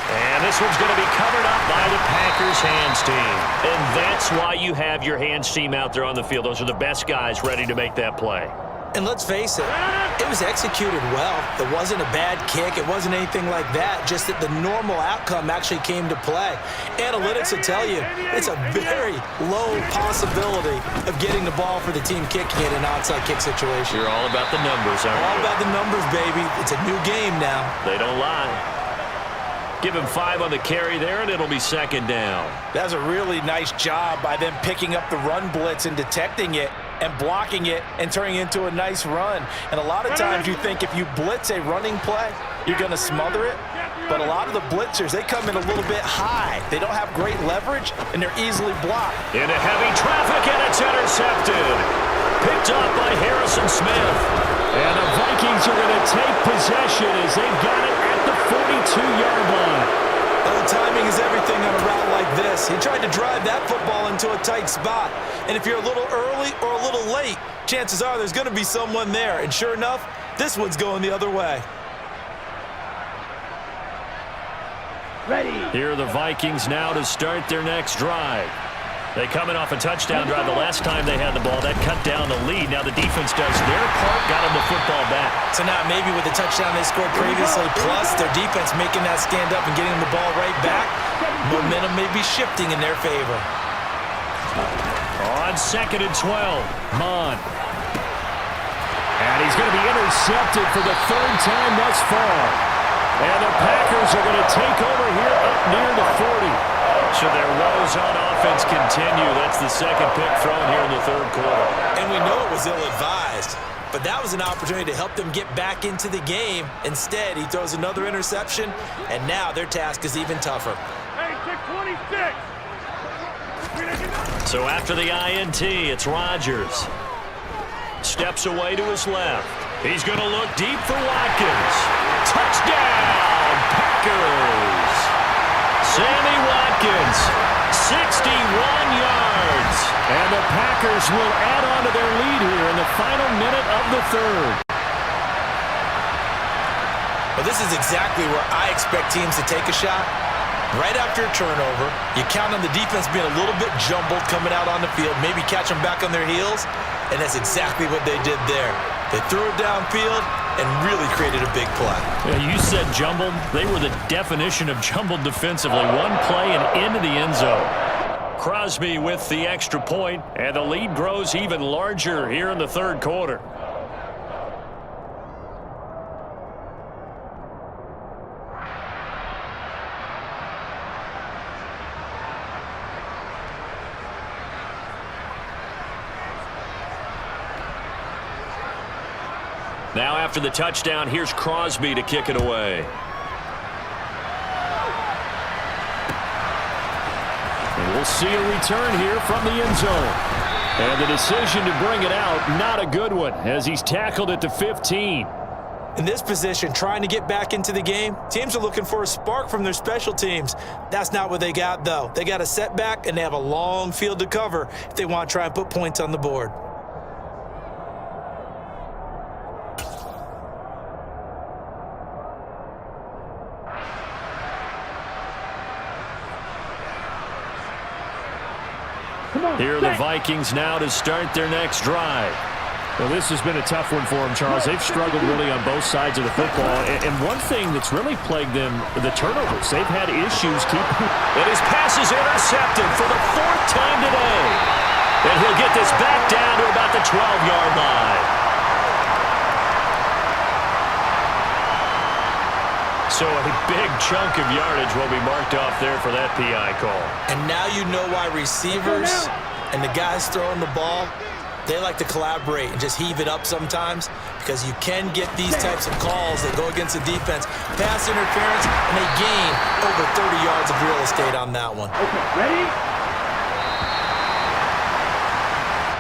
And this one's going to be covered up by the Packers hands team. And that's why you have your hands team out there on the field. Those are the best guys ready to make that play. And let's face it, it was executed well. It wasn't a bad kick. It wasn't anything like that. Just that the normal outcome actually came to play. Analytics will tell you it's a very low possibility of getting the ball for the team kicking it in an onside kick situation. You're all about the numbers, aren't you? All about the numbers, baby. It's a new game now. They don't lie. Give him 5 on the carry there, and it'll be 2nd down. That's a really nice job by them picking up the run blitz and detecting it and blocking it and turning it into a nice run. And a lot of times you think if you blitz a running play, you're going to smother it. But a lot of the blitzers, they come in a little bit high. They don't have great leverage, and they're easily blocked. Into heavy traffic, and it's intercepted. Picked up by Harrison Smith. And the Vikings are going to take possession as they've got it at the 42-yard line. Oh, timing is everything on a route like this. He tried to drive that football into a tight spot. And if you're a little early or a little late, chances are there's going to be someone there. And sure enough, this one's going the other way. Ready. Here are the Vikings now to start their next drive. They coming off a touchdown drive the last time they had the ball. That cut down the lead. Now the defense does their part, got them the football back. So now maybe with the touchdown they scored previously, plus their defense making that stand up and getting the ball right back, momentum may be shifting in their favor. On 2nd and 12, Mon. And he's going to be intercepted for the third time thus far. And the Packers are going to take over here up near the 40. So their woes on offense continue. That's the second pick thrown here in the third quarter. And we know it was ill-advised, but that was an opportunity to help them get back into the game. Instead, he throws another interception, and now their task is even tougher. Hey, 626. So after the INT, it's Rodgers. Steps away to his left. He's going to look deep for Watkins. Touchdown, Packers! Sammy Watkins, 61 yards. And the Packers will add on to their lead here in the final minute of the third. Well, this is exactly where I expect teams to take a shot. Right after a turnover, you count on the defense being a little bit jumbled coming out on the field, maybe catch them back on their heels, and that's exactly what they did there. They threw it downfield and really created a big play. Yeah, you said jumbled. They were the definition of jumbled defensively. One play and into the end zone. Crosby with the extra point, and the lead grows even larger here in the third quarter. Now after the touchdown, here's Crosby to kick it away. And we'll see a return here from the end zone. And the decision to bring it out, not a good one, as he's tackled at the 15. In this position, trying to get back into the game, teams are looking for a spark from their special teams. That's not what they got, though. They got a setback, and they have a long field to cover if they want to try and put points on the board. Here are the Vikings now to start their next drive. Well, this has been a tough one for them, Charles. They've struggled really on both sides of the football. And one thing that's really plagued them, the turnovers. They've had issues keeping... And his pass is intercepted for the fourth time today. And he'll get this back down to about the 12-yard line. So a big chunk of yardage will be marked off there for that PI call. And now you know why receivers and the guys throwing the ball, they like to collaborate and just heave it up sometimes, because you can get these types of calls that go against the defense. Pass interference, and they gain over 30 yards of real estate on that one. Okay, ready?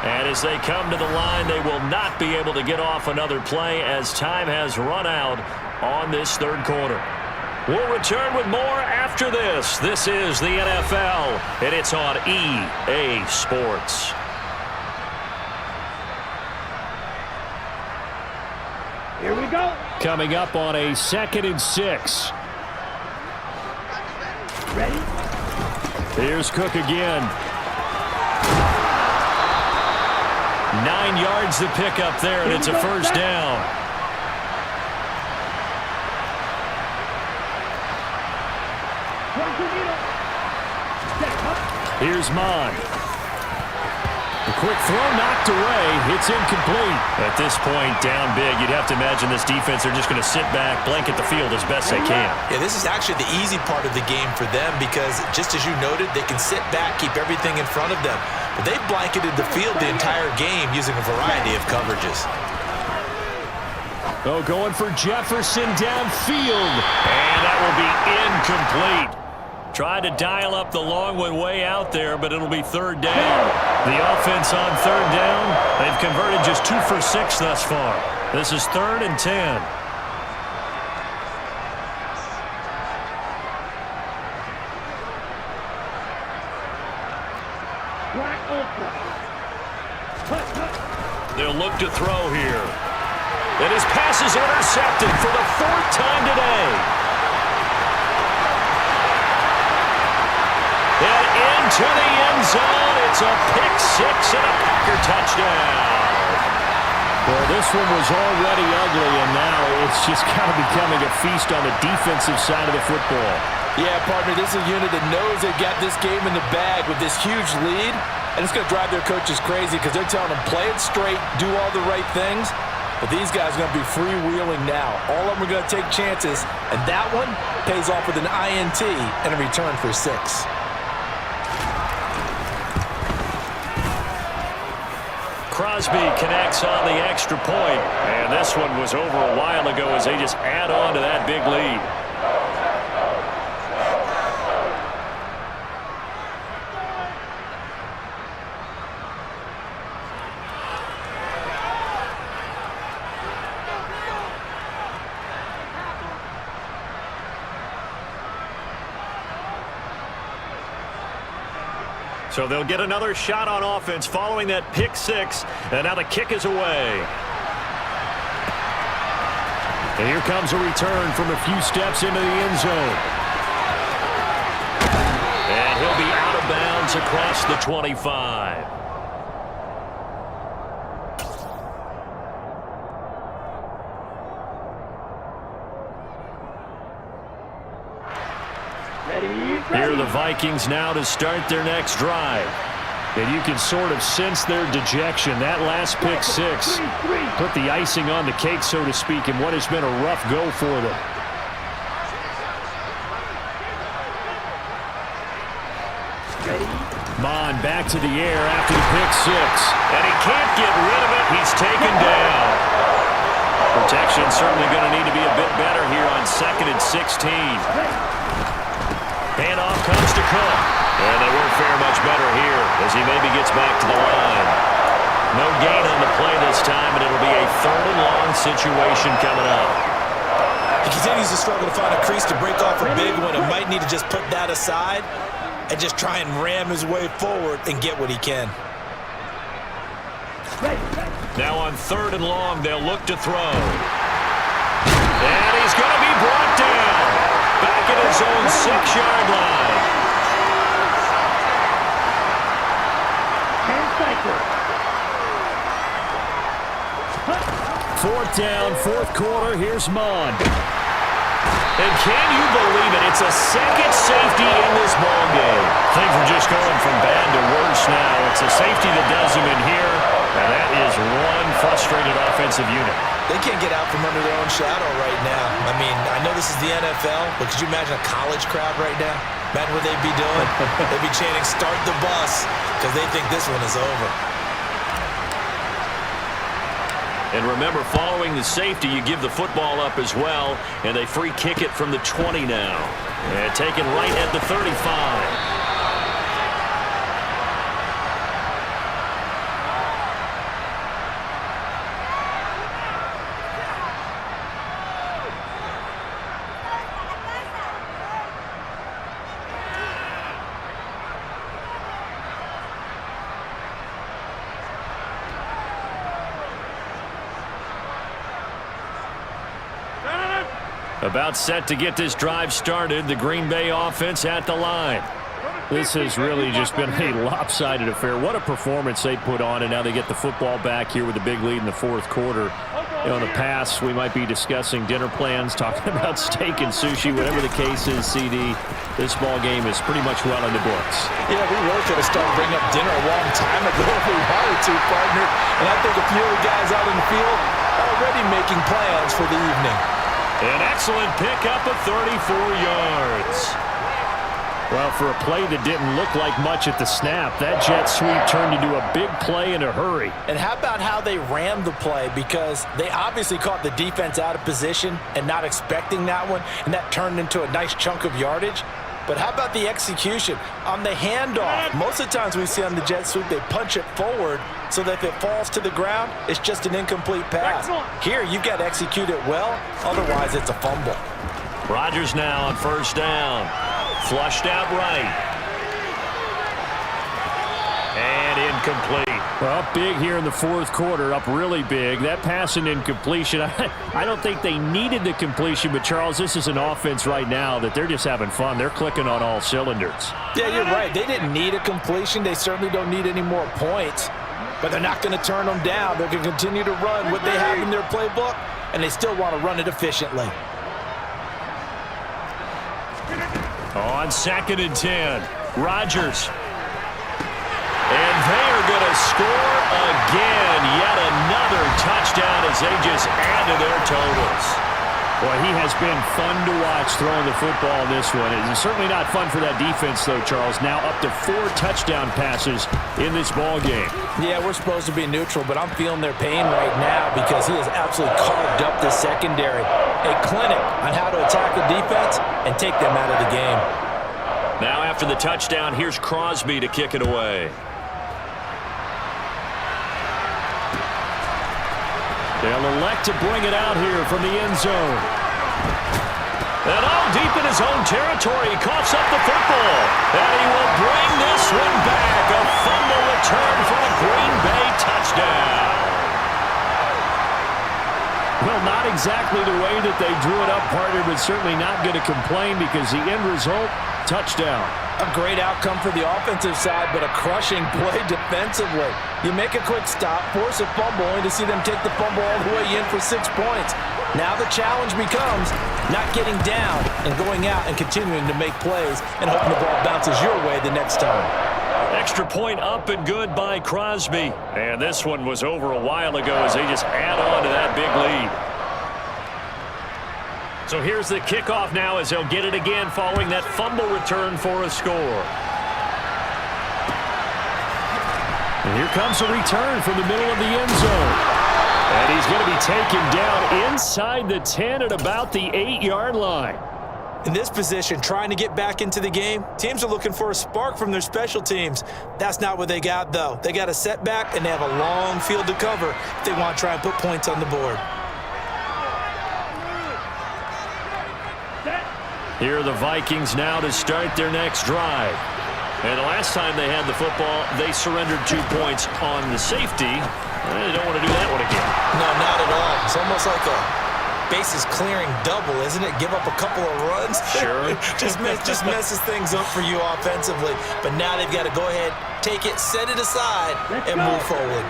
And as they come to the line, they will not be able to get off another play as time has run out on this third quarter. We'll return with more after this. This is the NFL, and it's on EA Sports. Here we go. Coming up on a 2nd and 6. Ready? Here's Cook again. 9 yards to pick up there, and it's a first down. Here's Mon. A quick throw knocked away. It's incomplete. At this point, down big, you'd have to imagine this defense are just going to sit back, blanket the field as best they can. Yeah, this is actually the easy part of the game for them, because just as you noted, they can sit back, keep everything in front of them. But they've blanketed the field the entire game using a variety of coverages. Oh, going for Jefferson downfield. And that will be incomplete. Tried to dial up the long one way out there, but it'll be third down. The offense on third down, they've converted just 2 for 6 thus far. This is 3rd and 10. They'll look to throw here. And his pass is intercepted for the 4th time today. And into the end zone. It's a pick 6 and a Packer touchdown. Well, this one was already ugly, and now it's just kind of becoming a feast on the defensive side of the football. Yeah, partner, this is a unit that knows they got this game in the bag with this huge lead, and it's going to drive their coaches crazy because they're telling them play it straight, do all the right things. But these guys are going to be freewheeling now. All of them are going to take chances, and that one pays off with an INT and a return for 6. Crosby connects on the extra point, and this one was over a while ago as they just add on to that big lead. So they'll get another shot on offense following that pick 6, and now the kick is away. And here comes a return from a few steps into the end zone. And he'll be out of bounds across the 25. Here are the Vikings now to start their next drive. And you can sort of sense their dejection. That last pick 6 put the icing on the cake, so to speak, in what has been a rough go for them. Mon back to the air after the pick 6. And he can't get rid of it. He's taken down. Protection certainly going to need to be a bit better here on 2nd and 16. Handoff comes to Cook. And they won't fare much better here as he maybe gets back to the line. No gain on the play this time, and it'll be a 3rd and long situation coming up. He continues to struggle to find a crease to break off a big one and might need to just put that aside and just try and ram his way forward and get what he can. Now on 3rd and long, they'll look to throw. And he's going to be brought down. Back at his own 6-yard line. 4th down, 4th quarter. Here's Mon. And can you believe it? It's a second safety in this ball game. Things are just going from bad to worse now. It's a safety that does him in here, and that is one frustrated offensive unit. They can't get out from under their own shadow right now. I mean, I know this is the NFL, but could you imagine a college crowd right now? Imagine what they'd be doing. They'd be chanting, "Start the bus," because they think this one is over. And remember, following the safety, you give the football up as well, and they free kick it from the 20 now. And taken right at the 35. About set to get this drive started. The Green Bay offense at the line. This has really just been a lopsided affair. What a performance they put on, and now they get the football back here with a big lead in the 4th quarter. You know, in the past, we might be discussing dinner plans, talking about steak and sushi, whatever the case is, CD. This ball game is pretty much well in the books. Yeah, we really could have started bringing up dinner a long time ago if we wanted to, partner. And I think a few of the guys out in the field are already making plans for the evening. An excellent pickup of 34 yards. Well, for a play that didn't look like much at the snap, that jet sweep turned into a big play in a hurry. And how about how they rammed the play? Because they obviously caught the defense out of position and not expecting that one, and that turned into a nice chunk of yardage. But how about the execution on the handoff? Most of the times we see on the jet sweep, they punch it forward so that if it falls to the ground, it's just an incomplete pass. Here, you've got to execute it well. Otherwise, it's a fumble. Rodgers now on 1st down. Flushed out right. And incomplete. Well, up big here in the 4th quarter, up really big. That pass and incompletion, I don't think they needed the completion, but Charles, this is an offense right now that they're just having fun. They're clicking on all cylinders. Yeah, you're right. They didn't need a completion. They certainly don't need any more points, but they're not going to turn them down. They're going to continue to run what they have in their playbook, and they still want to run it efficiently. On 2nd and 10, Rodgers. And they are going to score again. Yet another touchdown as as they just add to their totals. Boy, he has been fun to watch throwing the football in this one. It's certainly not fun for that defense, though, Charles. Now up to 4 touchdown passes in this ball game. Yeah, we're supposed to be neutral, but I'm feeling their pain right now because he has absolutely carved up the secondary. A clinic on how to attack the defense and take them out of the game. Now after the touchdown, here's Crosby to kick it away. They'll elect to bring it out here from the end zone. And all deep in his own territory, he coughs up the football. And he will bring this one back. A fumble return for a Green Bay touchdown. Well, not exactly the way that they drew it up, partner, but certainly not going to complain because the end result, touchdown. A great outcome for the offensive side, but a crushing play defensively. You make a quick stop, force a fumble, only to see them take the fumble all the way in for 6 points. Now the challenge becomes not getting down and going out and continuing to make plays and hoping the ball bounces your way the next time. Extra point up and good by Crosby. And this one was over a while ago as they just add on to that big lead. So here's the kickoff now as they'll get it again following that fumble return for a score. And here comes a return from the middle of the end zone. And he's going to be taken down inside the 10 at about the 8-yard line. In this position, trying to get back into the game, teams are looking for a spark from their special teams. That's not what they got, though. They got a setback, and they have a long field to cover if they want to try and put points on the board. Here are the Vikings now to start their next drive. And the last time they had the football, they surrendered 2 points on the safety. They don't want to do that one again. No, not at all. It's almost like a bases clearing double, isn't it? Give up a couple of runs. Sure. just messes things up for you offensively. But now they've got to go ahead, take it, set it aside, and move forward.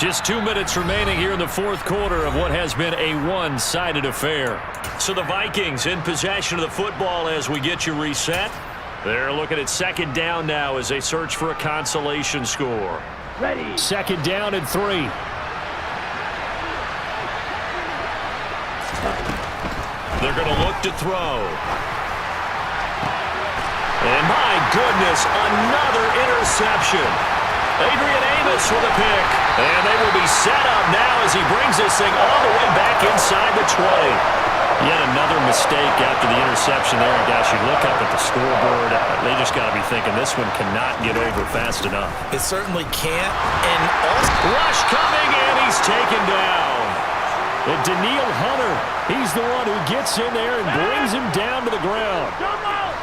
Just 2 minutes remaining here in the fourth quarter of what has been a one-sided affair. So the Vikings in possession of the football as we get you reset. They're looking at second down now as they search for a consolation score. Ready. Second down and 3. They're going to look to throw. And my goodness, another interception. Adrian Amos with a pick. And they will be set up now as he brings this thing all the way back inside the 20. Yet another mistake after the interception there. And gosh, you look up at the scoreboard, they just got to be thinking this one cannot get over fast enough. It certainly can't. And also, rush coming, and he's taken down. And Daniil Hunter, he's the one who gets in there and brings him down to the ground.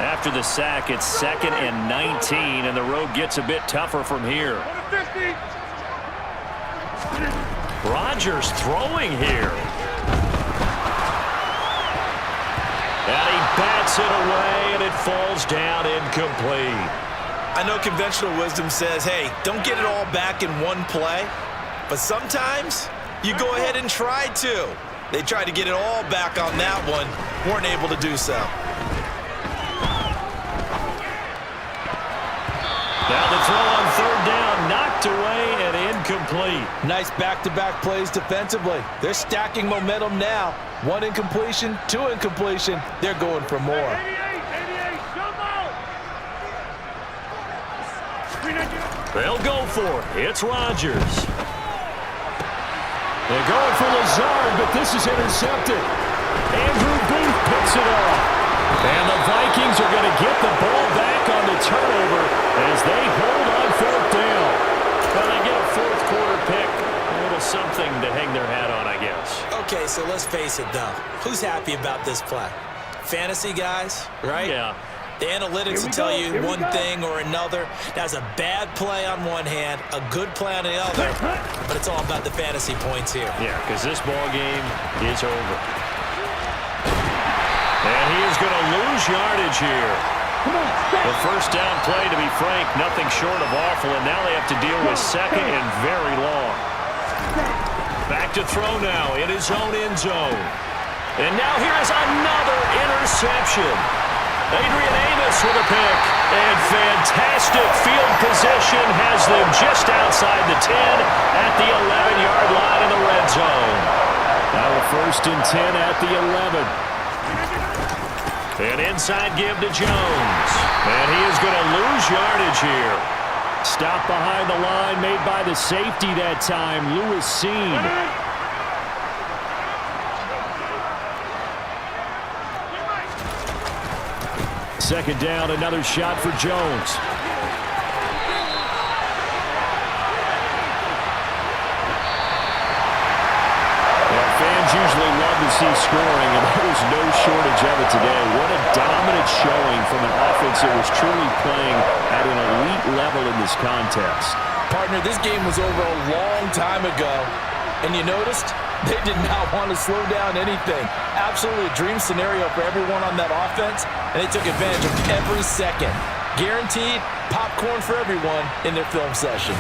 After the sack, it's 2nd and 19, and the road gets a bit tougher from here. Rodgers throwing here. And he bats it away, and it falls down incomplete. I know conventional wisdom says, hey, don't get it all back in one play. But sometimes you go ahead and try to. They tried to get it all back on that one. Weren't able to do so. Now the throw on third down, knocked away and incomplete. Nice back-to-back plays defensively. They're stacking momentum now. 1 incompletion, 2 incompletion. They're going for more. 88, jump out. They'll go for it. It's Rodgers. They're going for Lazard, but this is intercepted. Andrew Booth picks it off. And the Vikings are going to get the ball back on the turnover as they hold on fourth down. Well, they get a fourth quarter pick. A little something to hang their hat on, I guess. Okay, so let's face it, though. Who's happy about this play? Fantasy guys, right? Yeah. The analytics will tell you one thing or another. That's a bad play on one hand, a good play on the other, but it's all about the fantasy points here. Yeah, because this ball game is over. And he is going to lose yardage here. The first down play, to be frank, nothing short of awful, and now they have to deal with second and very long. Back to throw now in his own end zone. And now here is another interception. Adrian Amos with a pick. And fantastic field position has them just outside the 10 at the 11-yard line. First and 10 at the 11. An inside give to Jones. And he is going to lose yardage here. Stop behind the line made by the safety that time, Lewis Seen. Second down, another shot for Jones. Fans usually love to see scoring, and there was no shortage of it today. What a dominant showing from an offense that was truly playing at an elite level in this contest. Partner, this game was over a long time ago, and you noticed they did not want to slow down anything. Absolutely a dream scenario for everyone on that offense, and they took advantage of every second. Guaranteed popcorn for everyone in their film session.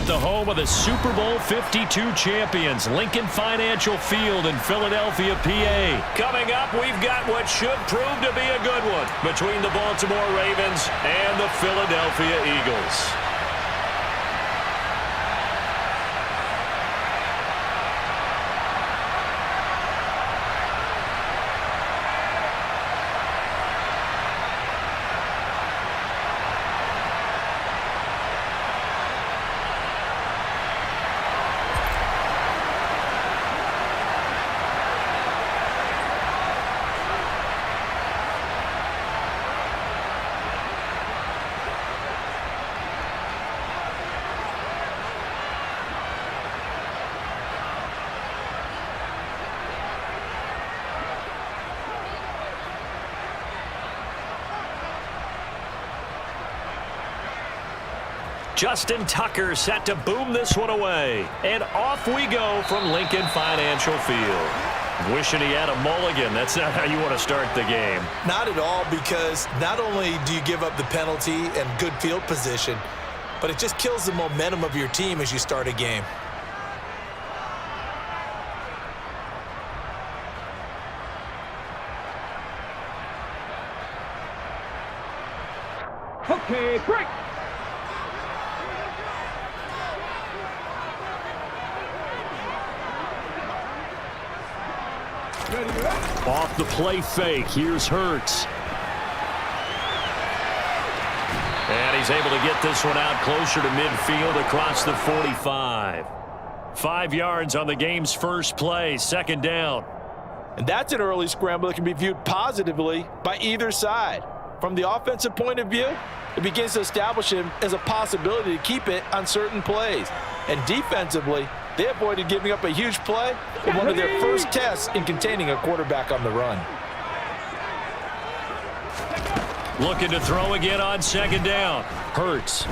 the home of the Super Bowl 52 champions, Lincoln Financial Field in Philadelphia, PA. Coming up, we've got what should prove to be a good one between the Baltimore Ravens and the Philadelphia Eagles. Justin Tucker set to boom this one away. And off we go from Lincoln Financial Field. Wishing he had a mulligan. That's not how you want to start the game. Not at all, because not only do you give up the penalty and good field position, but it just kills the momentum of your team as you start a game. Okay, break. Off the play fake, here's Hurts. And he's able to get this one out closer to midfield across the 45. 5 yards on the game's first play, second down. And that's an early scramble that can be viewed positively by either side. From the offensive point of view, it begins to establish him as a possibility to keep it on certain plays. And defensively, they avoided giving up a huge play in one of their first tests in containing a quarterback on the run. Looking to throw again on second down. Hurts.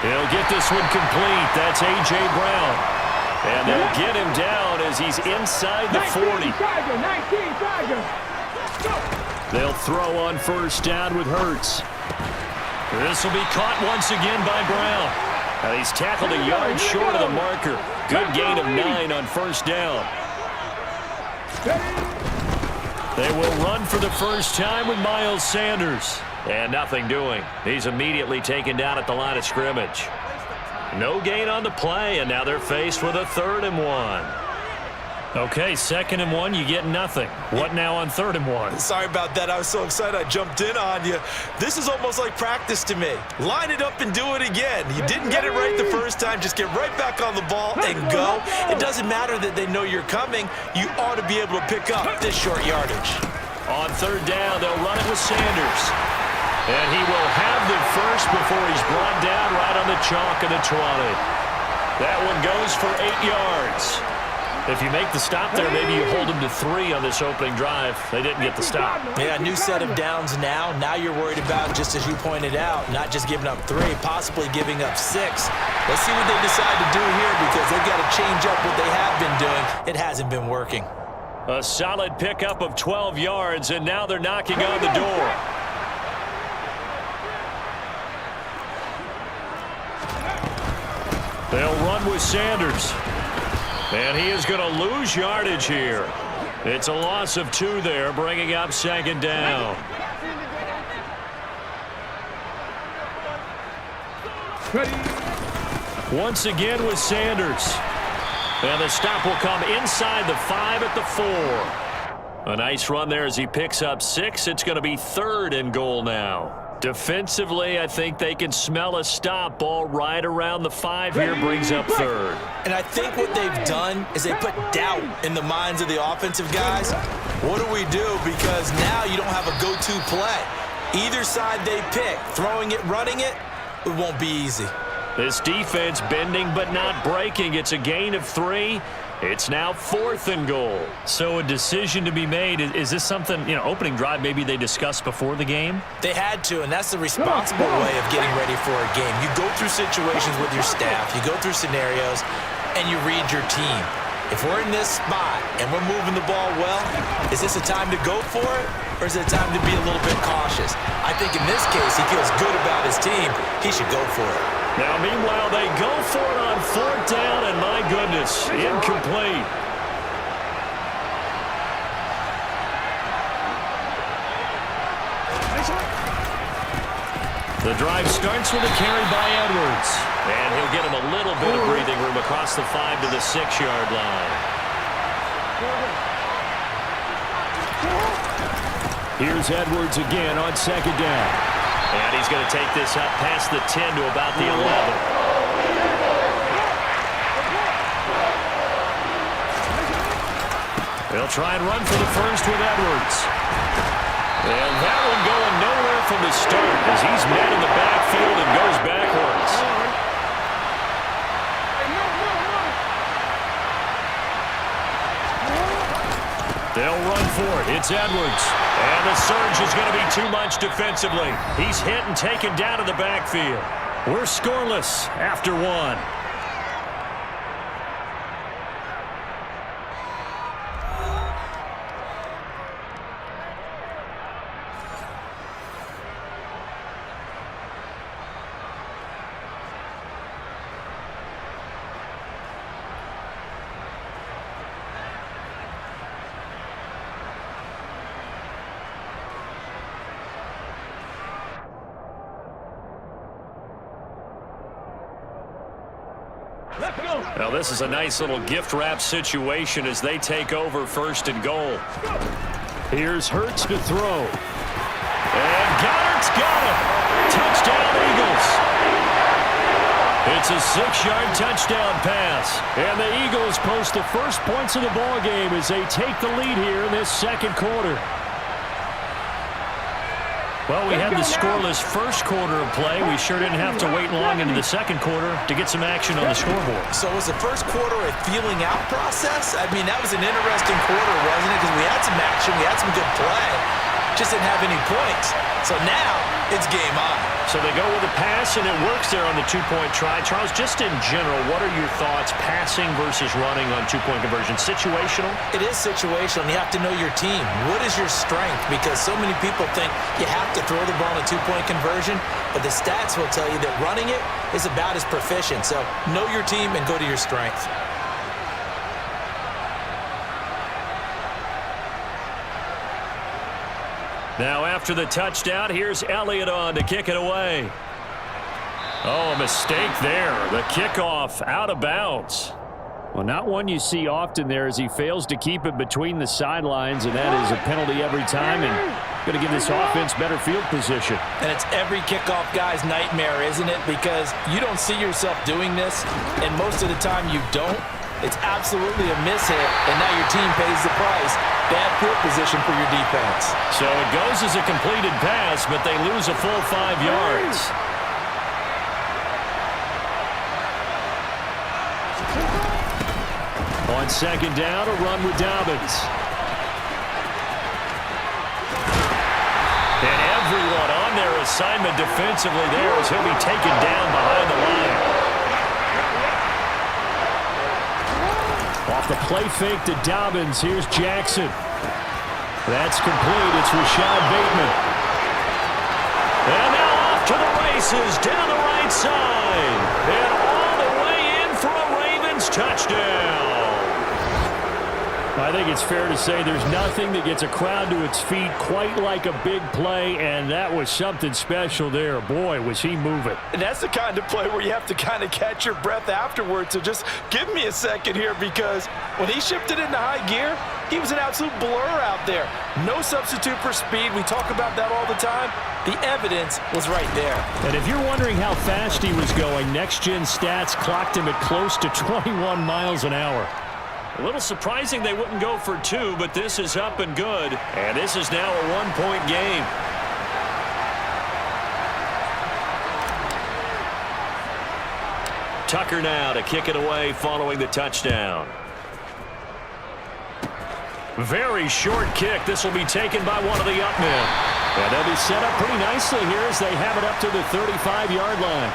He'll get this one complete. That's A.J. Brown. And they'll get him down as he's inside the 40. They'll throw on first down with Hurts. This will be caught once again by Brown. And he's tackled a yard short of the marker. Good gain of 9 on first down. They will run for the first time with Miles Sanders. And nothing doing. He's immediately taken down at the line of scrimmage. No gain on the play, and now they're faced with a 3rd and 1. Okay, 2nd and 1, you get nothing. What now on 3rd and 1? Sorry about that. I was so excited I jumped in on you. This is almost like practice to me. Line it up and do it again. You didn't get it right the first time. Just get right back on the ball and go. It doesn't matter that they know you're coming. You ought to be able to pick up this short yardage. On 3rd down, they'll run it with Sanders. And he will have the first before he's brought down right on the chalk of the 20. That one goes for 8 yards. If you make the stop there, maybe you hold them to 3 on this opening drive. They didn't get the stop. Yeah, new set of downs now. Now you're worried about, just as you pointed out, not just giving up 3, possibly giving up 6. Let's see what they decide to do here, because they've got to change up what they have been doing. It hasn't been working. A solid pickup of 12 yards, and now they're knocking on the door. They'll run with Sanders. And he is going to lose yardage here. It's a loss of 2 there, bringing up 2nd down. Once again with Sanders. And the stop will come inside the 5 at the 4. A nice run there as he picks up 6. It's going to be 3rd and goal now. Defensively, I think they can smell a stop. Ball right around the 5 here, brings up 3rd. And I think what they've done is they put doubt in the minds of the offensive guys. What do we do? Because now you don't have a go-to play. Either side they pick, throwing it, running it, it won't be easy. This defense bending but not breaking. It's a gain of 3. It's now 4th and goal. So a decision to be made. Is this something, opening drive maybe they discussed before the game? They had to, and that's the responsible way of getting ready for a game. You go through situations with your staff. You go through scenarios, and you read your team. If we're in this spot and we're moving the ball well, is this a time to go for it, or is it a time to be a little bit cautious? I think in this case, he feels good about his team. He should go for it. Now, meanwhile, they go for it on 4th down, and my goodness, incomplete. The drive starts with a carry by Edwards. And he'll get him a little bit of breathing room across the 5 to the 6-yard line. Here's Edwards again on 2nd down. And he's going to take this up past the 10 to about the 11. They'll try and run for the first with Edwards. And that one going nowhere from the start as he's met in the backfield and goes backwards. They'll run for it. It's Edwards. And the surge is going to be too much defensively. He's hit and taken down in the backfield. We're scoreless after 1. Now, this is a nice little gift wrap situation as they take over 1st and goal. Here's Hurts to throw. And Goddard's got it. Touchdown, Eagles. It's a 6-yard touchdown pass. And the Eagles post the first points of the ball game as they take the lead here in this 2nd quarter. Well, we had the scoreless first quarter of play. We sure didn't have to wait long into the 2nd quarter to get some action on the scoreboard. So was the first quarter a feeling out process? I mean, that was an interesting quarter, wasn't it? Because we had some action, we had some good play. Just didn't have any points. So now it's game on. So they go with a pass, and it works there on the 2-point try. Charles, just in general, what are your thoughts passing versus running on 2-point conversion? Situational? It is situational, and you have to know your team. What is your strength? Because so many people think you have to throw the ball in a 2-point conversion, but the stats will tell you that running it is about as proficient. So know your team and go to your strength. Now after the touchdown, here's Elliott on to kick it away. Oh, a mistake there. The kickoff out of bounds. Well, not one you see often there as he fails to keep it between the sidelines, and that is a penalty every time and going to give this offense better field position. And it's every kickoff guy's nightmare, isn't it? Because you don't see yourself doing this, and most of the time you don't. It's absolutely a mishit, and now your team pays the price. Bad field position for your defense. So it goes as a completed pass, but they lose a full 5 yards. On 2nd down, a run with Dobbins. And everyone on their assignment defensively there as he'll be taken down behind the line. Off the play fake to Dobbins, here's Jackson. That's complete. It's Rashad Bateman. And now off to the races down the right side. And all the way in for a Ravens touchdown. I think it's fair to say there's nothing that gets a crowd to its feet quite like a big play, and that was something special there. Boy, was he moving. And that's the kind of play where you have to kind of catch your breath afterwards. So just give me a second here, because when he shifted into high gear, he was an absolute blur out there. No substitute for speed. We talk about that all the time. The evidence was right there. And if you're wondering how fast he was going, next-gen stats clocked him at close to 21 miles an hour. A little surprising they wouldn't go for 2, but this is up and good. And this is now a 1-point game. Tucker now to kick it away following the touchdown. Very short kick. This will be taken by one of the up men. And they'll be set up pretty nicely here as they have it up to the 35-yard line.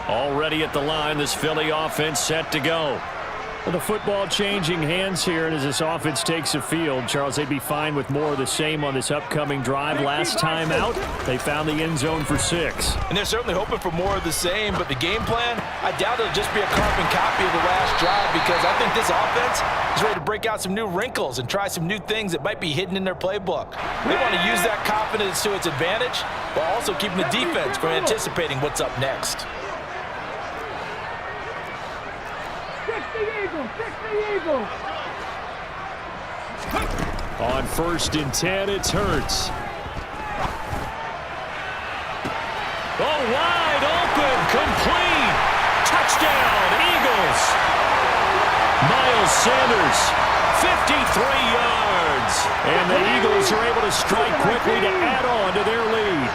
Already at the line, this Philly offense set to go. Well, the football changing hands here, and as this offense takes the field, Charles, they'd be fine with more of the same on this upcoming drive. Last time out, they found the end zone for 6. And they're certainly hoping for more of the same, but the game plan, I doubt it'll just be a carbon copy of the last drive, because I think this offense is ready to break out some new wrinkles and try some new things that might be hidden in their playbook. They want to use that confidence to its advantage, while also keeping the defense from anticipating what's up next. On 1st and 10, it's Hurts. Oh, wide open, complete. Touchdown, Eagles. Miles Sanders, 53 yards. And the Eagles are able to strike quickly to add on to their lead.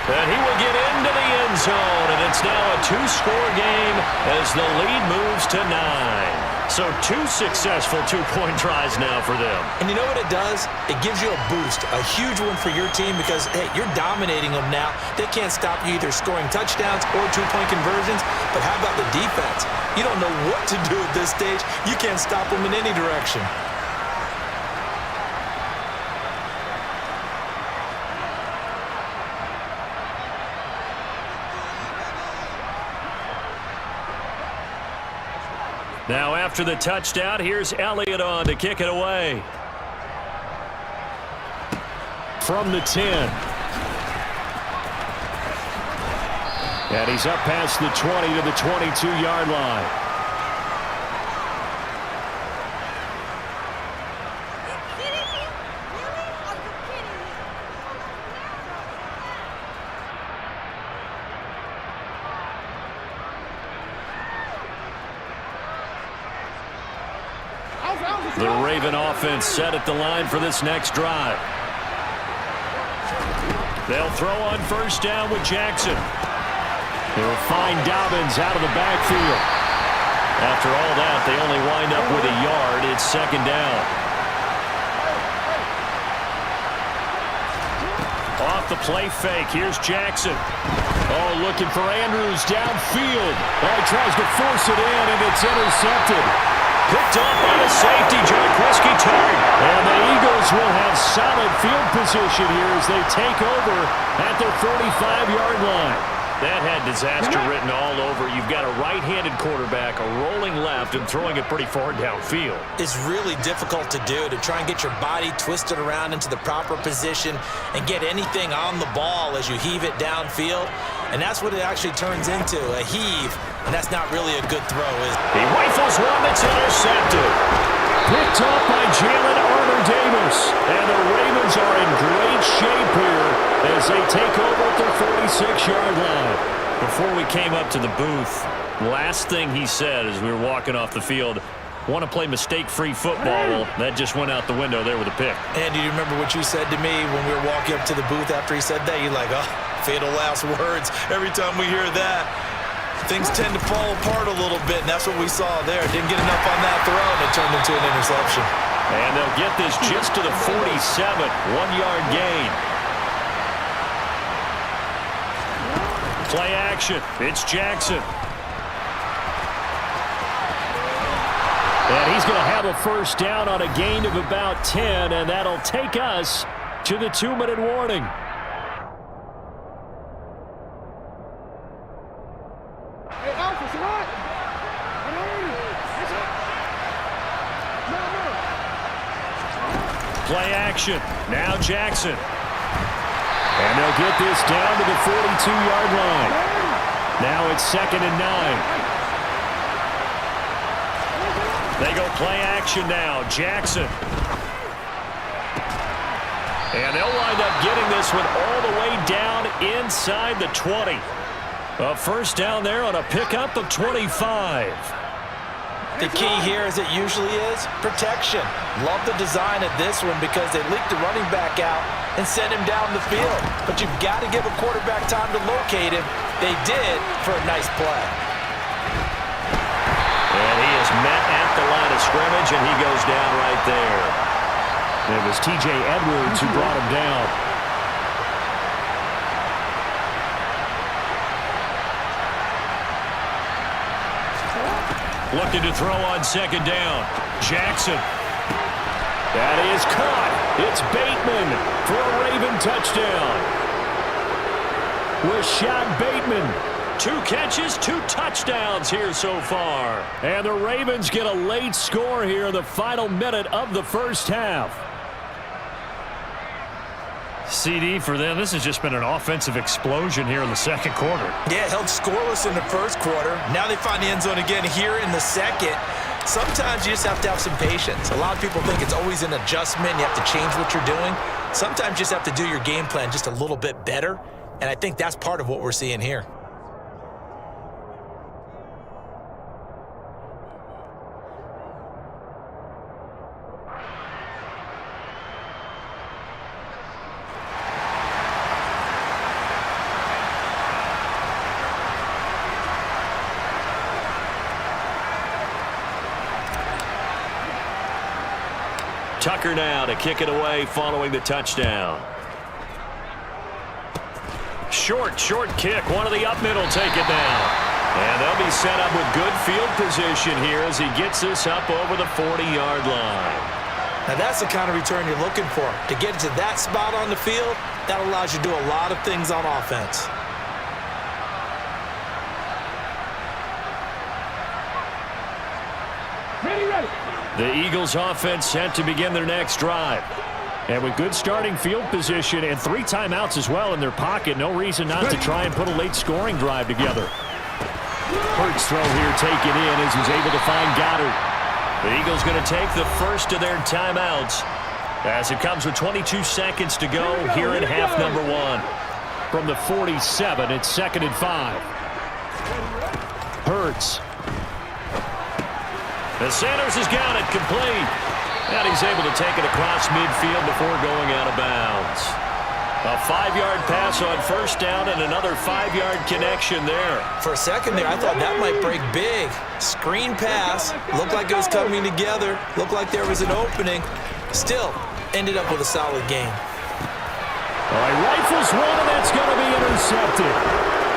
And he will get into the end zone, and it's now a 2-score game as the lead moves to 9. So 2 successful 2-point tries now for them. And you know what it does? It gives you a boost, a huge one for your team because, hey, you're dominating them now. They can't stop you either scoring touchdowns or 2-point conversions. But how about the defense? You don't know what to do at this stage. You can't stop them in any direction. Now after the touchdown, here's Elliott on to kick it away. From the 10. And he's up past the 20 to the 22-yard line. The Raven offense set at the line for this next drive. They'll throw on 1st down with Jackson. They'll find Dobbins out of the backfield. After all that, they only wind up with a yard. It's 2nd down. Off the play fake, here's Jackson. Oh, looking for Andrews downfield. Oh, he tries to force it in, and it's intercepted. Picked up by the safety, Jarquiski Tartt. And the Eagles will have solid field position here as they take over at their 45-yard line. That had disaster written all over. You've got a right-handed quarterback, a rolling left, and throwing it pretty far downfield. It's really difficult to do, to try and get your body twisted around into the proper position and get anything on the ball as you heave it downfield. And that's what it actually turns into, a heave. And that's not really a good throw, is it? He rifles one that's intercepted. Picked up by Jalen Armour-Davis. And the Ravens are in great shape here as they take over at their 46-yard line. Before we came up to the booth, last thing he said as we were walking off the field, want to play mistake-free football. Well, that just went out the window there with a pick. And do you remember what you said to me when we were walking up to the booth after he said that? You're like, oh, fatal last words. Every time we hear that, things tend to fall apart a little bit, and that's what we saw there. Didn't get enough on that throw, and it turned into an interception. And they'll get this just to the 47, 1-yard gain. Play action. It's Jackson. And he's going to have a 1st down on a gain of about 10, and that'll take us to the 2-minute warning. Play action. Now Jackson. And they'll get this down to the 42-yard line. Now it's 2nd and 9. They go play action now. Jackson. And they'll wind up getting this one all the way down inside the 20. A 1st down there on a pickup of 25. The key here, as it usually is, protection. Love the design of this one because they leaked the running back out and sent him down the field. But you've got to give a quarterback time to locate him. They did for a nice play. And he is met at the line of scrimmage, and he goes down right there. It was T.J. Edwards who brought him down. Looking to throw on second down. Jackson. That is caught. It's Bateman for a Raven touchdown. Rashad Bateman. 2 catches, 2 touchdowns here so far. And the Ravens get a late score here in the final minute of the first half. CD for them, this has just been an offensive explosion here in the second quarter. Yeah, held scoreless in the first quarter. Now they find the end zone again here in the second. Sometimes you just have to have some patience. A lot of people think it's always an adjustment. You have to change what you're doing. Sometimes you just have to do your game plan just a little bit better. And I think that's part of what we're seeing here. Tucker now to kick it away following the touchdown. Short kick. One of the up middle take it down. And they'll be set up with good field position here as he gets this up over the 40-yard line. Now that's the kind of return you're looking for. To get to that spot on the field, that allows you to do a lot of things on offense. The Eagles offense set to begin their next drive. And with good starting field position and 3 timeouts as well in their pocket, no reason not to try and put a late scoring drive together. Hurts throw here taken in as he's able to find Goddard. The Eagles going to take the first of their timeouts as it comes with 22 seconds to go here in half number 1. From the 47, it's 2nd and 5. Hurts. And Sanders has got it complete. And he's able to take it across midfield before going out of bounds. A 5-yard pass on first down and another 5-yard connection there. For a second there, I thought that might break big. Screen pass. Looked like it was coming together. Looked like there was an opening. Still, ended up with a solid game. All right, rifles one, and that's going to be intercepted.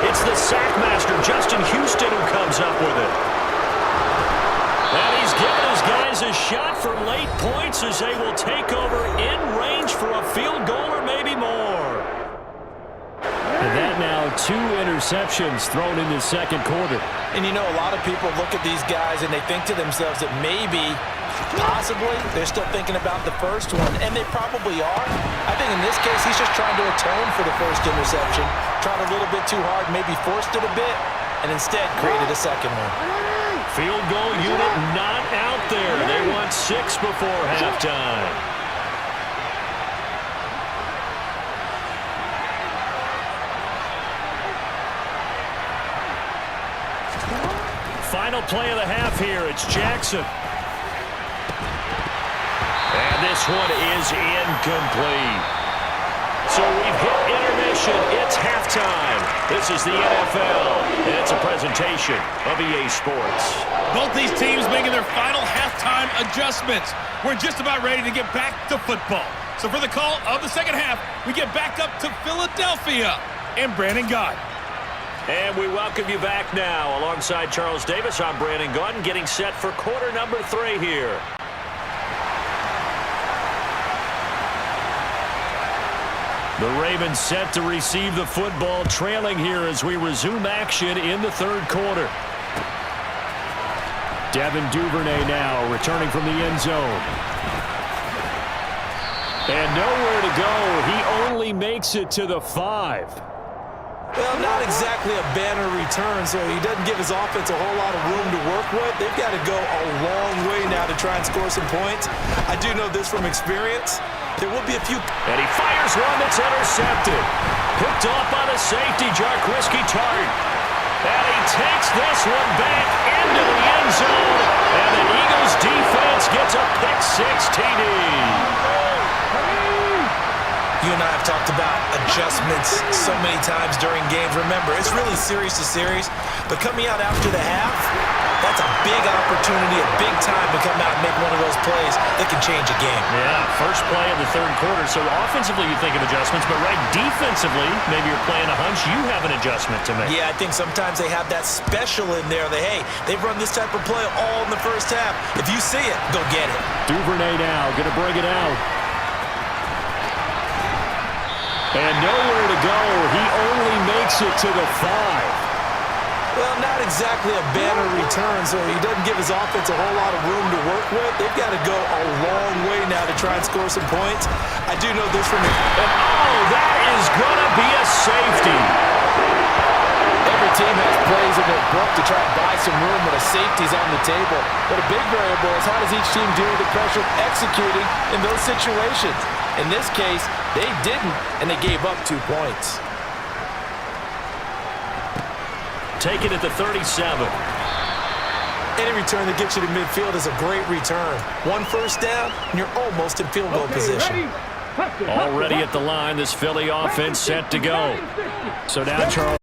It's the sack master, Justin Houston, who comes up with it. And he's given his guys a shot for late points as they will take over in range for a field goal or maybe more. And that now 2 interceptions thrown in the second quarter. And you know, a lot of people look at these guys and they think to themselves that maybe, possibly, they're still thinking about the first one, and they probably are. I think in this case, he's just trying to atone for the first interception, tried a little bit too hard, maybe forced it a bit, and instead created a second one. Field goal unit not out there. They want 6 before halftime. Final play of the half here. It's Jackson. And this one is incomplete. So we've hit intermission. It's halftime. This is the NFL, and it's a presentation of EA Sports. Both these teams making their final halftime adjustments. We're just about ready to get back to football. So for the call of the second half, we get back up to Philadelphia and Brandon Gott. And we welcome you back now. Alongside Charles Davis, I'm Brandon Gott, getting set for quarter number 3 here. The Ravens set to receive the football, trailing here as we resume action in the third quarter. Devin Duvernay now returning from the end zone. And nowhere to go. He only makes it to the 5. Well, not exactly a banner return, so he doesn't give his offense a whole lot of room to work with. They've got to go a long way now to try and score some points. I do know this from experience. There will be a few. And he fires one that's intercepted. Picked off by the safety, Jarquiski Tart. And he takes this one back into the end zone. And the Eagles defense gets a pick-6 TD. You and I have talked about adjustments so many times during games. Remember, it's really series to series. But coming out after the half, That's a big opportunity, a big time to come out and make one of those plays that can change a game. Yeah, first play of the third quarter. So offensively, you think of adjustments, but right defensively, maybe you're playing a hunch. You have an adjustment to make. Yeah, I think sometimes they have that special in there that, hey, they've run this type of play all in the first half. If you see it, go get it. Duvernay now going to bring it out. And nowhere to go. He only makes it to the 5. Well, not exactly a banner return, so he doesn't give his offense a whole lot of room to work with. They've got to go a long way now to try and score some points. I do know this from the... And oh, that is going to be a safety. Every team has plays in their book to try and buy some room when a safety's on the table. But a big variable is how does each team deal with the pressure of executing in those situations. In this case, they didn't, and they gave up 2 points. Take it at the 37. Any return that gets you to midfield is a great return. 1 first down, and you're almost in field goal position. Already at the line, this Philly offense set to go. So now, Charles.